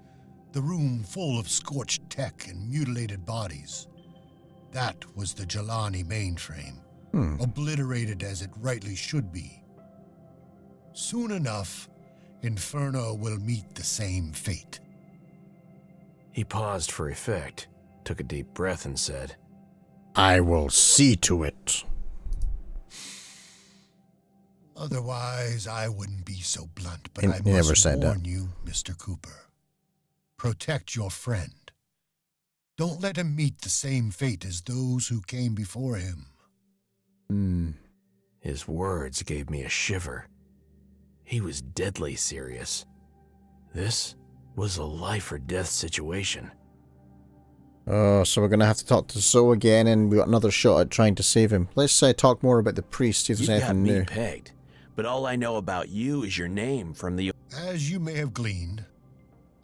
The room full of scorched tech and mutilated bodies. That was the Jelani mainframe, obliterated as it rightly should be. Soon enough, Inferno will meet the same fate. He paused for effect, took a deep breath and said, I will see to it. Otherwise, I wouldn't be so blunt, but He I never must said warn that. you, Mr. Cooper. Protect your friend. Don't let him meet the same fate as those who came before him. His words gave me a shiver. He was deadly serious. This was a life or death situation. Oh, so we're going to have to talk to Zoe again, and we got another shot at trying to save him. Let's talk more about the priest, see if there's You got anything me new. pegged, but all I know about you is your name from the... As you may have gleaned,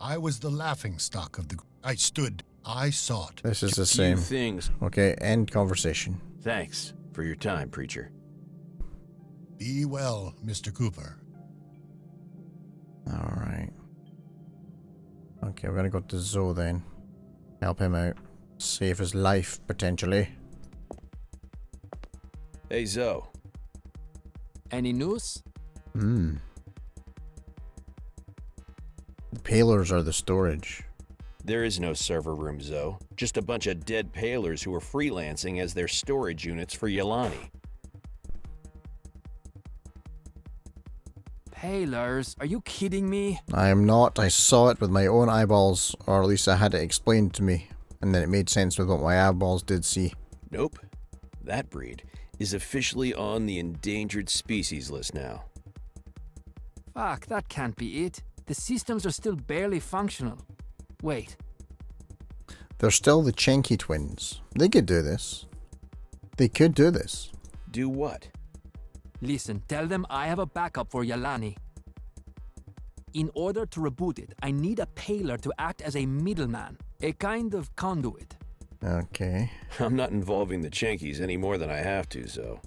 I was the laughingstock of the... I stood, I sought. This is the Few same. things. Okay, end conversation. Thanks for your time, preacher. Be well, Mr. Cooper. Alright. Okay, we're going to go to Zoe then. Help him out. Save his life, potentially. Hey, Zoe. Any news? The palers are the storage. There is no server room, Zoe. Just a bunch of dead palers who are freelancing as their storage units for Yelani. Palers? Are you kidding me? I am not. I saw it with my own eyeballs, or at least I had it explained to me, and then it made sense with what my eyeballs did see. Nope. That breed is officially on the endangered species list now. Fuck, that can't be it. The systems are still barely functional. Wait. They're still the Chenky twins. They could do this. They could do this. Do what? Listen, tell them I have a backup for Yelani. In order to reboot it, I need a paler to act as a middleman, a kind of conduit. Okay. I'm not involving the Chenkies any more than I have to, so...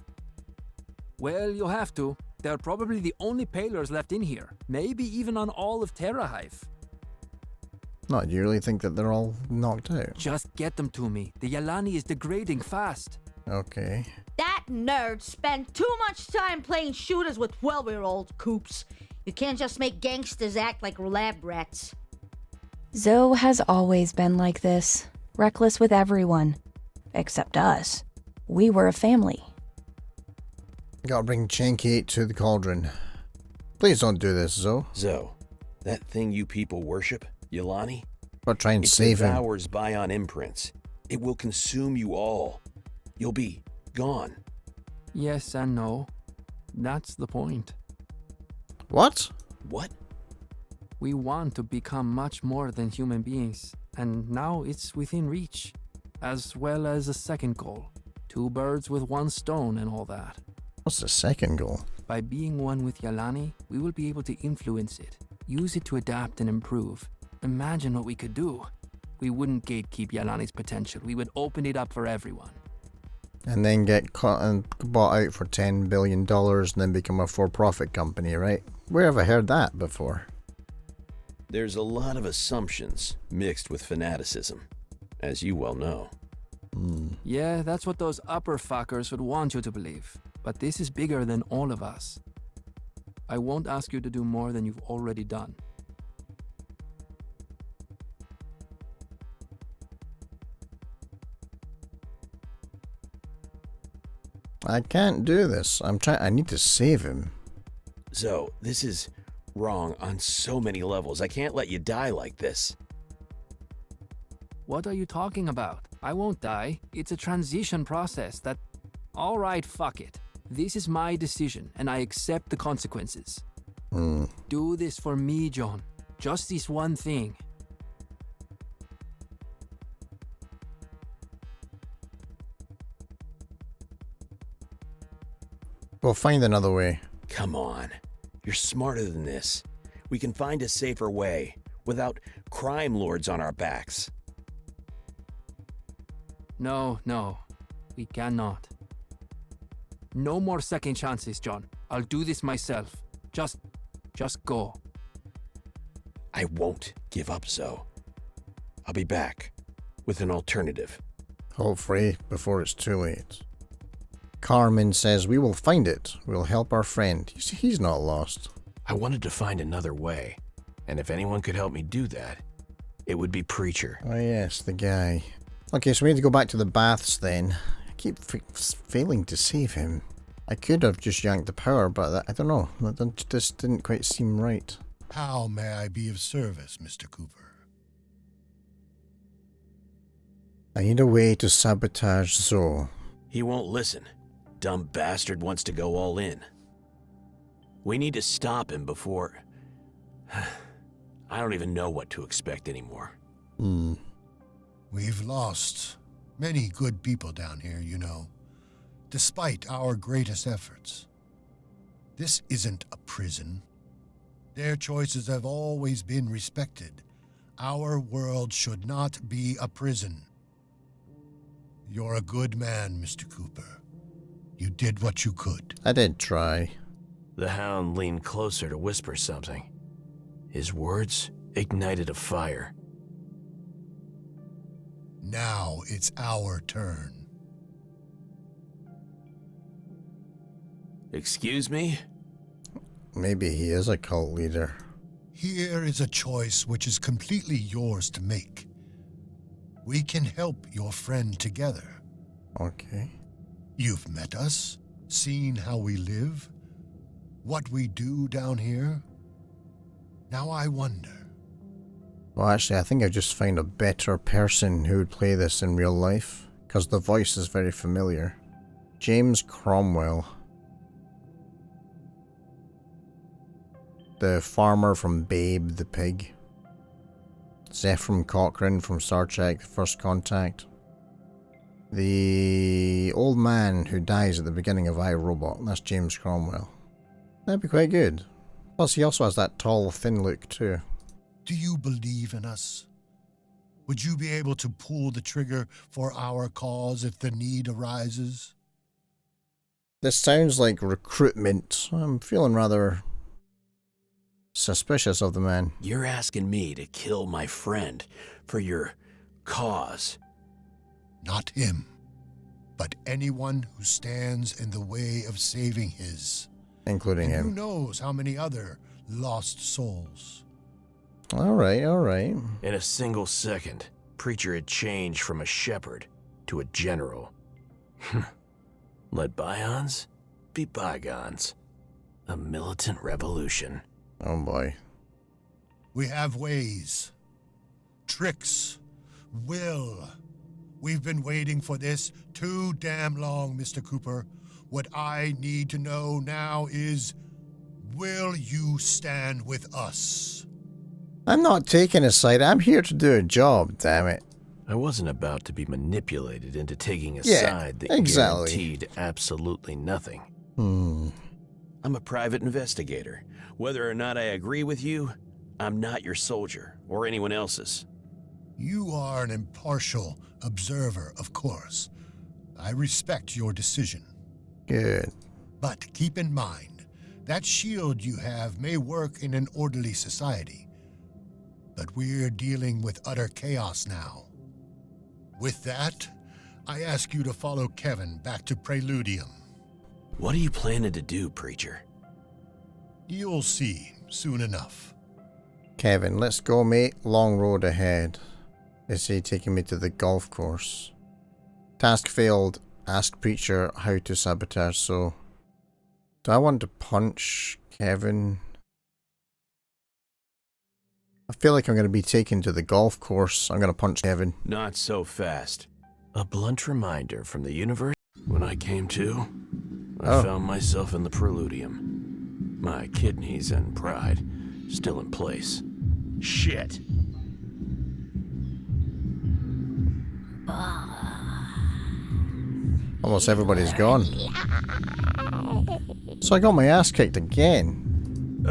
Well, you'll have to. They're probably the only palers left in here. Maybe even on all of Terra Hive. No, do you really think that they're all knocked out? Just get them to me. The Yelani is degrading fast. Okay. That nerd spent too much time playing shooters with 12-year-old Coops. You can't just make gangsters act like lab rats. Zoe has always been like this, reckless with everyone. Except us. We were a family. Gotta bring Chenky to the cauldron. Please don't do this, Zoe. Zoe, that thing you people worship, Yelani? But try and it save him. devours Bion imprints. It will consume you all. You'll be gone. Yes and no. That's the point. What? What? We want to become much more than human beings, and now it's within reach, as well as a second goal. 2 birds with 1 stone and all that. What's the second goal? By being one with Yelani, we will be able to influence it, use it to adapt and improve. Imagine what we could do. We wouldn't gatekeep Yelani's potential. We would open it up for everyone. And then get caught and bought out for $10 billion and then become a for-profit company, right? Where have I heard that before? There's a lot of assumptions mixed with fanaticism, as you well know. Yeah, that's what those upper fuckers would want you to believe. But this is bigger than all of us. I won't ask you to do more than you've already done. I can't do this. I need to save him. Zoe, this is wrong on so many levels. I can't let you die like this. What are you talking about? I won't die. It's a transition process that... Alright, fuck it. This is my decision, and I accept the consequences. Hmm. Do this for me, John. Just this one thing. We'll find another way. Come on. You're smarter than this. We can find a safer way, without crime lords on our backs. No, we cannot. No more second chances, John. I'll do this myself. Just go. I won't give up, Zoe. I'll be back with an alternative. Hopefully, before it's too late. Carmen says we will find it. We'll help our friend. You see, he's not lost. I wanted to find another way, and if anyone could help me do that, it would be Preacher. Oh yes, the guy. Okay, so we need to go back to the baths then. I keep failing to save him. I could have just yanked the power, but I don't know. That just didn't quite seem right. How may I be of service, Mr. Cooper? I need a way to sabotage Zoe. He won't listen. Dumb bastard wants to go all in. We need to stop him before... I don't even know what to expect anymore. We've lost many good people down here, you know, despite our greatest efforts. This isn't a prison. Their choices have always been respected. Our world should not be a prison. You're a good man, Mr. Cooper. You did what you could. I did try. The Hound leaned closer to whisper something. His words ignited a fire. Now it's our turn. Excuse me? Maybe he is a cult leader. Here is a choice which is completely yours to make. We can help your friend together. Okay. You've met us, seen how we live, what we do down here. Now I wonder. Well, actually, I think I just found a better person who would play this in real life, because the voice is very familiar. James Cromwell. The farmer from Babe the Pig. Zephram Cochrane from Star Trek First Contact. The old man who dies at the beginning of iRobot. That's James Cromwell. That'd be quite good. Plus, he also has that tall, thin look too. Do you believe in us? Would you be able to pull the trigger for our cause if the need arises? This sounds like recruitment. I'm feeling rather suspicious of the man. You're asking me to kill my friend for your cause. Not him, but anyone who stands in the way of saving his. Including him. Who knows how many other lost souls. Alright, alright. In a single second, Preacher had changed from a shepherd to a general. Let bygones be bygones. A militant revolution. Oh boy. We have ways, tricks, will. We've been waiting for this too damn long, Mr. Cooper. What I need to know now is, will you stand with us? I'm not taking a side. I'm here to do a job, damn it. I wasn't about to be manipulated into taking a Yeah, side that exactly. guaranteed absolutely nothing. I'm a private investigator. Whether or not I agree with you, I'm not your soldier or anyone else's. You are an impartial observer, of course. I respect your decision. Good. But keep in mind, that shield you have may work in an orderly society. But we're dealing with utter chaos now. With that, I ask you to follow Kevin back to Preludium. What are you planning to do, Preacher? You'll see soon enough. Kevin, let's go, mate. Long road ahead. Is he taking me to the golf course? Task failed. Ask Preacher how to sabotage, so... Do I want to punch Kevin? I feel like I'm going to be taken to the golf course. I'm going to punch Kevin. Not so fast. A blunt reminder from the universe when I came to. I found myself in the Preludium. My kidneys and pride still in place. Shit. Almost everybody's gone. So I got my ass kicked again.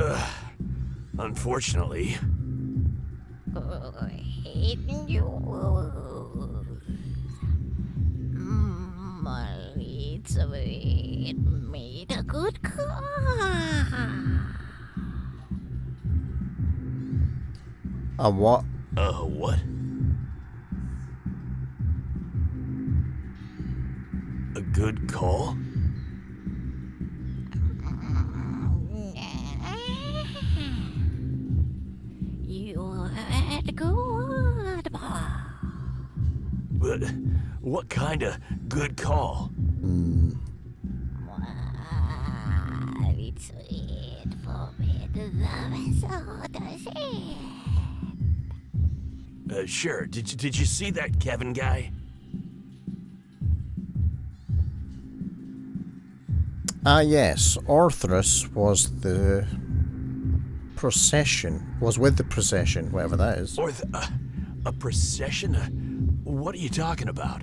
Unfortunately. It made a good car. A what? What? A good call? You had good. But what kind of good call? It's it for me to love so Sure. Did you see that Kevin guy? Yes. Orthrus was the procession. Was with the procession, whatever that is. A procession? What are you talking about?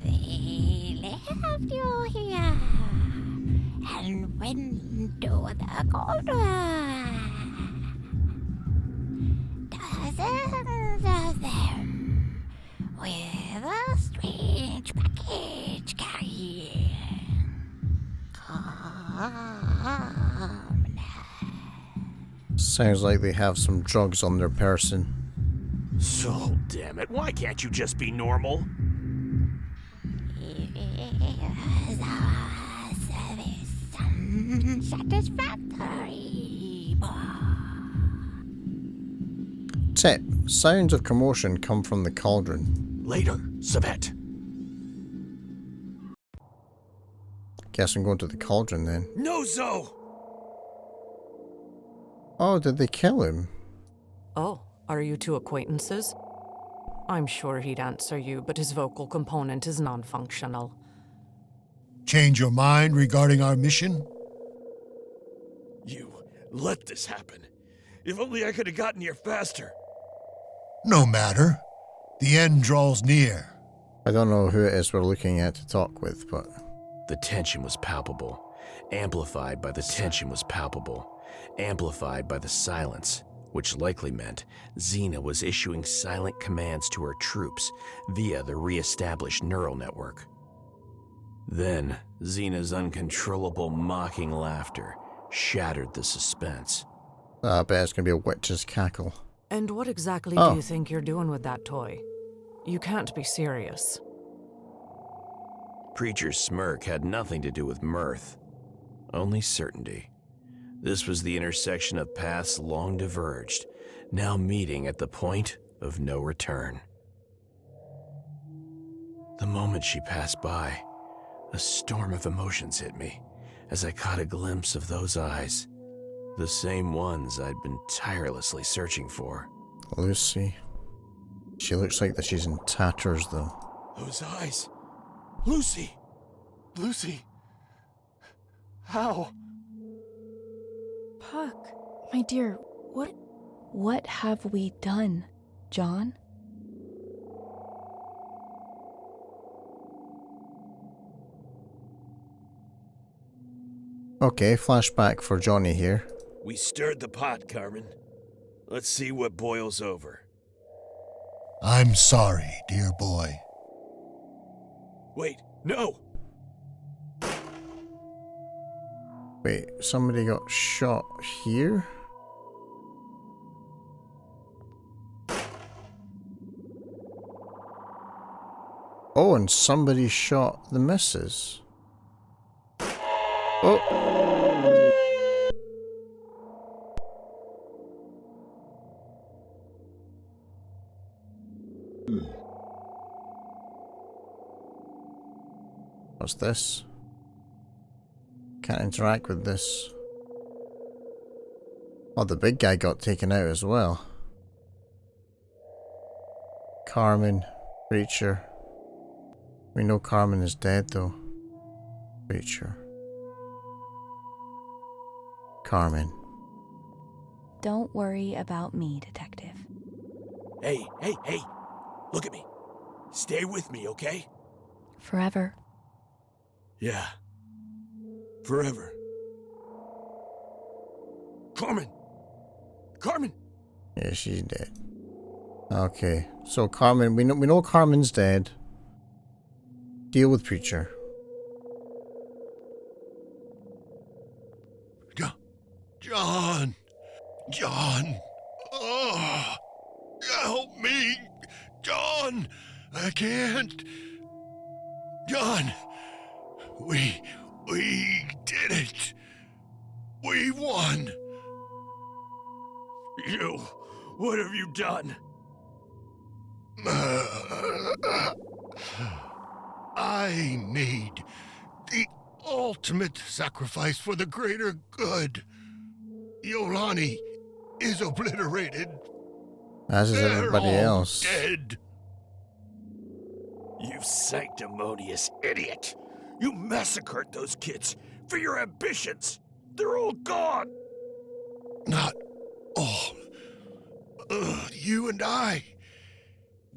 They left you here and went to the corner. Dozens of them with a strange package carrying. Sounds like they have some drugs on their person. So damn it, why can't you just be normal? Satisfactory. Tip. Sounds of commotion come from the cauldron. Later, Sabet. Guess I'm going to the cauldron then. No, Zo! Oh, did they kill him? Oh, are you two acquaintances? I'm sure he'd answer you, but his vocal component is non-functional. Change your mind regarding our mission? You let this happen. If only I could have gotten here faster. No matter. The end draws near. I don't know who it is we're looking at to talk with, but... The tension was palpable. Amplified by the tension was palpable. Amplified by the silence, which likely meant Xena was issuing silent commands to her troops via the re-established neural network. Then, Xena's uncontrollable mocking laughter shattered the suspense. I bet it's gonna be a witch's cackle. And what exactly do you think you're doing with that toy? You can't be serious. Preacher's smirk had nothing to do with mirth, only certainty. This was the intersection of paths long diverged, now meeting at the point of no return. The moment she passed by, a storm of emotions hit me as I caught a glimpse of those eyes, the same ones I'd been tirelessly searching for. Lucy. She looks like that she's in tatters, though. Those eyes! Lucy! Lucy! How? Puck, my dear, what have we done, John? Okay, flashback for Johnny here. We stirred the pot, Carmen. Let's see what boils over. I'm sorry, dear boy. Wait, no! Wait, somebody got shot here? Oh, and somebody shot the missus. Oh! What's this? Can't interact with this. Oh, the big guy got taken out as well. Carmen, Preacher. We know Carmen is dead though. Preacher. Carmen. Don't worry about me, Detective. Hey, hey, hey! Look at me. Stay with me, okay? Forever. Yeah. Forever. Carmen! Carmen! Yeah, she's dead. Okay, so Carmen, we know Carmen's dead. Deal with Preacher. John! John! Oh! Help me! John! I can't! John! We did it! We won! You! What have you done? I made the ultimate sacrifice for the greater good. Yolani is obliterated. As is everybody They're all else. dead. You sanctimonious idiot! You massacred those kids for your ambitions! They're all gone! Not all. You and I,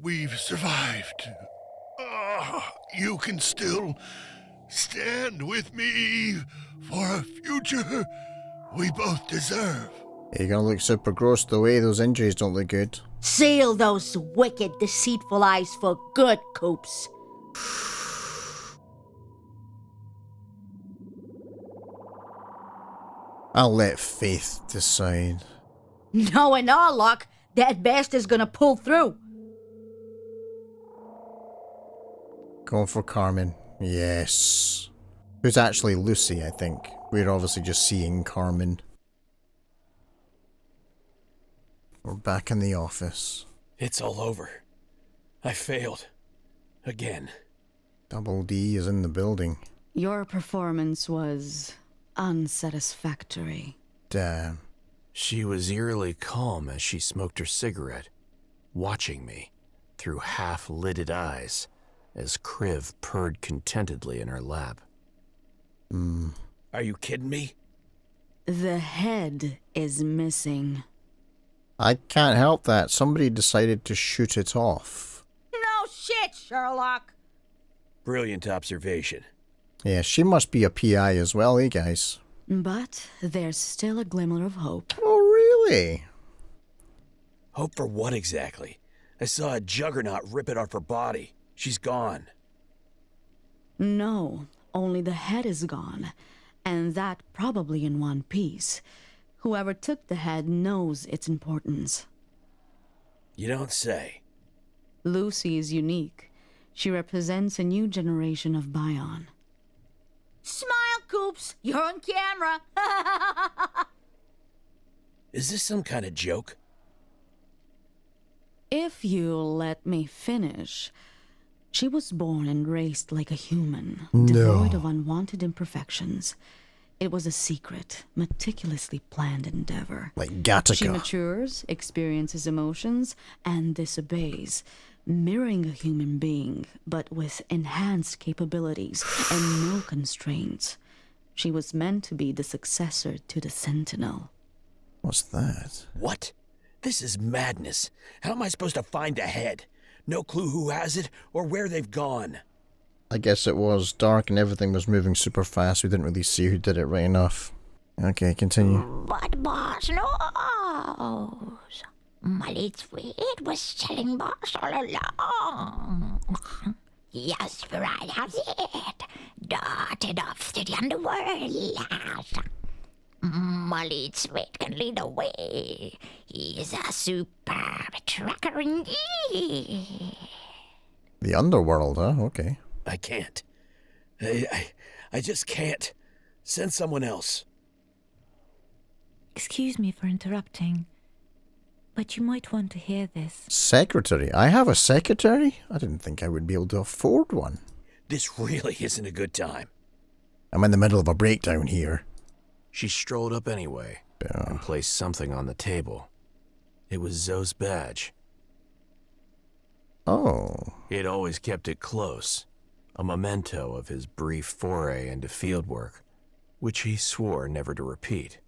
we've survived. You can still stand with me for a future we both deserve. You're gonna look super gross the way those injuries don't look good. Seal those wicked, deceitful eyes for good, Coops. I'll let Faith decide. Knowing our luck, that bastard's gonna pull through. Going for Carmen. Yes. Who's actually Lucy, I think. We're obviously just seeing Carmen. We're back in the office. It's all over. I failed. Again. Double D is in the building. Your performance was unsatisfactory. Damn. She was eerily calm as she smoked her cigarette, watching me through half-lidded eyes as Kriv purred contentedly in her lap. Are you kidding me? The head is missing. I can't help that. Somebody decided to shoot it off. No shit, Sherlock. Brilliant observation. Yeah, she must be a PI as well, eh, guys? But there's still a glimmer of hope. Oh, really? Hope for what exactly? I saw a juggernaut rip it off her body. She's gone. No, only the head is gone. And that probably in one piece. Whoever took the head knows its importance. You don't say. Lucy is unique. She represents a new generation of Bion. Smile, Coops. You're on camera. Is this some kind of joke? If you'll let me finish. She was born and raised like a human, devoid of unwanted imperfections. It was a secret, meticulously planned endeavor. Like Gattaca. She matures, experiences emotions, and disobeys, mirroring a human being, but with enhanced capabilities and no constraints. She was meant to be the successor to the Sentinel. What's that? What? This is madness. How am I supposed to find the head? No clue who has it or where they've gone. I guess it was dark and everything was moving super fast. We didn't really see who did it right enough. Okay, continue. But boss knows. Malitwit was selling boss all along. Yes, right has it. Darted off to the underworld. Malitwit can lead the way. He's a superb tracker indeed. The underworld, huh? Okay. I can't. I just can't. Send someone else. Excuse me for interrupting, but you might want to hear this. Secretary? I have a secretary? I didn't think I would be able to afford one. This really isn't a good time. I'm in the middle of a breakdown here. She strolled up anyway and placed something on the table. It was Zoe's badge. Oh. He had always kept it close, a memento of his brief foray into fieldwork, which he swore never to repeat.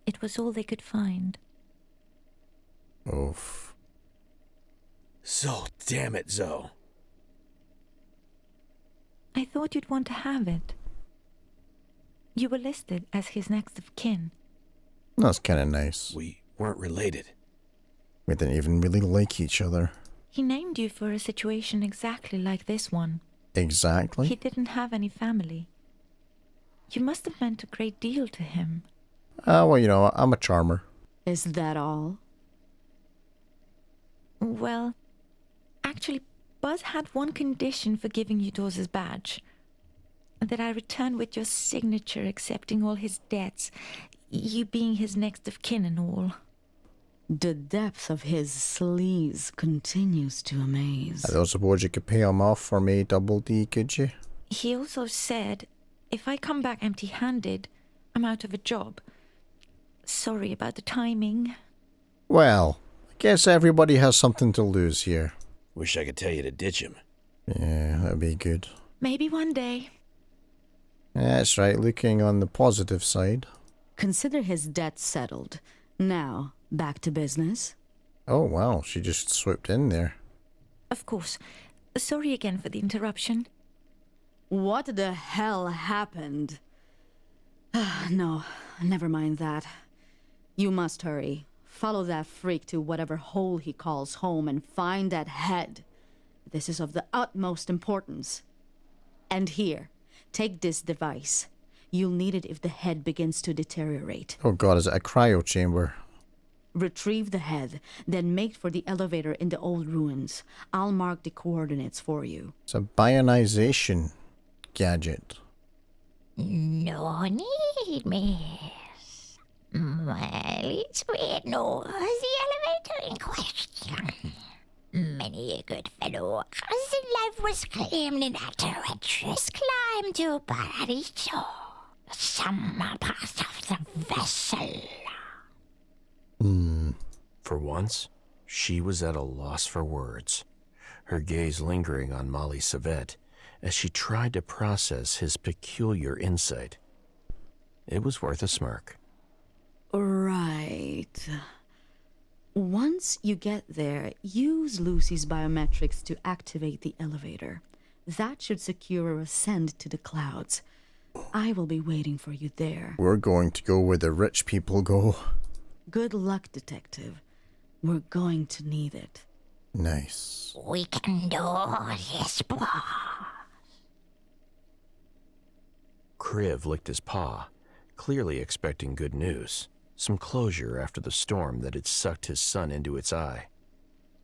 It was all they could find. Oof. So, damn it, Zoe. I thought you'd want to have it. You were listed as his next of kin. That's kind of nice. We weren't related. We didn't even really like each other. He named you for a situation exactly like this one. Exactly? He didn't have any family. You must have meant a great deal to him. Well, you know, I'm a charmer. Is that all? Well, actually, Buzz had one condition for giving you Dawes' badge. That I return with your signature accepting all his debts, you being his next of kin and all. The depth of his sleaze continues to amaze. I don't suppose you could pay him off for me, Double D, could you? He also said, if I come back empty-handed, I'm out of a job. Sorry about the timing. Well, I guess everybody has something to lose here. Wish I could tell you to ditch him. Yeah, that'd be good. Maybe one day. That's right, looking on the positive side. Consider his debt settled. Now, back to business. Oh, wow, she just swooped in there. Of course. Sorry again for the interruption. What the hell happened? No, never mind that. You must hurry. Follow that freak to whatever hole he calls home and find that head. This is of the utmost importance. And here, take this device. You'll need it if the head begins to deteriorate. Oh god, is it a cryo chamber? Retrieve the head, then make for the elevator in the old ruins. I'll mark the coordinates for you. It's a bionization gadget. No need, miss. Well, it's weird, no, the elevator in question. Many a good fellow whose life was claimed in that treacherous climb to Paradiso. Some part of the vessel. For once, she was at a loss for words, her gaze lingering on Molly Savette as she tried to process his peculiar insight. It was worth a smirk. Right. Once you get there, use Lucy's biometrics to activate the elevator. That should secure a ascent to the clouds. I will be waiting for you there. We're going to go where the rich people go. Good luck, Detective. We're going to need it. Nice. We can do this, boss. Kriv licked his paw, clearly expecting good news. Some closure after the storm that had sucked his son into its eye.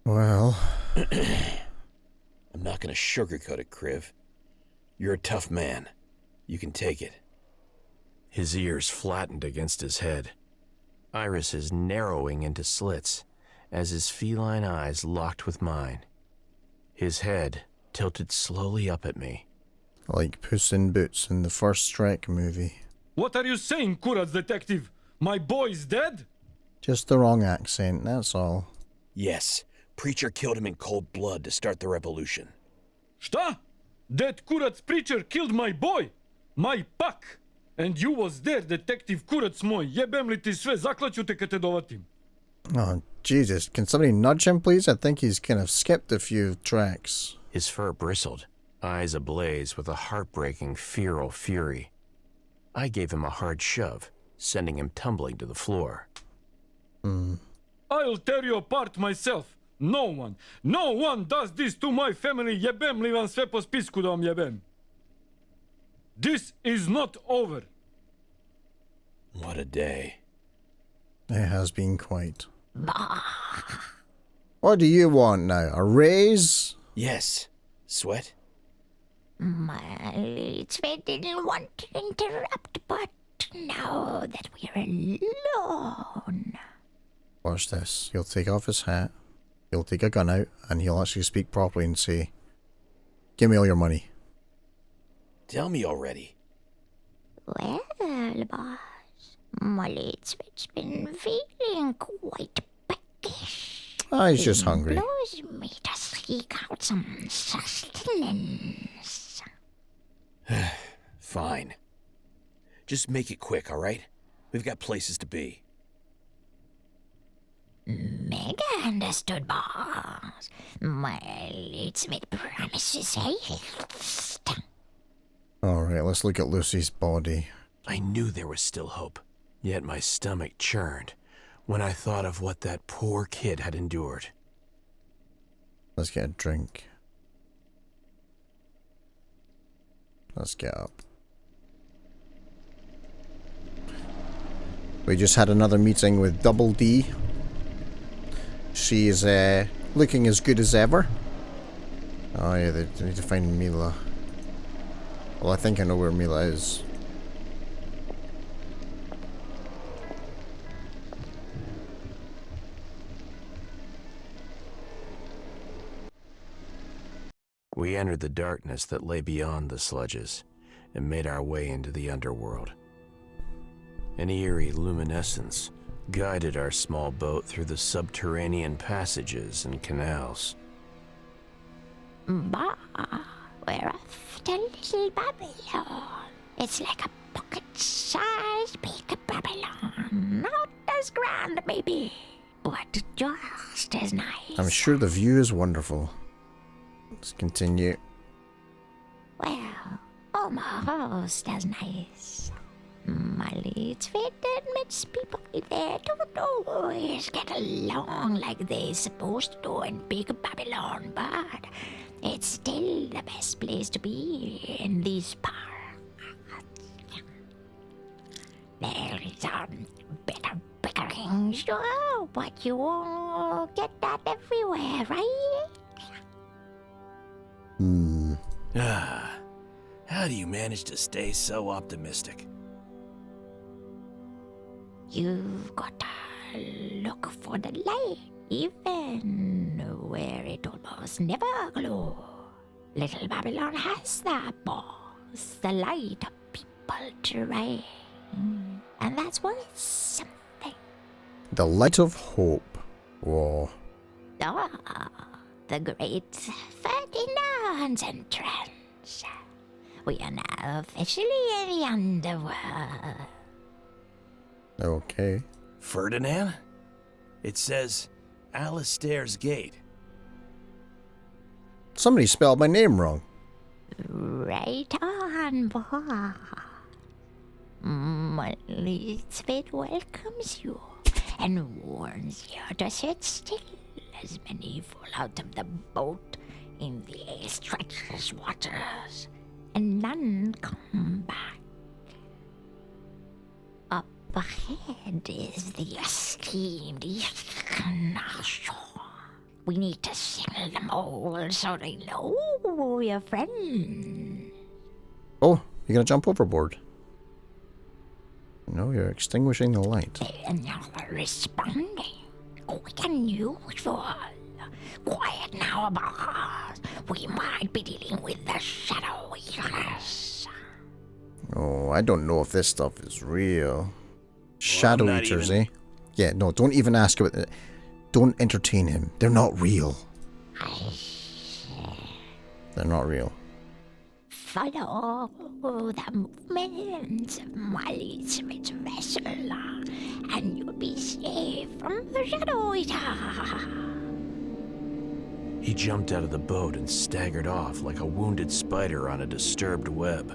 Well... I'm not going to sugarcoat it, Kriv. You're a tough man. You can take it. His ears flattened against his head, irises narrowing into slits as his feline eyes locked with mine. His head tilted slowly up at me. Like Puss in Boots in the first Shrek movie. What are you saying, Kurat's detective? My boy's dead? Just the wrong accent, that's all. Yes, Preacher killed him in cold blood to start the revolution. Šta? That Kurat's preacher killed my boy? My pak? And you was there, Detective Kurac moj. Jebem li ti sve, zaklaću te kad te dovatim. Oh, Jesus. Can somebody nudge him, please? I think he's kind of skipped a few tracks. His fur bristled, eyes ablaze with a heartbreaking feral fury. I gave him a hard shove, sending him tumbling to the floor. I'll tear you apart myself. No one does this to my family. Jebem li vam sve po spisku da vam jebem. This is not over. What a day. It has been quite. What do you want now? A raise? Yes. Sweat? Well, Sven didn't want to interrupt, but now that we're alone... Watch this. He'll take off his hat, he'll take a gun out, and he'll actually speak properly and say, "Give me all your money." Tell me already. Well, boss, Molly's been feeling quite peckish. Ah, he's just hungry. It blows me to seek out some sustenance. Fine. Just make it quick, all right? We've got places to be. Mega understood, boss. Well, it's with promises haste. Alright, let's look at Lucy's body. I knew there was still hope, yet my stomach churned when I thought of what that poor kid had endured. Let's get a drink. Let's get up. We just had another meeting with Double D. She is looking as good as ever. Oh yeah, they need to find Mila. Well, I think I know where Mila is. We entered the darkness that lay beyond the sludges and made our way into the underworld. An eerie luminescence guided our small boat through the subterranean passages and canals. Bah, we're off to Little Babylon. It's like a pocket-sized big Babylon. Not as grand, maybe, but just as nice. I'm sure the view is wonderful. Let's continue. Well, almost as nice. Molly, it's fair to admit people there don't always get along like they're supposed to do in Big Babylon, but it's still the best place to be in these parts. There's better bickering, sure, but you won't get that everywhere, right? How do you manage to stay so optimistic? You've got to look for the light, even where it almost never glows. Little Babylon has that, boss. The light people try. And that's worth something. The light of hope. Whoa. Ah, the great Ferdinand's entrance. We are now officially in the underworld. Okay. Ferdinand? It says Alistair's Gate. Somebody spelled my name wrong. Right on, boy. Elizabeth welcomes you and warns you to sit still as many fall out of the boat in the treacherous waters, and none come back. Up ahead is the esteemed Eastern Shore. We need to signal them all so they know we're friends. Oh, you're gonna jump overboard. No, you're extinguishing the light. They're not responding. Quick and usual. Quiet now, boss. We might be dealing with the Shadow Eaters. Oh, I don't know if this stuff is real. Shadow not Eaters, even- eh? Yeah, no, don't even ask about it. Don't entertain him. They're not real. They're not real. Follow the movements of Molly's rich vessel, and you'll be safe from the Shadow Eater. He jumped out of the boat and staggered off like a wounded spider on a disturbed web.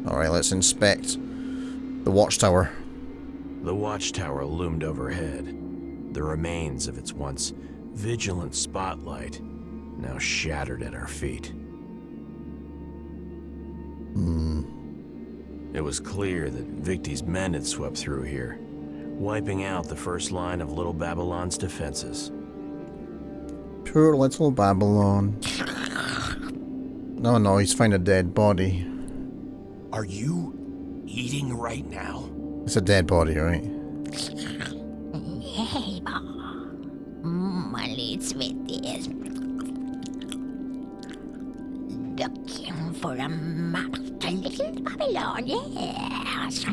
Alright, let's inspect the watchtower. The watchtower loomed overhead, the remains of its once vigilant spotlight now shattered at our feet. It was clear that Victi's men had swept through here, wiping out the first line of Little Babylon's defenses. Poor little Babylon. No, he's found a dead body. Are you eating right now? It's a dead body, right? Hey, Molly's with this. Looking for a map to Little Babylon, yes.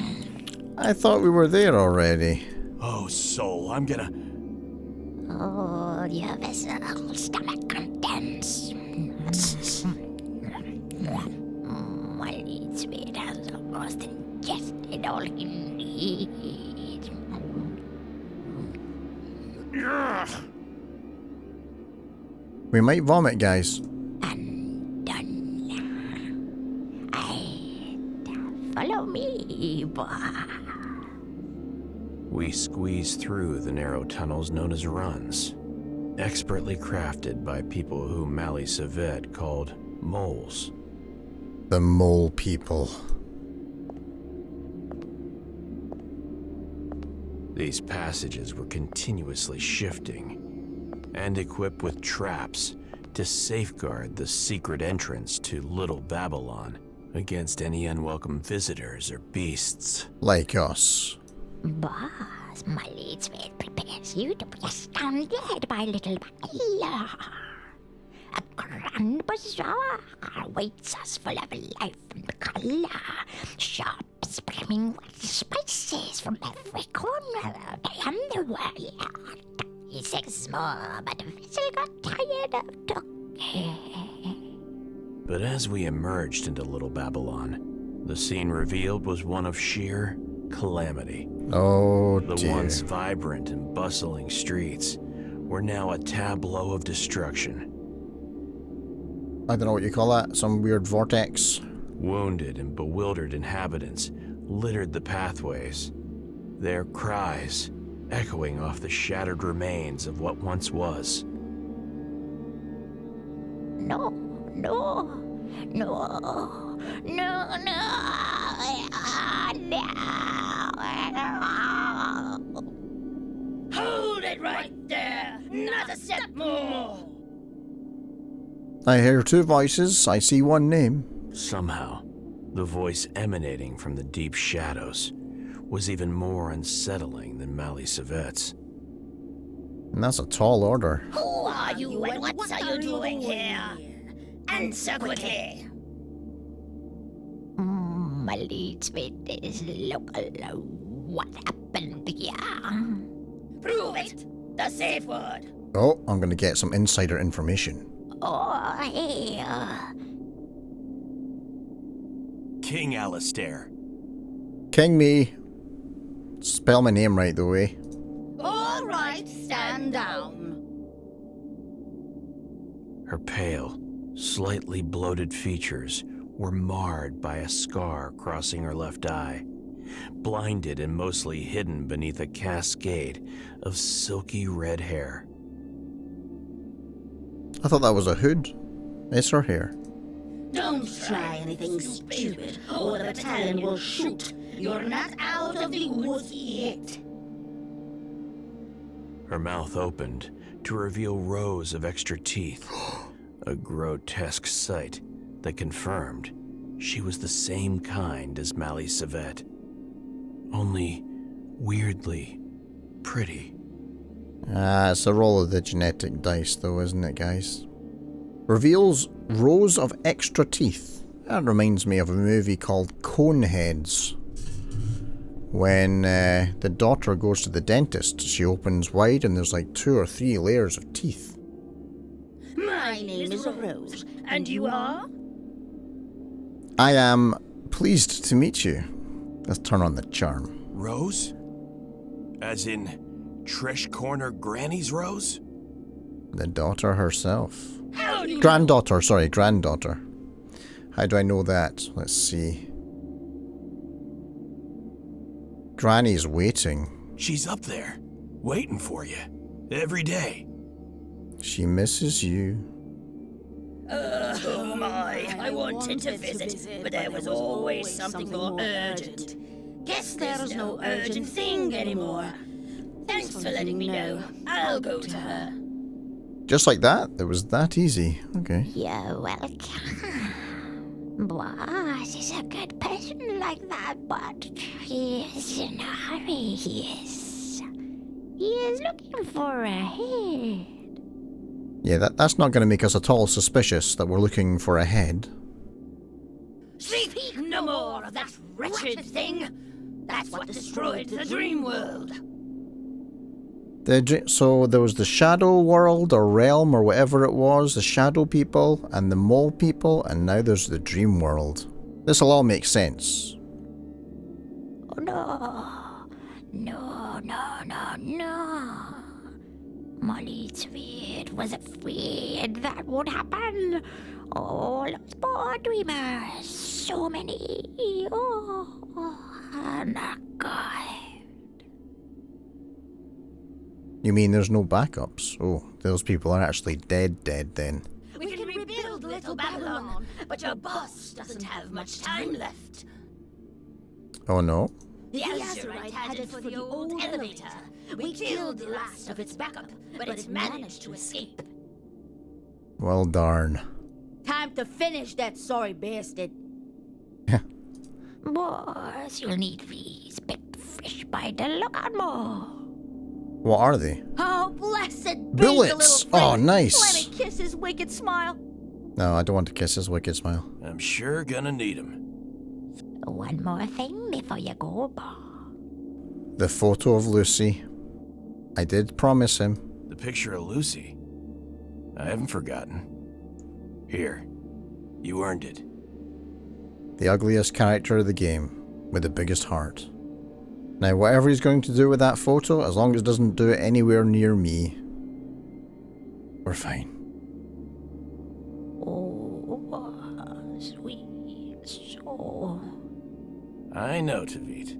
I thought we were there already. Oh, soul, I'm gonna... Oh, your vessel stomach contents. Molly's with has almost ingested all he needs. We might vomit, guys. Follow me, boy. We squeeze through the narrow tunnels known as runs, expertly crafted by people whom Mally Savet called moles. The mole people. These passages were continuously shifting and equipped with traps to safeguard the secret entrance to Little Babylon against any unwelcome visitors or beasts. Like us. Boss, my leadsman prepares you to be astounded by Little Babylon. A grand bazaar awaits us full of life and color. Shops brimming with spices from every corner of the underworld. He says small, but the vessel got tired of talking. But as we emerged into Little Babylon, the scene revealed was one of sheer calamity. Oh, the dear. once vibrant and bustling streets were now a tableau of destruction. I don't know what you call that. Some weird vortex. Wounded and bewildered inhabitants littered the pathways, their cries echoing off the shattered remains of what once was. No, no, no, no, no, no. Hold it right there! Not a step more! I hear two voices. I see one name. Somehow, the voice emanating from the deep shadows was even more unsettling than Mally Savet's. And that's a tall order. Who are you and what are you doing here? Answer quickly! My leadsman is local. What happened here? Prove it! The safe word! Oh, I'm gonna get some insider information. Oh, here. King Alistair. King me. Spell my name right, though, eh? All right, stand down. Her pale, slightly bloated features were marred by a scar crossing her left eye, blinded and mostly hidden beneath a cascade of silky red hair. I thought that was a hood. It's her hair. Don't try anything stupid, or the battalion will shoot. You're not out of the woods yet. Her mouth opened to reveal rows of extra teeth, a grotesque sight that confirmed she was the same kind as Mally Savet, only weirdly pretty. It's a roll of the genetic dice, though, isn't it, guys? Reveals rows of extra teeth. That reminds me of a movie called Coneheads. When the daughter goes to the dentist, she opens wide and there's like 2 or 3 layers of teeth. My name is Rose, and you are? I am pleased to meet you. Let's turn on the charm. Rose? As in Trish Corner Granny's Rose? The daughter herself. How do you Granddaughter, sorry, granddaughter. How do I know that? Let's see. Granny's waiting. She's up there, waiting for you, every day. She misses you. Oh my, I wanted to visit, but there was always something more urgent. Guess there's no urgent thing anymore. Thanks for letting me know. I'll go to her. Just like that? It was that easy. Okay. You're welcome. Boss is a good person like that, but he is in a hurry, he is. He is looking for a head. Yeah, that's not going to make us at all suspicious that we're looking for a head. Speak no more of that wretched thing. That's what destroyed the dream world. So there was the shadow world or realm or whatever it was, the shadow people and the mole people, and now there's the dream world. This'll all make sense. Oh no. No, no, no, no. Molly Tweed was afraid that would happen. All those poor dreamers, so many. And a guy. You mean there's no backups? Oh, those people are actually dead then. We can rebuild Little Babylon, but your boss doesn't have much time left. Oh no? The Azurite headed for the old elevator. We killed the last of its backup, but it managed to escape. Well, darn. Time to finish that sorry bastard. Boss, you'll need these picked fresh by the lookout more. What are they? Oh, blessed be Bullets! the little Oh, thing. nice. Let me kiss his wicked smile. No, I don't want to kiss his wicked smile. I'm sure gonna need him. One more thing before you go, boss. The photo of Lucy. I did promise him. The picture of Lucy. I haven't forgotten. Here. You earned it. The ugliest character of the game, with the biggest heart. Now, whatever he's going to do with that photo, as long as it doesn't do it anywhere near me, we're fine. Oh, sweet soul. I know, Tavit.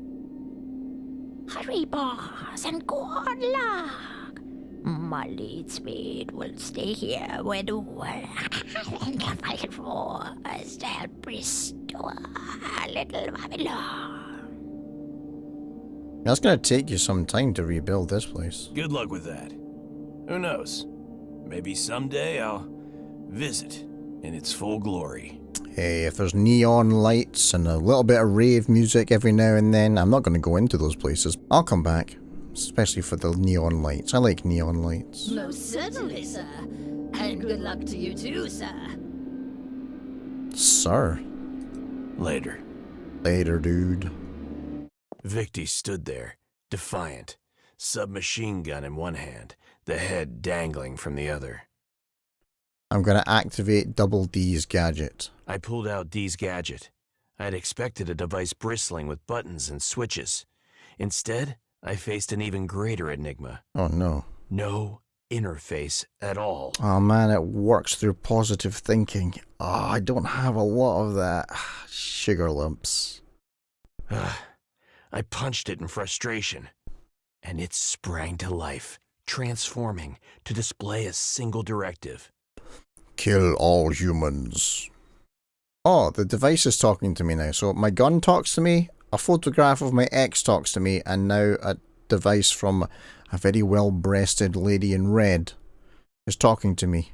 Hurry, boss, and good luck. Molly Speed will stay here with and fight for us to help restore Little Babylon. That's going to take you some time to rebuild this place. Good luck with that. Who knows? Maybe someday I'll visit in its full glory. Hey, if there's neon lights and a little bit of rave music every now and then, I'm not going to go into those places. I'll come back, especially for the neon lights. I like neon lights. Most certainly, sir. And good luck to you too, sir. Sir. Later. Later, dude. Victi stood there, defiant, submachine gun in one hand, the head dangling from the other. I'm going to activate Double D's gadget. I pulled out D's gadget. I had expected a device bristling with buttons and switches. Instead, I faced an even greater enigma. Oh no. No interface at all. Oh man, it works through positive thinking. Oh, I don't have a lot of that. Sugar lumps. I punched it in frustration, and it sprang to life, transforming to display a single directive. Kill all humans. Oh, the device is talking to me now. So my gun talks to me, a photograph of my ex talks to me, and now a device from a very well-breasted lady in red is talking to me.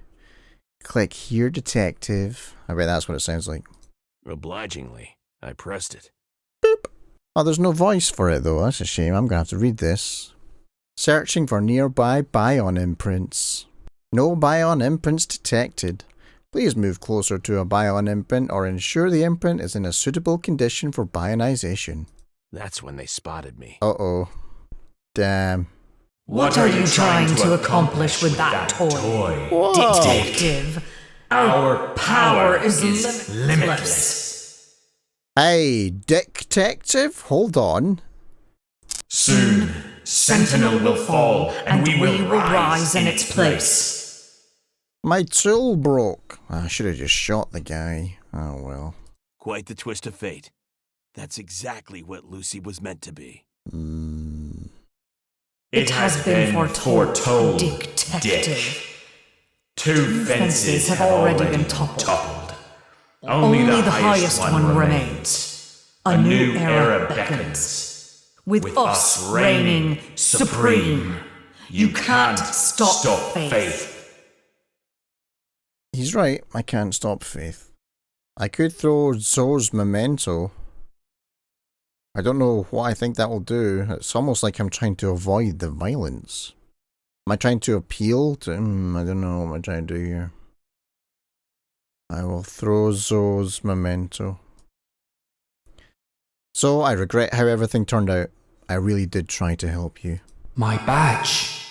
Click here, detective. I bet that's what it sounds like. Obligingly, I pressed it. Boop. Oh, there's no voice for it though. That's a shame. I'm going to have to read this. Searching for nearby Bion imprints. No Bion imprints detected. Please move closer to a Bion imprint or ensure the imprint is in a suitable condition for bionization. That's when they spotted me. Uh-oh. Damn. What are you trying to accomplish with that toy? Detective, our power is limitless. Hey, detective, hold on. Soon, Sentinel will fall, and we will rise in its place. My tool broke. I should have just shot the guy. Oh well. Quite the twist of fate. That's exactly what Lucy was meant to be. It has been foretold, detective. Two fences have already been toppled. Only the highest one remains. A new era beckons. With us reigning supreme, you can't stop faith. He's right, I can't stop faith. I could throw Zoe's memento. I don't know what I think that will do. It's almost like I'm trying to avoid the violence. Am I trying to appeal to... I don't know what I'm trying to do here. I will throw Zoe's memento. So, I regret how everything turned out. I really did try to help you. My badge.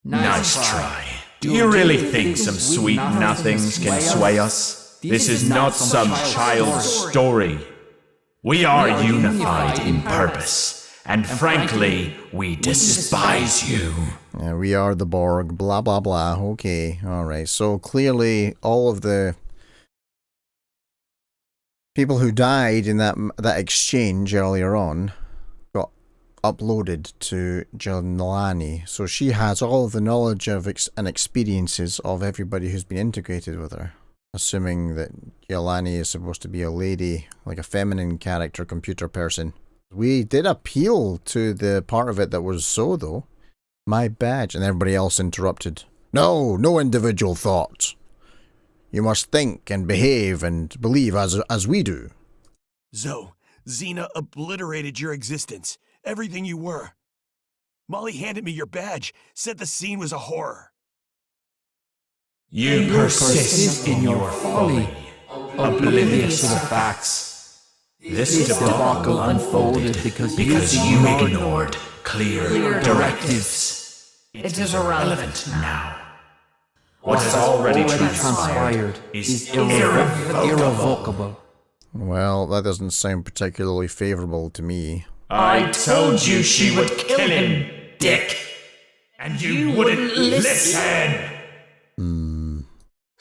Nice try. Do you really think some sweet nothings can sway us? This is not some child's story. We are unified in purpose, and frankly, we despise you. Yeah, we are the Borg, blah blah blah. Okay, alright. So clearly all of the people who died in that exchange earlier on got uploaded to Jelani. So she has all of the knowledge of and experiences of everybody who's been integrated with her. Assuming that Jelani is supposed to be a lady, like a feminine character, computer person. We did appeal to the part of it that was so, though. My badge. And everybody else interrupted. No, no individual thoughts. You must think and behave and believe as we do. Zoe, Xena obliterated your existence. Everything you were. Molly handed me your badge, said the scene was a horror. You persist in your folly, oblivious to the facts. This debacle unfolded because you ignored clear directives. It is irrelevant now. What has already transpired is irrevocable. Well, that doesn't sound particularly favourable to me. I told you she would kill him, Dick. And you wouldn't listen.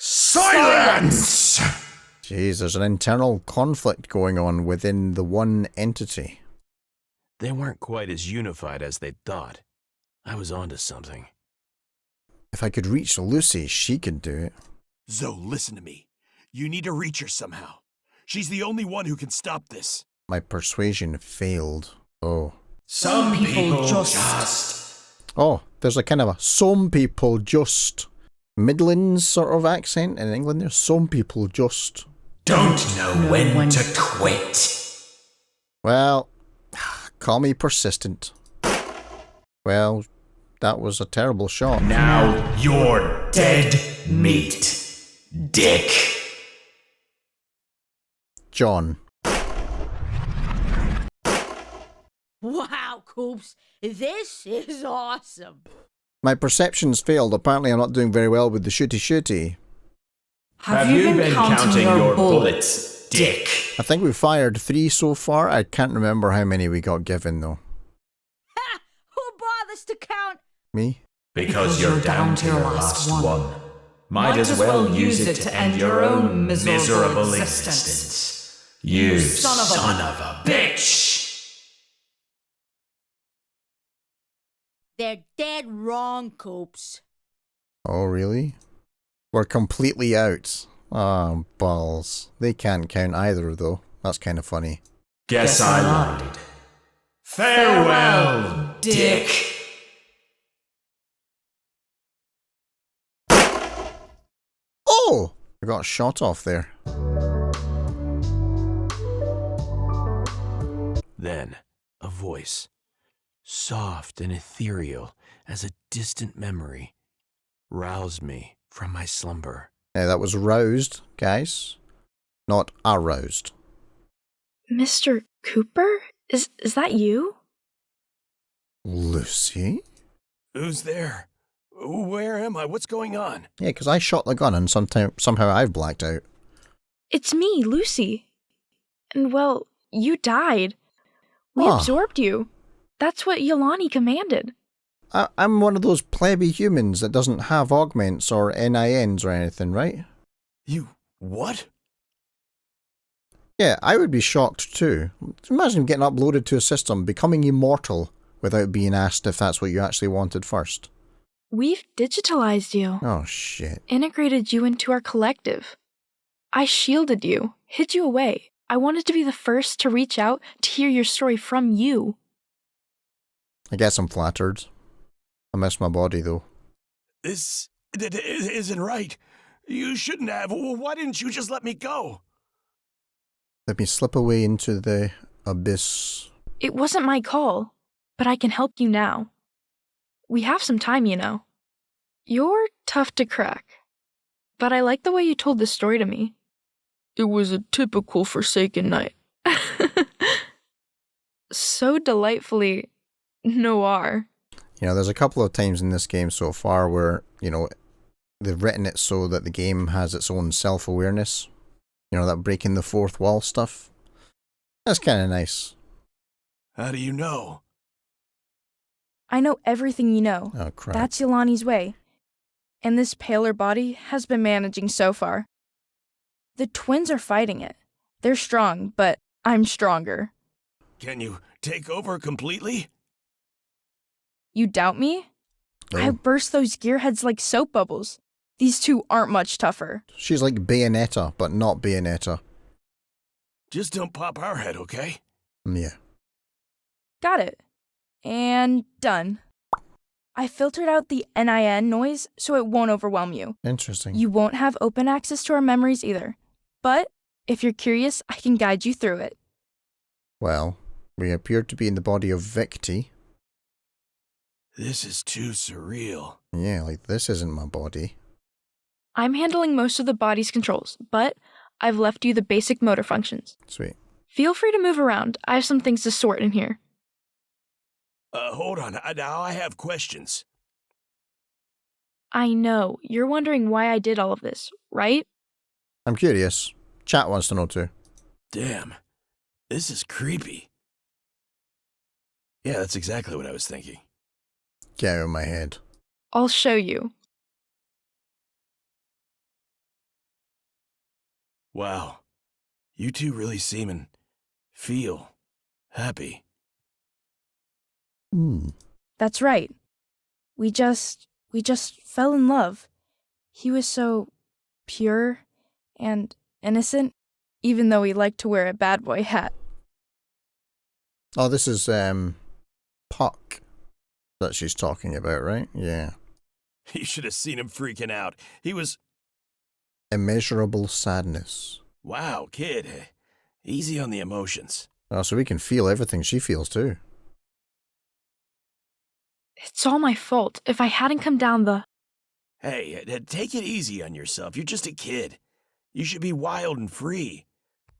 Silence! Jeez, there's an internal conflict going on within the one entity. They weren't quite as unified as they'd thought. I was onto something. If I could reach Lucy, she could do it. Zoe, listen to me. You need to reach her somehow. She's the only one who can stop this. My persuasion failed. Oh. Some people just... Oh, there's a kind of a some people just... Midlands sort of accent in England there. Some people just... Don't know when to quit. Well, call me persistent. Well, that was a terrible shot. Now you're dead meat, Dick. John. Wow, Coops, this is awesome. My perceptions failed. Apparently I'm not doing very well with the shooty. Have you been counting your bullets, Dick? I think we fired 3 so far. I can't remember how many we got given, though. Ha! Who bothers to count? Me? Because you're down to your last one. Might as well use it to end your own miserable existence. You son of a bitch! They're dead wrong, Coops. Oh, really? We're completely out. Oh, balls. They can't count either, though. That's kind of funny. Guess I lied. Farewell, Dick! Oh! I got shot off there. Then, a voice, soft and ethereal as a distant memory, roused me from my slumber. Yeah, that was roused, guys. Not aroused. Mr. Cooper? Is that you? Lucy? Who's there? Where am I? What's going on? Yeah, because I shot the gun and somehow I've blacked out. It's me, Lucy. And well, you died. We absorbed you. That's what Yolani commanded. I'm one of those plebby humans that doesn't have augments or NINs or anything, right? You what? Yeah, I would be shocked too. Imagine getting uploaded to a system, becoming immortal, without being asked if that's what you actually wanted first. We've digitalized you. Oh, shit. Integrated you into our collective. I shielded you, hid you away. I wanted to be the first to reach out to hear your story from you. I guess I'm flattered. I miss my body, though. This isn't right. You shouldn't have. Why didn't you just let me go? Let me slip away into the abyss. It wasn't my call, but I can help you now. We have some time, you know. You're tough to crack, but I like the way you told the story to me. It was a typical Forsaken night. So delightfully noir. You know, there's a couple of times in this game so far where, you know, they've written it so that the game has its own self-awareness. You know, that breaking the fourth wall stuff. That's kind of nice. How do you know? I know everything you know. Oh, crap. That's Yolani's way. And this paler body has been managing so far. The twins are fighting it. They're strong, but I'm stronger. Can you take over completely? You doubt me? Oh. I burst those gearheads like soap bubbles. These two aren't much tougher. She's like Bayonetta, but not Bayonetta. Just don't pop our head, okay? Yeah. Got it. And done. I filtered out the NIN noise so it won't overwhelm you. Interesting. You won't have open access to our memories either. But if you're curious, I can guide you through it. Well, we appear to be in the body of Victi. This is too surreal. Yeah, like this isn't my body. I'm handling most of the body's controls, but I've left you the basic motor functions. Sweet. Feel free to move around. I have some things to sort in here. Hold on. Now I have questions. I know. You're wondering why I did all of this, right? I'm curious. Chat wants to know too. Damn. This is creepy. Yeah, that's exactly what I was thinking. Get out of my head. I'll show you. Wow. You two really seem and feel happy. That's right. We just fell in love. He was so pure and innocent, even though he liked to wear a bad boy hat. Oh, this is, Puck that she's talking about, right? Yeah. You should have seen him freaking out. He was... Immeasurable sadness. Wow, kid. Easy on the emotions. Oh, so we can feel everything she feels too. It's all my fault. If I hadn't come down the... Hey, take it easy on yourself. You're just a kid. You should be wild and free.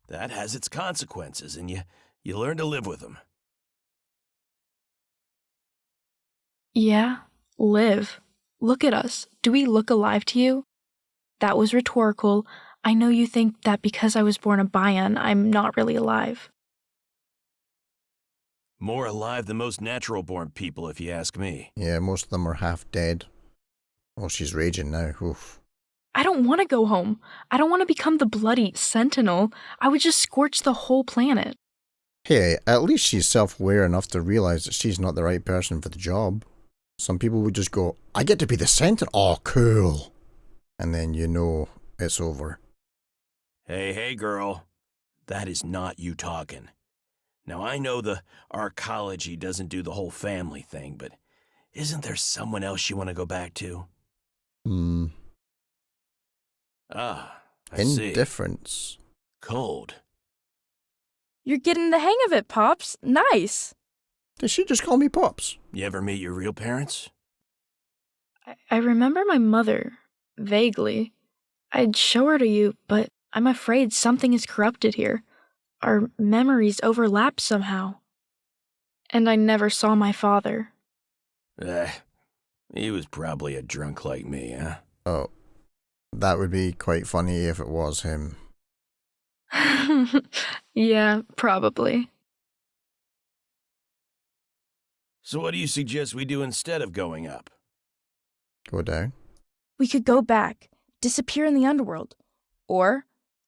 That has its consequences, and you learn to live with them. Yeah, live. Look at us. Do we look alive to you? That was rhetorical. I know you think that because I was born a Bion, I'm not really alive. More alive than most natural-born people, if you ask me. Yeah, most of them are half dead. Oh, she's raging now. Oof. I don't want to go home. I don't want to become the bloody sentinel. I would just scorch the whole planet. Hey, at least she's self-aware enough to realize that she's not the right person for the job. Some people would just go, I get to be the sentinel. Oh, cool. And then you know it's over. Hey, girl. That is not you talking. Now, I know the arcology doesn't do the whole family thing, but isn't there someone else you want to go back to? Ah, I see. Indifference. Cold. You're getting the hang of it, Pops. Nice. Did she just call me Pops? You ever meet your real parents? I remember my mother, vaguely. I'd show her to you, but I'm afraid something is corrupted here. Our memories overlap somehow. And I never saw my father. He was probably a drunk like me, huh? Oh, that would be quite funny if it was him. Yeah, probably. So what do you suggest we do instead of going up? Go down? We could go back, disappear in the underworld. Or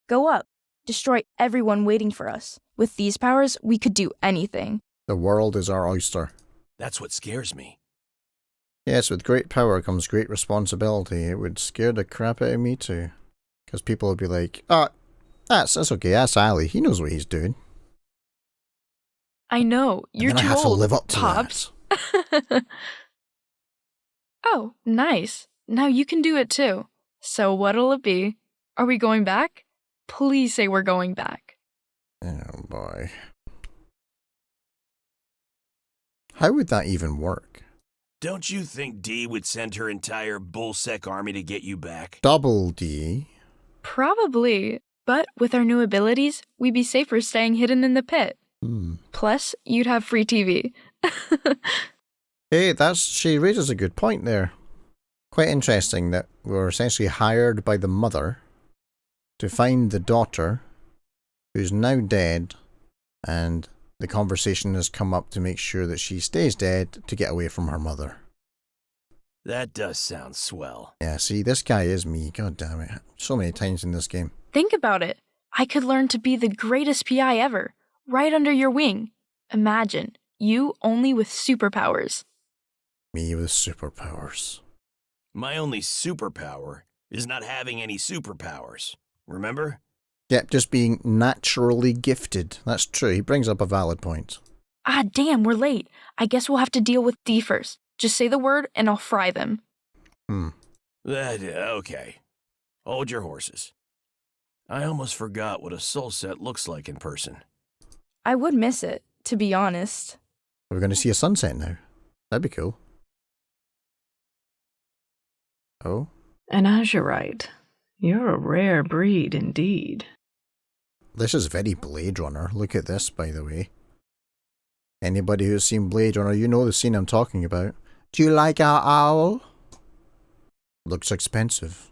go up, destroy everyone waiting for us. With these powers, we could do anything. The world is our oyster. That's what scares me. Yes, with great power comes great responsibility. It would scare the crap out of me too. Because people would be like, that's okay, that's Ali. He knows what he's doing. I know, you're and then too I have old, to live up to Pops. Oh, nice. Now you can do it too. So what'll it be? Are we going back? Please say we're going back. Oh boy. How would that even work? Don't you think Dee would send her entire bullsec army to get you back? Double D? Probably. But with our new abilities, we'd be safer staying hidden in the pit. Plus, you'd have free TV. Hey, she raises a good point there. Quite interesting that we're essentially hired by the mother to find the daughter, who's now dead, and The conversation has come up to make sure that she stays dead to get away from her mother. That does sound swell. Yeah, see, this guy is me. God damn it. So many times in this game. Think about it. I could learn to be the greatest PI ever, right under your wing. Imagine, you only with superpowers. Me with superpowers. My only superpower is not having any superpowers. Remember? Yep, just being naturally gifted. That's true. He brings up a valid point. Ah, damn, we're late. I guess we'll have to deal with D first. Just say the word and I'll fry them. Okay. Hold your horses. I almost forgot what a soul set looks like in person. I would miss it, to be honest. Are we going to see a sunset now? That'd be cool. Oh? An Azurite. You're a rare breed indeed. This is very Blade Runner. Look at this, by the way. Anybody who's seen Blade Runner, you know the scene I'm talking about. Do you like our owl? Looks expensive.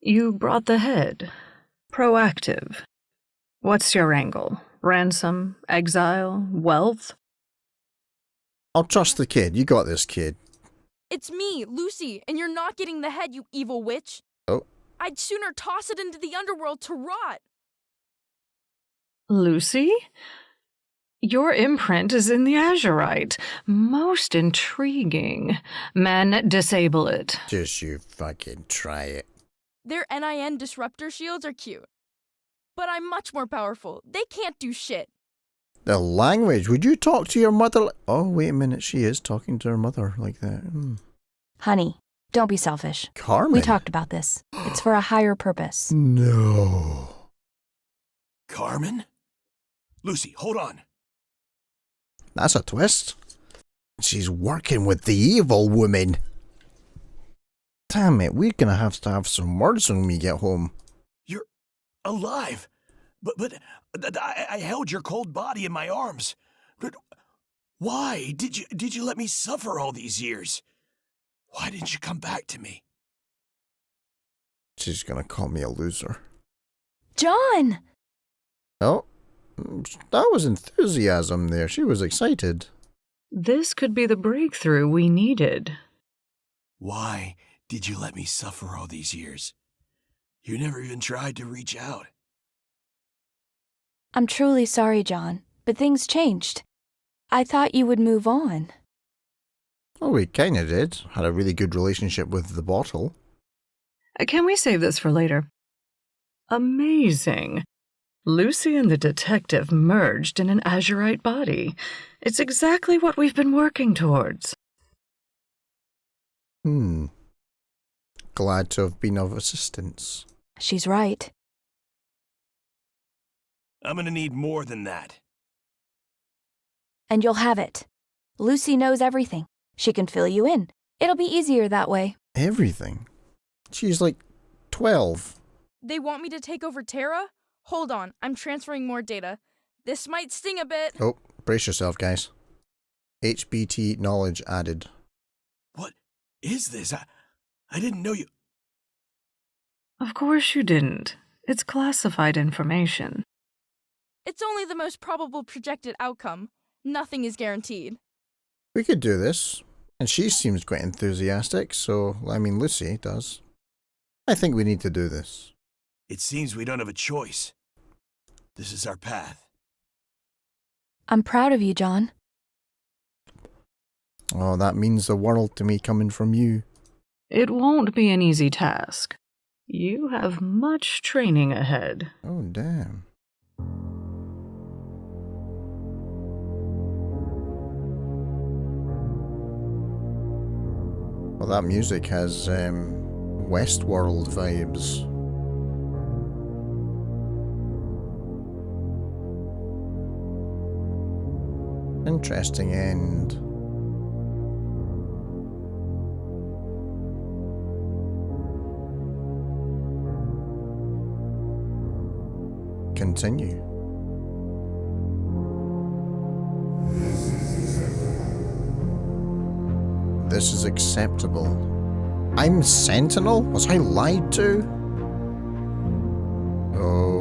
You brought the head. Proactive. What's your angle? Ransom? Exile? Wealth? I'll trust the kid. You got this, kid. It's me, Lucy, and you're not getting the head, you evil witch. Oh. I'd sooner toss it into the underworld to rot. Lucy? Your imprint is in the Azurite. Most intriguing. Men, disable it. Just you fucking try it. Their NIN disruptor shields are cute. But I'm much more powerful. They can't do shit. The language. Would you talk to your mother? Oh, wait a minute. She is talking to her mother like that. Honey, don't be selfish. Carmen? We talked about this. It's for a higher purpose. No. Carmen? Lucy, hold on. That's a twist. She's working with the evil woman. Damn it, we're gonna have to have some words when we get home. You're alive. But I held your cold body in my arms. But why did you let me suffer all these years? Why didn't you come back to me? She's gonna call me a loser. John! Oh, that was enthusiasm there. She was excited. This could be the breakthrough we needed. Why did you let me suffer all these years? You never even tried to reach out. I'm truly sorry, John, but things changed. I thought you would move on. Oh, we kinda did. Had a really good relationship with the bottle. Can we save this for later? Amazing. Lucy and the detective merged in an Azurite body. It's exactly what we've been working towards. Glad to have been of assistance. She's right. I'm gonna need more than that. And you'll have it. Lucy knows everything. She can fill you in. It'll be easier that way. Everything? She's like 12. They want me to take over Terra? Hold on, I'm transferring more data. This might sting a bit. Oh, brace yourself, guys. HBT knowledge added. What is this? I didn't know you... Of course you didn't. It's classified information. It's only the most probable projected outcome. Nothing is guaranteed. We could do this. And she seems quite enthusiastic, so, I mean, Lucy does. I think we need to do this. It seems we don't have a choice. This is our path. I'm proud of you, John. Oh, that means the world to me coming from you. It won't be an easy task. You have much training ahead. Oh, damn. Well, that music has, Westworld vibes. Interesting end. Continue. This is acceptable. I'm Sentinel? Was I lied to? Oh